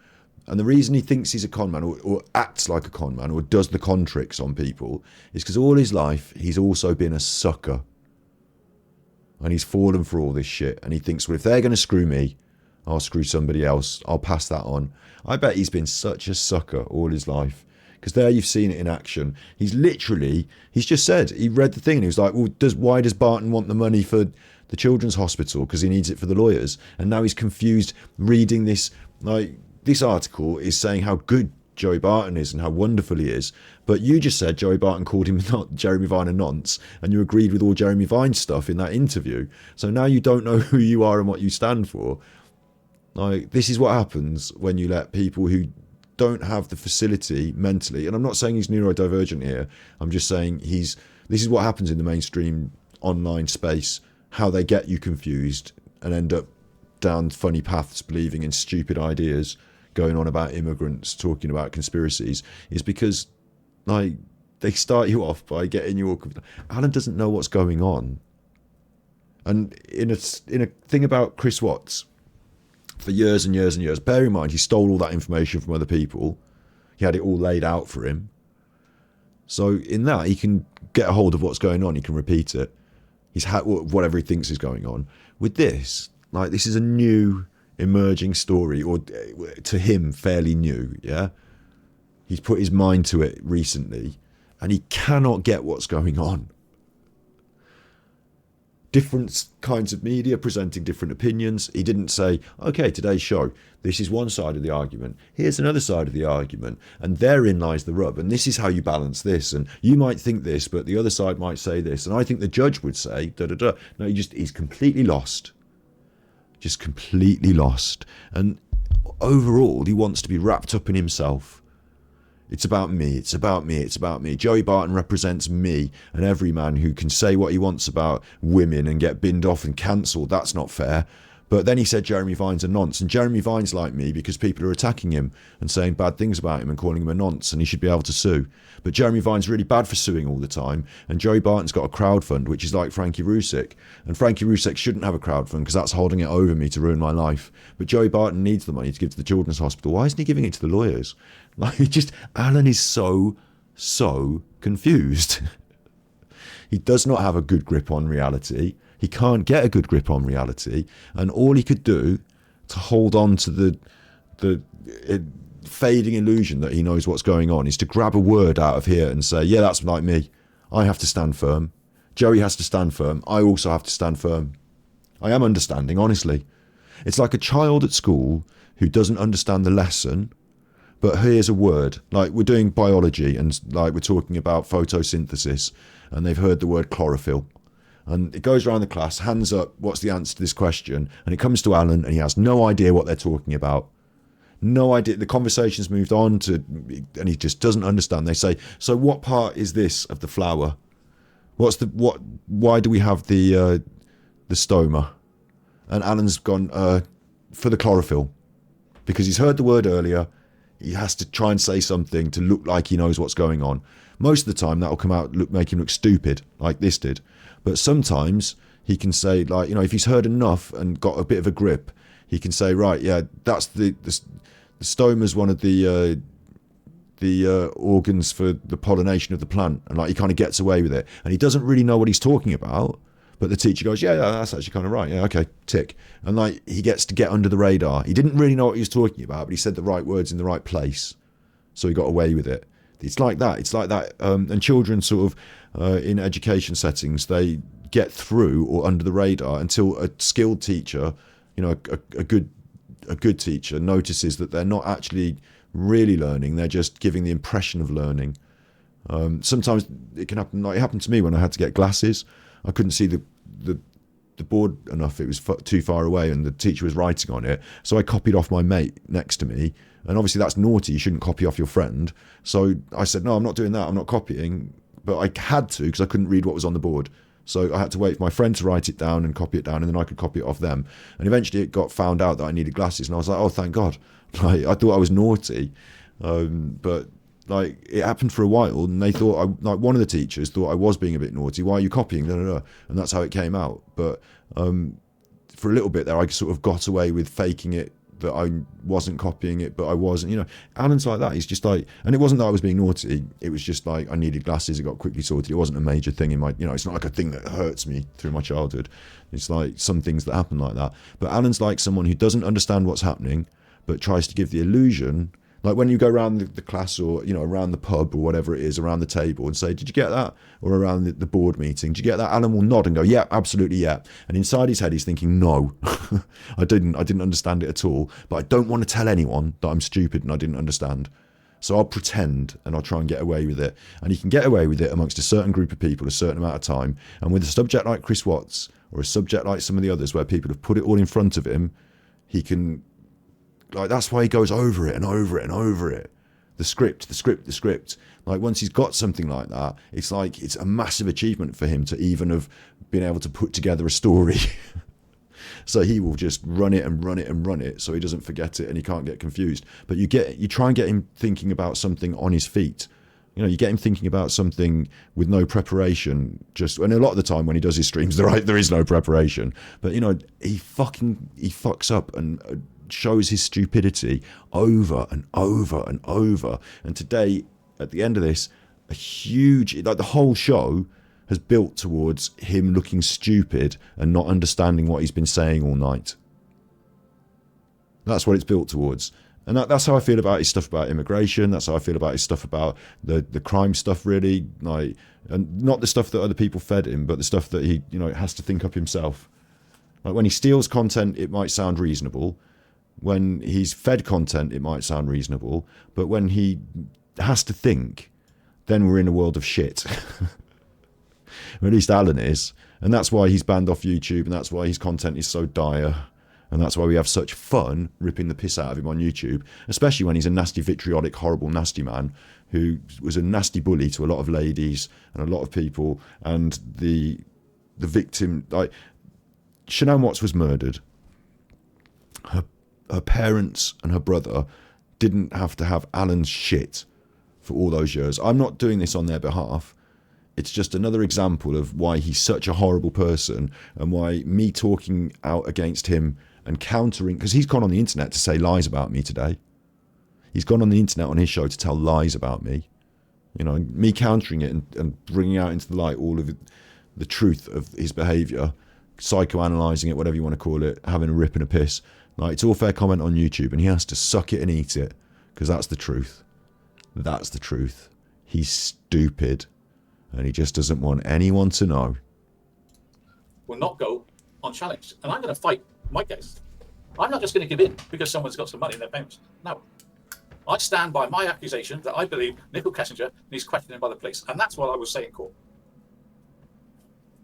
And the reason he thinks he's a con man or acts like a con man or does the con tricks on people is because all his life he's also been a sucker. And he's fallen for all this shit. And he thinks, well, if they're going to screw me, I'll screw somebody else. I'll pass that on. I bet he's been such a sucker all his life because there you've seen it in action. He's just said, he read the thing and he was like, well, why does Barton want the money for the children's hospital? Because he needs it for the lawyers. And now he's confused reading this. Like, this article is saying how good Joey Barton is and how wonderful he is, but you just said Joey Barton called him not Jeremy Vine a nonce, and you agreed with all Jeremy Vine's stuff in that interview. So now you don't know who you are and what you stand for. Like, this is what happens when you let people who don't have the facility mentally, and I'm not saying he's neurodivergent here, I'm just saying this is what happens in the mainstream online space, how they get you confused and end up down funny paths, believing in stupid ideas, going on about immigrants, talking about conspiracies, is because, like, they start you off by getting you all... Alan doesn't know what's going on. And in a thing about Chris Watts, for years and years and years, bear in mind, he stole all that information from other people. He had it all laid out for him. So in that, he can get a hold of what's going on. He can repeat it. He's had whatever he thinks is going on. With this, like, this is a new emerging story, or to him fairly new. Yeah, he's put his mind to it recently and he cannot get what's going on. Different kinds of media presenting different opinions. He didn't say, okay, today's show, this is one side of the argument, here's another side of the argument, and therein lies the rub, and this is how you balance this, and you might think this, but the other side might say this, and I think the judge would say da da da. No, he's completely lost. Just completely lost. And overall, he wants to be wrapped up in himself. It's about me, it's about me, it's about me. Joey Barton represents me and every man who can say what he wants about women and get binned off and cancelled. That's not fair. But then he said Jeremy Vine's a nonce, and Jeremy Vine's like me because people are attacking him and saying bad things about him and calling him a nonce, and he should be able to sue. But Jeremy Vine's really bad for suing all the time, and Joey Barton's got a crowd fund, which is like Frankie Rusick, and Frankie Rusick shouldn't have a crowd fund because that's holding it over me to ruin my life. But Joey Barton needs the money to give to the children's hospital. Why isn't he giving it to the lawyers? Like, Alan is so confused. He does not have a good grip on reality. He can't get a good grip on reality, and all he could do to hold on to the fading illusion that he knows what's going on is to grab a word out of here and say, yeah, that's like me. I have to stand firm. Joey has to stand firm. I also have to stand firm. I am understanding, honestly. It's like a child at school who doesn't understand the lesson, but here's a word. Like, we're doing biology and like we're talking about photosynthesis, and they've heard the word chlorophyll. And it goes around the class, hands up, what's the answer to this question? And it comes to Alan, and he has no idea what they're talking about. No idea. The conversation's moved on to, and he just doesn't understand. They say, so what part is this of the flower? Why do we have the stoma? And Alan's gone, for the chlorophyll. Because he's heard the word earlier, he has to try and say something to look like he knows what's going on. Most of the time, that'll come out, make him look stupid, like this did. But sometimes he can say, like, you know, if he's heard enough and got a bit of a grip, he can say, right, yeah, that's the stoma's one of the organs for the pollination of the plant, and like he kind of gets away with it, and he doesn't really know what he's talking about. But the teacher goes, yeah, that's actually kind of right. Yeah, okay, tick. And like he gets to get under the radar. He didn't really know what he was talking about, but he said the right words in the right place, so he got away with it. It's like that. It's like that. And children sort of in education settings, they get through or under the radar until a skilled teacher, you know, a good teacher notices that they're not actually really learning. They're just giving the impression of learning. Sometimes it can happen. Like it happened to me when I had to get glasses. I couldn't see the board enough. It was too far away, and the teacher was writing on it. So I copied off my mate next to me. And obviously that's naughty. You shouldn't copy off your friend. So I said, no, I'm not doing that. I'm not copying. But I had to because I couldn't read what was on the board. So I had to wait for my friend to write it down and copy it down, and then I could copy it off them. And eventually it got found out that I needed glasses, and I was like, oh, thank God. Like, I thought I was naughty. But like it happened for a while, and they thought, one of the teachers thought I was being a bit naughty. Why are you copying? Da, da, da. And that's how it came out. But for a little bit there, I sort of got away with faking it, that I wasn't copying it, but I wasn't, you know. Alan's like that. He's just like, and it wasn't that I was being naughty. It was just like I needed glasses. It got quickly sorted. It wasn't a major thing in my, you know, it's not like a thing that hurts me through my childhood. It's like some things that happen like that. But Alan's like someone who doesn't understand what's happening, but tries to give the illusion Like when you go around the class or, you know, around the pub or whatever it is, around the table and say, did you get that? Or around the board meeting, did you get that? Alan will nod and go, yeah, absolutely, yeah. And inside his head, he's thinking, no, I didn't understand it at all. But I don't want to tell anyone that I'm stupid and I didn't understand. So I'll pretend and I'll try and get away with it. And you can get away with it amongst a certain group of people a certain amount of time. And with a subject like Chris Watts or a subject like some of the others where people have put it all in front of him, he can... Like, that's why he goes over it and over it and over it. The script. Like, once he's got something like that, it's like it's a massive achievement for him to even have been able to put together a story. So he will just run it and run it and run it so he doesn't forget it and he can't get confused. But you try and get him thinking about something on his feet. You know, you get him thinking about something with no preparation. And a lot of the time when he does his streams, there is no preparation. But, you know, he fucks up and shows his stupidity over and over and over. And today, at the end of this, the whole show has built towards him looking stupid and not understanding what he's been saying all night. That's what it's built towards. And that's how I feel about his stuff about immigration. That's how I feel about his stuff about the crime stuff, really. Like, and not the stuff that other people fed him, but the stuff that he, you know, has to think up himself. Like when he steals content, it might sound reasonable. When he's fed content, it might sound reasonable. But when he has to think, then we're in a world of shit. Or at least Alan is. And that's why he's banned off YouTube, and that's why his content is so dire. And that's why we have such fun ripping the piss out of him on YouTube, especially when he's a nasty, vitriolic, horrible, nasty man who was a nasty bully to a lot of ladies and a lot of people. And the victim, like, Sinead Watts was murdered. Her parents and her brother didn't have to have Alan's shit for all those years. I'm not doing this on their behalf. It's just another example of why he's such a horrible person and why me talking out against him and countering, because he's gone on the internet to say lies about me today. He's gone on the internet on his show to tell lies about me. You know, me countering it and bringing out into the light all of the truth of his behaviour, psychoanalyzing it, whatever you want to call it, having a rip and a piss. Like, it's all fair comment on YouTube, and he has to suck it and eat it, because that's the truth. That's the truth. He's stupid, and he just doesn't want anyone to know. Will not go unchallenged. And I'm going to fight my case. I'm not just going to give in because someone's got some money in their payments. No. I stand by my accusation that I believe Nicole Kessinger needs questioning by the police. And that's what I was saying in court.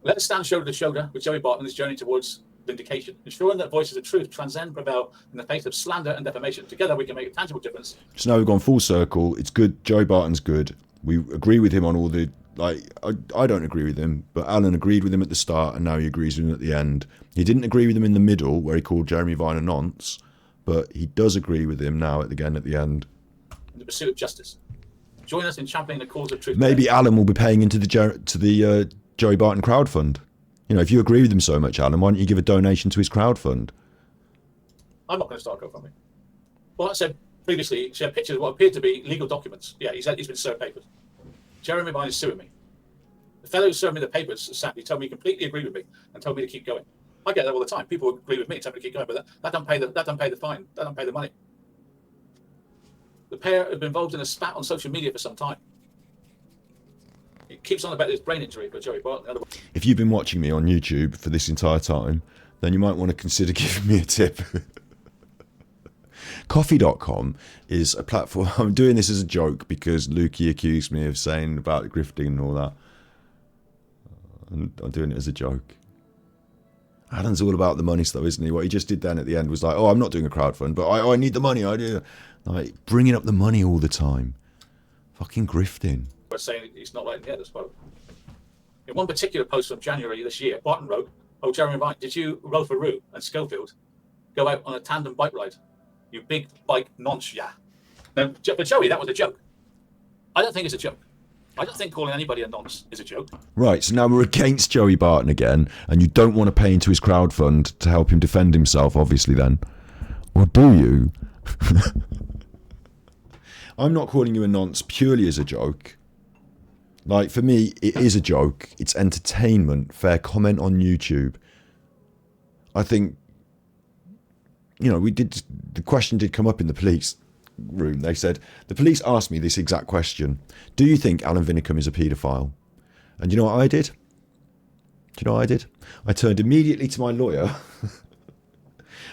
Let us stand shoulder to shoulder with Joey Barton in his journey towards vindication, ensuring that voices of truth transcend, prevail in the face of slander and defamation. Together we can make a tangible difference. So now we've gone full circle. It's good. Joey Barton's good. We agree with him on all the... Like, I don't agree with him, but Alan agreed with him at the start, and now he agrees with him at the end. He didn't agree with him in the middle, where he called Jeremy Vine a nonce, but he does agree with him now at the end. In the pursuit of justice. Join us in championing the cause of truth. Maybe Alan will be paying into the Joey Barton crowd fund. You know, if you agree with him so much, Alan, why don't you give a donation to his crowd fund? I'm not going to start GoFundMe. Well, I said previously, she had pictures of what appeared to be legal documents. Yeah, he said he's been served papers. Jeremy Vine is suing me. The fellow who served me the papers, sadly, told me he completely agreed with me and told me to keep going. I get that all the time. People agree with me and tell me to keep going, but that don't pay the fine. That don't pay the money. The pair have been involved in a spat on social media for some time. It keeps on about his brain injury, but Joey Barton. If you've been watching me on YouTube for this entire time, then you might want to consider giving me a tip. Coffee.com is a platform. I'm doing this as a joke because Lukey accused me of saying about grifting and all that. I'm doing it as a joke. Alan's all about the money stuff, isn't he? What he just did then at the end was like, oh, I'm not doing a crowdfund, but I need the money. I do. Like, bringing up the money all the time. Fucking grifting. We're saying he's not letting get this vote. In one particular post from January this year, Barton wrote, "Oh, Jeremy Vine, did you, Roferoo and Schofield, go out on a tandem bike ride? You big bike nonce, yeah." Now, for Joey, that was a joke. I don't think it's a joke. I don't think calling anybody a nonce is a joke. Right, so now we're against Joey Barton again, and you don't want to pay into his crowdfund to help him defend himself, obviously, then. Or do you? I'm not calling you a nonce purely as a joke. Like, for me, it is a joke. It's entertainment. Fair comment on YouTube. I think, you know, the question did come up in the police room, they said, the police asked me this exact question. Do you think Alan Vinicum is a paedophile? And you know what I did? Do you know what I did? I turned immediately to my lawyer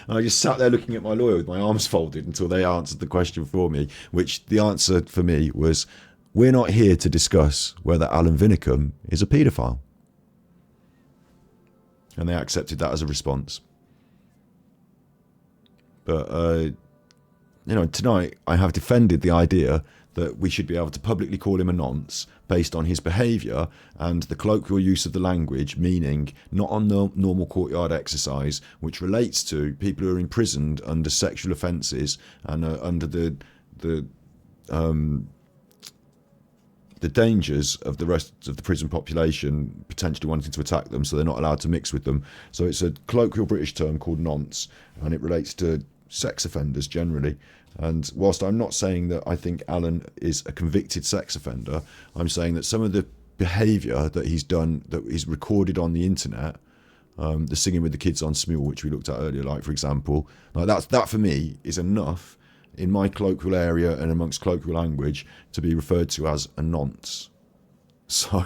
and I just sat there looking at my lawyer with my arms folded until they answered the question for me, which the answer for me was, we're not here to discuss whether Alan Vinicum is a paedophile. And they accepted that as a response. But, tonight I have defended the idea that we should be able to publicly call him a nonce based on his behaviour and the colloquial use of the language, meaning not on the normal courtyard exercise, which relates to people who are imprisoned under sexual offences and under the dangers of the rest of the prison population potentially wanting to attack them, so they're not allowed to mix with them. So it's a colloquial British term called nonce, and it relates to sex offenders generally. And whilst I'm not saying that I think Alan is a convicted sex offender, I'm saying that some of the behaviour that he's done, that he's recorded on the internet, the singing with the kids on Smule, which we looked at earlier, like for example, like that for me is enough in my colloquial area and amongst colloquial language to be referred to as a nonce. So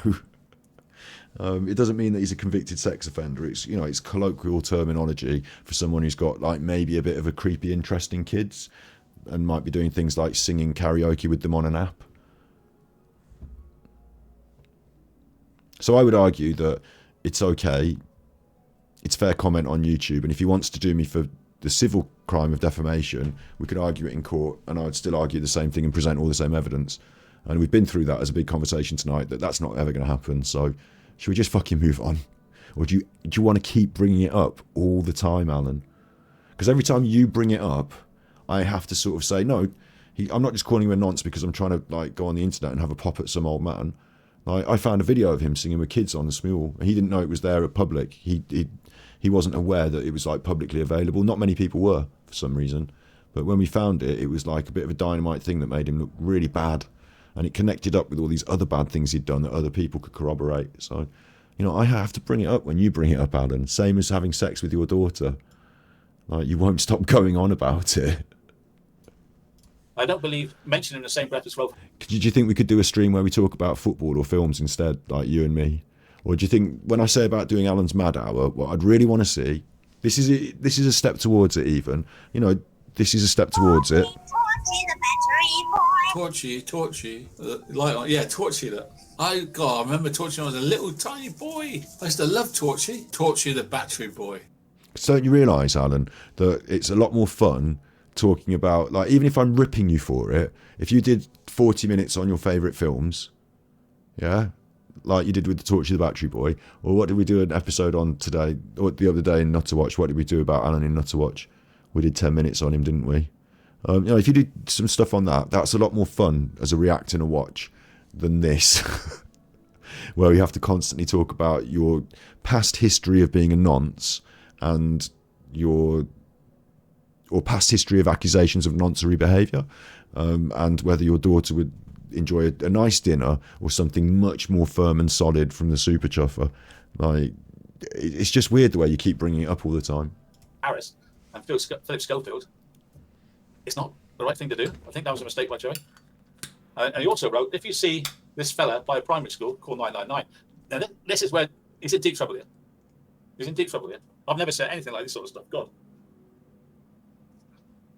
it doesn't mean that he's a convicted sex offender. It's, it's colloquial terminology for someone who's got like maybe a bit of a creepy interest in kids and might be doing things like singing karaoke with them on an app. So I would argue that it's okay. It's fair comment on YouTube. And if he wants to do me for the civil crime of defamation, we could argue it in court, and I would still argue the same thing and present all the same evidence. And we've been through that as a big conversation tonight, that's not ever going to happen. So should we just fucking move on? Or do you want to keep bringing it up all the time, Alan? Because every time you bring it up, I have to sort of say, no, I'm not just calling him a nonce because I'm trying to like go on the internet and have a pop at some old man. Like, I found a video of him singing with kids on the Smule. He didn't know it was there at public. He wasn't aware that it was like publicly available. Not many people were for some reason. But when we found it, it was like a bit of a dynamite thing that made him look really bad. And it connected up with all these other bad things he'd done that other people could corroborate. So, I have to bring it up when you bring it up, Alan. Same as having sex with your daughter. Like, you won't stop going on about it. I don't believe mentioning the same breath as well. Do you think we could do a stream where we talk about football or films instead, like you and me? Or do you think, when I say about doing Alan's Mad Hour, what I'd really want to see, this is a step towards it even, this is a step towards it. Torchy, light on, yeah, Torchy. That I remember Torchy when I was a little tiny boy. I used to love Torchy the battery boy. So don't you realise, Alan, that it's a lot more fun talking about, like, even if I'm ripping you for it, if you did 40 minutes on your favourite films, yeah, like you did with the Torchy the Battery Boy, or what did we do an episode on today, or the other day in Not to Watch, what did we do about Alan in Not to Watch? We did 10 minutes on him, didn't we? If you did some stuff on that, that's a lot more fun as a react and a watch than this, where you have to constantly talk about your past history of being a nonce and your past history of accusations of noncery behaviour, and whether your daughter would enjoy a nice dinner or something much more firm and solid from the super chuffer. Like, it's just weird the way you keep bringing it up all the time. Harris and Philip Schofield. It's not the right thing to do. I think that was a mistake by Joey. And he also wrote, if you see this fella by a primary school, call 999. Now, this is where he's in deep trouble here. He's in deep trouble here. I've never said anything like this sort of stuff. God.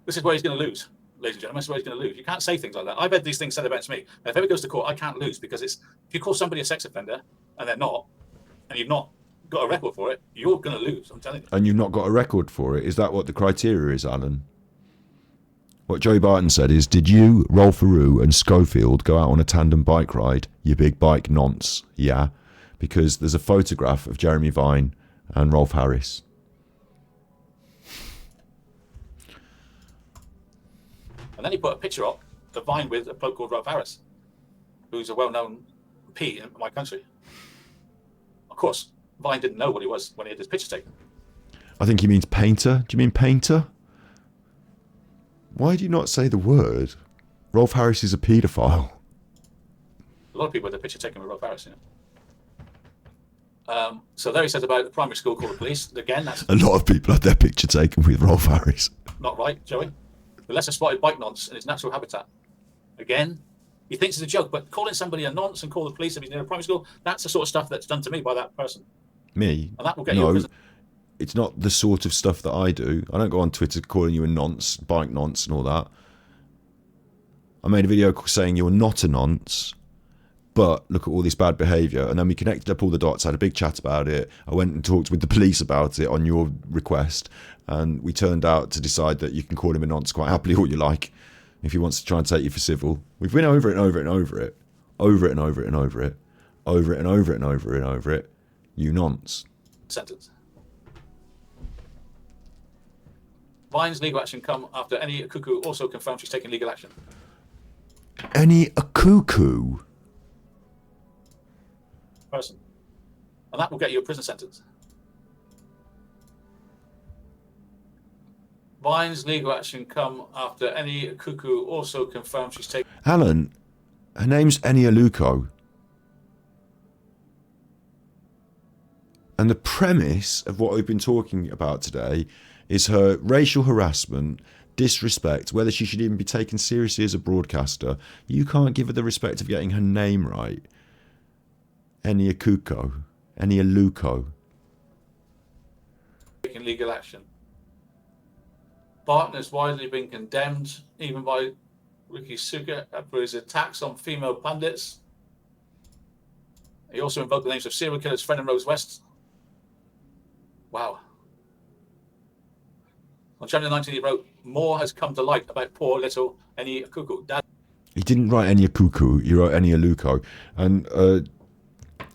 This is where he's going to lose, ladies and gentlemen. This is where he's going to lose. You can't say things like that. I've had these things said about me. And if ever goes to court, I can't lose, because if you call somebody a sex offender and they're not, and you've not got a record for it, you're going to lose. I'm telling you. And you've not got a record for it. Is that what the criteria is, Alan? What Joey Barton said is, did you, Rolf Aru and Schofield go out on a tandem bike ride? You big bike nonce. Yeah. Because there's a photograph of Jeremy Vine and Rolf Harris. And then he put a picture up of Vine with a bloke called Rolf Harris, who's a well-known P in my country. Of course, Vine didn't know what he was when he had his picture taken. I think he means painter. Do you mean painter? Why do you not say the word? Rolf Harris is a paedophile. A lot of people had their picture taken with Rolf Harris, so there he says about the primary school called the police. Again, that's a lot of people had their picture taken with Rolf Harris. not right, Joey. the lesser spotted bike nonce in its natural habitat. Again, he thinks it's a joke, but calling somebody a nonce and call the police if he's near a primary school, that's the sort of stuff that's done to me by that person. Me? And that will get you a No, prison. it's not the sort of stuff that I do. I don't go on Twitter calling you a nonce, bike nonce and all that. I made a video saying you're not a nonce, but look at all this bad behaviour. And then we connected up all the dots, had a big chat about it. I went and talked with the police about it on your request. And we turned out to decide that you can call him a nonce quite happily all you like. If he wants to try and take you for civil. We've been over it and over it and over it. Over it and over it and over it. Over it and over it and over it and over it. You nonce. Sentence. Vine's legal action come after any cuckoo also confirms she's taking legal action. Any a cuckoo? Person. And that will get you a prison sentence. Vine's legal action come after any cuckoo also confirms she's taking... Alan, her name's Enia Luco. And the premise of what we've been talking about today is her racial harassment, disrespect, whether she should even be taken seriously as a broadcaster. You can't give her the respect of getting her name right. Enia Kuko. Enia Luco. Taking legal action. Barton has widely been condemned, even by Ricky Suga, for his attacks on female pundits. He also invoked the names of serial killers Fred and Rose West. Wow. On January 19th, he wrote, "More has come to light about poor little Enia Kuku." Dad. He didn't write Enia Kuku, he wrote Enia Luco. And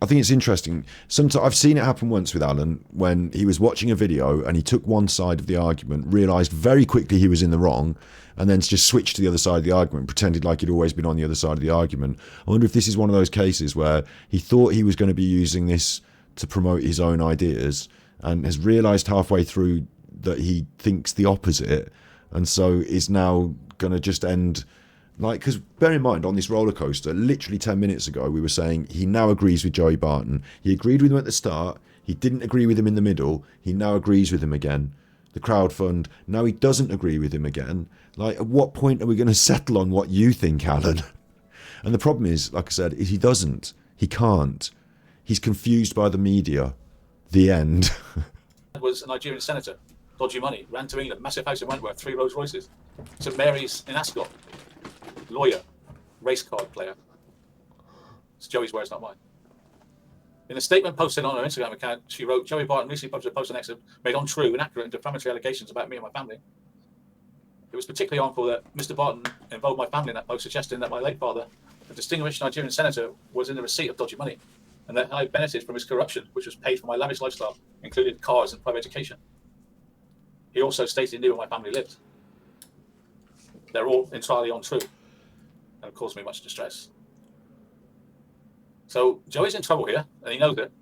I think it's interesting. Sometimes I've seen it happen once with Alan when he was watching a video and he took one side of the argument, realised very quickly he was in the wrong, and then just switched to the other side of the argument, pretended like he'd always been on the other side of the argument. I wonder if this is one of those cases where he thought he was going to be using this to promote his own ideas and has realised halfway through that he thinks the opposite, and so is now going to just end... Like, because bear in mind, on this roller coaster, literally 10 minutes ago, we were saying he now agrees with Joey Barton. He agreed with him at the start. He didn't agree with him in the middle. He now agrees with him again. The crowdfund, now he doesn't agree with him again. Like, at what point are we going to settle on what you think, Alan? And the problem is, like I said, is he doesn't. He can't. He's confused by the media. The end. Was a Nigerian senator, dodgy money, ran to England, massive house in Wentworth, 3 Rolls Royces. St Mary's in Ascot. Lawyer, race card player. It's Joey's words, not mine. In a statement posted on her Instagram account, she wrote, "Joey Barton recently published a post on X made untrue, inaccurate and defamatory allegations about me and my family. It was particularly harmful that Mr. Barton involved my family in that post, suggesting that my late father, a distinguished Nigerian senator, was in the receipt of dodgy money, and that I benefited from his corruption, which was paid for my lavish lifestyle, including cars and private education. He also stated he knew where my family lived. They're all entirely untrue and caused me much distress." So Joey's in trouble here, and he knows it.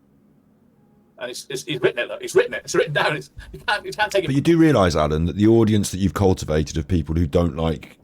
And he's written it, though. He's written it. It's written down. You can't take it. But you do realise, Alan, that the audience that you've cultivated of people who don't like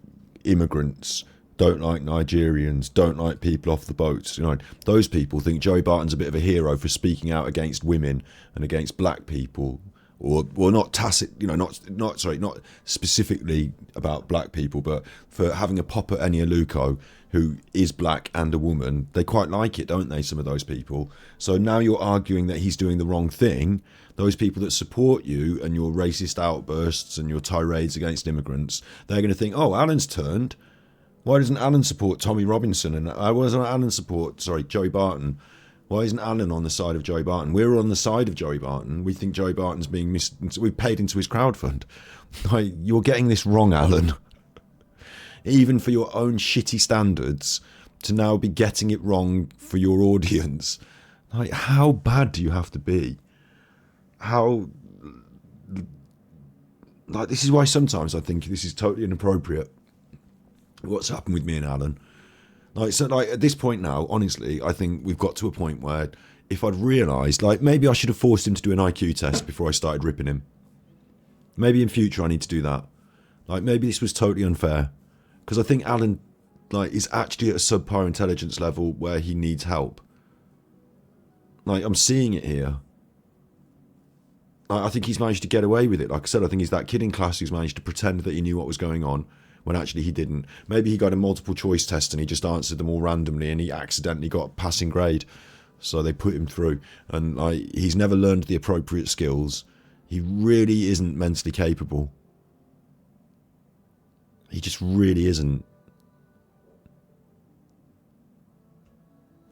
immigrants, don't like Nigerians, don't like people off the boats, you know, those people think Joey Barton's a bit of a hero for speaking out against women and against black people. Or not tacit, you know, not specifically about black people, but for having a pop at Enia Luco, who is black and a woman. They quite like it, don't they, some of those people? So now you're arguing that he's doing the wrong thing. Those people that support you and your racist outbursts and your tirades against immigrants, they're going to think, oh, Alan's turned. Why doesn't Alan support Tommy Robinson? And why doesn't Alan support, Joey Barton? Why isn't Alan on the side of Joey Barton? We're on the side of Joey Barton. We think Joey Barton's being we paid into his crowdfund. Like, you're getting this wrong, Alan. Even for your own shitty standards, to now be getting it wrong for your audience. Like, how bad do you have to be? This is why sometimes I think this is totally inappropriate, what's happened with me and Alan. At this point now, honestly, I think we've got to a point where if I'd realised, maybe I should have forced him to do an IQ test before I started ripping him. Maybe in future I need to do that. Maybe this was totally unfair. Because I think Alan, is actually at a subpar intelligence level where he needs help. I'm seeing it here. I think he's managed to get away with it. Like I said, I think he's that kid in class who's managed to pretend that he knew what was going on when actually he didn't. Maybe he got a multiple choice test and he just answered them all randomly and he accidentally got a passing grade. So they put him through. And he's never learned the appropriate skills. He really isn't mentally capable. He just really isn't.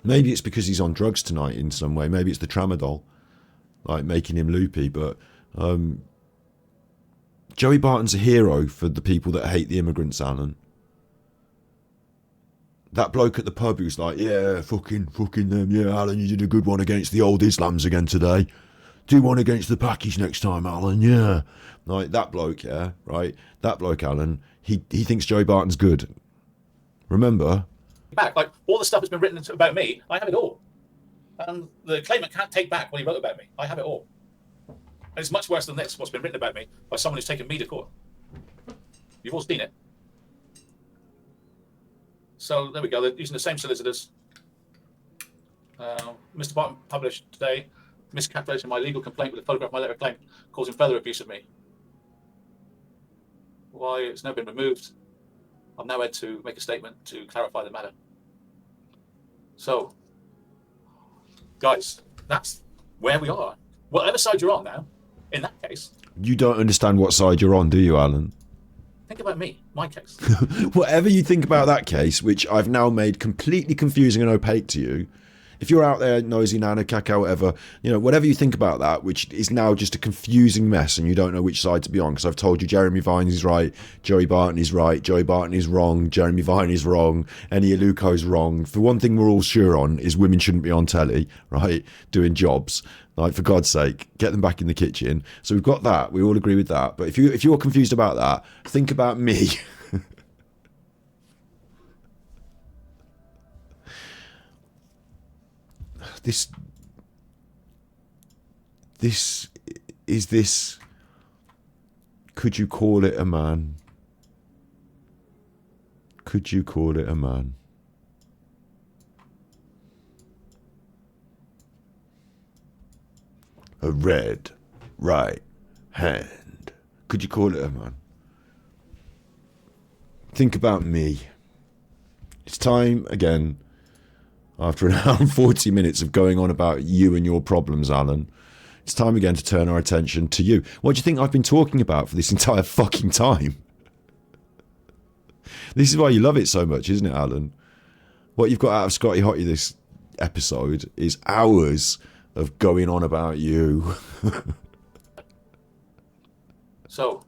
Maybe it's because he's on drugs tonight in some way. Maybe it's the tramadol, like making him loopy. But Joey Barton's a hero for the people that hate the immigrants, Alan. That bloke at the pub who's like, yeah, fucking them. Yeah, Alan, you did a good one against the old Islams again today. Do one against the Pakis next time, Alan. Yeah. Like, that bloke, yeah, right? That bloke, Alan, he thinks Joey Barton's good. Remember? Back, like, all the stuff that's been written about me, I have it all. And the claimant can't take back what he wrote about me. I have it all. And it's much worse than this, what's been written about me by someone who's taken me to court. You've all seen it. So there we go. They're using the same solicitors. Mr. Barton published today, miscalculating my legal complaint with a photograph of my letter of claim, causing further abuse of me. Why it's now been removed. I've now had to make a statement to clarify the matter. So, guys, that's where we are. Whatever side you're on now, in that case. You don't understand what side you're on, do you, Alan? Think about me, my case. Whatever you think about that case, which I've now made completely confusing and opaque to you, if you're out there, nosy, nana, caca, whatever, whatever you think about that, which is now just a confusing mess and you don't know which side to be on, because I've told you Jeremy Vines is right, Joey Barton is right, Joey Barton is wrong, Jeremy Vine is wrong, Eni Aluko's wrong. For one thing we're all sure on is women shouldn't be on telly, right, doing jobs. Like, for God's sake, get them back in the kitchen. So we've got that. We all agree with that. But if you're confused about that, think about me. This could you call it a man? Could you call it a man? A red right hand. Could you call it a man? Think about me. It's time again, after an hour and 40 minutes of going on about you and your problems, Alan. It's time again to turn our attention to you. What do you think I've been talking about for this entire fucking time? This is why you love it so much, isn't it, Alan? What you've got out of Scotty Hottie this episode is hours of going on about you. So,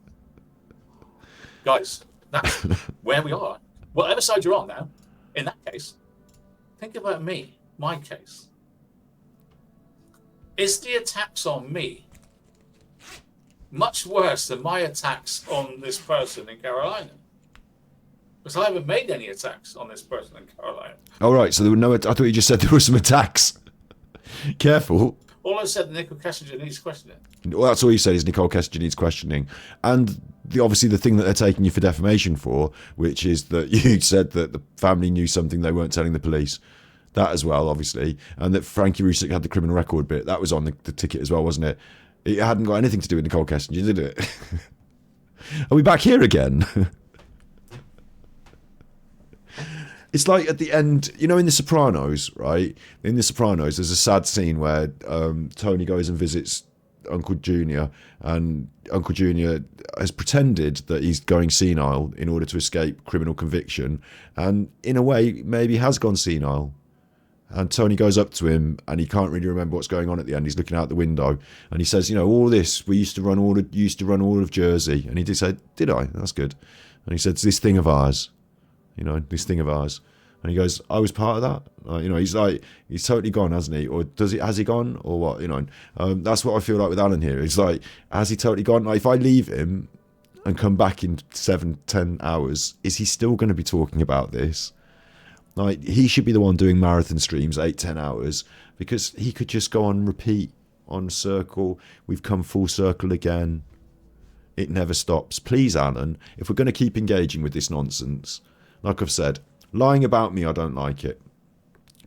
guys, that's where we are. Whatever side you're on now, in that case, think about me, my case. Is the attacks on me much worse than my attacks on this person in Carolina? Because I haven't made any attacks on this person in Carolina. All right, so there were no. I thought you just said there were some attacks. Careful. All I said, Nicole Kessinger needs questioning. Well, that's all you said is Nicole Kessinger needs questioning. And obviously the thing that they're taking you for defamation for, which is that you said that the family knew something they weren't telling the police. That as well, obviously. And that Frankie Rusick had the criminal record bit. That was on the ticket as well, wasn't it? It hadn't got anything to do with Nicole Kessinger, did it? Are we back here again? It's like at the end, in The Sopranos, right? In The Sopranos, there's a sad scene where Tony goes and visits Uncle Junior, and Uncle Junior has pretended that he's going senile in order to escape criminal conviction, and in a way, maybe has gone senile. And Tony goes up to him, and he can't really remember what's going on at the end. He's looking out the window, and he says, all this, we used to run all of Jersey. And he did say, did I? That's good. And he said, it's this thing of ours. This thing of ours. And he goes, I was part of that. He's totally gone, hasn't he? Or has he gone? Or what? That's what I feel like with Alan here. It's like, has he totally gone? Like, if I leave him and come back in 7-10 hours, is he still going to be talking about this? Like, he should be the one doing marathon streams, 8-10 hours, because he could just go on repeat, on circle. We've come full circle again. It never stops. Please, Alan, if we're going to keep engaging with this nonsense, like I've said, lying about me, I don't like it.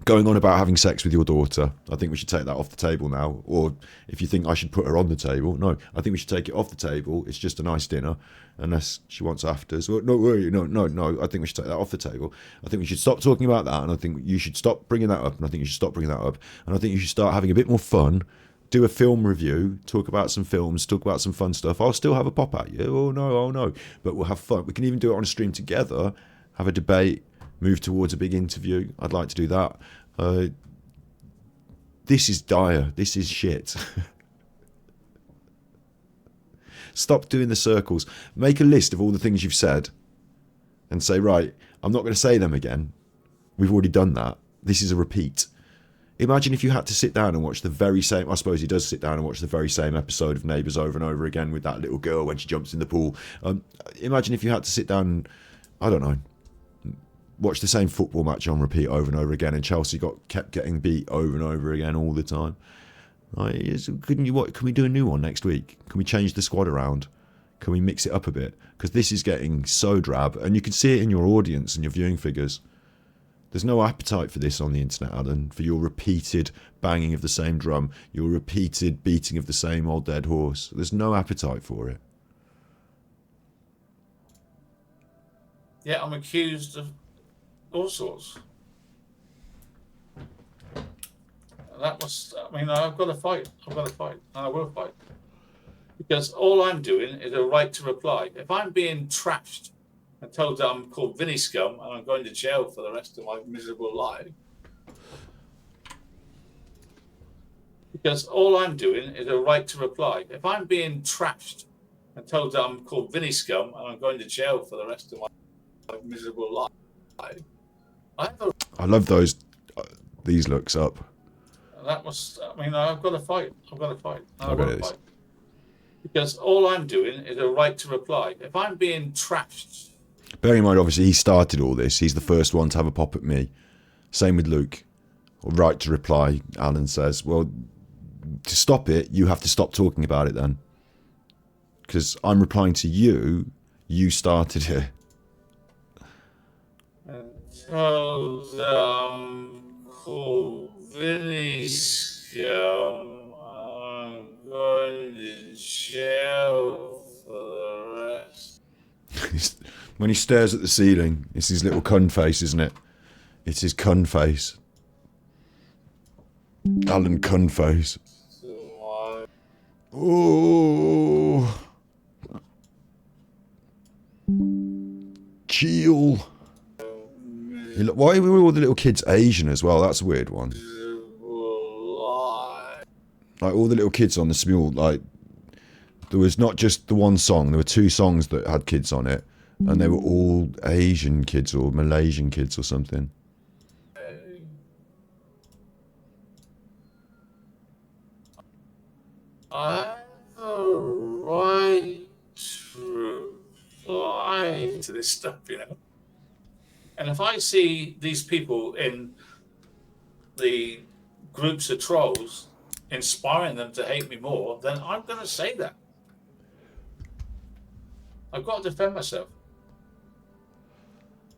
Going on about having sex with your daughter, I think we should take that off the table now. Or if you think I should put her on the table, no, I think we should take it off the table. It's just a nice dinner, unless she wants afters. Well, no. I think we should take that off the table. I think we should stop talking about that, and I think you should stop bringing that up. And I think you should stop bringing that up. And I think you should start having a bit more fun. Do a film review, talk about some films, talk about some fun stuff. I'll still have a pop at you. Oh no. But we'll have fun. We can even do it on a stream together, have a debate, move towards a big interview. I'd like to do that. This is dire. This is shit. Stop doing the circles. Make a list of all the things you've said and say, right, I'm not going to say them again. We've already done that. This is a repeat. Imagine if you had to sit down and watch the very same, I suppose he does sit down and watch the very same episode of Neighbours over and over again with that little girl when she jumps in the pool. Imagine if you had to sit down, I don't know, watch the same football match on repeat over and over again, and Chelsea kept getting beat over and over again all the time. Can we do a new one next week? Can we change the squad around? Can we mix it up a bit? Because this is getting so drab, and you can see it in your audience and your viewing figures. There's no appetite for this on the internet, Alan, for your repeated banging of the same drum, your repeated beating of the same old dead horse. There's no appetite for it. Yeah, I'm accused of all sorts. I've got to fight. And I will fight. Because all I'm doing is a right to reply. If I'm being trashed and told that I'm called Vinny Scum and I'm going to jail for the rest of my miserable life, because all I'm doing is a right to reply. If I'm being trashed and told that I'm called Vinny Scum and I'm going to jail for the rest of my miserable life, I love these looks up. I've got to fight. I bet it is. Because all I'm doing is a right to reply. If I'm being trashed. Bearing in mind, obviously, he started all this. He's the first one to have a pop at me. Same with Luke. Right to reply, Alan says. Well, to stop it, you have to stop talking about it then. Because I'm replying to you. You started it. Called Vinny Scum. I'm going to jail for the rest. When he stares at the ceiling, it's his little cun face, isn't it? It's his cun face. Alan cun face. Oh. Chill. Why were all the little kids Asian as well? That's a weird one. Like all the little kids on the Smule, like there was not just the one song, there were 2 songs that had kids on it, and they were all Asian kids or Malaysian kids or something. I have a right to reply to this stuff, you know. And if I see these people in the groups of trolls inspiring them to hate me more, then I'm going to say that. I've got to defend myself.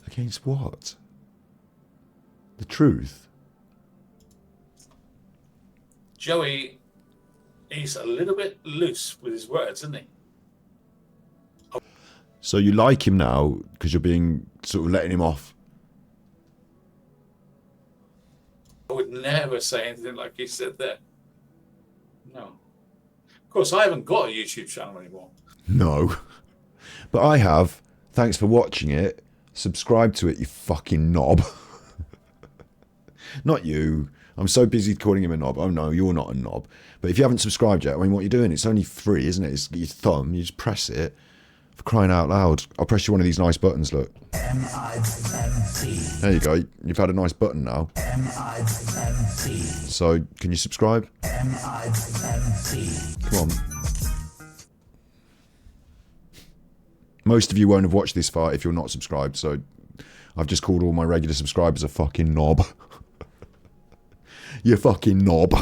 Against what? The truth? Joey, he's a little bit loose with his words, isn't he? So you like him now because you're being sort of letting him off? I would never say anything like he said there. No. Of course, I haven't got a YouTube channel anymore. No. But I have. Thanks for watching it. Subscribe to it, you fucking knob. Not you. I'm so busy calling him a knob. Oh no, you're not a knob. But if you haven't subscribed yet, I mean, what you're doing, it's only free, isn't it? It's your thumb. You just press it. For crying out loud. I'll press you one of these nice buttons, look. There you go. You've had a nice button now. So, can you subscribe? Come on. Most of you won't have watched this far if you're not subscribed, so I've just called all my regular subscribers a fucking knob. You fucking knob.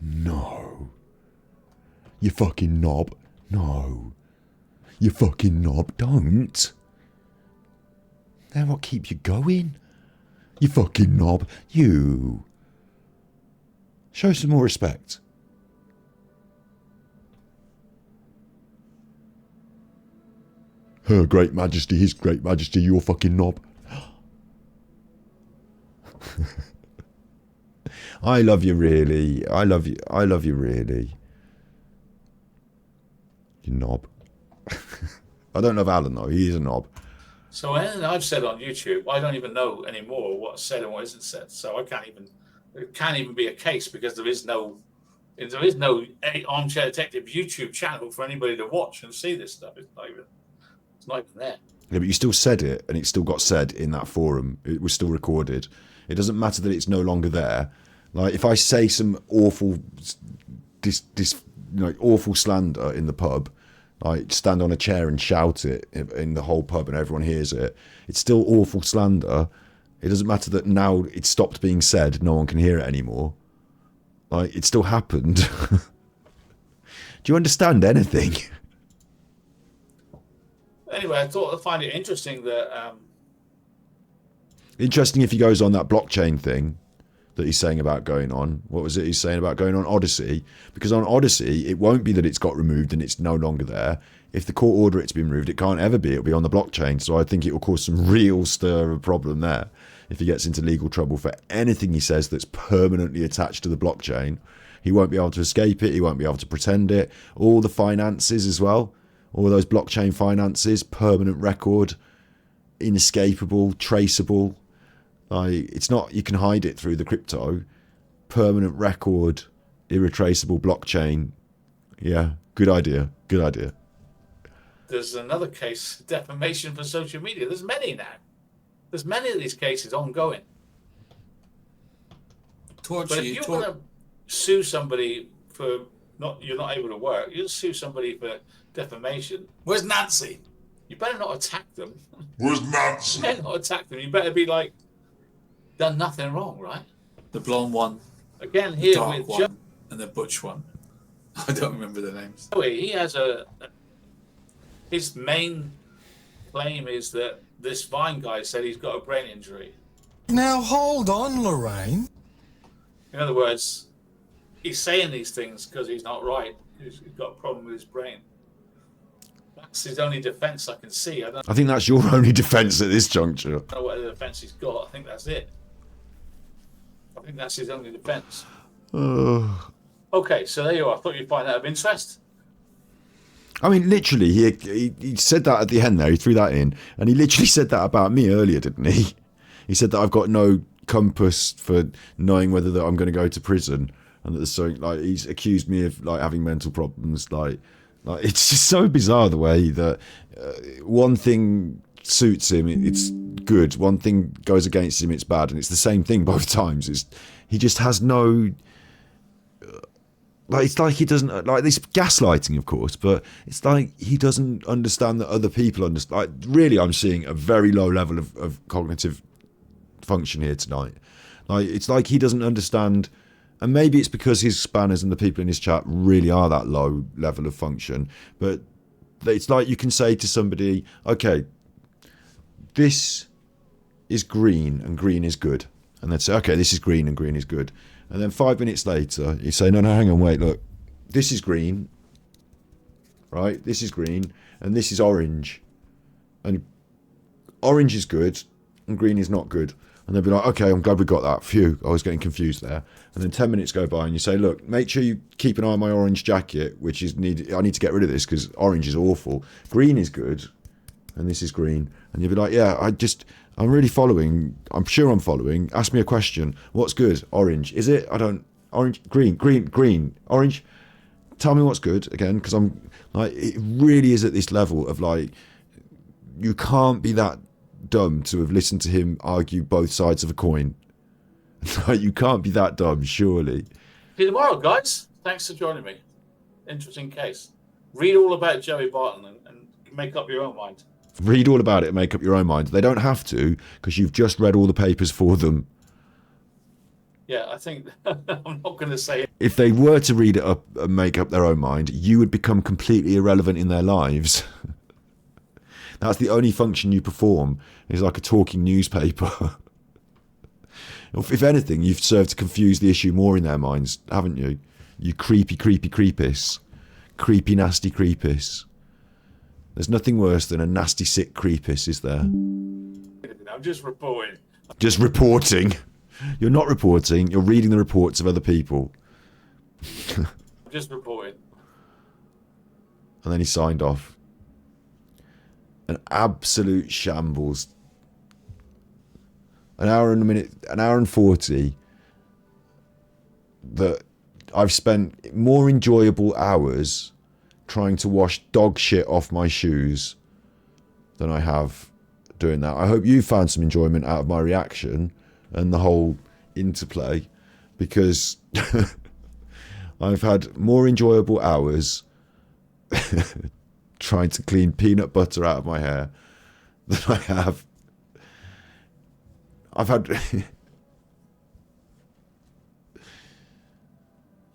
No. You fucking knob. No. You fucking knob, don't. They're what keep you going. You fucking knob. You. Show some more respect. Her Great Majesty, His Great Majesty, your fucking knob. I love you really. I love you really. You knob. I don't love Alan though, he is a knob. So anything I've said on YouTube, I don't even know anymore what's said and what isn't said. So it can't even be a case because there is no Armchair Detective YouTube channel for anybody to watch and see this stuff. It's not even there. Yeah, but you still said it, and it still got said in that forum. It was still recorded. It doesn't matter that it's no longer there. Like if I say some awful, awful slander in the pub, like stand on a chair and shout it in the whole pub and everyone hears it, it's still awful slander. It doesn't matter that now it's stopped being said, no one can hear it anymore. Like it still happened. Do you understand anything? Anyway, I find it interesting that. Interesting if he goes on that blockchain thing that he's saying about going on. What was it he's saying about going on Odyssey? Because on Odyssey, it won't be that it's got removed and it's no longer there. If the court order it's been removed, it can't ever be. It'll be on the blockchain. So I think it will cause some real stir of problem there if he gets into legal trouble for anything he says that's permanently attached to the blockchain. He won't be able to escape it. He won't be able to pretend it. All the finances as well. All those blockchain finances, permanent record, inescapable, traceable. Like, it's not, you can hide it through the crypto. Permanent record, irretraceable blockchain. Yeah, good idea. Good idea. There's another case, defamation for social media. There's many now. There's many of these cases ongoing. But if you want to sue somebody for you're not able to work, you sue somebody for defamation. Where's Nancy? You better not attack them. Where's Nancy? You better not attack them. You better be like, done nothing wrong, right? The blonde one. Again, the here dark with one, and the butch one. I don't remember the names. He has his main claim is that this Vine guy said he's got a brain injury. Now hold on, Lorraine. In other words, he's saying these things because he's not right. He's got a problem with his brain. That's his only defence I can see. I think that's your only defence at this juncture. I don't know what other defence he's got. I think that's it. I think that's his only defence. Okay, so there you are. I thought you'd find that of interest. I mean, literally, he said that at the end there. He threw that in. And he literally said that about me earlier, didn't he? He said that I've got no compass for knowing whether that I'm going to go to prison. And that there's so, like, he's accused me of, like, having mental problems. Like it's just so bizarre the way that one thing suits him, it's good. One thing goes against him, it's bad. And it's the same thing both times. He just has no... Like, it's like he doesn't... Like, this gaslighting, of course, but it's like he doesn't understand that other people understand. Like, really, I'm seeing a very low level of cognitive function here tonight. Like, it's like he doesn't understand... And maybe it's because his spanners and the people in his chat really are that low level of function. But it's like you can say to somebody, okay, this is green and green is good. And they'd say, okay, this is green and green is good. And then 5 minutes later, you say, no, hang on, wait, look, this is green, right? This is green and this is orange. And orange is good and green is not good. And they'll be like, okay, I'm glad we got that. Phew, I was getting confused there. And then 10 minutes go by and you say, look, make sure you keep an eye on my orange jacket, which is I need to get rid of this because orange is awful. Green is good. And this is green. And you'll be like, yeah, I'm really following. I'm sure I'm following. Ask me a question. What's good? Orange. Is it? Orange, green, orange. Tell me what's good again. Because I'm like, it really is at this level of like, you can't be that dumb to have listened to him argue both sides of a coin. You can't be that dumb, surely. See you tomorrow, guys. Thanks for joining me. Interesting case. Read all about Joey Barton and make up your own mind. Read all about it and make up your own mind. They don't have to, because you've just read all the papers for them. Yeah, I think I'm not going to say it. If they were to read it up and make up their own mind, you would become completely irrelevant in their lives. That's the only function you perform, is like a talking newspaper. If anything, you've served to confuse the issue more in their minds, haven't you? You creepy, creepy creepis. Creepy, nasty creepis. There's nothing worse than a nasty, sick creepis, is there? I'm just reporting. Just reporting. You're not reporting, you're reading the reports of other people. I'm just reporting. And then he signed off. An absolute shambles. An hour and 40 that I've spent more enjoyable hours trying to wash dog shit off my shoes than I have doing that. I hope you found some enjoyment out of my reaction and the whole interplay, because I've had more enjoyable hours trying to clean peanut butter out of my hair than I have. I've had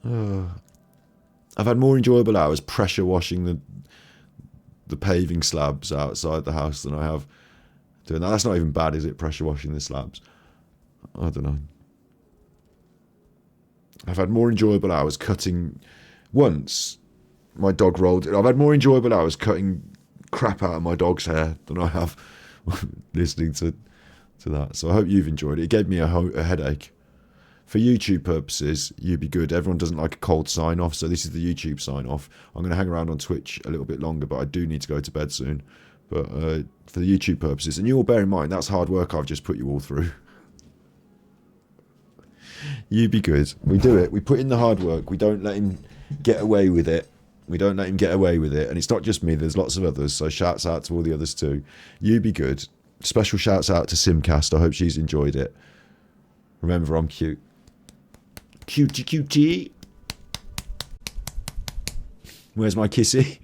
I've had more enjoyable hours pressure washing the paving slabs outside the house than I have doing that. That's not even bad, is it? Pressure washing the slabs. I don't know. I've had more enjoyable hours cutting. Once my dog rolled. I've had more enjoyable hours cutting crap out of my dog's hair than I have listening to that. So I hope you've enjoyed it. It gave me a headache. For YouTube purposes, you'd be good. Everyone doesn't like a cold sign off, so this is the YouTube sign off. I'm going to hang around on Twitch a little bit longer, but I do need to go to bed soon. But for the YouTube purposes, and you all bear in mind, that's hard work I've just put you all through. You be good. We do it. We put in the hard work. We don't let him get away with it. We don't let him get away with it. And it's not just me. There's lots of others. So shouts out to all the others too. You be good. Special shouts out to Simcast. I hope she's enjoyed it. Remember, I'm cute. Cutie, cutie. Where's my kissy?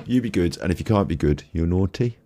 You be good. And if you can't be good, you're naughty.